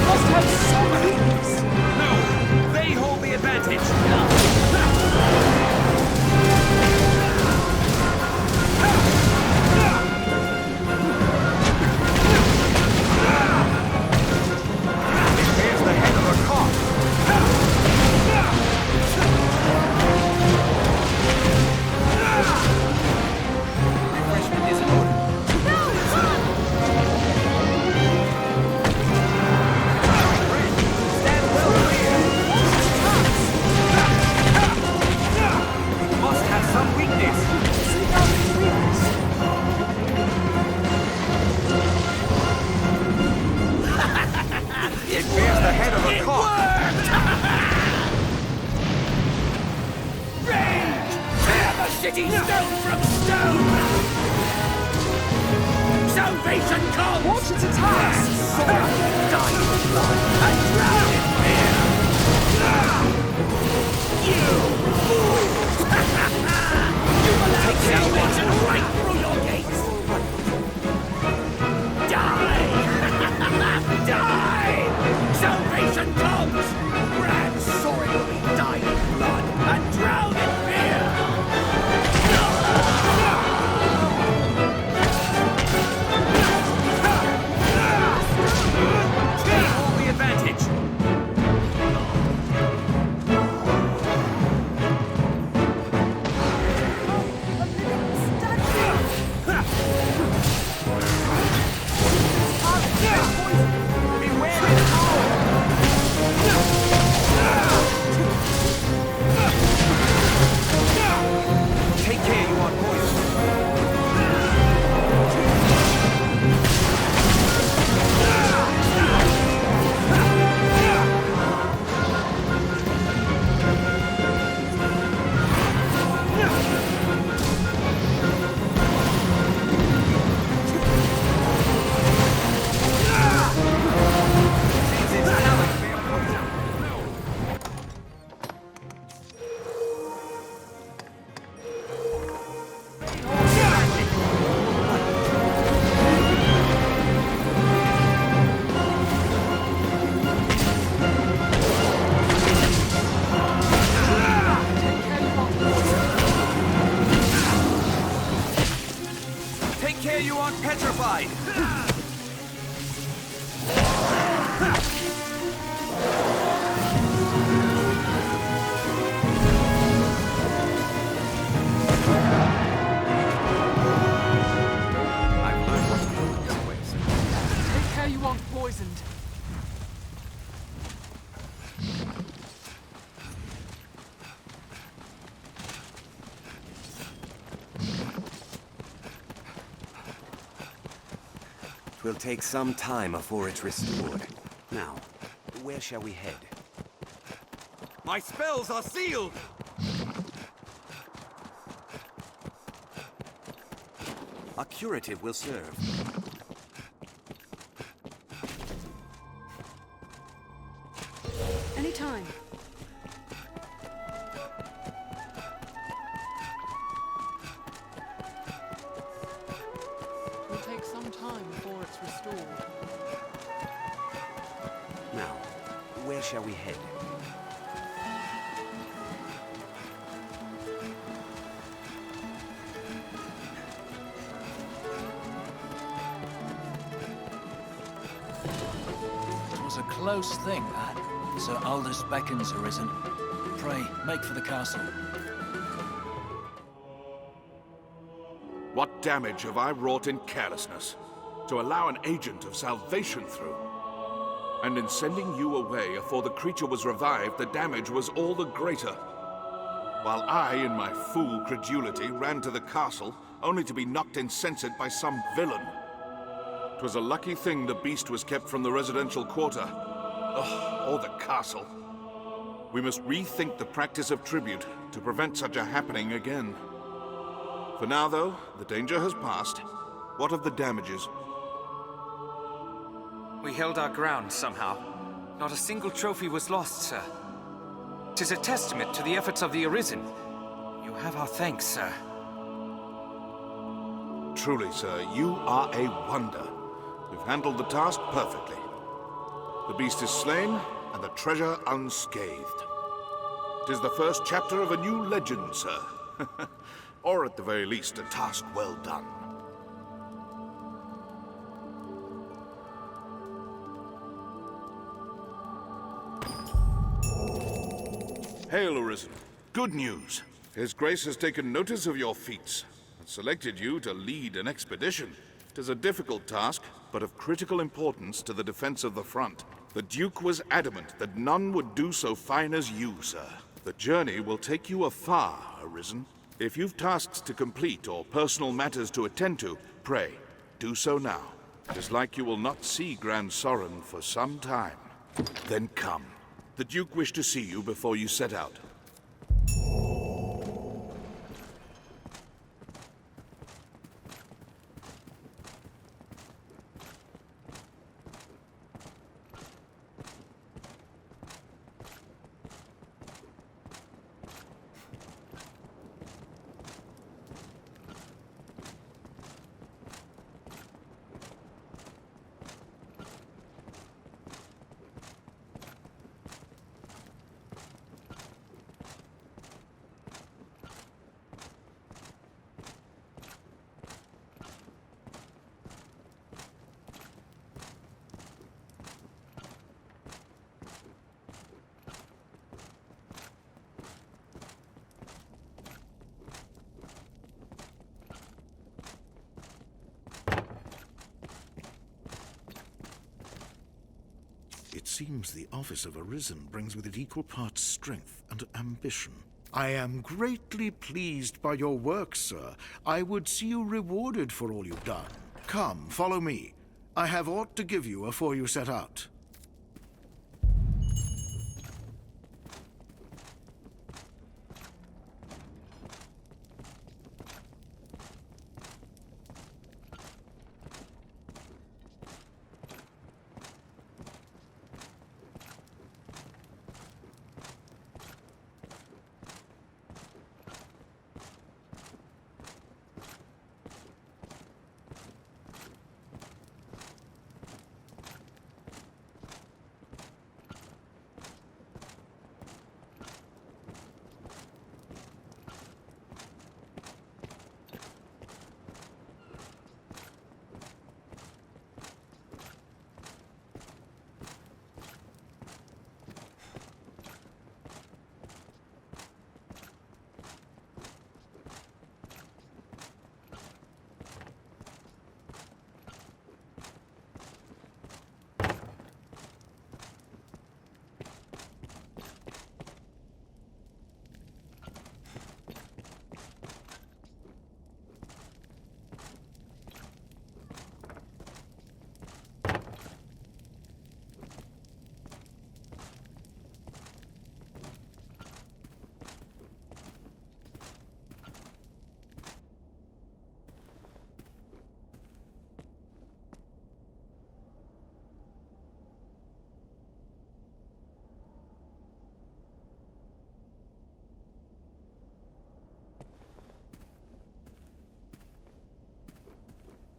Speaker 9: Must have some wings! No! They hold the advantage!
Speaker 13: Here's the head of city stone from stone! Salvation comes!
Speaker 3: Watch its attacks!
Speaker 13: Die in blood and drown in fear! You fools! You will take salvation right through your gates! Die! Die! Salvation comes! Grand Sorin will be dying in blood and drown in fear!
Speaker 4: All the advantage! Take care, you want poison. Take care, you aren't petrified! I've learned what to do with these ways.
Speaker 3: Take care you aren't poisoned.
Speaker 12: It will take some time before it's restored. Now, where shall we head?
Speaker 13: My spells are sealed!
Speaker 12: A curative will serve.
Speaker 11: Anytime.
Speaker 3: It will take some time before it's restored.
Speaker 12: Now, where shall we head?
Speaker 14: It was a close thing, that. Sir Aldous beckons arisen. Pray, make for the castle.
Speaker 21: What damage have I wrought in carelessness to allow an agent of salvation through? And in sending you away afore the creature was revived, the damage was all the greater. While I, in my fool credulity, ran to the castle, only to be knocked insensate by some villain. 'Twas a lucky thing the beast was kept from the residential quarter. Or the castle. We must rethink the practice of tribute to prevent such a happening again. For now, though, the danger has passed. What of the damages?
Speaker 16: We held our ground somehow. Not a single trophy was lost, sir. 'Tis a testament to the efforts of the Arisen. You have our thanks, sir.
Speaker 21: Truly, sir, you are a wonder. You've handled the task perfectly. The beast is slain, and the treasure unscathed. 'Tis the first chapter of a new legend, sir. Or at the very least, a task well done. Hail, Arisen. Good news. His Grace has taken notice of your feats and selected you to lead an expedition. 'Tis a difficult task, but of critical importance to the defense of the front. The Duke was adamant that none would do so fine as you, sir. The journey will take you afar, Arisen. If you've tasks to complete or personal matters to attend to, pray, do so now. 'Tis like you will not see Grand Sorin for some time. Then come. The Duke wished to see you before you set out.
Speaker 6: seems the office of Arisen brings with it equal parts strength and ambition. I am greatly pleased by your work, sir. I would see you rewarded for all you've done. Come, follow me. I have aught to give you afore you set out.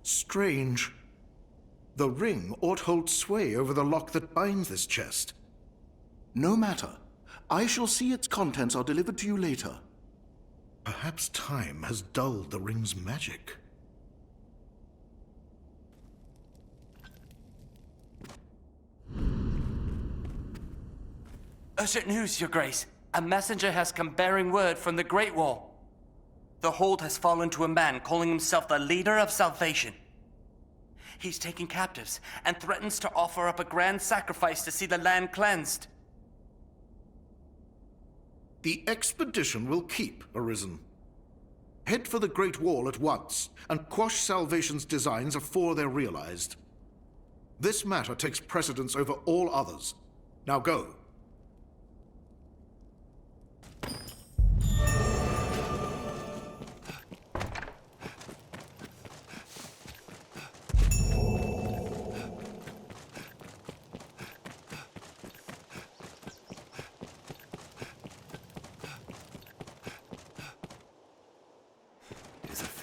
Speaker 6: Strange. The ring ought hold sway over the lock that binds this chest. No matter. I shall see its contents are delivered to you later. Perhaps time has dulled the ring's magic.
Speaker 4: Urgent news, Your Grace. A messenger has come bearing word from the Great Wall. The hold has fallen to a man calling himself the leader of salvation. He's taken captives and threatens to offer up a grand sacrifice to see the land cleansed.
Speaker 6: The expedition will keep, Arisen. Head for the Great Wall at once, and quash Salvation's designs afore they're realized. This matter takes precedence over all others. Now go.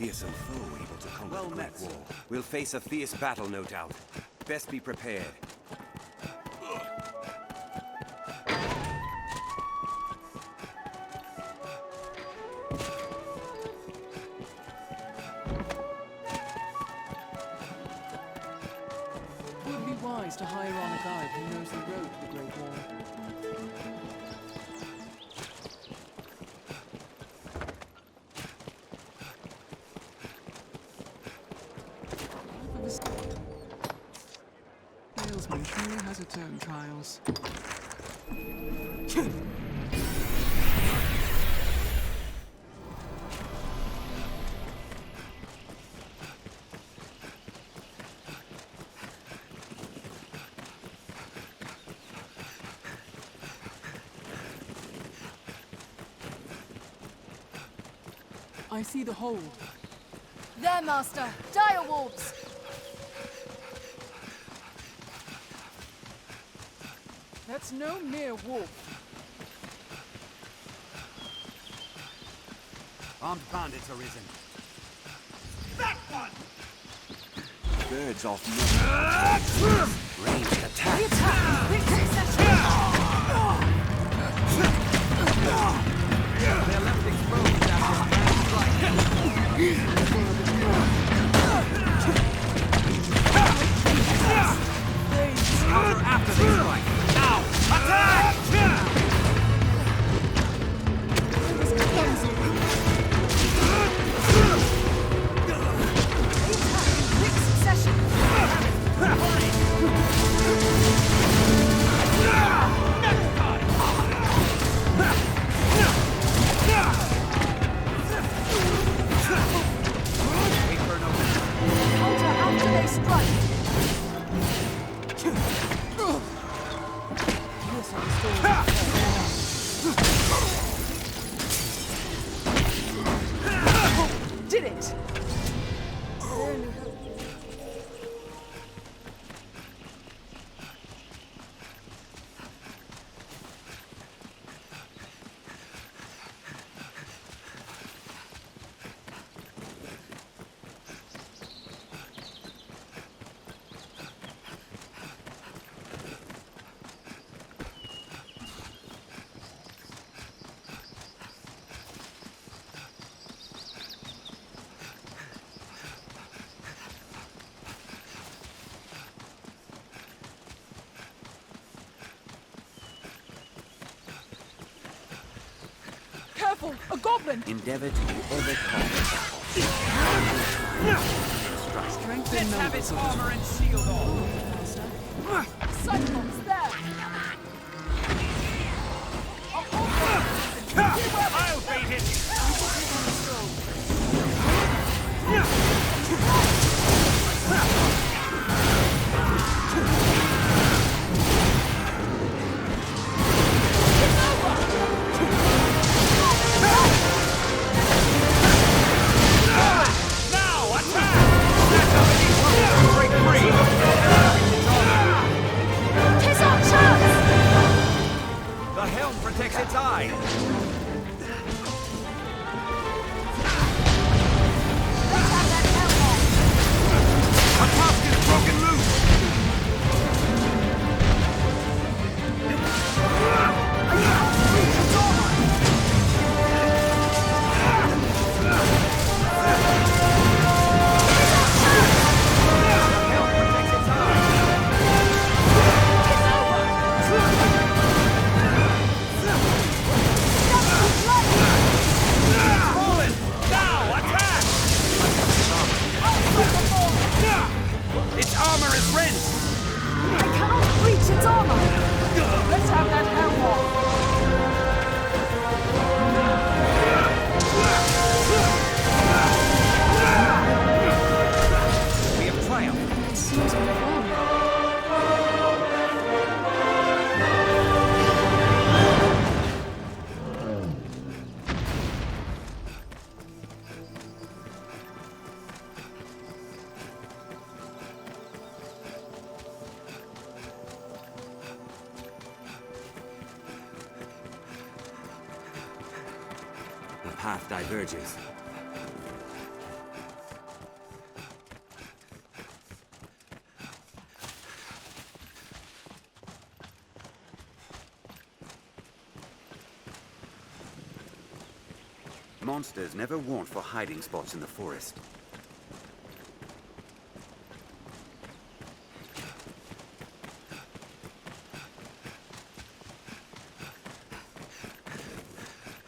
Speaker 12: Fearsome foe able to conquer the Great Wall. We'll face a fierce battle, no doubt. Best be prepared.
Speaker 3: It would be wise to hire on a guide who knows the road to the Great Wall. Salesman truly has its own trials. I see the hold.
Speaker 11: There, Master! Dire wolves!
Speaker 3: That's no mere wolf.
Speaker 4: Armed bandits are risen.
Speaker 13: That one!
Speaker 12: Birds off move. Ranged attack.
Speaker 11: Quick succession!
Speaker 13: They're left exposed after a strike. Counter after the strike. Now, attack!
Speaker 11: Quick succession!
Speaker 3: it. Careful! A goblin!
Speaker 2: Endeavor to overcome.
Speaker 3: Let's have its armor and shield on! Cyclops, there!
Speaker 13: I'll beat it! The helm protects its eye! A tusk is broken loose! Its armor is rent!
Speaker 3: I cannot reach its armor! Let's have that helm off!
Speaker 13: We have triumphed.
Speaker 11: It seems we've won.
Speaker 2: The path diverges. Monsters never want for hiding spots in the forest.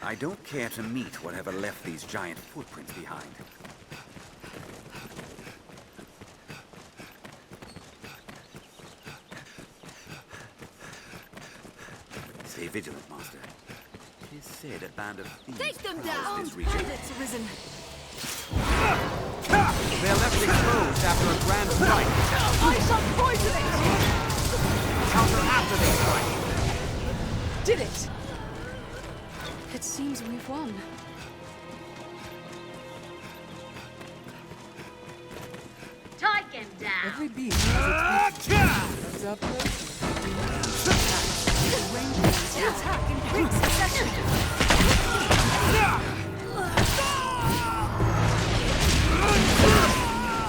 Speaker 2: I don't care to meet whatever left these giant footprints behind. Stay vigilant, Master. It is said a band of thieves
Speaker 11: Take them
Speaker 2: prowls
Speaker 11: down!
Speaker 2: this region.
Speaker 11: Bandits arisen.
Speaker 13: They're left exposed after a grand strike.
Speaker 3: I shall poison it!
Speaker 13: Counter after they strike.
Speaker 3: Did it!
Speaker 11: It seems we've won.
Speaker 5: Take him down.
Speaker 3: Every beast has its weakness. That's up there. Attack in quick succession!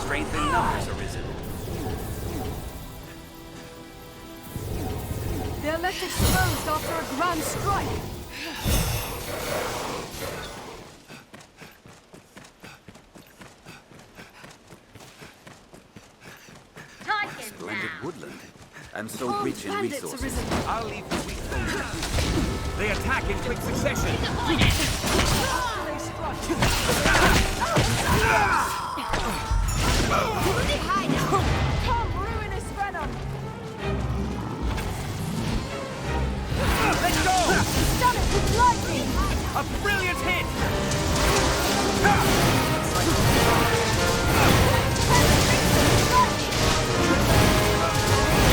Speaker 2: Strength in numbers arisen.
Speaker 3: They're left exposed after a grand strike!
Speaker 5: Take him
Speaker 2: Splendid
Speaker 5: down.
Speaker 2: woodland. And so
Speaker 11: Armed
Speaker 2: rich in
Speaker 11: bandits
Speaker 2: resources.
Speaker 11: arisen.
Speaker 13: I'll leave the weak bones. They attack in quick succession.
Speaker 3: Come, ruinous venom!
Speaker 13: Let's go!
Speaker 3: Stun it with lightning!
Speaker 13: A brilliant hit!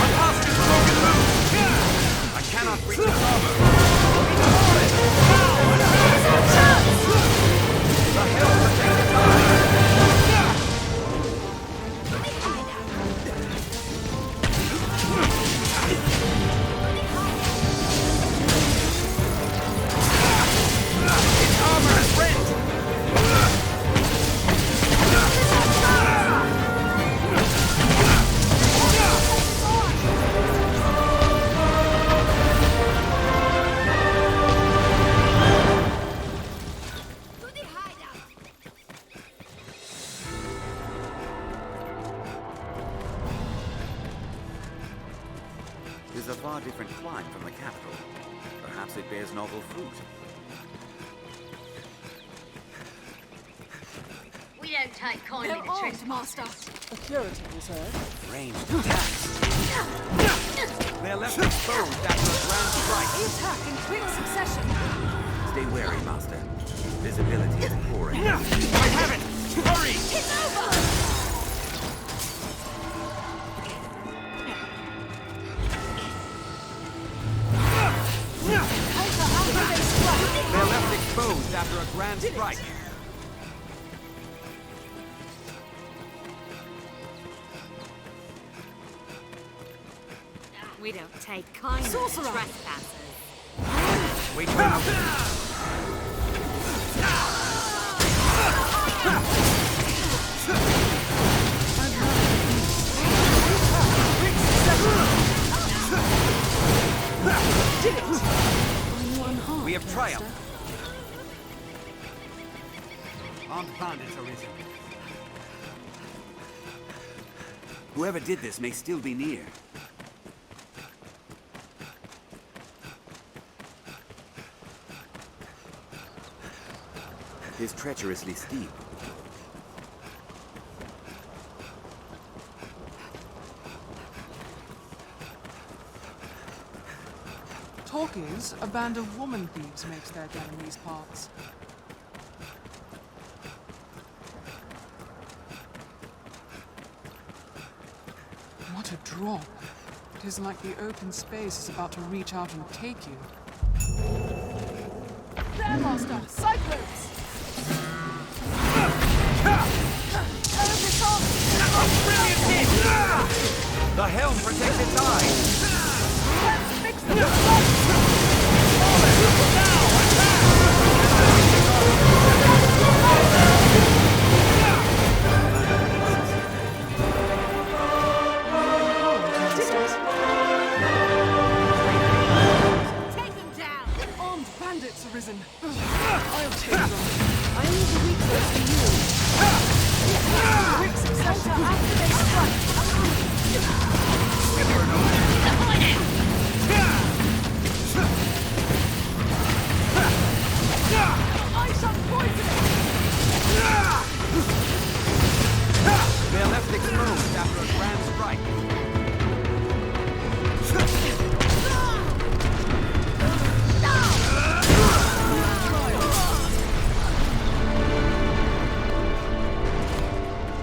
Speaker 13: A tusk is broken loose! I cannot reach its armor. It's fallen! Now!
Speaker 2: far different climb from the capital. Perhaps it bears novel fruit.
Speaker 5: We don't take kindly
Speaker 11: They're
Speaker 5: to
Speaker 11: armed,
Speaker 5: trespass.
Speaker 11: Master.
Speaker 3: A Puritan, you said?
Speaker 2: Ranged attacks. They're left exposed after a grand strike.
Speaker 11: They attack in quick succession.
Speaker 2: Stay wary, Master. Visibility is poor. I
Speaker 13: have it! Hurry!
Speaker 11: It's over!
Speaker 2: They're left exposed after a grand strike.
Speaker 5: We don't take kindly to
Speaker 11: Sorcerer.
Speaker 5: trespassers.
Speaker 2: We turn
Speaker 11: Did it! Are you unharmed,
Speaker 2: We have triumphed.
Speaker 11: Master?
Speaker 2: Armed bandits are risen. Whoever did this may still be near. It is treacherously steep.
Speaker 3: Talk is, a band of woman thieves makes their den in these parts. What a drop. It is like the open space is about to reach out and take you.
Speaker 11: There, Master! Cyclones!
Speaker 13: Brilliant hit! The helm protects its eyes!
Speaker 11: Let's fix them!
Speaker 5: Take him down!
Speaker 3: Armed bandits arisen. I'll take them. I need the weak ones for you.
Speaker 11: Quick succession after they strike! Ice on poisoning!
Speaker 2: They're left exposed after a grand strike.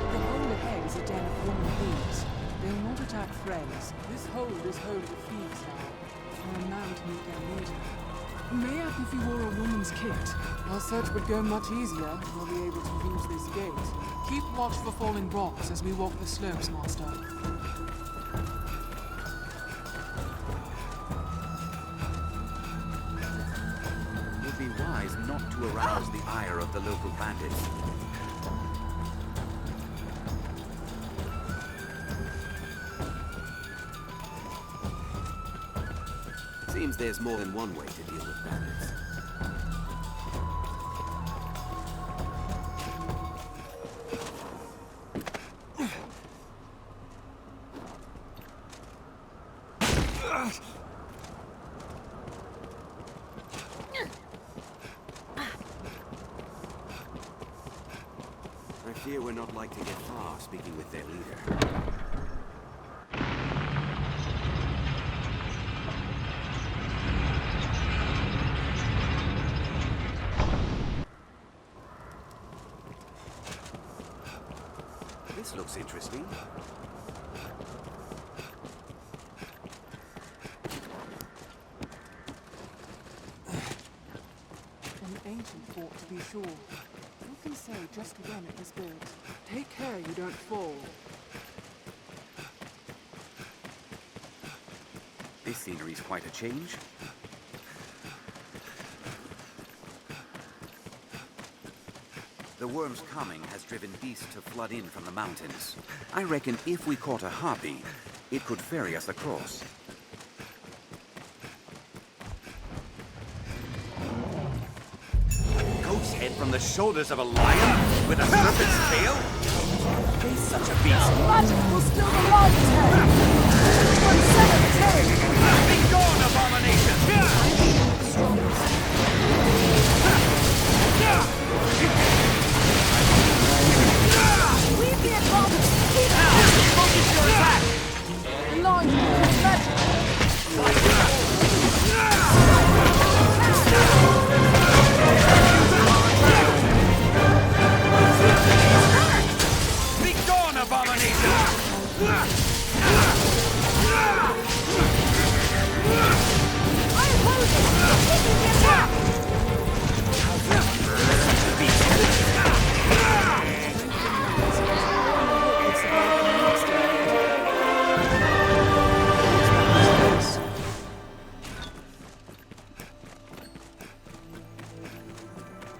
Speaker 3: The hole ahead is a den of woman thieves. They'll not attack friends. This hold is home to thieves now. For a man to meet their leader. Mayhap if you wore a woman's kit, our search would go much easier and we'll be able to use this gate. Keep watch for falling rocks as we walk the slopes, Master.
Speaker 2: It would be wise not to arouse the ire of the local bandits. Seems there's more than one way to deal with bandits. I fear we're not like to get far speaking with their leader. This looks interesting.
Speaker 3: An ancient fort, to be sure. Who can say just when it was built? Take care you don't fall.
Speaker 2: This scenery's quite a change. The worm's coming has driven beasts to flood in from the mountains. I reckon if we caught a harpy, it could ferry us across. Goat's head from the shoulders of a lion with a serpent's tail? He's such a beast.
Speaker 11: Magic will steal the lion's head!
Speaker 13: Be gone, abomination!
Speaker 11: We've been bothered.
Speaker 13: Focus your attack!
Speaker 11: Launch magic.
Speaker 13: Be gone, abomination!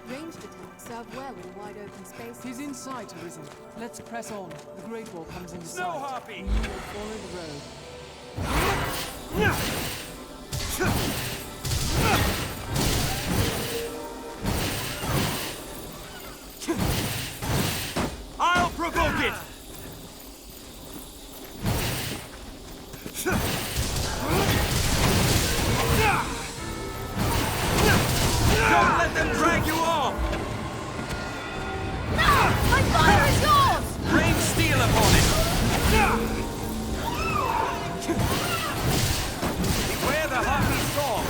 Speaker 11: Ranged attacks serve well in wide open spaces.
Speaker 3: He's in sight, Arisen. Let's press on. The Great Wall comes into
Speaker 13: Snow
Speaker 3: sight.
Speaker 13: Harpy!
Speaker 3: We will follow the road.
Speaker 13: I'll provoke it! Don't let them drag you off!
Speaker 11: My fire is yours!
Speaker 13: Rain steel upon it! Beware the harpy storm!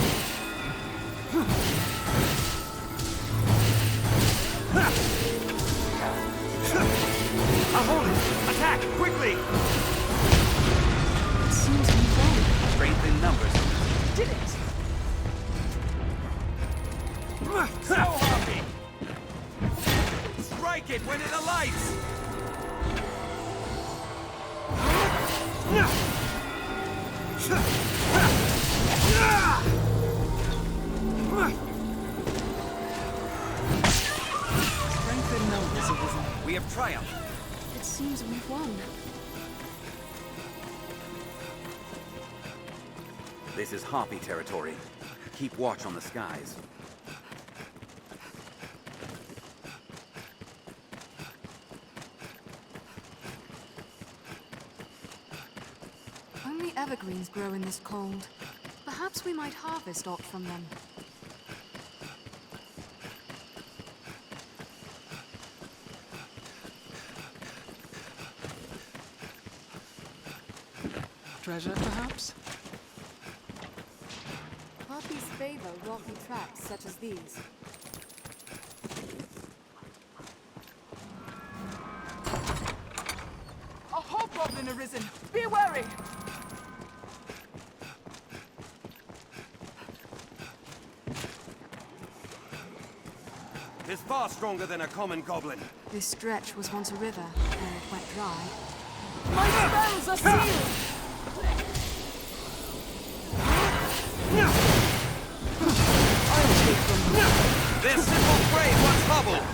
Speaker 13: I'll hold it! Attack! Quickly!
Speaker 3: It seems we've won.
Speaker 4: Strength in numbers.
Speaker 3: Did it!
Speaker 13: Snow harpy! Strike it when it alights!
Speaker 3: Strength in numbers, Arisen.
Speaker 4: We have triumphed.
Speaker 11: It seems we've won.
Speaker 12: This is Harpy territory. Keep watch on the skies.
Speaker 11: Only evergreens grow in this cold. Perhaps we might harvest aught from them.
Speaker 3: Treasure, perhaps?
Speaker 11: Harpies favor rocky tracks such as these.
Speaker 3: A hobgoblin arisen! Be wary!
Speaker 13: It's far stronger than a common goblin.
Speaker 11: This stretch was once a river, and it went dry.
Speaker 3: My spells are sealed!
Speaker 13: Their simple prey once hobbled.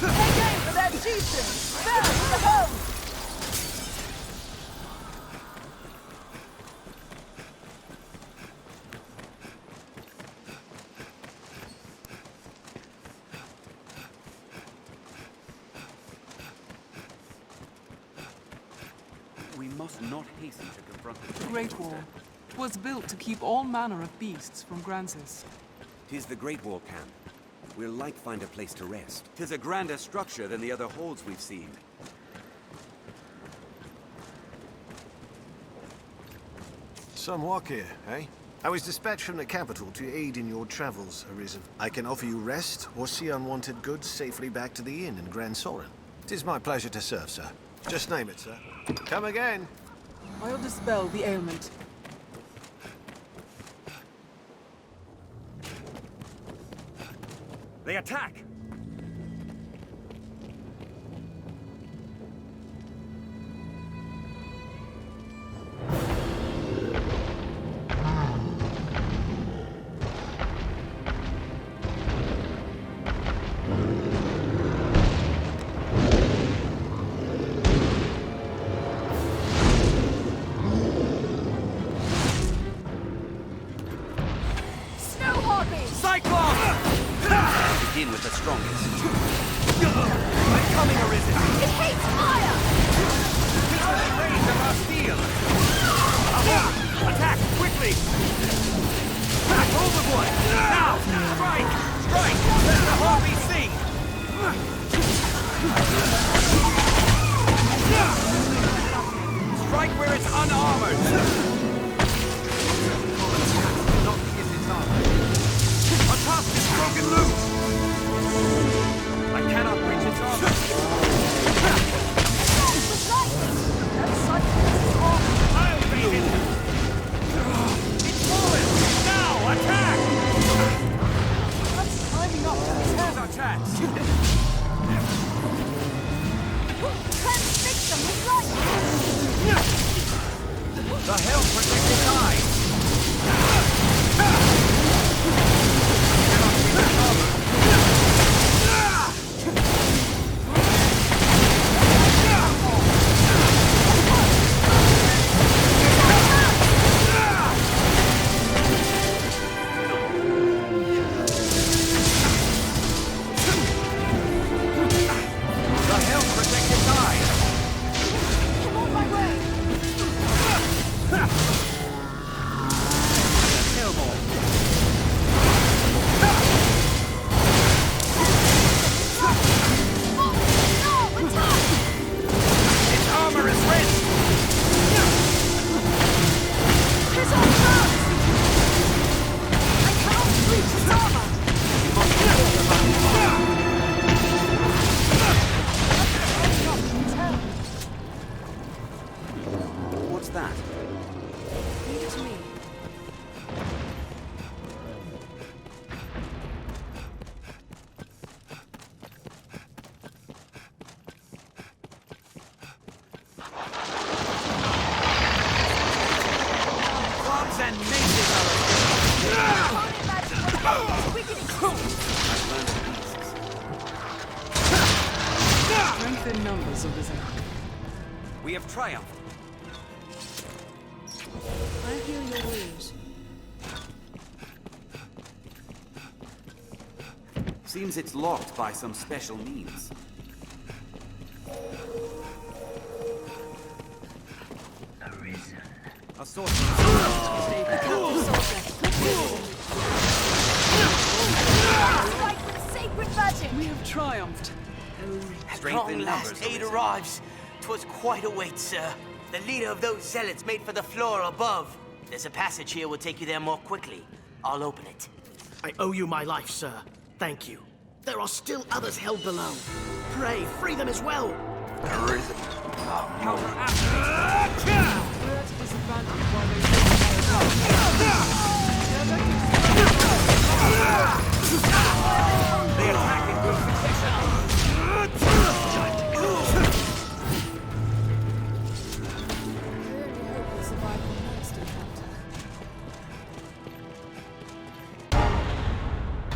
Speaker 3: Take aim for that chieftain! Spell to the home!
Speaker 12: We must not hasten to confront
Speaker 3: The Great Wall was built to keep all manner of beasts from Grancis.
Speaker 12: 'Tis the Great Wall camp. We'll like find a place to rest. 'Tis a grander structure than the other holds we've seen.
Speaker 17: Some work here, eh? I was dispatched from the capital to aid in your travels, Arisen. I can offer you rest or see unwanted goods safely back to the inn in Grand Soren. It is my pleasure to serve, sir. Just name it, sir. Come again.
Speaker 3: I'll dispel the ailment.
Speaker 13: They attack!
Speaker 12: Begin with the strongest.
Speaker 13: I'm coming, Arisen!
Speaker 11: It hates fire!
Speaker 13: Tis within range of our steel! Attack, quickly! Hold the wood! Now! Strike! Strike! Let the whole be seen! Strike where it's unarmored! Not pierce its armor. A tusk is broken loose! I cannot reach its armor. I'll bait it! It's fallen! Now, attack!
Speaker 3: That's climbing up to his head.
Speaker 13: Attack!
Speaker 5: Transfix them with light!
Speaker 13: The hell protect his eyes! Cannot reach its armor.
Speaker 12: What's that?
Speaker 11: Leave it to me.
Speaker 13: Clubs and maces are
Speaker 3: Strength in numbers, Arisen.
Speaker 13: We have triumphed.
Speaker 11: I heal your wounds.
Speaker 12: Seems it's locked by some special means.
Speaker 13: Arisen.
Speaker 12: A sorcerer.
Speaker 5: Strike with a sacred magic!
Speaker 3: We have triumphed.
Speaker 8: At long last, aid arrives. 'Twas quite a wait, sir. The leader of those zealots made for the floor above. There's a passage here will take you there more quickly. I'll open it.
Speaker 19: I owe you my life, sir. Thank you. There are still others held below. Pray, free them as well.
Speaker 13: Arisen.
Speaker 3: We're at disadvantage while
Speaker 13: They attack in good succession.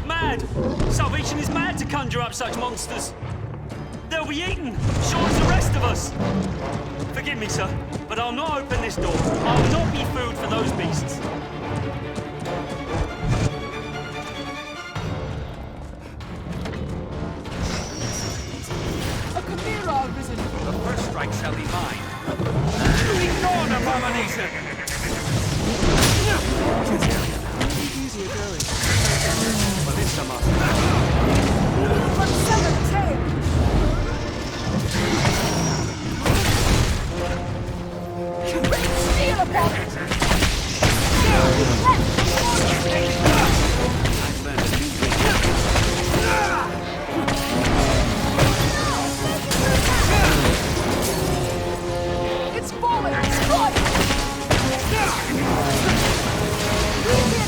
Speaker 20: Mad! Salvation is mad to conjure up such monsters. They'll be eaten, sure as the rest of us. Forgive me, sir, but I'll not open this door. I'll not be food for those beasts.
Speaker 3: a Chimera Arisen.
Speaker 13: The first strike shall be mine. Be gone, abomination!
Speaker 3: Easier going.
Speaker 13: Melissa must.
Speaker 5: From seven tail! Steal upon it! It's falling! Strike! Leave the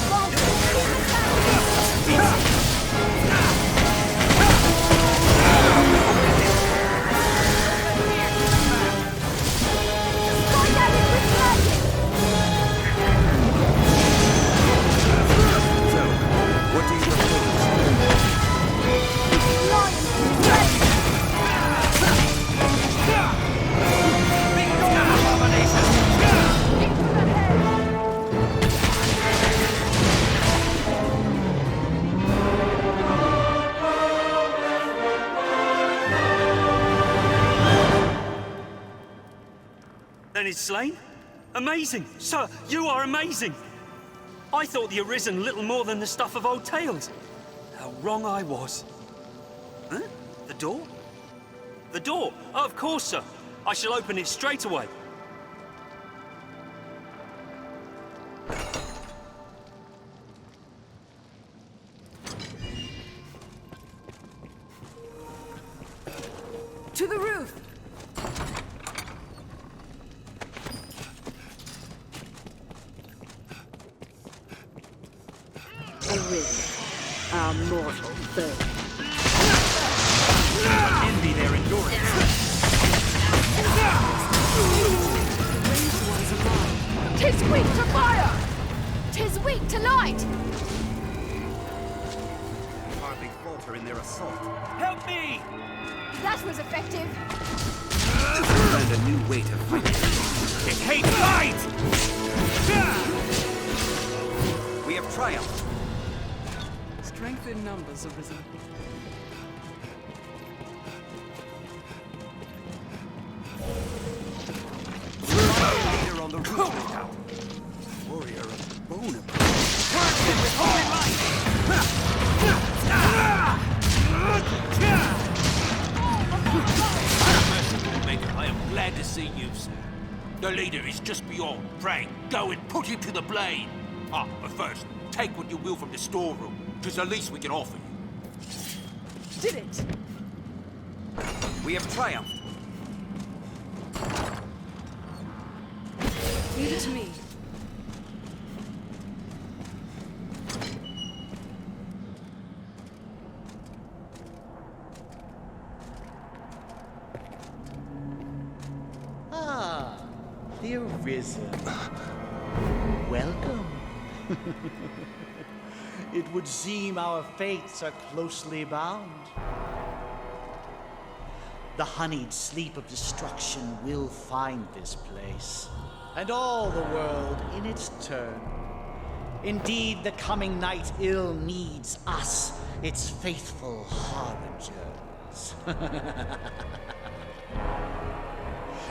Speaker 20: Then it's slain? Amazing! Sir, you are amazing! I thought the Arisen little more than the stuff of old tales. How wrong I was. Huh? The door? The door? Oh, of course, sir. I shall open it straight away.
Speaker 5: To the roof!
Speaker 18: Arisen, our mortal foe.
Speaker 13: Envy their endurance.
Speaker 5: Tis weak to fire! Tis weak to light!
Speaker 12: Hardly falter in their assault.
Speaker 20: Help me!
Speaker 5: That was effective.
Speaker 12: And a new way to fight.
Speaker 13: It hates fight!
Speaker 12: We have triumphed.
Speaker 3: Strength in numbers, Arisen.
Speaker 12: Leader on the roof of the tower. Warrior of bone of
Speaker 13: Work it with holy light! Merciful Maker, I am glad to see you, sir. The leader is just beyond. Pray, go and put him to the blade. But first, take what you will from the storeroom. 'Tis the least we can offer you.
Speaker 5: Did it!
Speaker 12: We have triumphed.
Speaker 5: Leave it to me.
Speaker 22: Ah, the Arisen. Welcome. It would seem our fates are closely bound. The honeyed sleep of destruction will find this place, and all the world in its turn. Indeed, the coming night ill needs us, its faithful harbingers.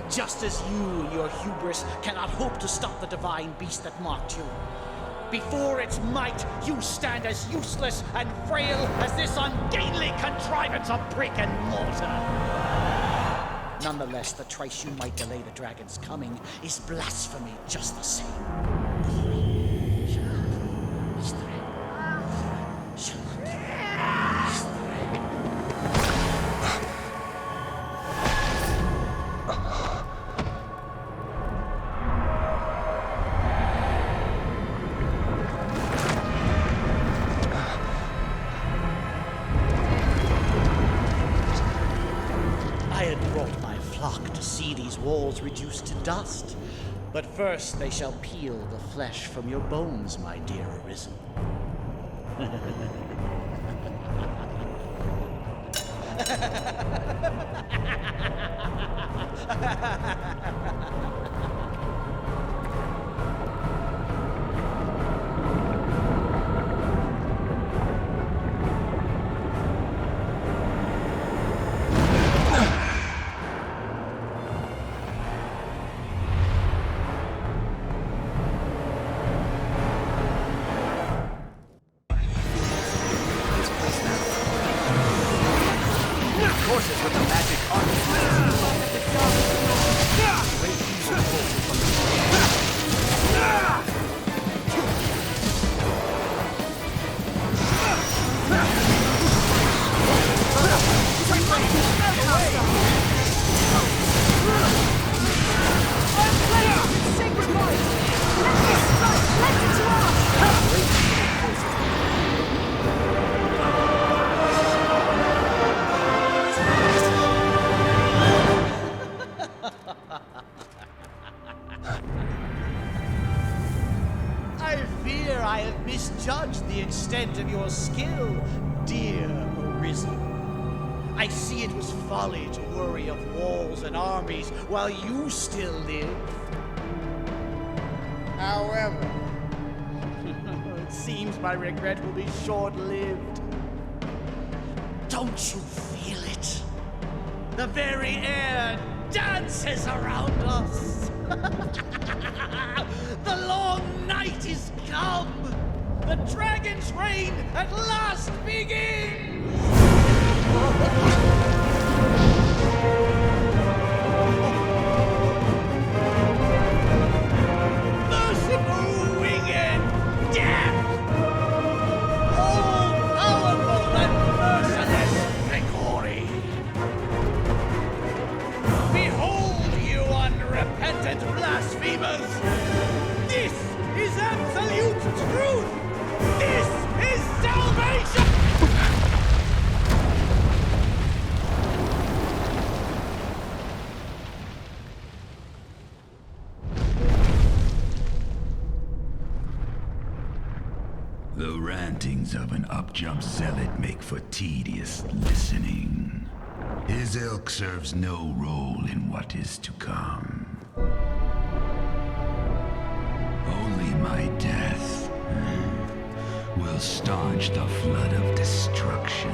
Speaker 22: Just as you in your hubris cannot hope to stop the divine beast that mocked you. Before its might, you stand as useless and frail as this ungainly contrivance of brick and mortar. Nonetheless, the trice you might delay the dragon's coming is blasphemy just the same. Walls reduced to dust. But first they shall peel the flesh from your bones, my dear Arisen.
Speaker 12: Horses with the magic
Speaker 22: I have misjudged the extent of your skill, dear Arisen. I see it was folly to worry of walls and armies while you still live. However, it seems my regret will be short-lived. Don't you feel it? The very air dances around us.
Speaker 9: The long night is come! The dragon's reign at last begins! Merciful winged death! All-powerful and merciless Gregory! Behold, you unrepentant blasphemers! This is absolute truth! This is salvation!
Speaker 1: The rantings of an up-jump zealot make for tedious listening. His ilk serves no role in what is to come. Only my death will staunch the flood of destruction,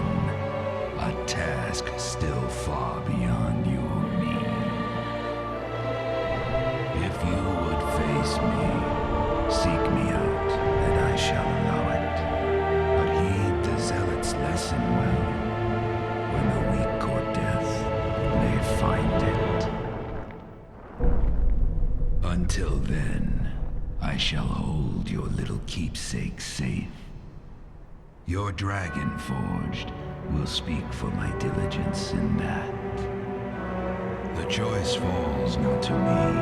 Speaker 1: a task still far beyond your means. If you would face me, seek me out, and I shall allow it. But heed the zealot's lesson well. When the weak court death, they find it. Until then, I shall hold your little keepsake safe. Your dragon forged will speak for my diligence in that. The choice falls not to me,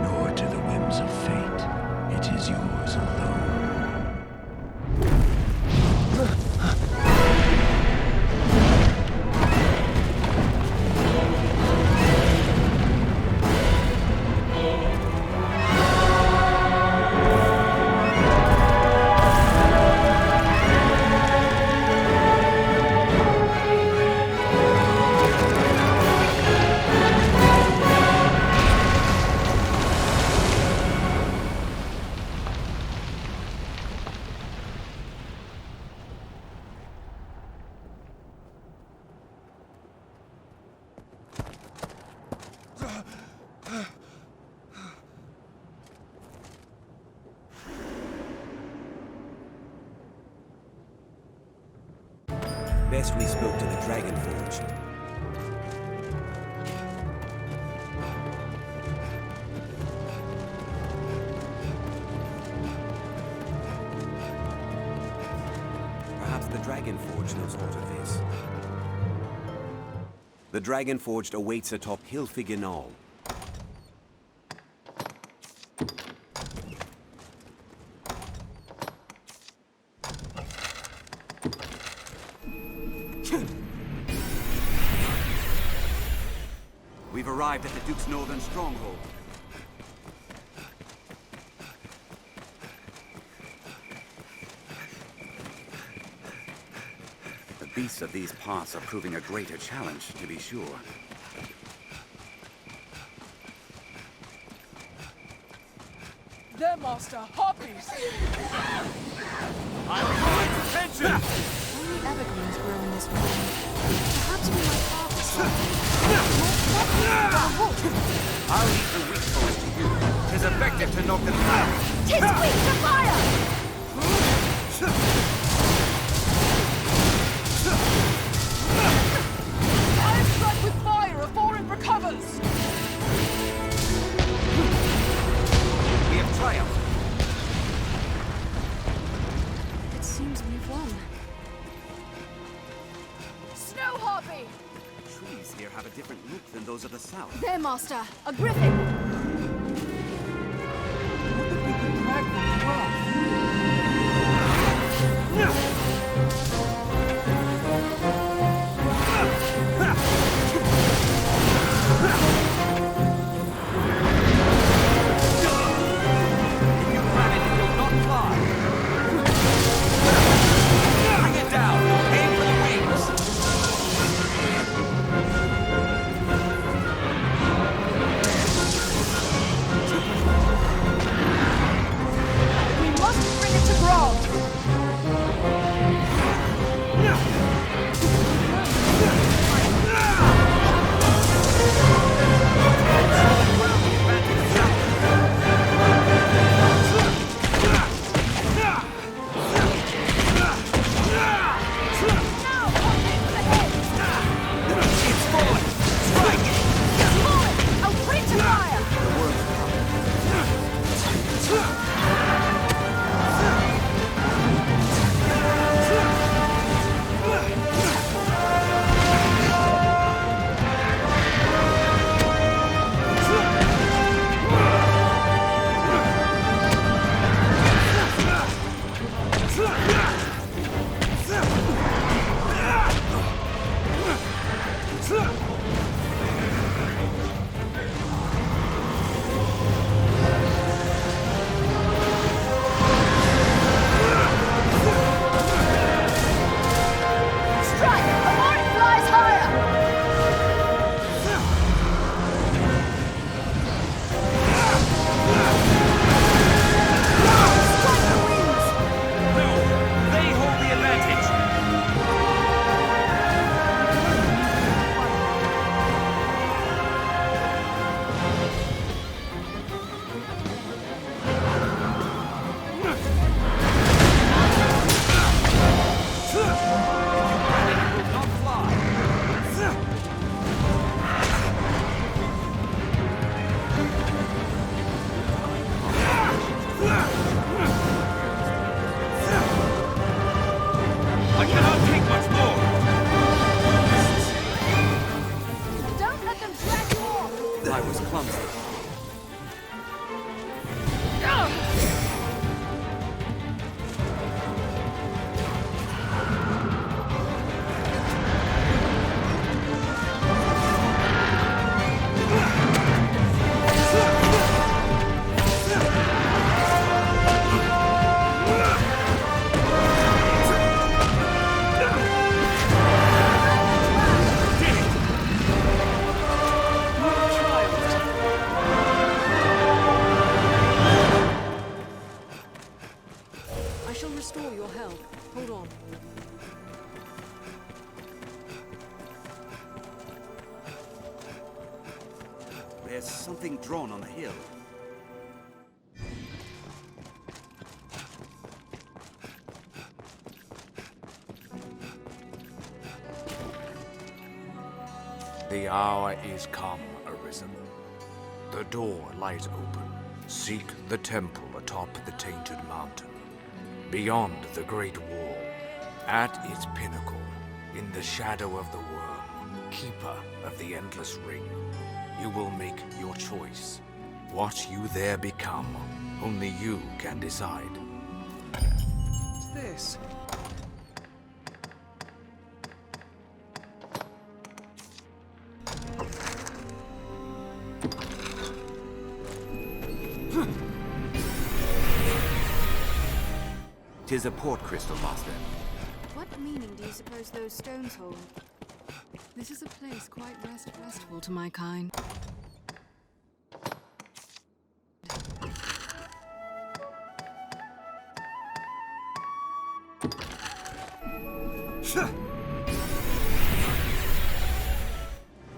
Speaker 1: nor to the whims of fate. It is yours alone.
Speaker 2: Best we spoke to the Dragon Forge. Perhaps the Dragon Forge knows aught of this. The Dragon Forged awaits atop Hillfigure Knoll.
Speaker 12: We've arrived at the Duke's northern stronghold. The beasts of these parts are proving a greater challenge, to be sure.
Speaker 3: There, Master! Harpies!
Speaker 13: Attention!
Speaker 11: Only evergreens grow in this region. Perhaps we might harvest some.
Speaker 16: I'll leave the weak points to you. 'Tis effective to knock them down.
Speaker 5: 'Tis weak to fire!
Speaker 3: I'll strike with fire afore it recovers!
Speaker 16: We have triumphed.
Speaker 11: It seems we've won.
Speaker 5: Snow Harpy!
Speaker 2: Trees here have a different look than those of the south.
Speaker 11: There, Master! A griffin!
Speaker 3: Would that we could drag them well.
Speaker 16: If you plan it, it will not fly. Bring it down. Aim for the wings.
Speaker 3: We must
Speaker 12: I was clumsy.
Speaker 11: I shall restore your health. Hold on.
Speaker 12: There's something drawn on the hill.
Speaker 13: The hour is come, Arisen. The door lies open. Seek the temple atop the Tainted Mountain. Beyond the Great Wall, at its pinnacle, in the shadow of the worm, keeper of the Endless Ring, you will make your choice. What you there become, only you can decide.
Speaker 3: What's this?
Speaker 12: Tis a port crystal, Master.
Speaker 11: What meaning do you suppose those stones hold?
Speaker 3: This is a place quite restful to my kind.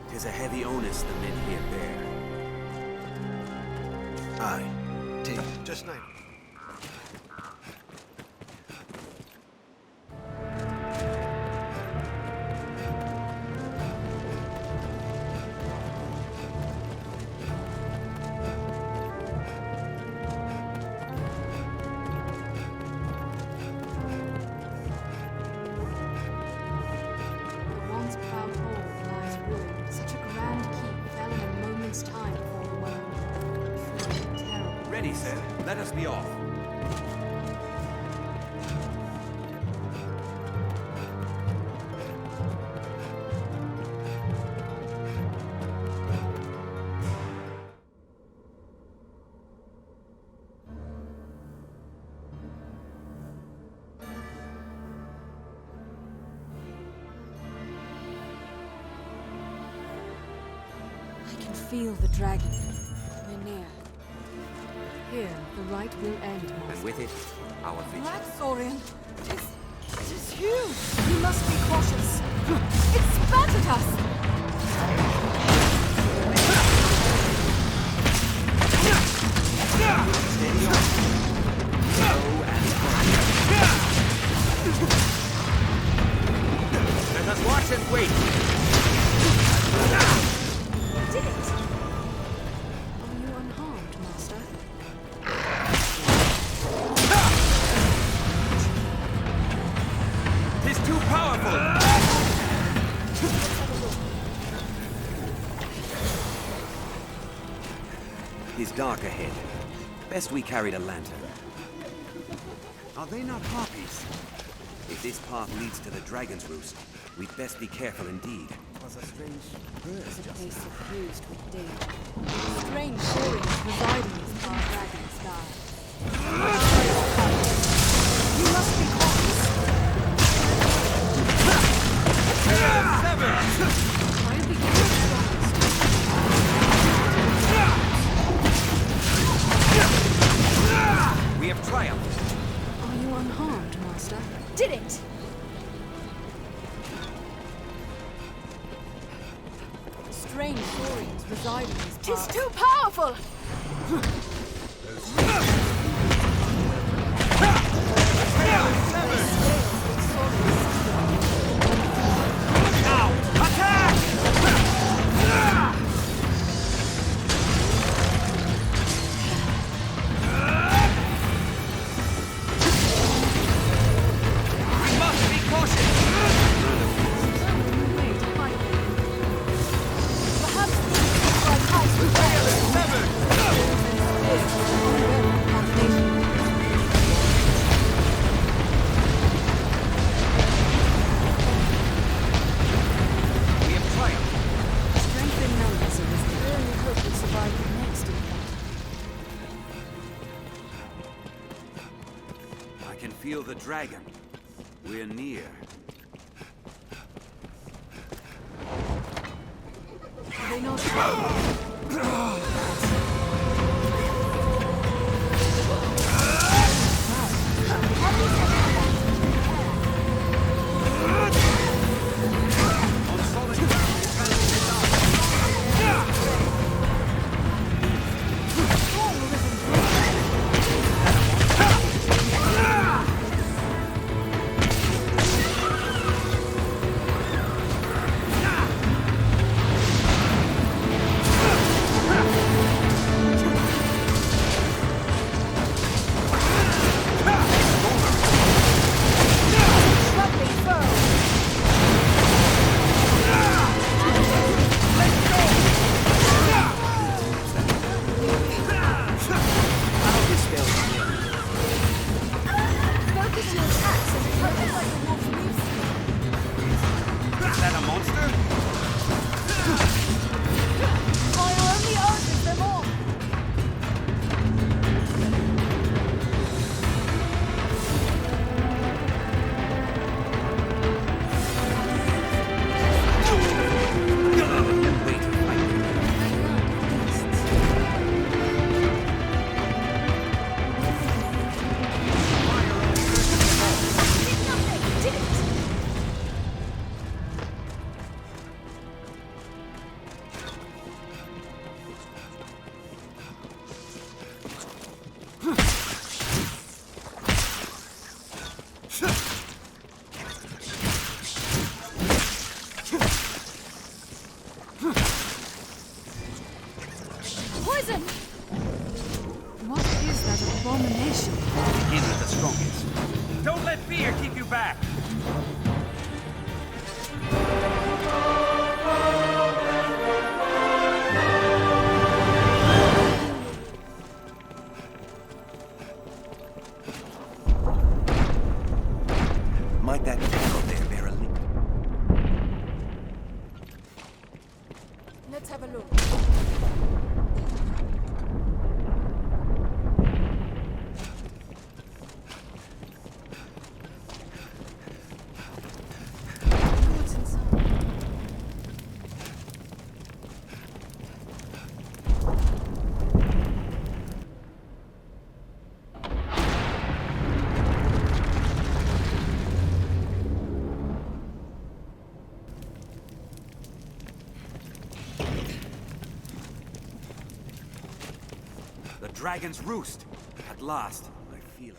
Speaker 12: Tis a heavy onus the men here bear.
Speaker 17: Aye. Just name.
Speaker 11: The once proud hall lies ruined. Such a grand keep fell in a moment's time before the world. Terrible.
Speaker 12: Ready, sir. Let us be off.
Speaker 11: I can feel the dragon. We're near. Here, the rite will end, Master.
Speaker 12: And with it, our vision.
Speaker 11: Black Saurian, it is huge. We must be cautious. It spat at us.
Speaker 12: Steady on. Slow and
Speaker 13: Let us watch and wait.
Speaker 11: Did it? Are you unharmed, Master?
Speaker 13: Tis too powerful.
Speaker 12: Tis dark ahead. Best we carried a lantern. Are they not poppies? If this path leads to the Dragon's Roost, we'd best be careful indeed.
Speaker 11: Was a strange bird. It's a place suffused with danger. Strange saurians reside in this far dragon sky. You must be cautious. I am beginning strongest.
Speaker 12: We have triumphed.
Speaker 11: Are you unharmed, Master? Did it! Strange saurians reside in these parts. 'Tis too powerful!
Speaker 13: Now, attack! We must be cautious.
Speaker 11: Perhaps this is our
Speaker 12: the dragon. We're near.
Speaker 11: Are they not?
Speaker 3: Poison! What is that abomination?
Speaker 4: Begin with the strongest. Don't let fear keep you back!
Speaker 2: Might that tackle there bear a link?
Speaker 11: Let's have a look. What's inside?
Speaker 12: The dragon's roost. At last, I feel it.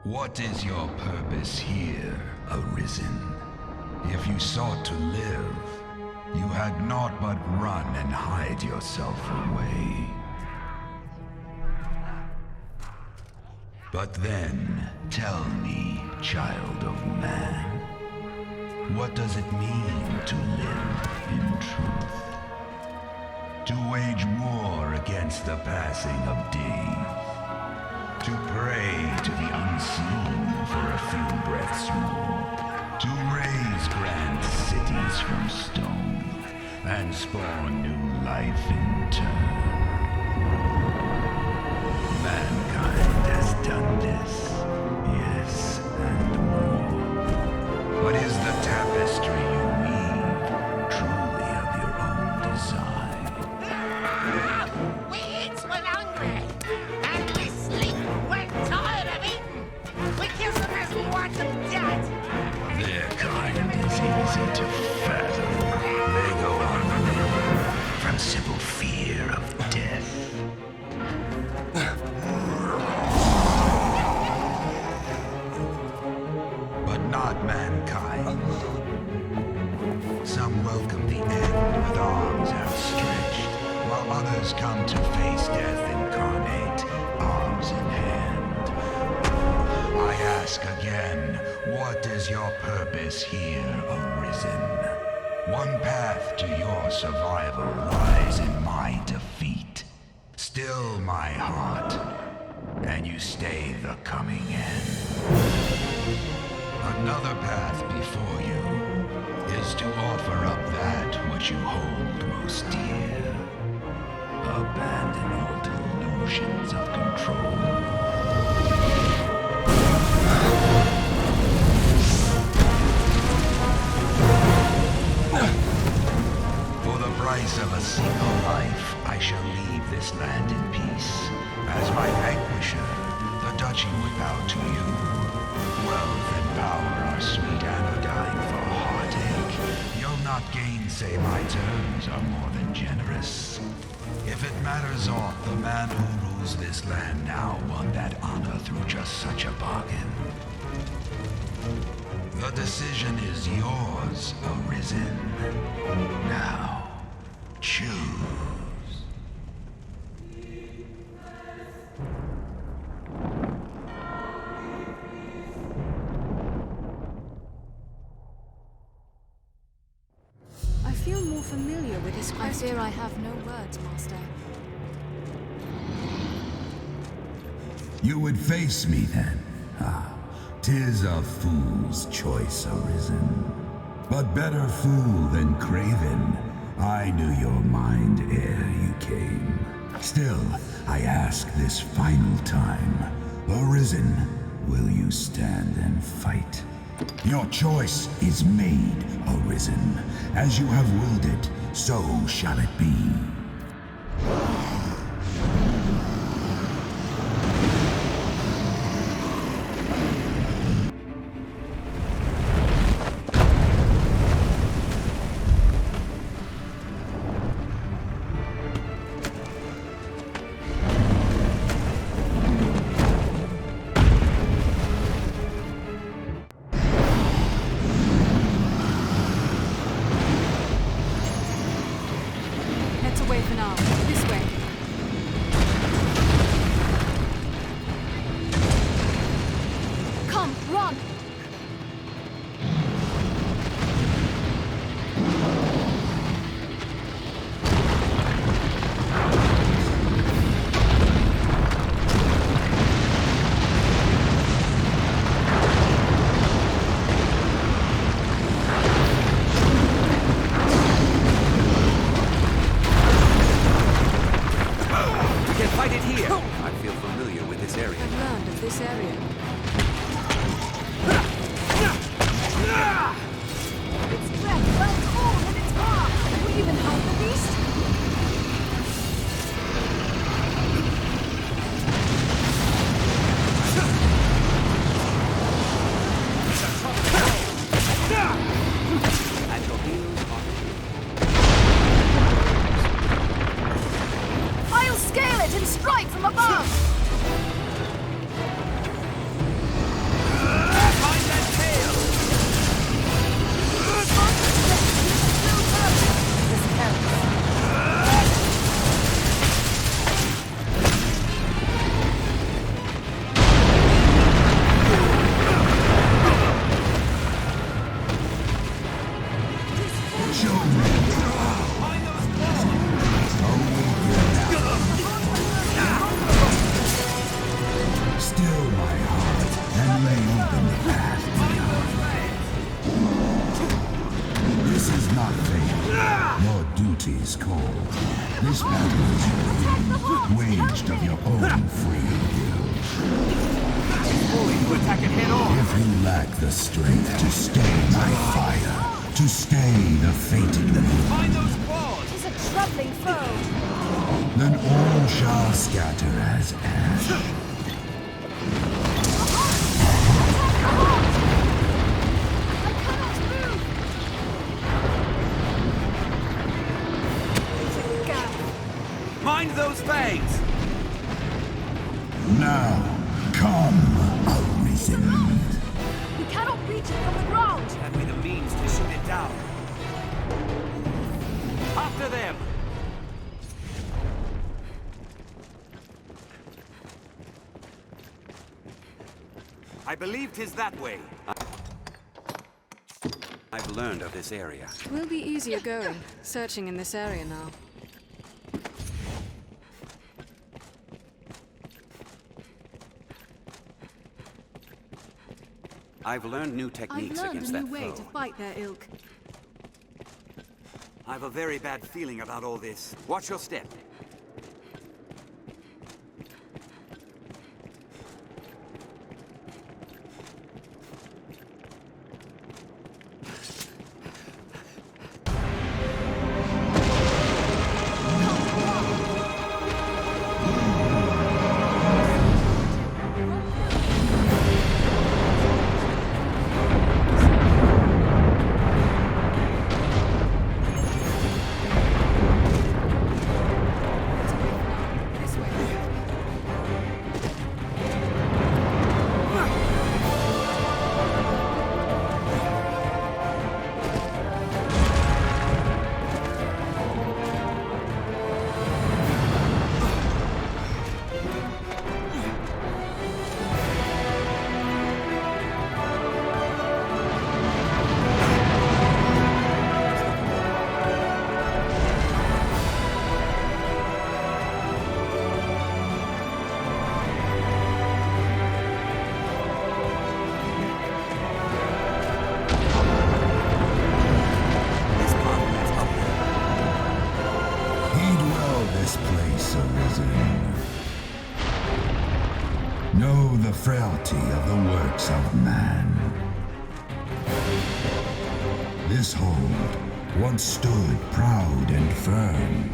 Speaker 1: What is your purpose here, Arisen? If you sought to live, you had naught but run and hide yourself away. But then, tell me, child of man, what does it mean to live in truth? To wage war against the passing of days. To pray to the unseen for a few breaths more. To raise grand cities from stone and spawn new life in turn. Mankind has done this, yes, and more. But is the tapestry you weave truly of your own design?
Speaker 10: We eat when hungry, and we sleep when tired of eating. We kill them as we want them dead.
Speaker 1: Their kind is easy to fathom. They go on from simple fear of death. But not mankind. Some welcome the end with arms outstretched, while others come to face death incarnate, arms in hand. I ask again, what is your purpose here, Arisen? One path to your survival lies in my defeat. Still my heart, and you stay the coming end. Another path before you is to offer up that which you hold most dear. Abandon all delusions of control. For the price of a single life, I shall leave this land in peace. As my vanquisher, the duchy would bow to you. Wealth and power are sweet anodyne for heartache. You'll not gainsay my terms are more than generous. If it matters aught, the man who rules this land now won that honor through just such a bargain. The decision is yours, Arisen. Now, choose.
Speaker 11: I feel more familiar with this quest. I fear I have no words, Master.
Speaker 1: You would face me then? Ah, 'tis a fool's choice, Arisen. But better fool than craven. I knew your mind ere you came. Still, I ask this final time. Arisen, will you stand and fight? Your choice is made, Arisen. As you have willed it, so shall it be.
Speaker 11: Away for now. This way. Come, run! This area. Its breath burns cold in its bark. Would you even help the beast?
Speaker 2: At your heels,
Speaker 5: I'll scale it and strike from above!
Speaker 1: This battle is waged of your own free will.
Speaker 4: To attack it head on.
Speaker 1: If you lack the strength to stay my fire, to stay the fated moon,
Speaker 5: Find those claws! He's a troubling foe.
Speaker 1: then all shall scatter as ash.
Speaker 4: Mind those fangs!
Speaker 1: Now, come, Arisen.
Speaker 5: We cannot reach it from the ground!
Speaker 4: Have we the means to shoot it down? After them! I believe 'tis that way.
Speaker 12: I've learned of this area.
Speaker 11: Will be easier going, searching in this area now.
Speaker 12: I've learned new
Speaker 11: I've
Speaker 12: techniques
Speaker 11: learned
Speaker 12: against
Speaker 11: a
Speaker 12: that
Speaker 11: new way
Speaker 12: foe.
Speaker 11: to fight their ilk.
Speaker 12: I've a very bad feeling about all this. Watch your step.
Speaker 1: Know the frailty of the works of man. This hold once stood proud and firm.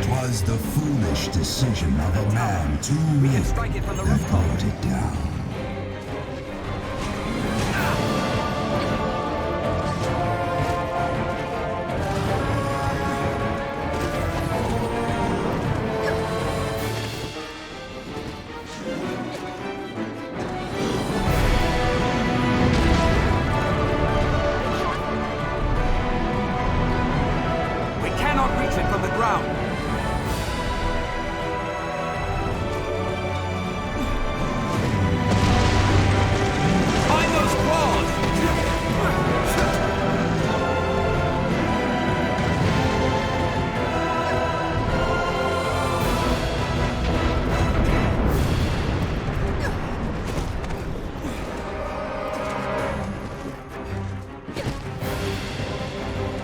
Speaker 1: 'Twas the foolish decision of a man too weak that brought it down.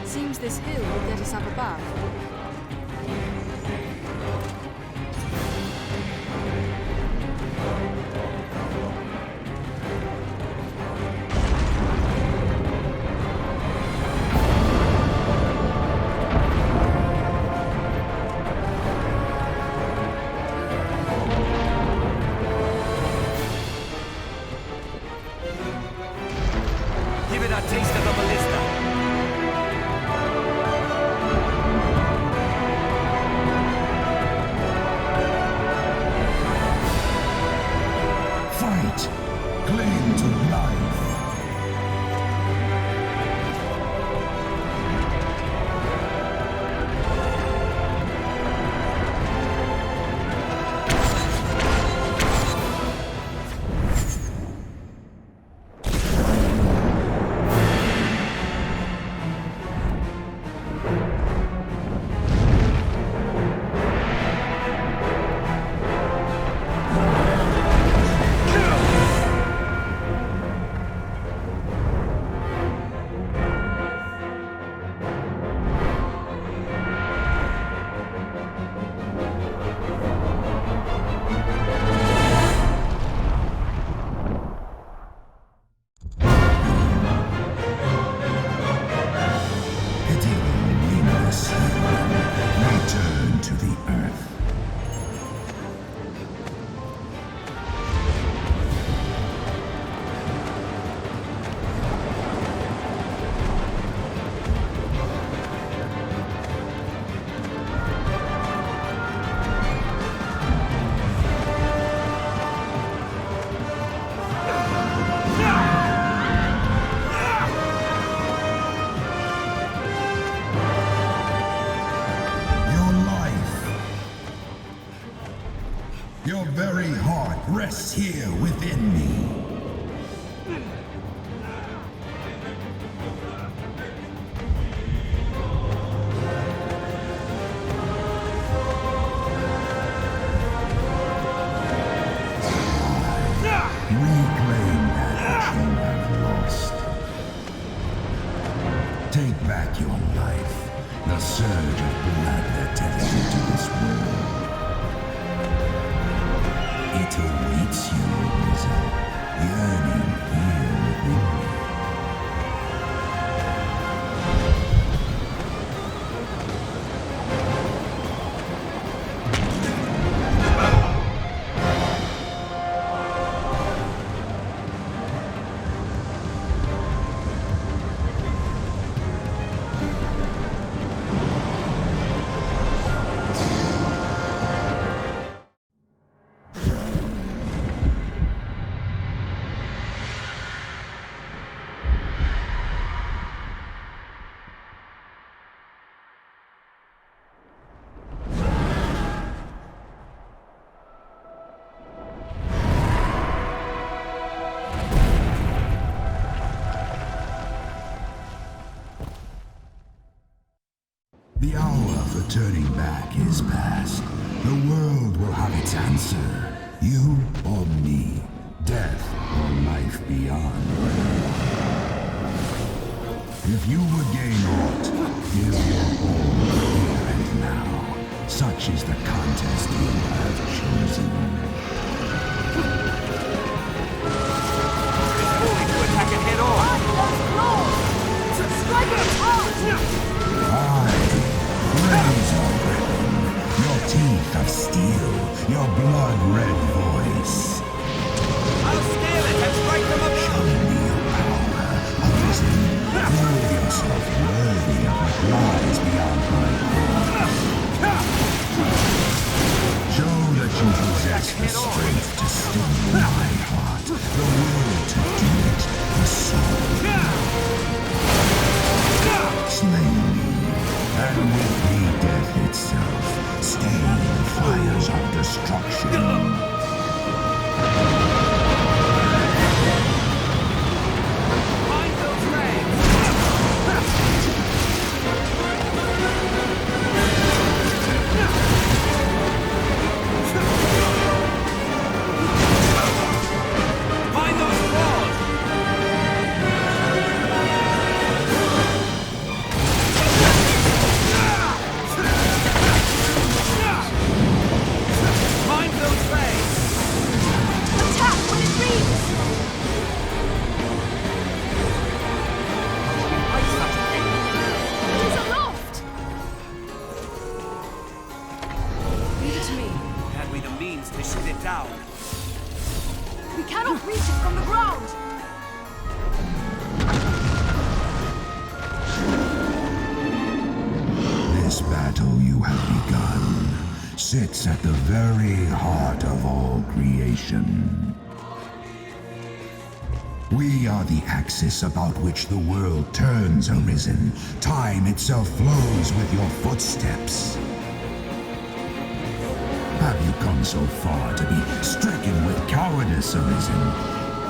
Speaker 11: Seems this hill will get us up above.
Speaker 4: Give it a taste of the ballista.
Speaker 1: Fight! Cling to life! Return to the earth. Your very heart rests here within me. I The surge of blood that tethered you to this world. It awaits you, Arisen, yearning here within me. The hour for turning back is past. The world will have its answer. You or me. Death or life beyond. If you would gain aught, give your all here and now. Such is the contest you have chosen.
Speaker 4: Going to attack it head on!
Speaker 5: Strike it hard!
Speaker 1: Razor weapon, your teeth of steel, your blood-red voice.
Speaker 4: I'll scale it and strike them above!
Speaker 1: Show me your power, Arisen. Prove yourself worthy of what lies beyond my walls. Show that you possess the strength to still my heart, the will to do it, the soul. Slay me. And with me death itself, stain the fires of destruction.
Speaker 4: Find those flames! Find those walls! Find those flames!
Speaker 5: Attack when it reads! It is aloft! Leave it to me.
Speaker 4: Had we the means to shoot it down?
Speaker 5: We cannot reach it from the ground!
Speaker 1: This battle you have begun sits at the very heart of all creation. We are the axis about which the world turns, Arisen. Time itself flows with your footsteps. Have you come so far to be stricken with cowardice, Arisen?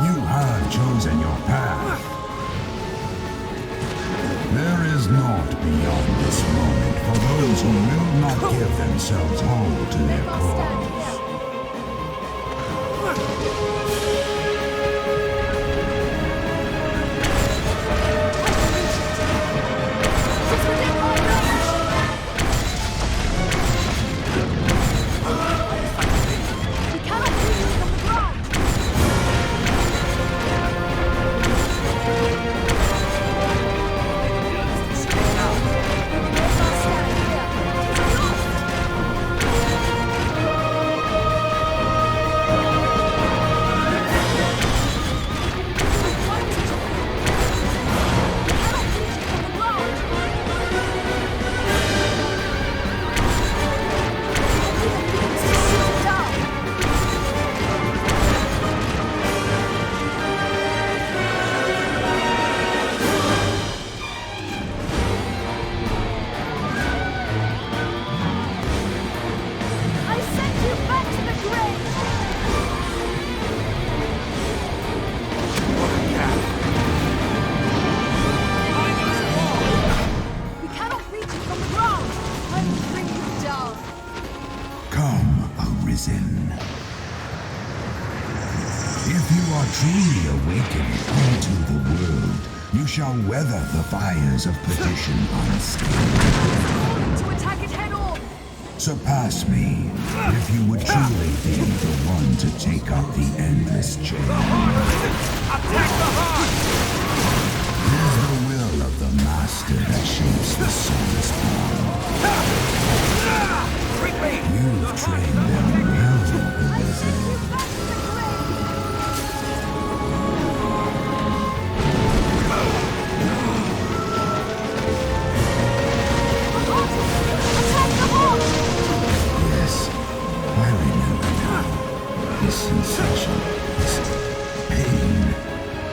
Speaker 1: You have chosen your path. There is naught beyond this moment for those who will not give themselves whole to their cause. Truly awakened unto the world, you shall weather the fires of perdition unscathed. surpass me if you would truly be the one to take up the endless chain.
Speaker 13: Attack the heart!
Speaker 1: It is the will of the Master that shapes the soulless form. You've trained them well, Elizabeth. Yes, I remember now. This sensation, this pain,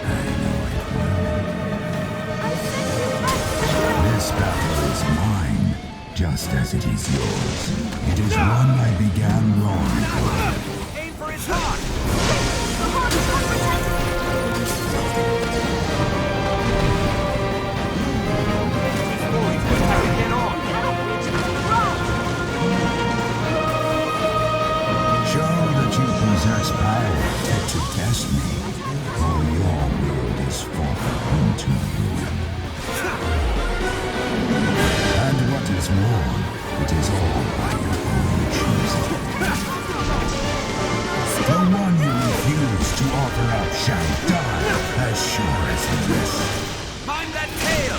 Speaker 1: I know it well. This battle is mine, just as it is yours. It is one I began long ago.
Speaker 13: Aim for his heart!
Speaker 1: Show that you possess power to test me, or your world is forfeit to you. And what is more, it is all by your own choosing. The one you refuse to offer up shall die as sure as this.
Speaker 13: Mind that tail!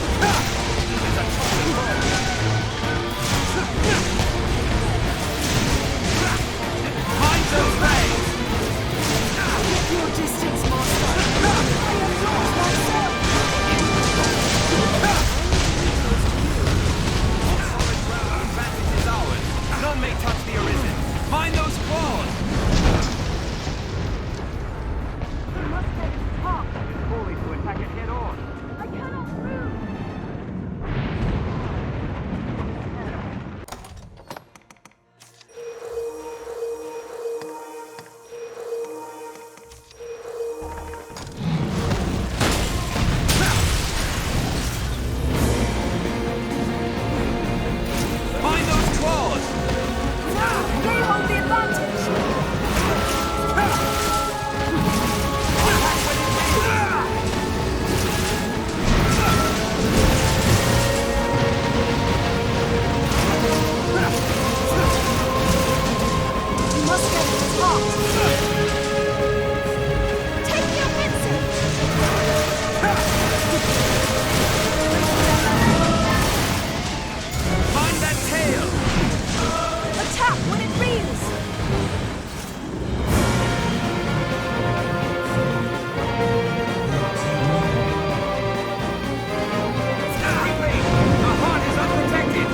Speaker 13: Mind those legs!
Speaker 5: Keep your distance, Master. I am not myself.
Speaker 13: Advantage is ours. None may touch the Arisen. Mind those claws!
Speaker 5: We must get to the top.
Speaker 13: Fully to attack it head on.
Speaker 5: I cannot move.
Speaker 13: Mind those claws!
Speaker 5: They hold the advantage. We must get to the top. Take the offensive.
Speaker 13: Mind that tail!
Speaker 5: Attack when it reels.
Speaker 13: Quickly! The heart is unprotected!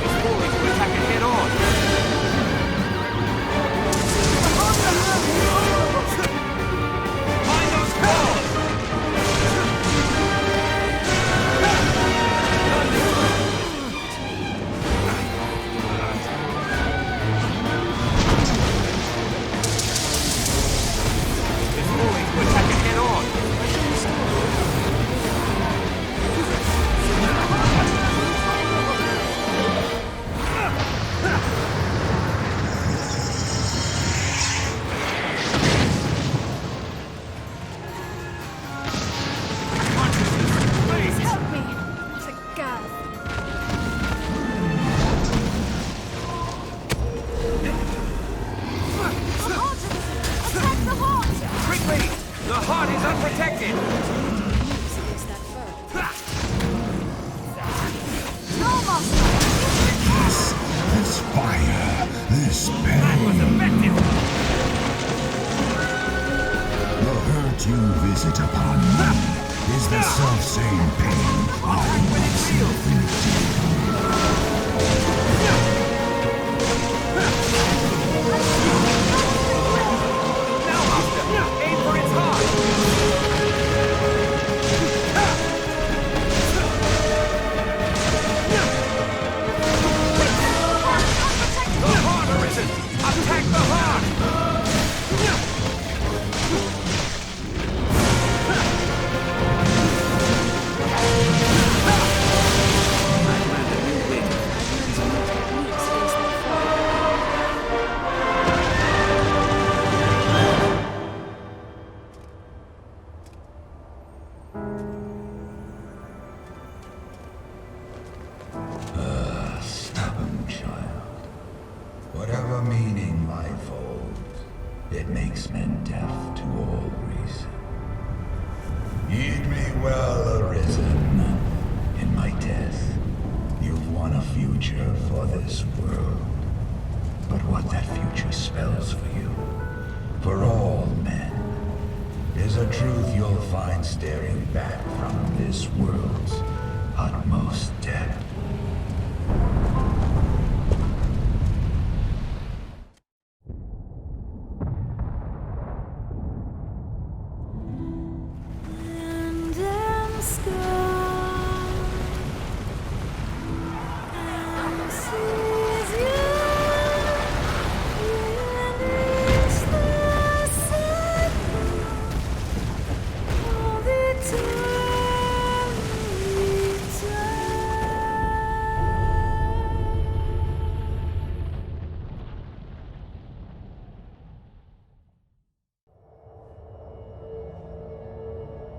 Speaker 13: It's fully to attack it head on. Mind those claws! It's fully to attack it head on.
Speaker 5: Please help me. What a gas. Attack the heart.
Speaker 13: Quickly! The heart is unprotected!
Speaker 5: No, Master.
Speaker 1: This fire, this pain. The hurt you visit upon me is the self-same pain I myself inflict.
Speaker 13: Now, Master! Aim for its heart! The heart Arisen! Attack the heart!
Speaker 1: my fold. It makes men deaf to all reason. Heed me well, Arisen. In my death, you've won a future for this world. But what that future spells for you, for all men, is a truth you'll find staring back from this world's utmost depth.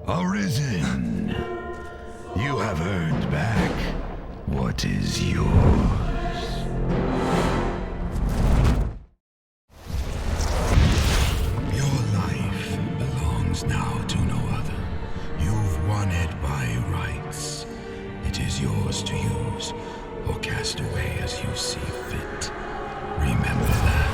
Speaker 1: Arisen, you have earned back what is yours. Your life belongs now to no other. You've won it by rights. It is yours to use or cast away as you see fit. Remember that.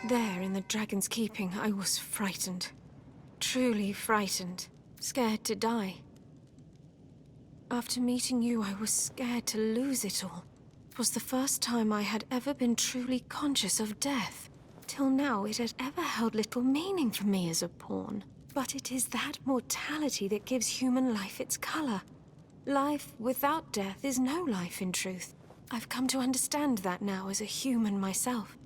Speaker 11: There, in the dragon's keeping, I was frightened. Truly frightened. Scared to die. After meeting you, I was scared to lose it all. It was the first time I had ever been truly conscious of death. Till now, it had ever held little meaning for me as a pawn. But it is that mortality that gives human life its color. Life without death is no life, in truth. I've come to understand that now as a human myself.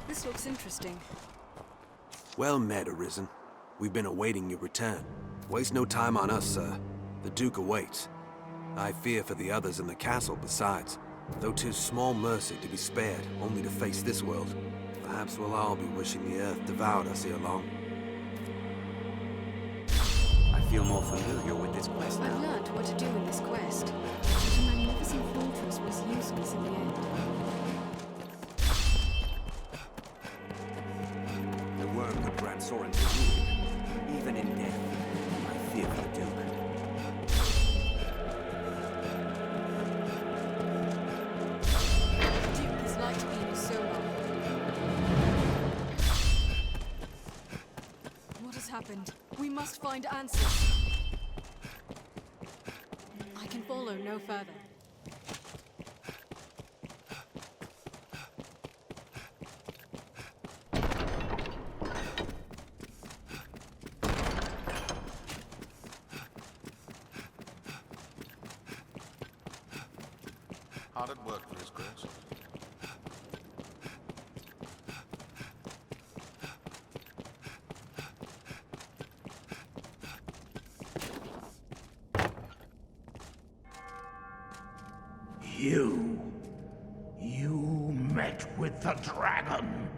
Speaker 3: This looks interesting.
Speaker 7: Well met, Arisen. We've been awaiting your return. Waste no time on us, sir. The Duke awaits. I fear for the others in the castle besides. Though 'tis small mercy to be spared, only to face this world. Perhaps we'll all be wishing the earth devoured us ere long.
Speaker 2: I feel more familiar with this quest
Speaker 11: I've
Speaker 2: now.
Speaker 11: learned what to do in this quest. But a magnificent fortress was useless in the end.
Speaker 2: The worm could grant Soren to rule. Even in death, I fear for the Duke.
Speaker 11: The Duke has liked being so long.
Speaker 3: What has happened? We must find answers. I can follow no further.
Speaker 6: Hard at work for his grace.
Speaker 15: You met with the dragon.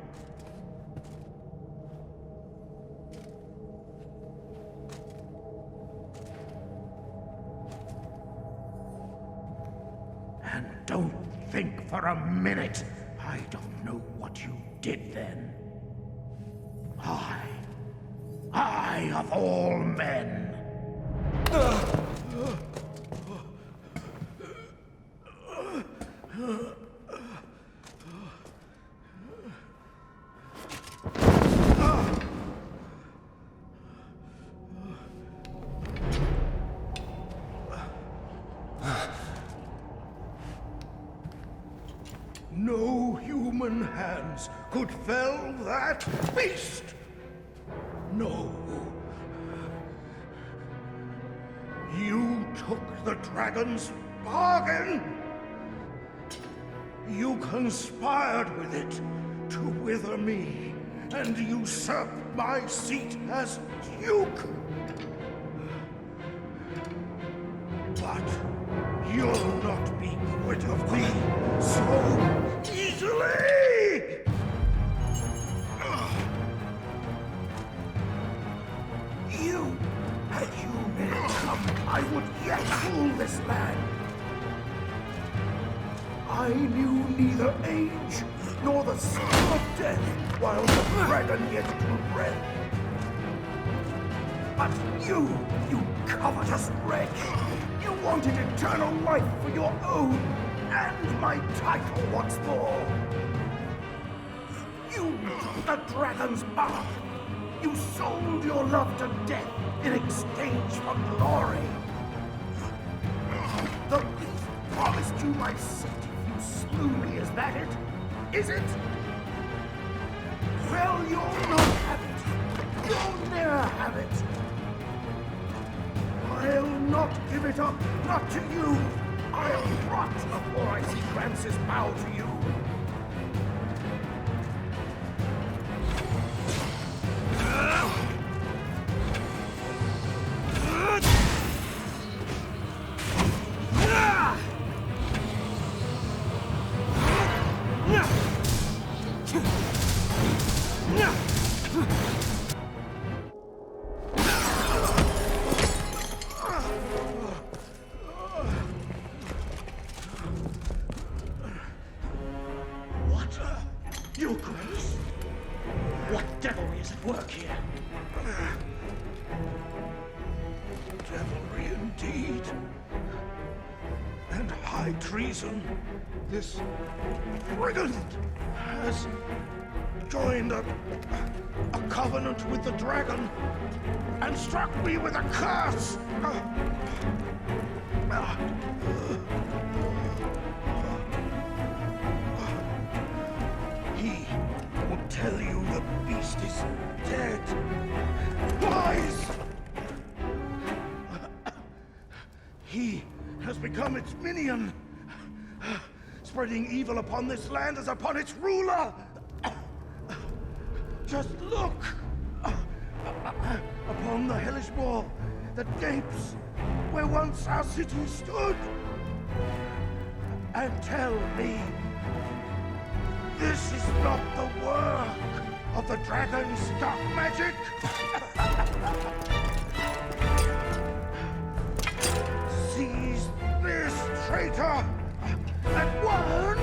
Speaker 15: And don't think for a minute I don't know what you did then. I of all men. No human hands could fell that beast! No. You took the dragon's bargain! You conspired with it to wither me and usurp my seat as Duke! But you'll not be quit of me so easily! Had you men come, I would yet rule this land. I knew neither age nor the sting of death while the dragon yet drew breath. But you covetous wretch, you wanted eternal life for your own, and my title once more. You took the dragon's mark. You sold your love to death in exchange for glory. The beast promised you my seat if you slew me, is that it? Is it? Well, you'll not have it. You'll never have it. I'll not give it up, not to you. I'll rot before I see Francis bow to you. Your Grace? What devilry is at work here? Devilry indeed. And high treason. This brigand has joined a covenant with the dragon and struck me with a curse. He will tell you the beast is dead. Lies! He has become its minion, spreading evil upon this land as upon its ruler. Just look upon the hellish wall that gapes where once our city stood, and tell me this is not the work of the dragon's dark magic. Seize this traitor at once!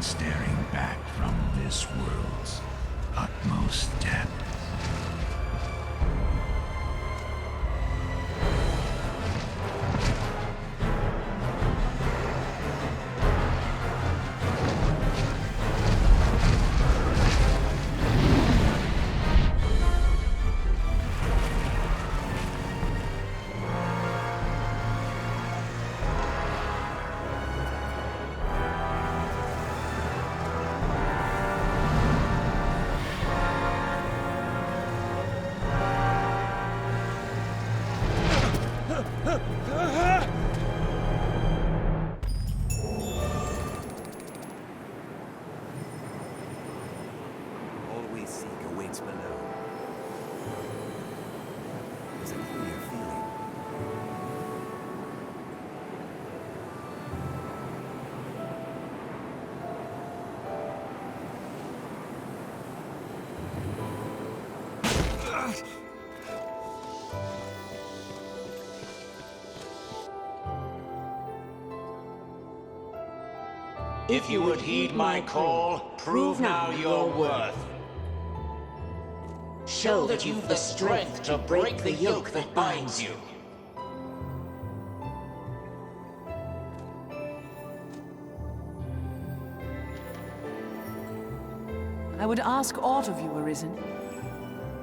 Speaker 1: Staring back from this world's utmost depth.
Speaker 14: If you would heed my call, prove now your worth. Show that you've the strength to break the yoke that binds you.
Speaker 3: I would ask aught of you, Arisen.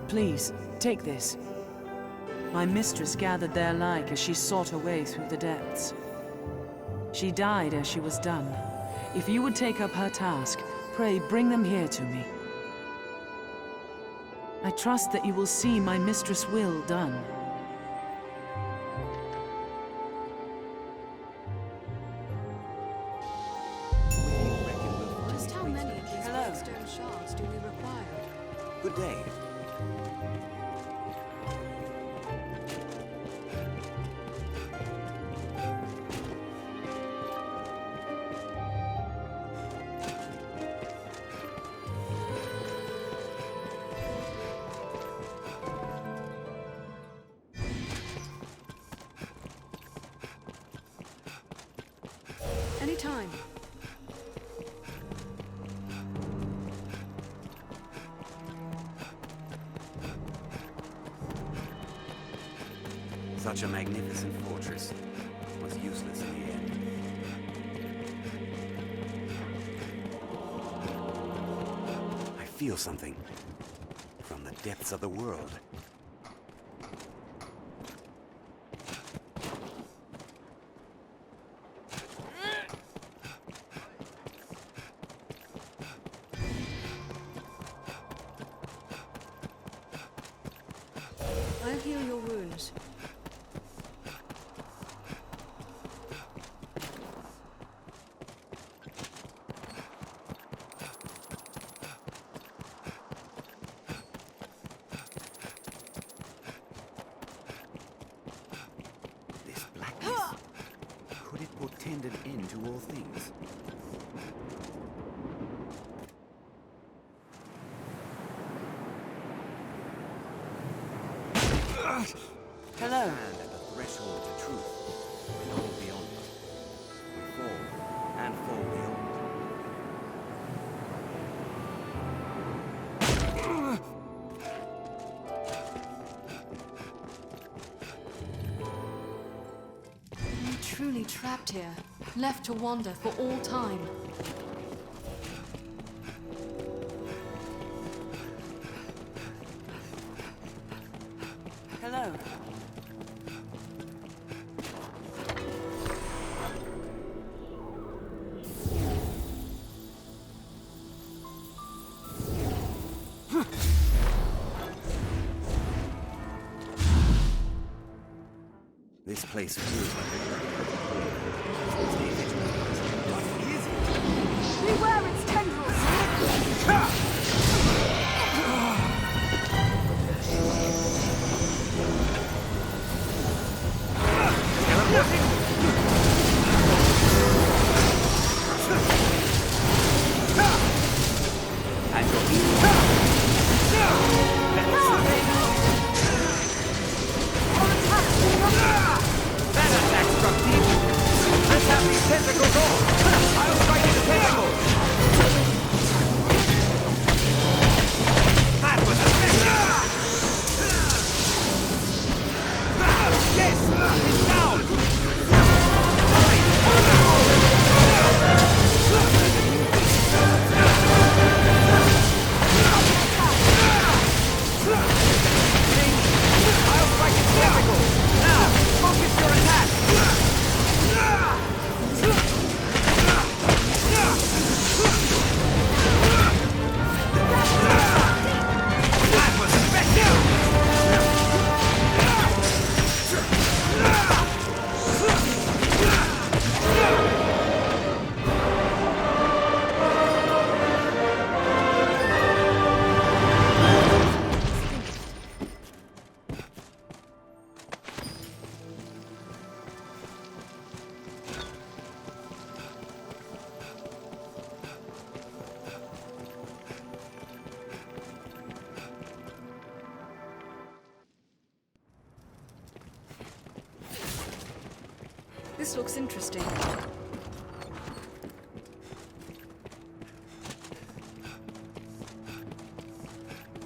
Speaker 3: Please, take this. My mistress gathered their like as she sought her way through the depths. She died as she was done, If you would take up her task, pray bring them here to me. I trust that you will see my mistress' will done.
Speaker 11: Just how many of these blackstone shards do we require?
Speaker 2: Good day.
Speaker 11: Anytime.
Speaker 12: Such a magnificent fortress was useless in the end. I feel something from the depths of the world.
Speaker 11: I'll heal your wounds.
Speaker 12: This blackness, could it portend an end to all things?
Speaker 3: Hello.
Speaker 12: Stand at the threshold to truth, and all beyond it. We fall, and fall beyond.
Speaker 11: I'm truly trapped here, left to wander for all time.
Speaker 3: Hello.
Speaker 12: This place feels like a
Speaker 5: Beware its tendrils!
Speaker 12: At your feet.
Speaker 10: That attack struck deep. Let's have these tentacles off. I'll strike the tentacles. That was effective. Yes, he's down. I'll strike its tentacles. Now, focus your attack. That was effective.
Speaker 11: This looks interesting.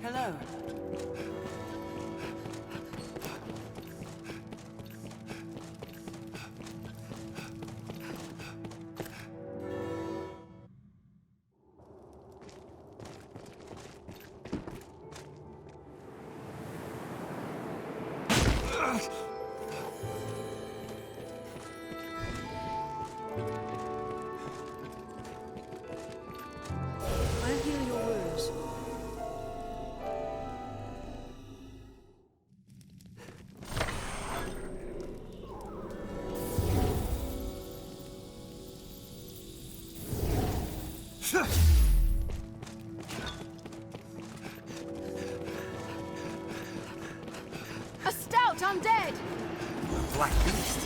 Speaker 3: Hello.
Speaker 12: black beast.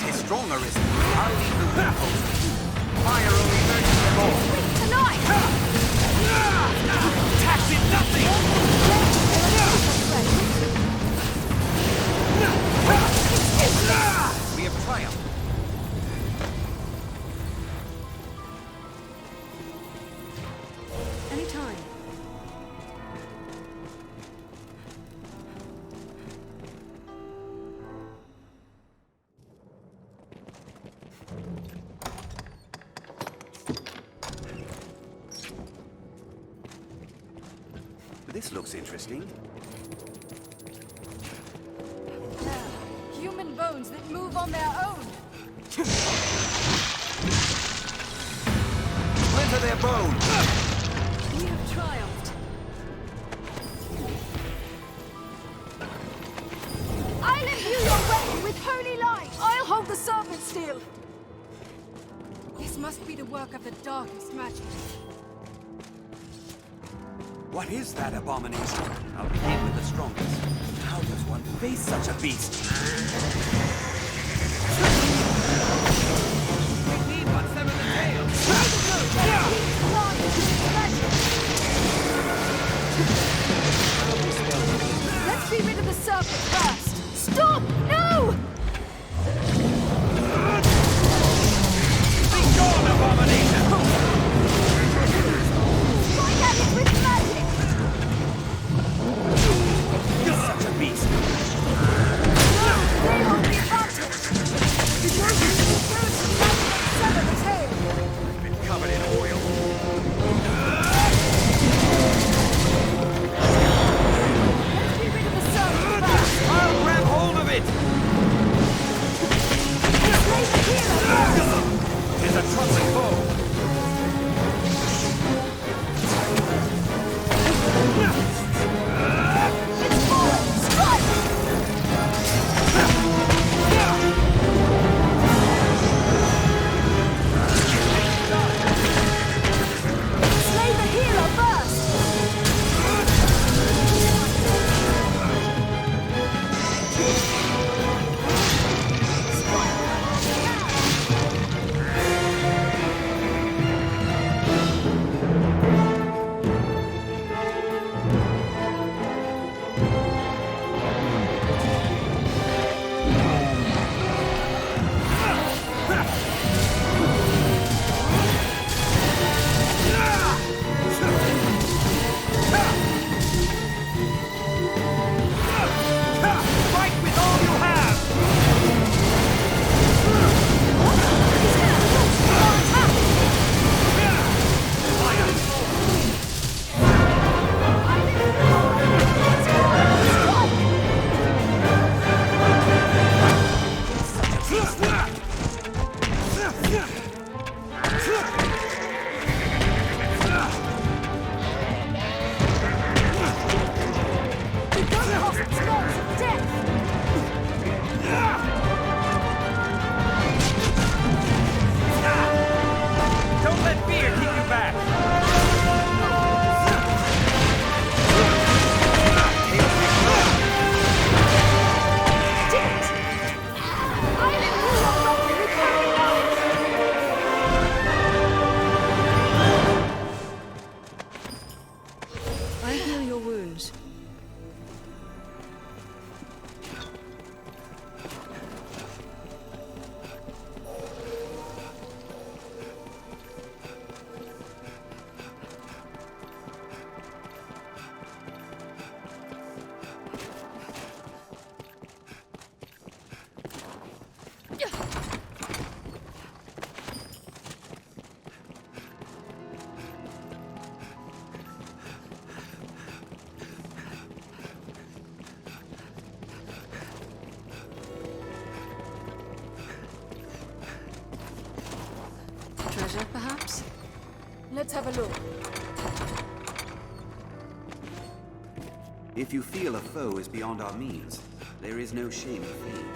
Speaker 12: Tis strong, Arisen. I'll leave the weapons to you. Fire only hurts them all.
Speaker 5: Tonight!
Speaker 12: Tax it nothing! We have triumphed.
Speaker 5: Anytime.
Speaker 12: This looks interesting.
Speaker 5: Human bones that move on their own.
Speaker 12: Splinter their bone!
Speaker 5: We have triumphed. I'll imbue your weapon with holy light. I'll hold the serpent still. This must be the work of the darkest magic.
Speaker 12: What is that abomination? I'll begin with the strongest. How does one face such a beast? We need but sever the tail!
Speaker 5: Let's be rid of the serpent first. Stop! No!
Speaker 12: Be gone, abomination!
Speaker 5: Strike at it with magic!
Speaker 12: Such a beast!
Speaker 5: They hold the advantage! The Trojan will throw some magic and sever the tail!
Speaker 12: I've been covered in oil.
Speaker 5: Let's be rid of the serpent first!
Speaker 12: I'll grab hold of it!
Speaker 5: Slay the hero!
Speaker 12: It's a trouncing foe!
Speaker 5: It's fallen! Strike! Slay the hero first!
Speaker 12: Fight with all you have!
Speaker 5: The Dogma smells of death!
Speaker 12: Don't let fear keep you back!
Speaker 11: I heal your wounds. Treasure, perhaps?
Speaker 5: Let's have a look.
Speaker 12: If you feel a foe is beyond our means, there is no shame in fleeing.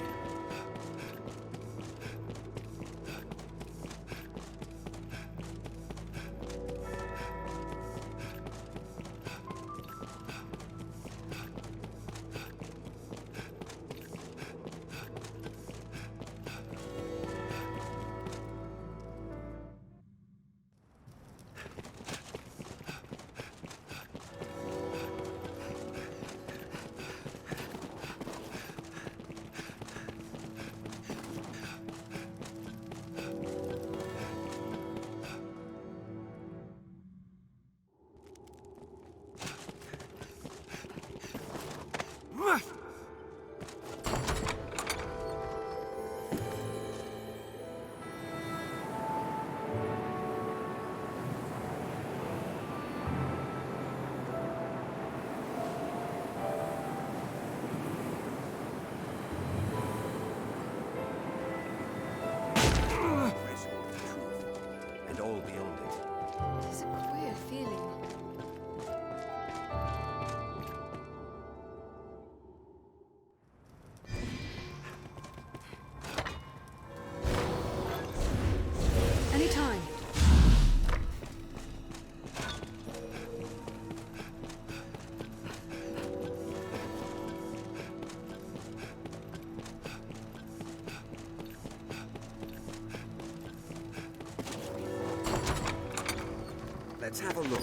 Speaker 2: Let's have a look.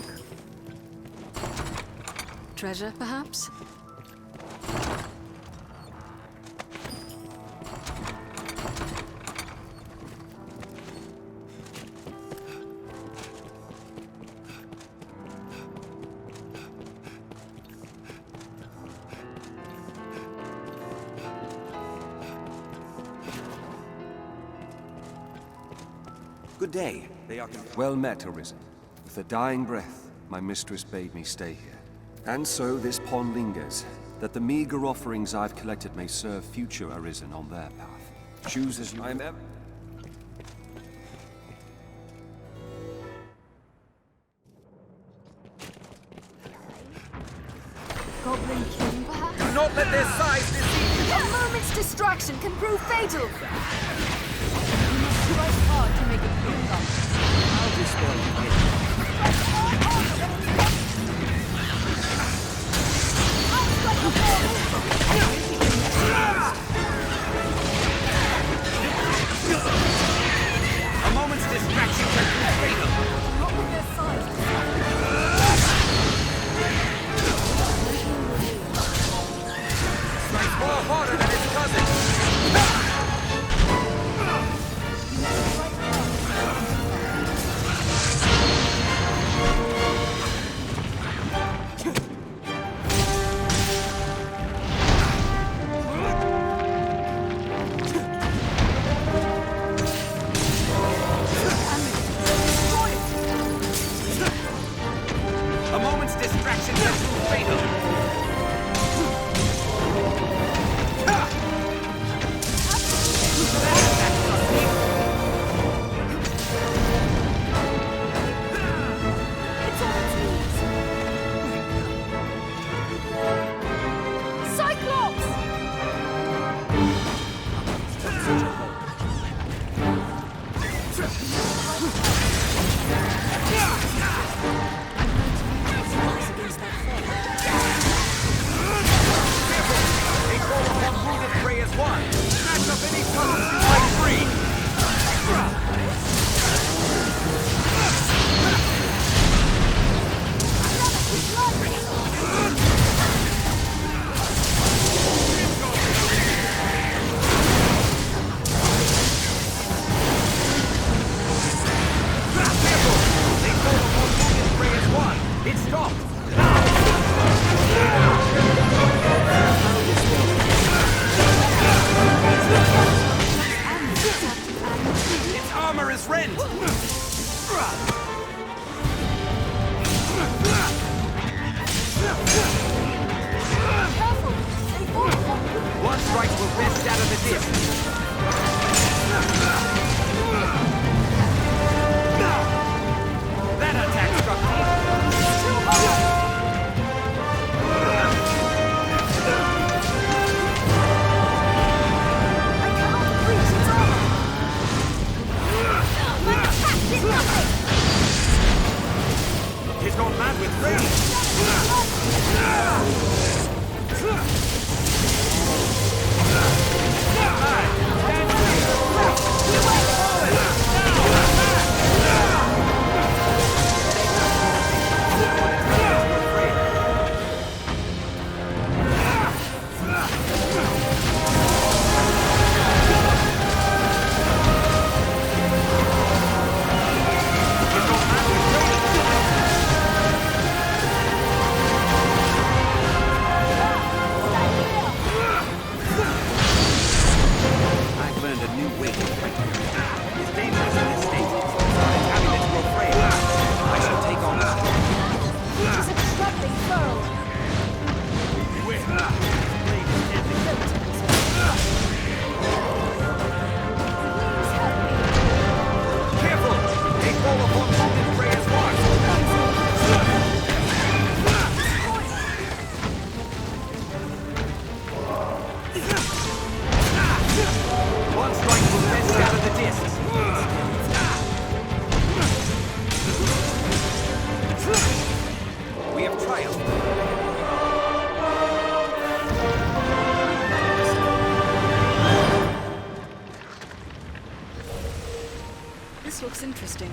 Speaker 5: Treasure, perhaps?
Speaker 2: Good day. They are...
Speaker 8: Well met, Arisen. With a dying breath, my mistress bade me stay here. And so this pawn lingers, that the meager offerings I've collected may serve future Arisen on their path. Choose as you... I'm ever...
Speaker 5: Goblin King, perhaps?
Speaker 2: Do not let their size deceive you!
Speaker 5: A moment's distraction can prove fatal! You must try hard to make it look up.
Speaker 2: I'll dispel you. A moment's distraction can prove fatal!
Speaker 5: Not with their size.
Speaker 2: Strikes far harder than its cousin! A moment's distraction can prove fatal!
Speaker 5: It's on its knees. Cyclops!
Speaker 2: They call upon wounded prey as one! Snatch up any tunnel to fight free! They call upon wounded prey as one! It's stopped! Its armor is rent! One strike will best out of the disc. That attack struck me. He's gone mad with I've learned a new way to fight. It's dangerous in this state. Besides having it grow frail, I shall take on it.
Speaker 5: It is a troubling foe.
Speaker 2: Careful! They fall upon wounded prey as one strike will best out of the discs. We have triumphed.
Speaker 5: This looks interesting.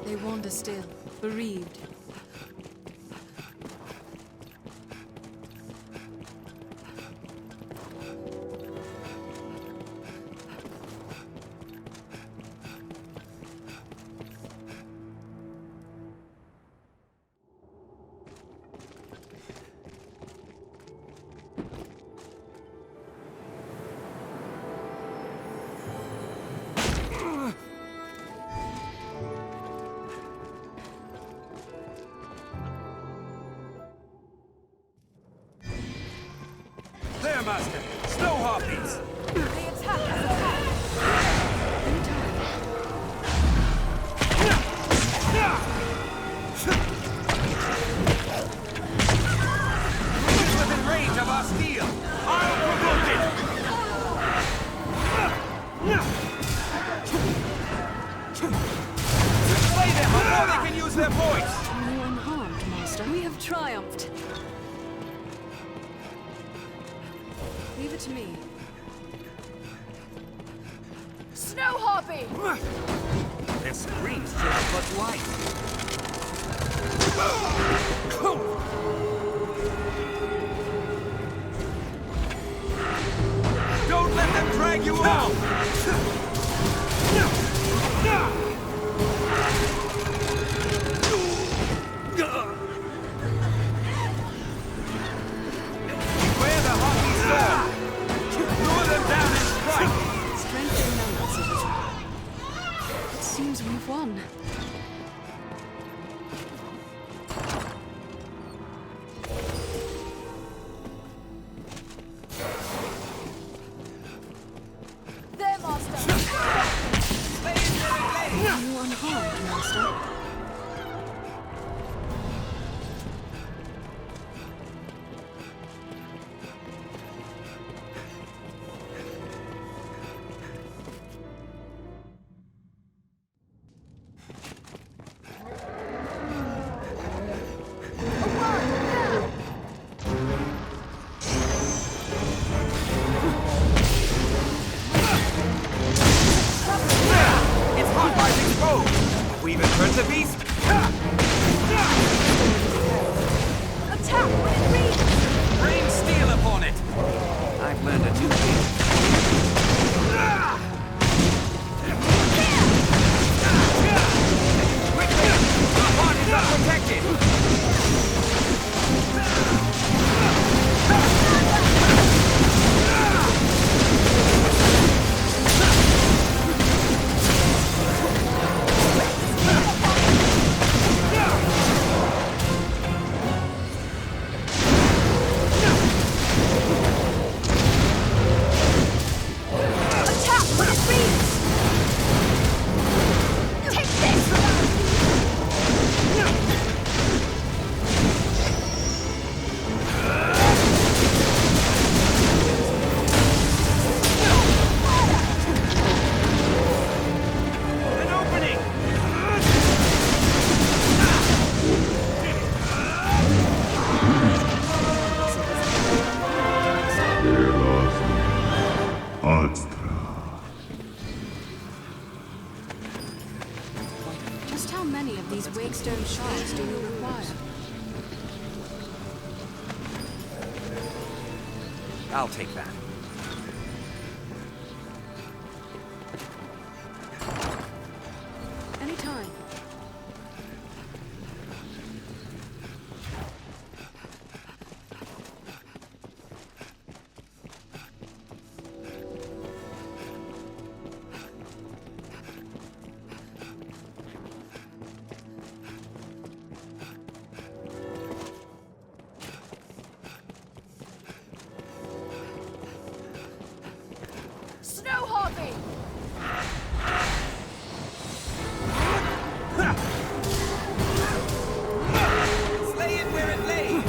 Speaker 3: They wander still, bereaved.
Speaker 4: There, Master! Snow harpies!
Speaker 5: They attack us!
Speaker 4: It's within range of our steel! I'll provoke it! Slay them before they can use their voice!
Speaker 3: You unharmed, Master. We have triumphed. Leave it to me.
Speaker 5: Snow Harpy!
Speaker 4: Their screams just but light. Don't let them drag you out! Beware the hockey sword! Lure them down and strike!
Speaker 3: Strength in numbers, citizen. It seems we've won.
Speaker 5: There!
Speaker 3: stone shards do you require?
Speaker 2: I'll take that.
Speaker 3: Anytime.
Speaker 5: Snow Harvey!
Speaker 2: Slay it where it lays!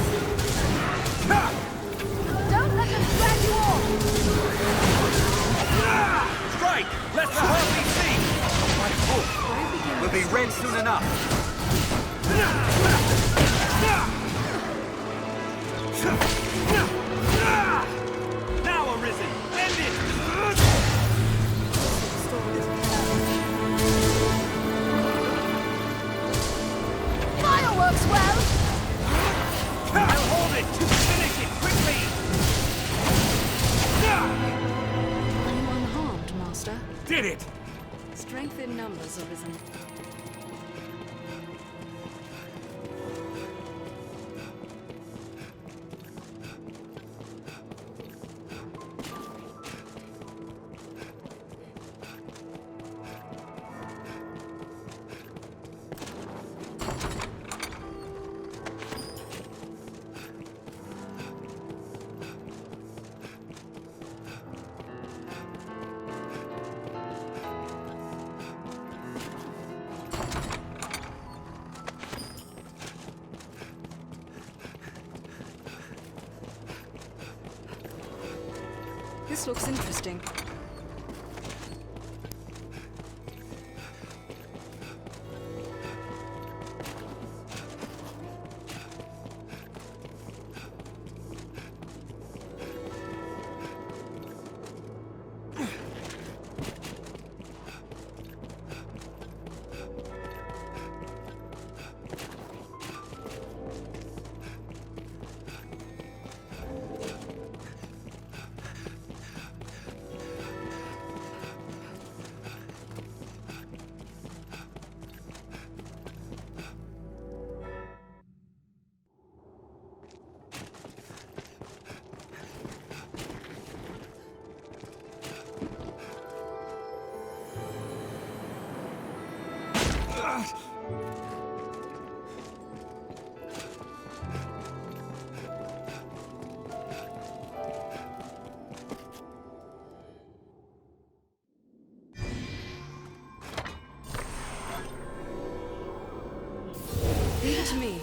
Speaker 5: Don't let them drag you off!
Speaker 2: Strike! Let the Harvey see! My hope will be red soon enough.
Speaker 20: Now, Arisen! End it!
Speaker 5: Fireworks well!
Speaker 20: I'll hold it! Finish it, quickly!
Speaker 3: Are you unharmed, Master?
Speaker 20: Did it!
Speaker 3: Strength in numbers, Arisen. This looks interesting. Leave it to me.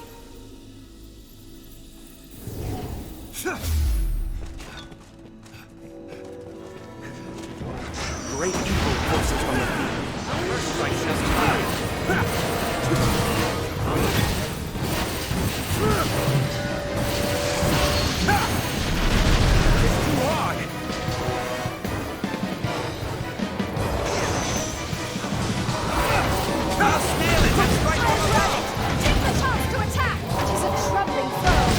Speaker 2: Great evil pulses from the field. First strike just fine. It's too hard. I'll steal it and strike on the right.
Speaker 5: Take the chance to attack! It is a troubling foe!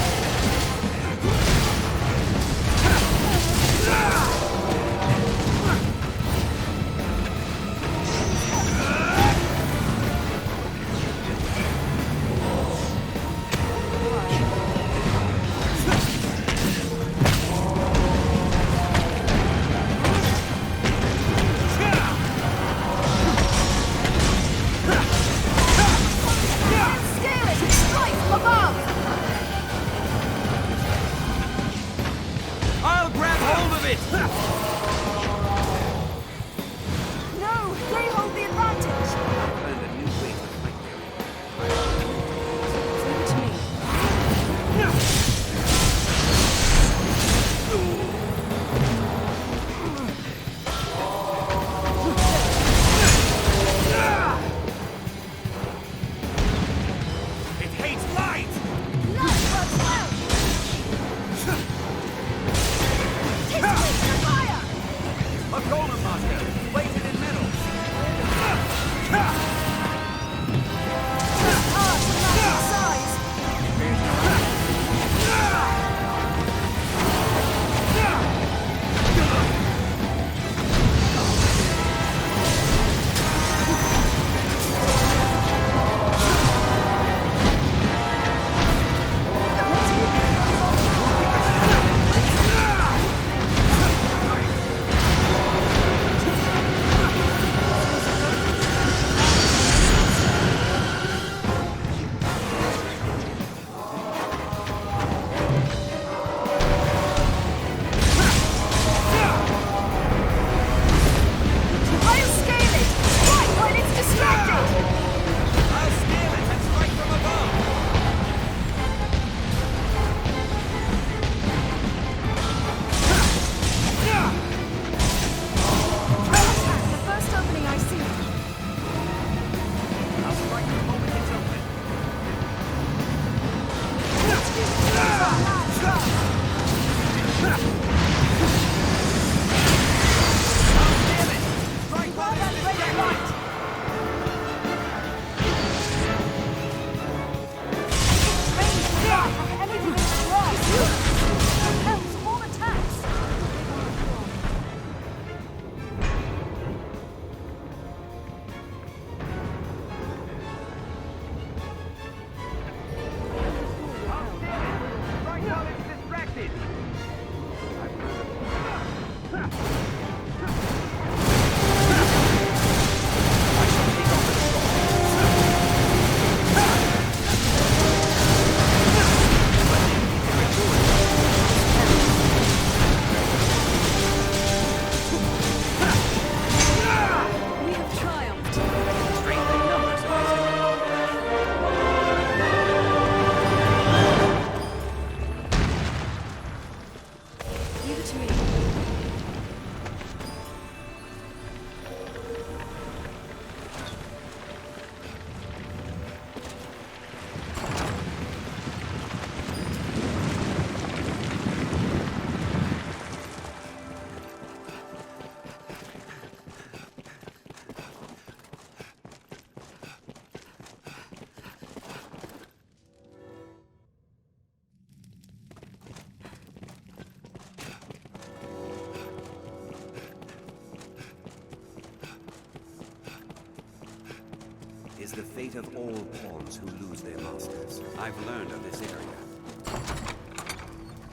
Speaker 12: the fate of all pawns who lose their masters. I've learned of this area.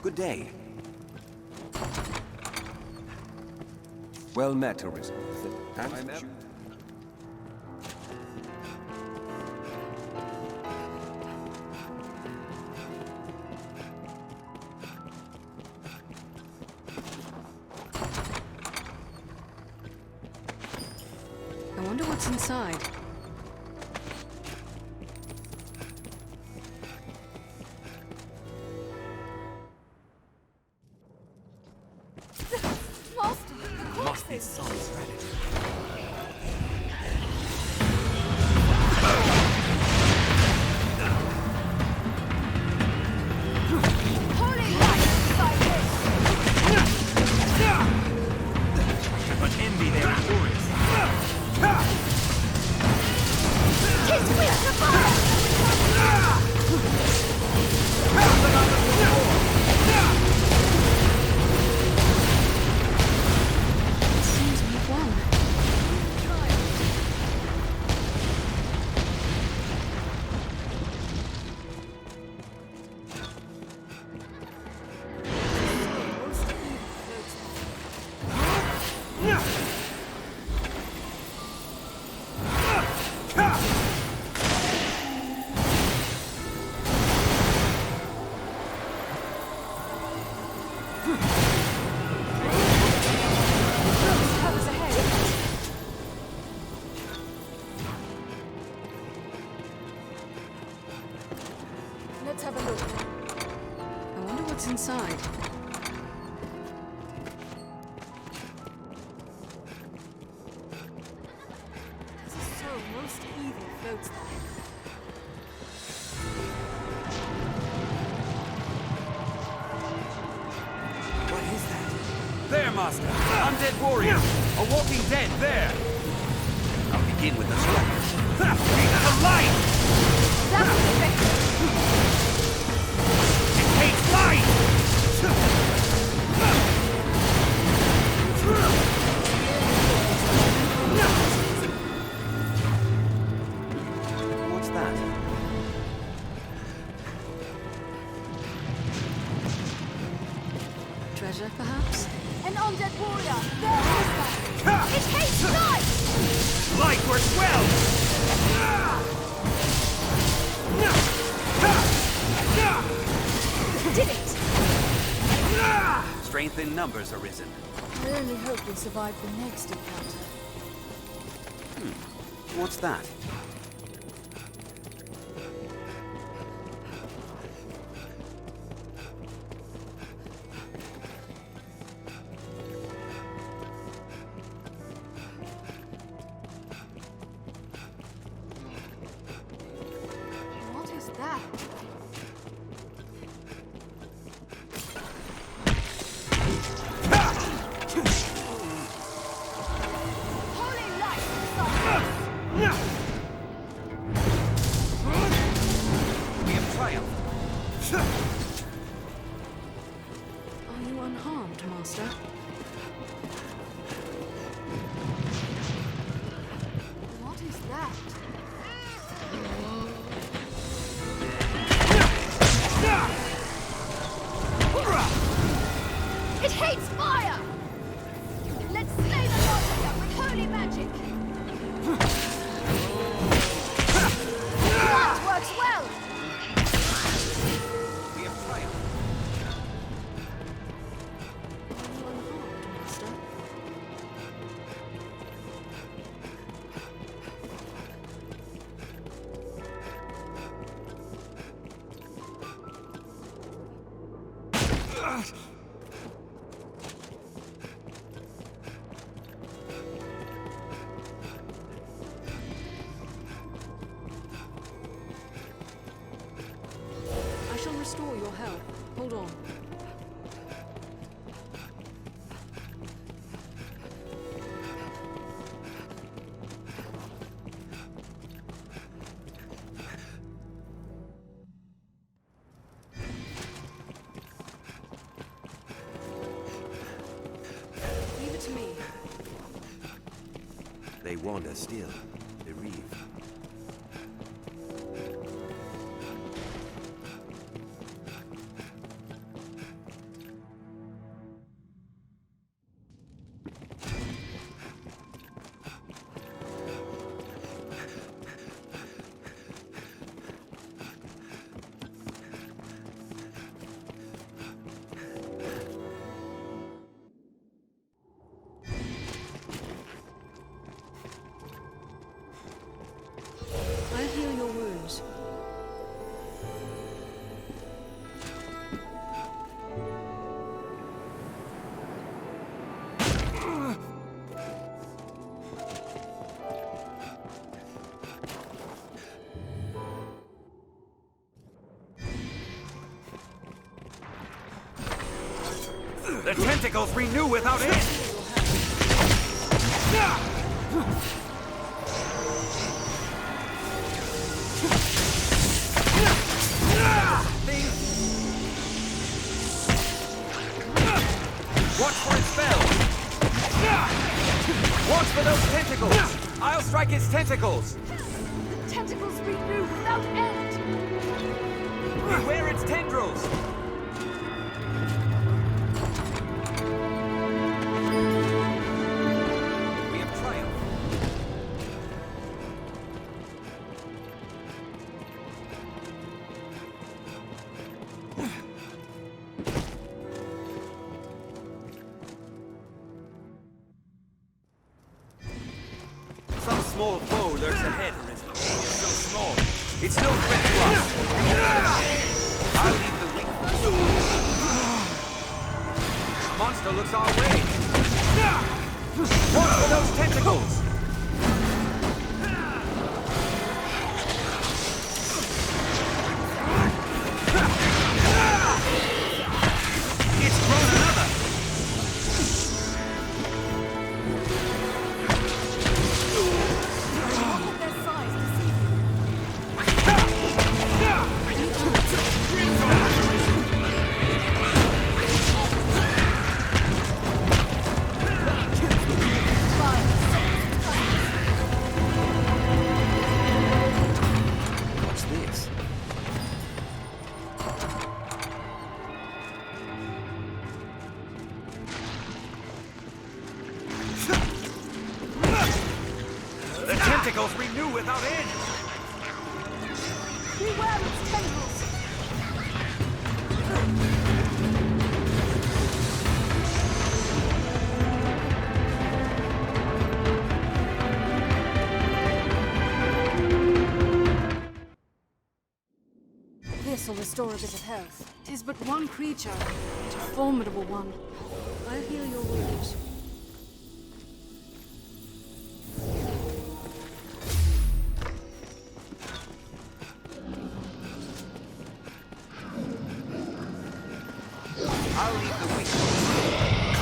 Speaker 12: Good day.
Speaker 8: Well met, Arisen.
Speaker 3: I wonder what's inside.
Speaker 5: Master, the corpses! Holy light inside this!
Speaker 13: But envy their endurance.
Speaker 5: Tis weak to fire!
Speaker 3: It seems we've won.
Speaker 5: Covers ahead. Let's have a look.
Speaker 3: I wonder what's inside.
Speaker 5: There's a soul most evil floats there.
Speaker 4: What is that? There, Master! Undead warrior! A walking dead, there! I'll begin with the strongest. The light!
Speaker 5: That's effective!
Speaker 4: It hates light!
Speaker 12: What's that?
Speaker 3: Treasure, perhaps?
Speaker 5: An undead warrior! There is that! It hates light!
Speaker 4: Light works well!
Speaker 5: Did it!
Speaker 12: Strength in numbers, Arisen.
Speaker 5: I only hope we survive the next encounter.
Speaker 12: What's that?
Speaker 5: What is that? Holy light inside this!
Speaker 12: We have triumphed.
Speaker 3: Are you unharmed, Master?
Speaker 5: What is that? It hates fire! Let's slay the monster with holy magic! That works well!
Speaker 12: We have triumphed.
Speaker 3: Are you unharmed, Master? I shall restore your health. Hold on. Leave it to me.
Speaker 12: They wander still, bereaved. The tentacles renew without end! Watch for its spell! Watch for those tentacles! I'll strike its tentacles!
Speaker 5: The tentacles renew without end!
Speaker 12: Beware its tendrils! We have triumphed. Some small foe lurks ahead, Arisen. It's so small. It's no threat to us. I'll leave the weak. Monster looks our way. Watch for those tentacles. It's grown another. What's this? The tentacles renew without end!
Speaker 5: Beware its tendrils!
Speaker 3: This'll restore a bit of health. 'Tis but one creature, but a formidable one. I'll heal your wounds.
Speaker 12: I'll leave the weak.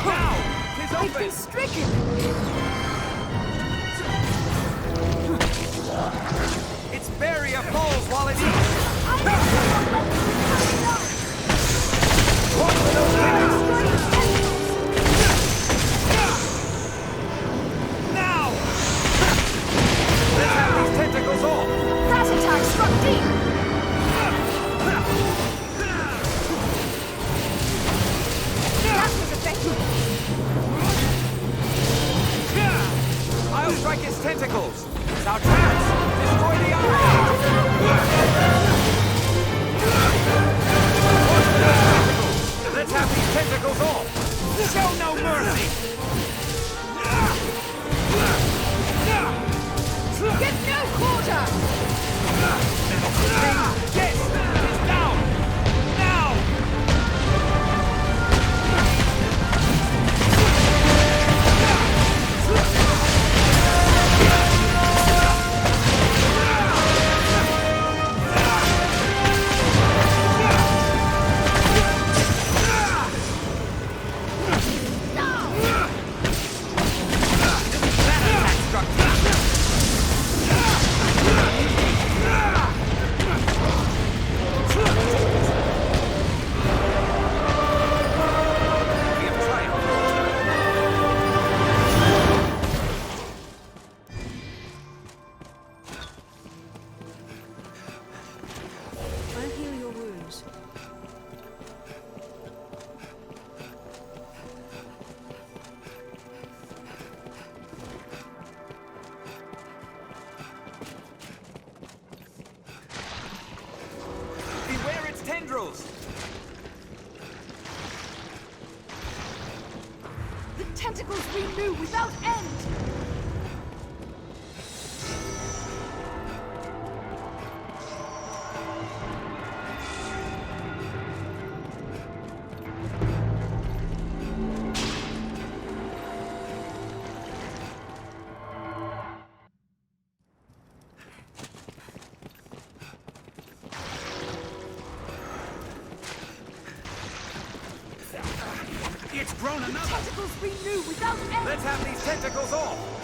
Speaker 12: Now! 'Tis
Speaker 5: I've
Speaker 12: open!
Speaker 5: been stricken!
Speaker 12: Its barrier falls while it eats! Watch for those tentacles! Now! Let's have these tentacles off!
Speaker 5: That attack struck deep! That was effective!
Speaker 12: I'll strike its tentacles! It's our chance! Destroy the eye! Let's have these tentacles off! Show no mercy!
Speaker 5: Get no quarter!
Speaker 12: Yes! It's down! Now!
Speaker 3: I'll heal your wounds.
Speaker 12: Beware its tendrils!
Speaker 5: The tentacles renew without end!
Speaker 12: It's
Speaker 2: grown another!
Speaker 5: Tentacles renew without end!
Speaker 2: Let's have these tentacles off!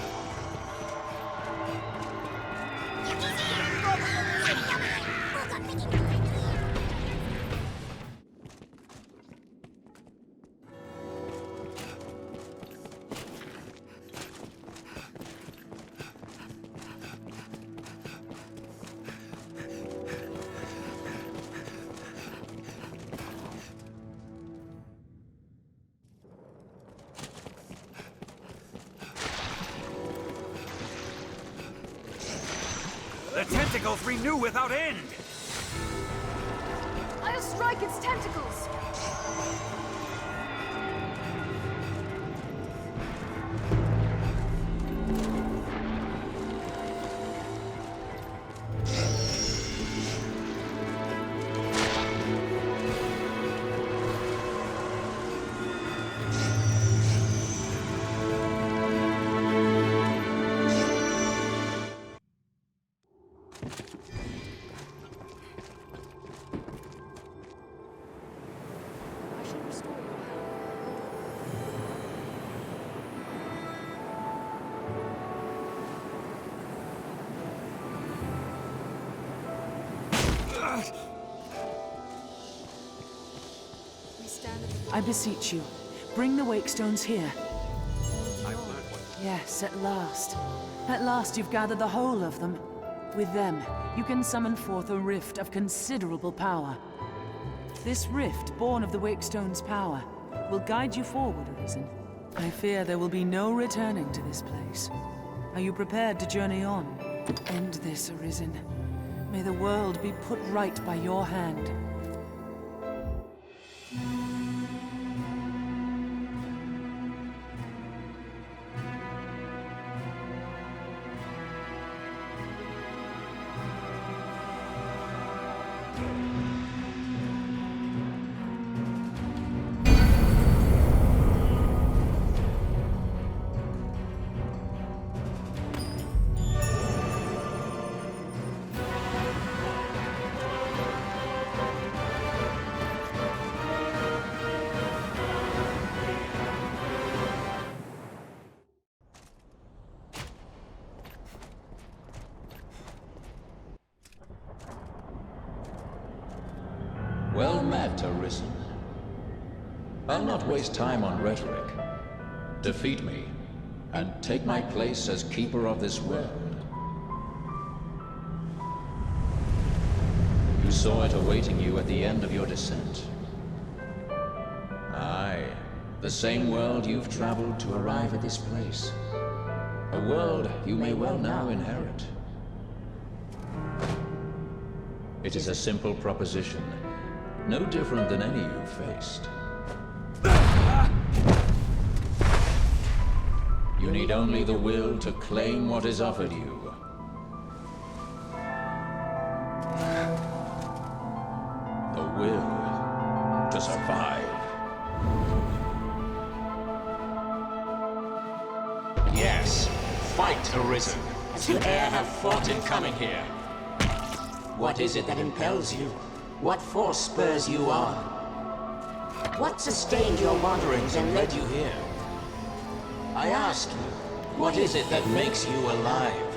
Speaker 2: The tentacles renew without end!
Speaker 5: I'll strike its tentacles!
Speaker 3: I beseech you, bring the Wakestones here.
Speaker 7: I've learned what...
Speaker 3: Yes, at last. At last you've gathered the whole of them. With them, you can summon forth a rift of considerable power. This rift, born of the Wakestone's power, will guide you forward, Arisen. I fear there will be no returning to this place. Are you prepared to journey on? End this, Arisen. May the world be put right by your hand.
Speaker 14: Well met, Arisen. I'll not waste time on rhetoric. Defeat me, and take my place as keeper of this world. You saw it awaiting you at the end of your descent. Aye, the same world you've traveled to arrive at this place. A world you may well now inherit. It is a simple proposition. No different than any you've faced. You need only the will to claim what is offered you. The will to survive.
Speaker 19: Yes, fight, Arisen, as you e'er have fought in coming here. What is it that impels you? What force spurs you on? What sustained your wanderings and led you here? I ask you, what is it that makes you alive?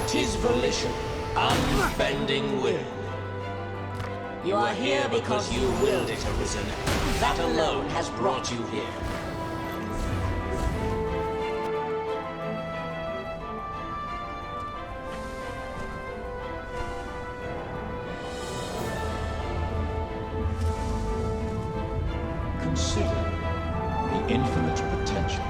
Speaker 19: 'Tis volition, unbending will. You are here because you willed it, Arisen. That alone has brought you here.
Speaker 14: Consider the infinite potential.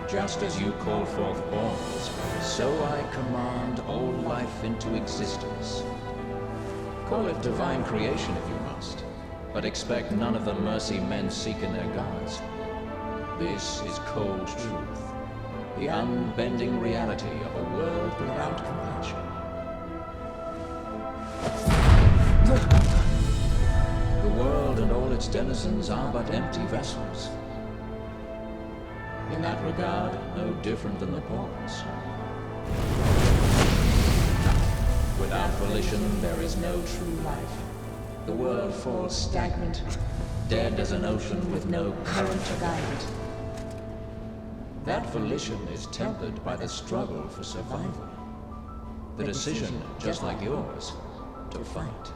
Speaker 14: Just as you call forth balls, so I command all life into existence. Call it divine creation if you must, but expect none of the mercy men seek in their gods. This is cold truth, the unbending reality of a world without compassion. The world and all its denizens are but empty vessels. In that regard, no different than the pawns. Without volition, there is no true life. The world falls stagnant, dead as an ocean with no current to guide it. That volition is tempered by the struggle for survival. The decision, just like yours, to fight.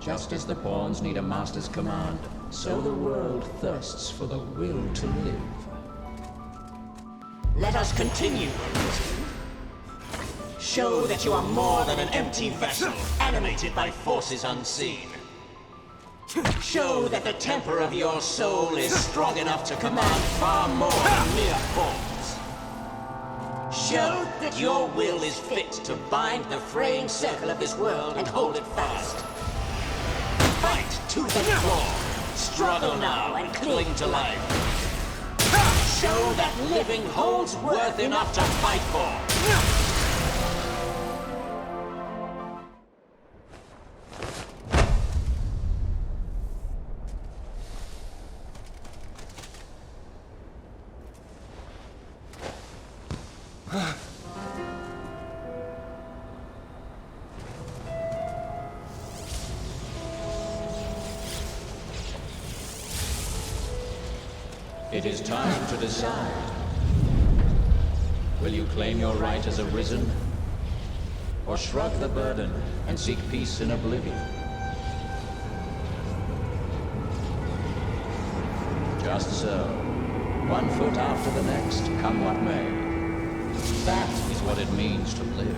Speaker 14: Just as the pawns need a master's command, so the world thirsts for the will to live.
Speaker 19: Let us continue. Show that you are more than an empty vessel, animated by forces unseen. Show that the temper of your soul is strong enough to command far more than mere forms. Show that your will is fit to bind the fraying circle of this world and hold it fast. Fight tooth and claw. Struggle now and cling to life. Show that living holds worth enough to fight for.
Speaker 14: It is time to decide. Will you claim your right as Arisen? Or shrug the burden and seek peace in oblivion? Just so. One foot after the next, come what may. That is what it means to live.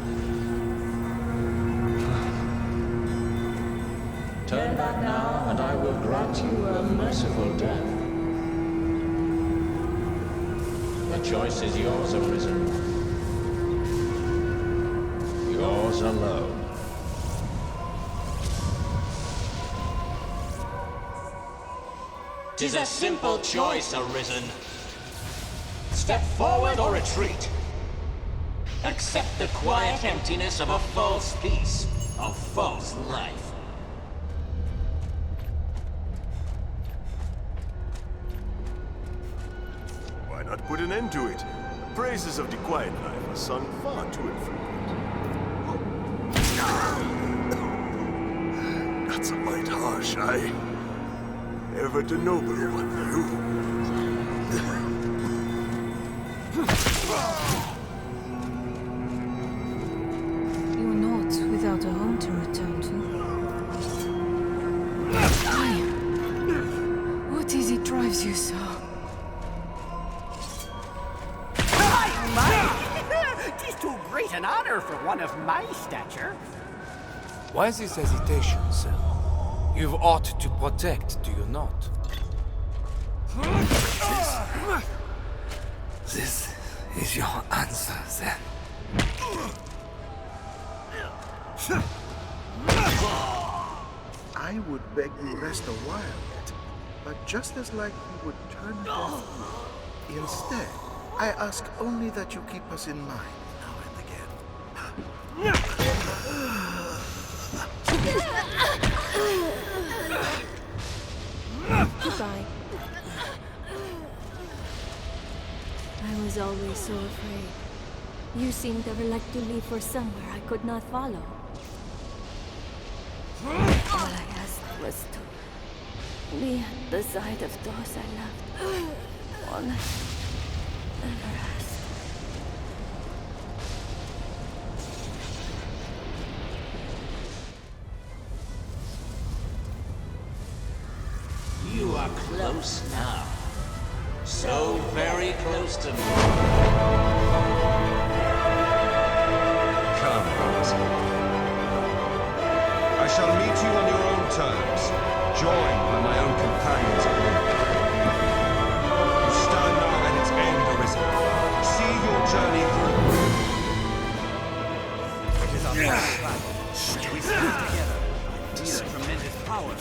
Speaker 14: Turn back now, and I will grant you a merciful death. The choice is yours, Arisen. Yours alone.
Speaker 19: Tis a simple choice, Arisen. Step forward or retreat. Accept the quiet emptiness of a false peace, a false life.
Speaker 18: Why not put an end to it? The praises of the quiet life are sung far too infrequent. That's a mite harsh, aye? Ever the nobler one,
Speaker 11: You're not without a home to return to. Why? What is it drives you so?
Speaker 21: Tis too great an honor for one of my stature.
Speaker 9: Why this hesitation, sir? You've aught to protect, do you not? This is your answer, then.
Speaker 15: I would beg you rest a while yet, but just as like you would turn deaf. Instead, I ask only that you keep us in mind now and again.
Speaker 11: Goodbye. I was always so afraid. You seemed ever like to leave for somewhere I could not follow. All I asked was to be at the side of those I loved. All I ever asked.
Speaker 19: You are close now. So very close to me.
Speaker 7: Come, Arisen. I shall meet you on your own terms, joined by my own companions of Longplay. You stand now at its end, Arisen. See your journey through.
Speaker 2: It is our final battle. We stand together. Need a tremendous power.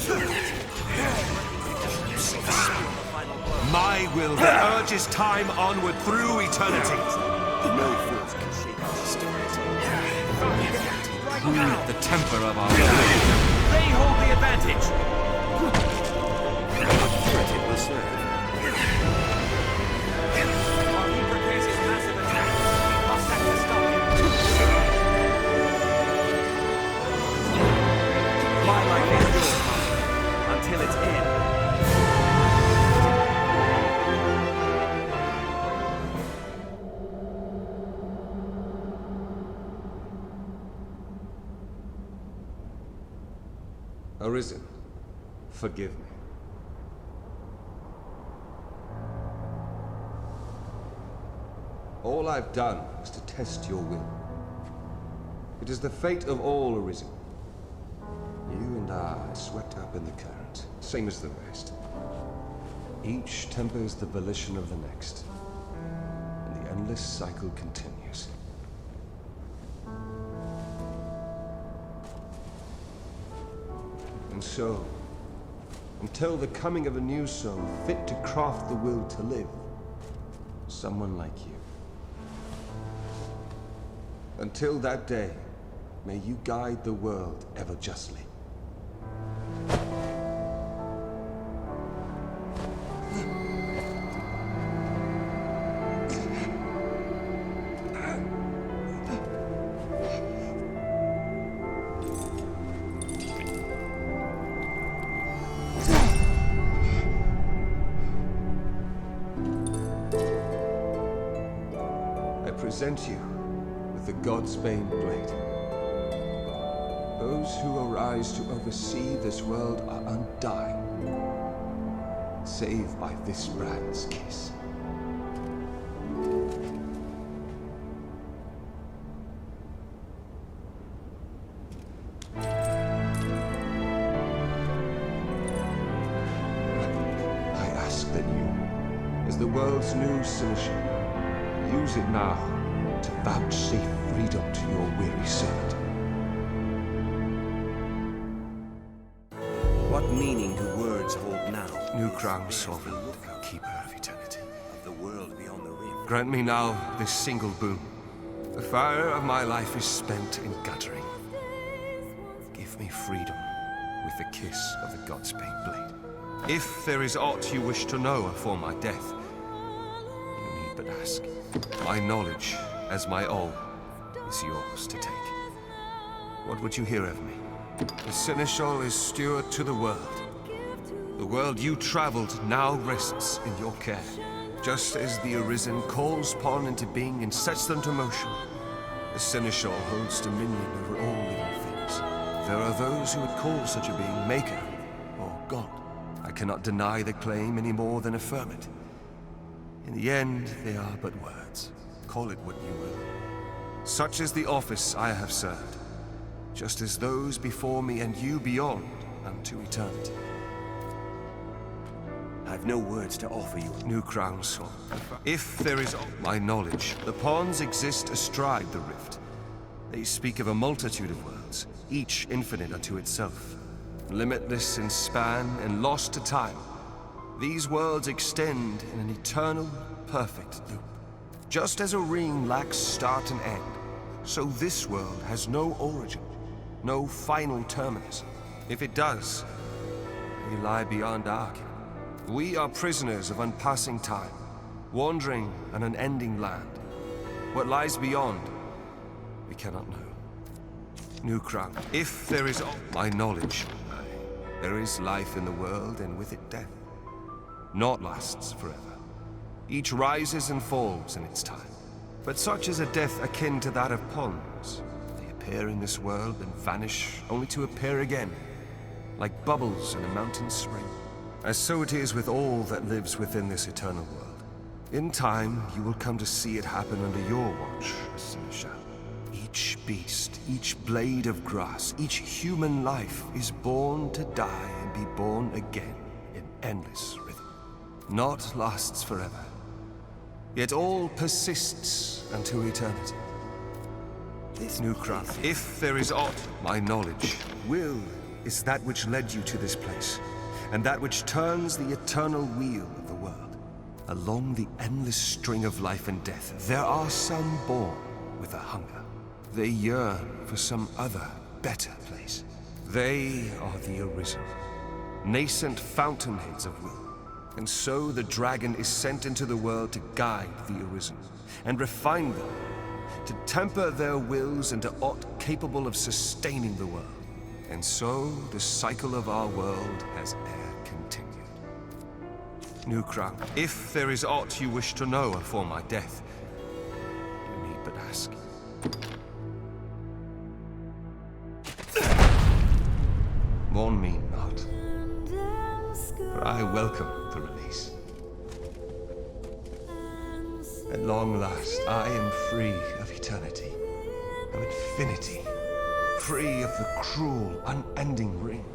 Speaker 7: My will that urges time onward through eternity.
Speaker 18: No force can shake our spirit.
Speaker 4: Cool the temper of our life. They hold the advantage.
Speaker 2: Purity will serve.
Speaker 8: Arisen, forgive me. All I've done was to test your will. It is the fate of all Arisen. You and I are swept up in the current, same as the rest. Each tempers the volition of the next, and the endless cycle continues. And so, until the coming of a new soul fit to craft the will to live, someone like you. Until that day, may you guide the world ever justly. I present you with the Godsbane blade. Those who arise to oversee this world are undying, save by this brand's kiss. I ask that you, as the world's new seneschal, use it now to vouchsafe freedom to your weary servant.
Speaker 2: What meaning do words hold now?
Speaker 8: New crown sovereign, keeper of eternity.
Speaker 2: Of the world beyond the rift.
Speaker 8: Grant me now this single boon. The fire of my life is spent in guttering. Give me freedom with the kiss of the Godsbane blade. If there is aught you wish to know afore my death, you need but ask. My knowledge, as my all, is yours to take. What would you hear of me? The Seneschal is steward to the world. The world you traveled now rests in your care. Just as the Arisen calls upon into being and sets them to motion, the Seneschal holds dominion over all living things. There are those who would call such a being Maker or God. I cannot deny the claim any more than affirm it. In the end, they are but words. Call it what you will. Such is the office I have served, just as those before me and you beyond unto eternity.
Speaker 2: I've no words to offer you.
Speaker 8: New crown soul. If there is my knowledge, the pawns exist astride the rift. They speak of a multitude of worlds, each infinite unto itself, limitless in span and lost to time. These worlds extend in an eternal, perfect loop. Just as a ring lacks start and end, so this world has no origin, no final terminus. If it does, they lie beyond our ken. We are prisoners of unpassing time, wandering an unending land. What lies beyond, we cannot know. New crown. If there is my knowledge, there is life in the world, and with it death. Naught lasts forever. Each rises and falls in its time. But such is a death akin to that of ponds. They appear in this world and vanish, only to appear again, like bubbles in a mountain spring. As so it is with all that lives within this eternal world. In time, you will come to see it happen under your watch, Seneschal. Each beast, each blade of grass, each human life is born to die and be born again in endless rhythm. Naught lasts forever, yet all persists unto eternity. This new craft, if there is aught, my knowledge, will is that which led you to this place, and that which turns the eternal wheel of the world. Along the endless string of life and death, there are some born with a hunger. They yearn for some other, better place. They are the Arisen, nascent fountainheads of will. And so the dragon is sent into the world to guide the Arisen, and refine them, to temper their wills into aught capable of sustaining the world. And so the cycle of our world has e'er continued. New crown. If there is aught you wish to know afore my death, you need but ask. Warn me
Speaker 18: welcome the release. At long last, I am free of eternity, of infinity, free of the cruel, unending ring.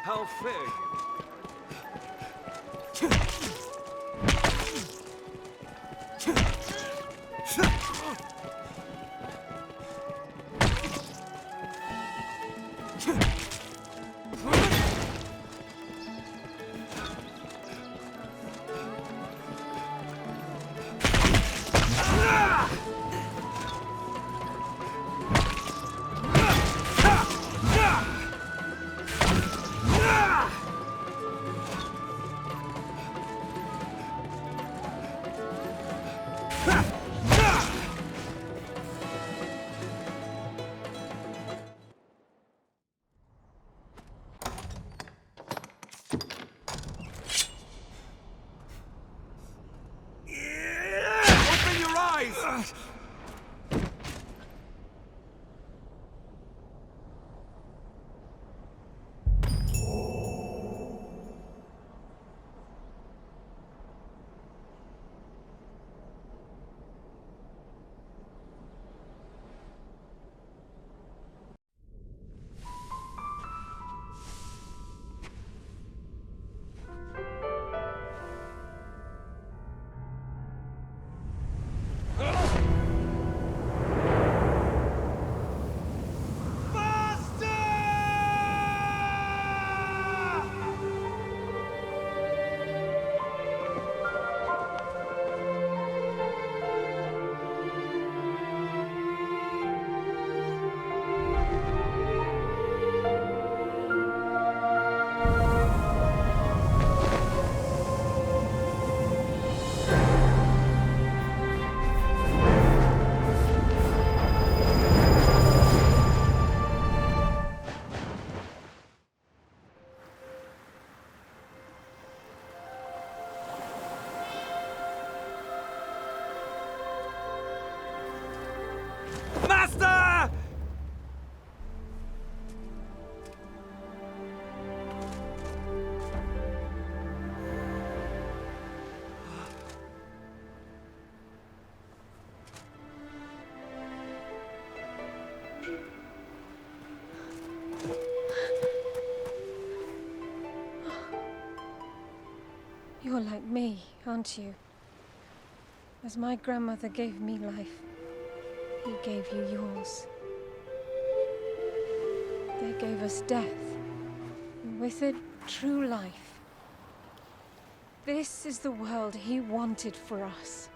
Speaker 8: How fair you.
Speaker 13: Open your eyes! Master!
Speaker 11: You're like me, aren't you? As my grandmother gave me life, he gave you yours. They gave us death, and with it, true life. This is the world he wanted for us.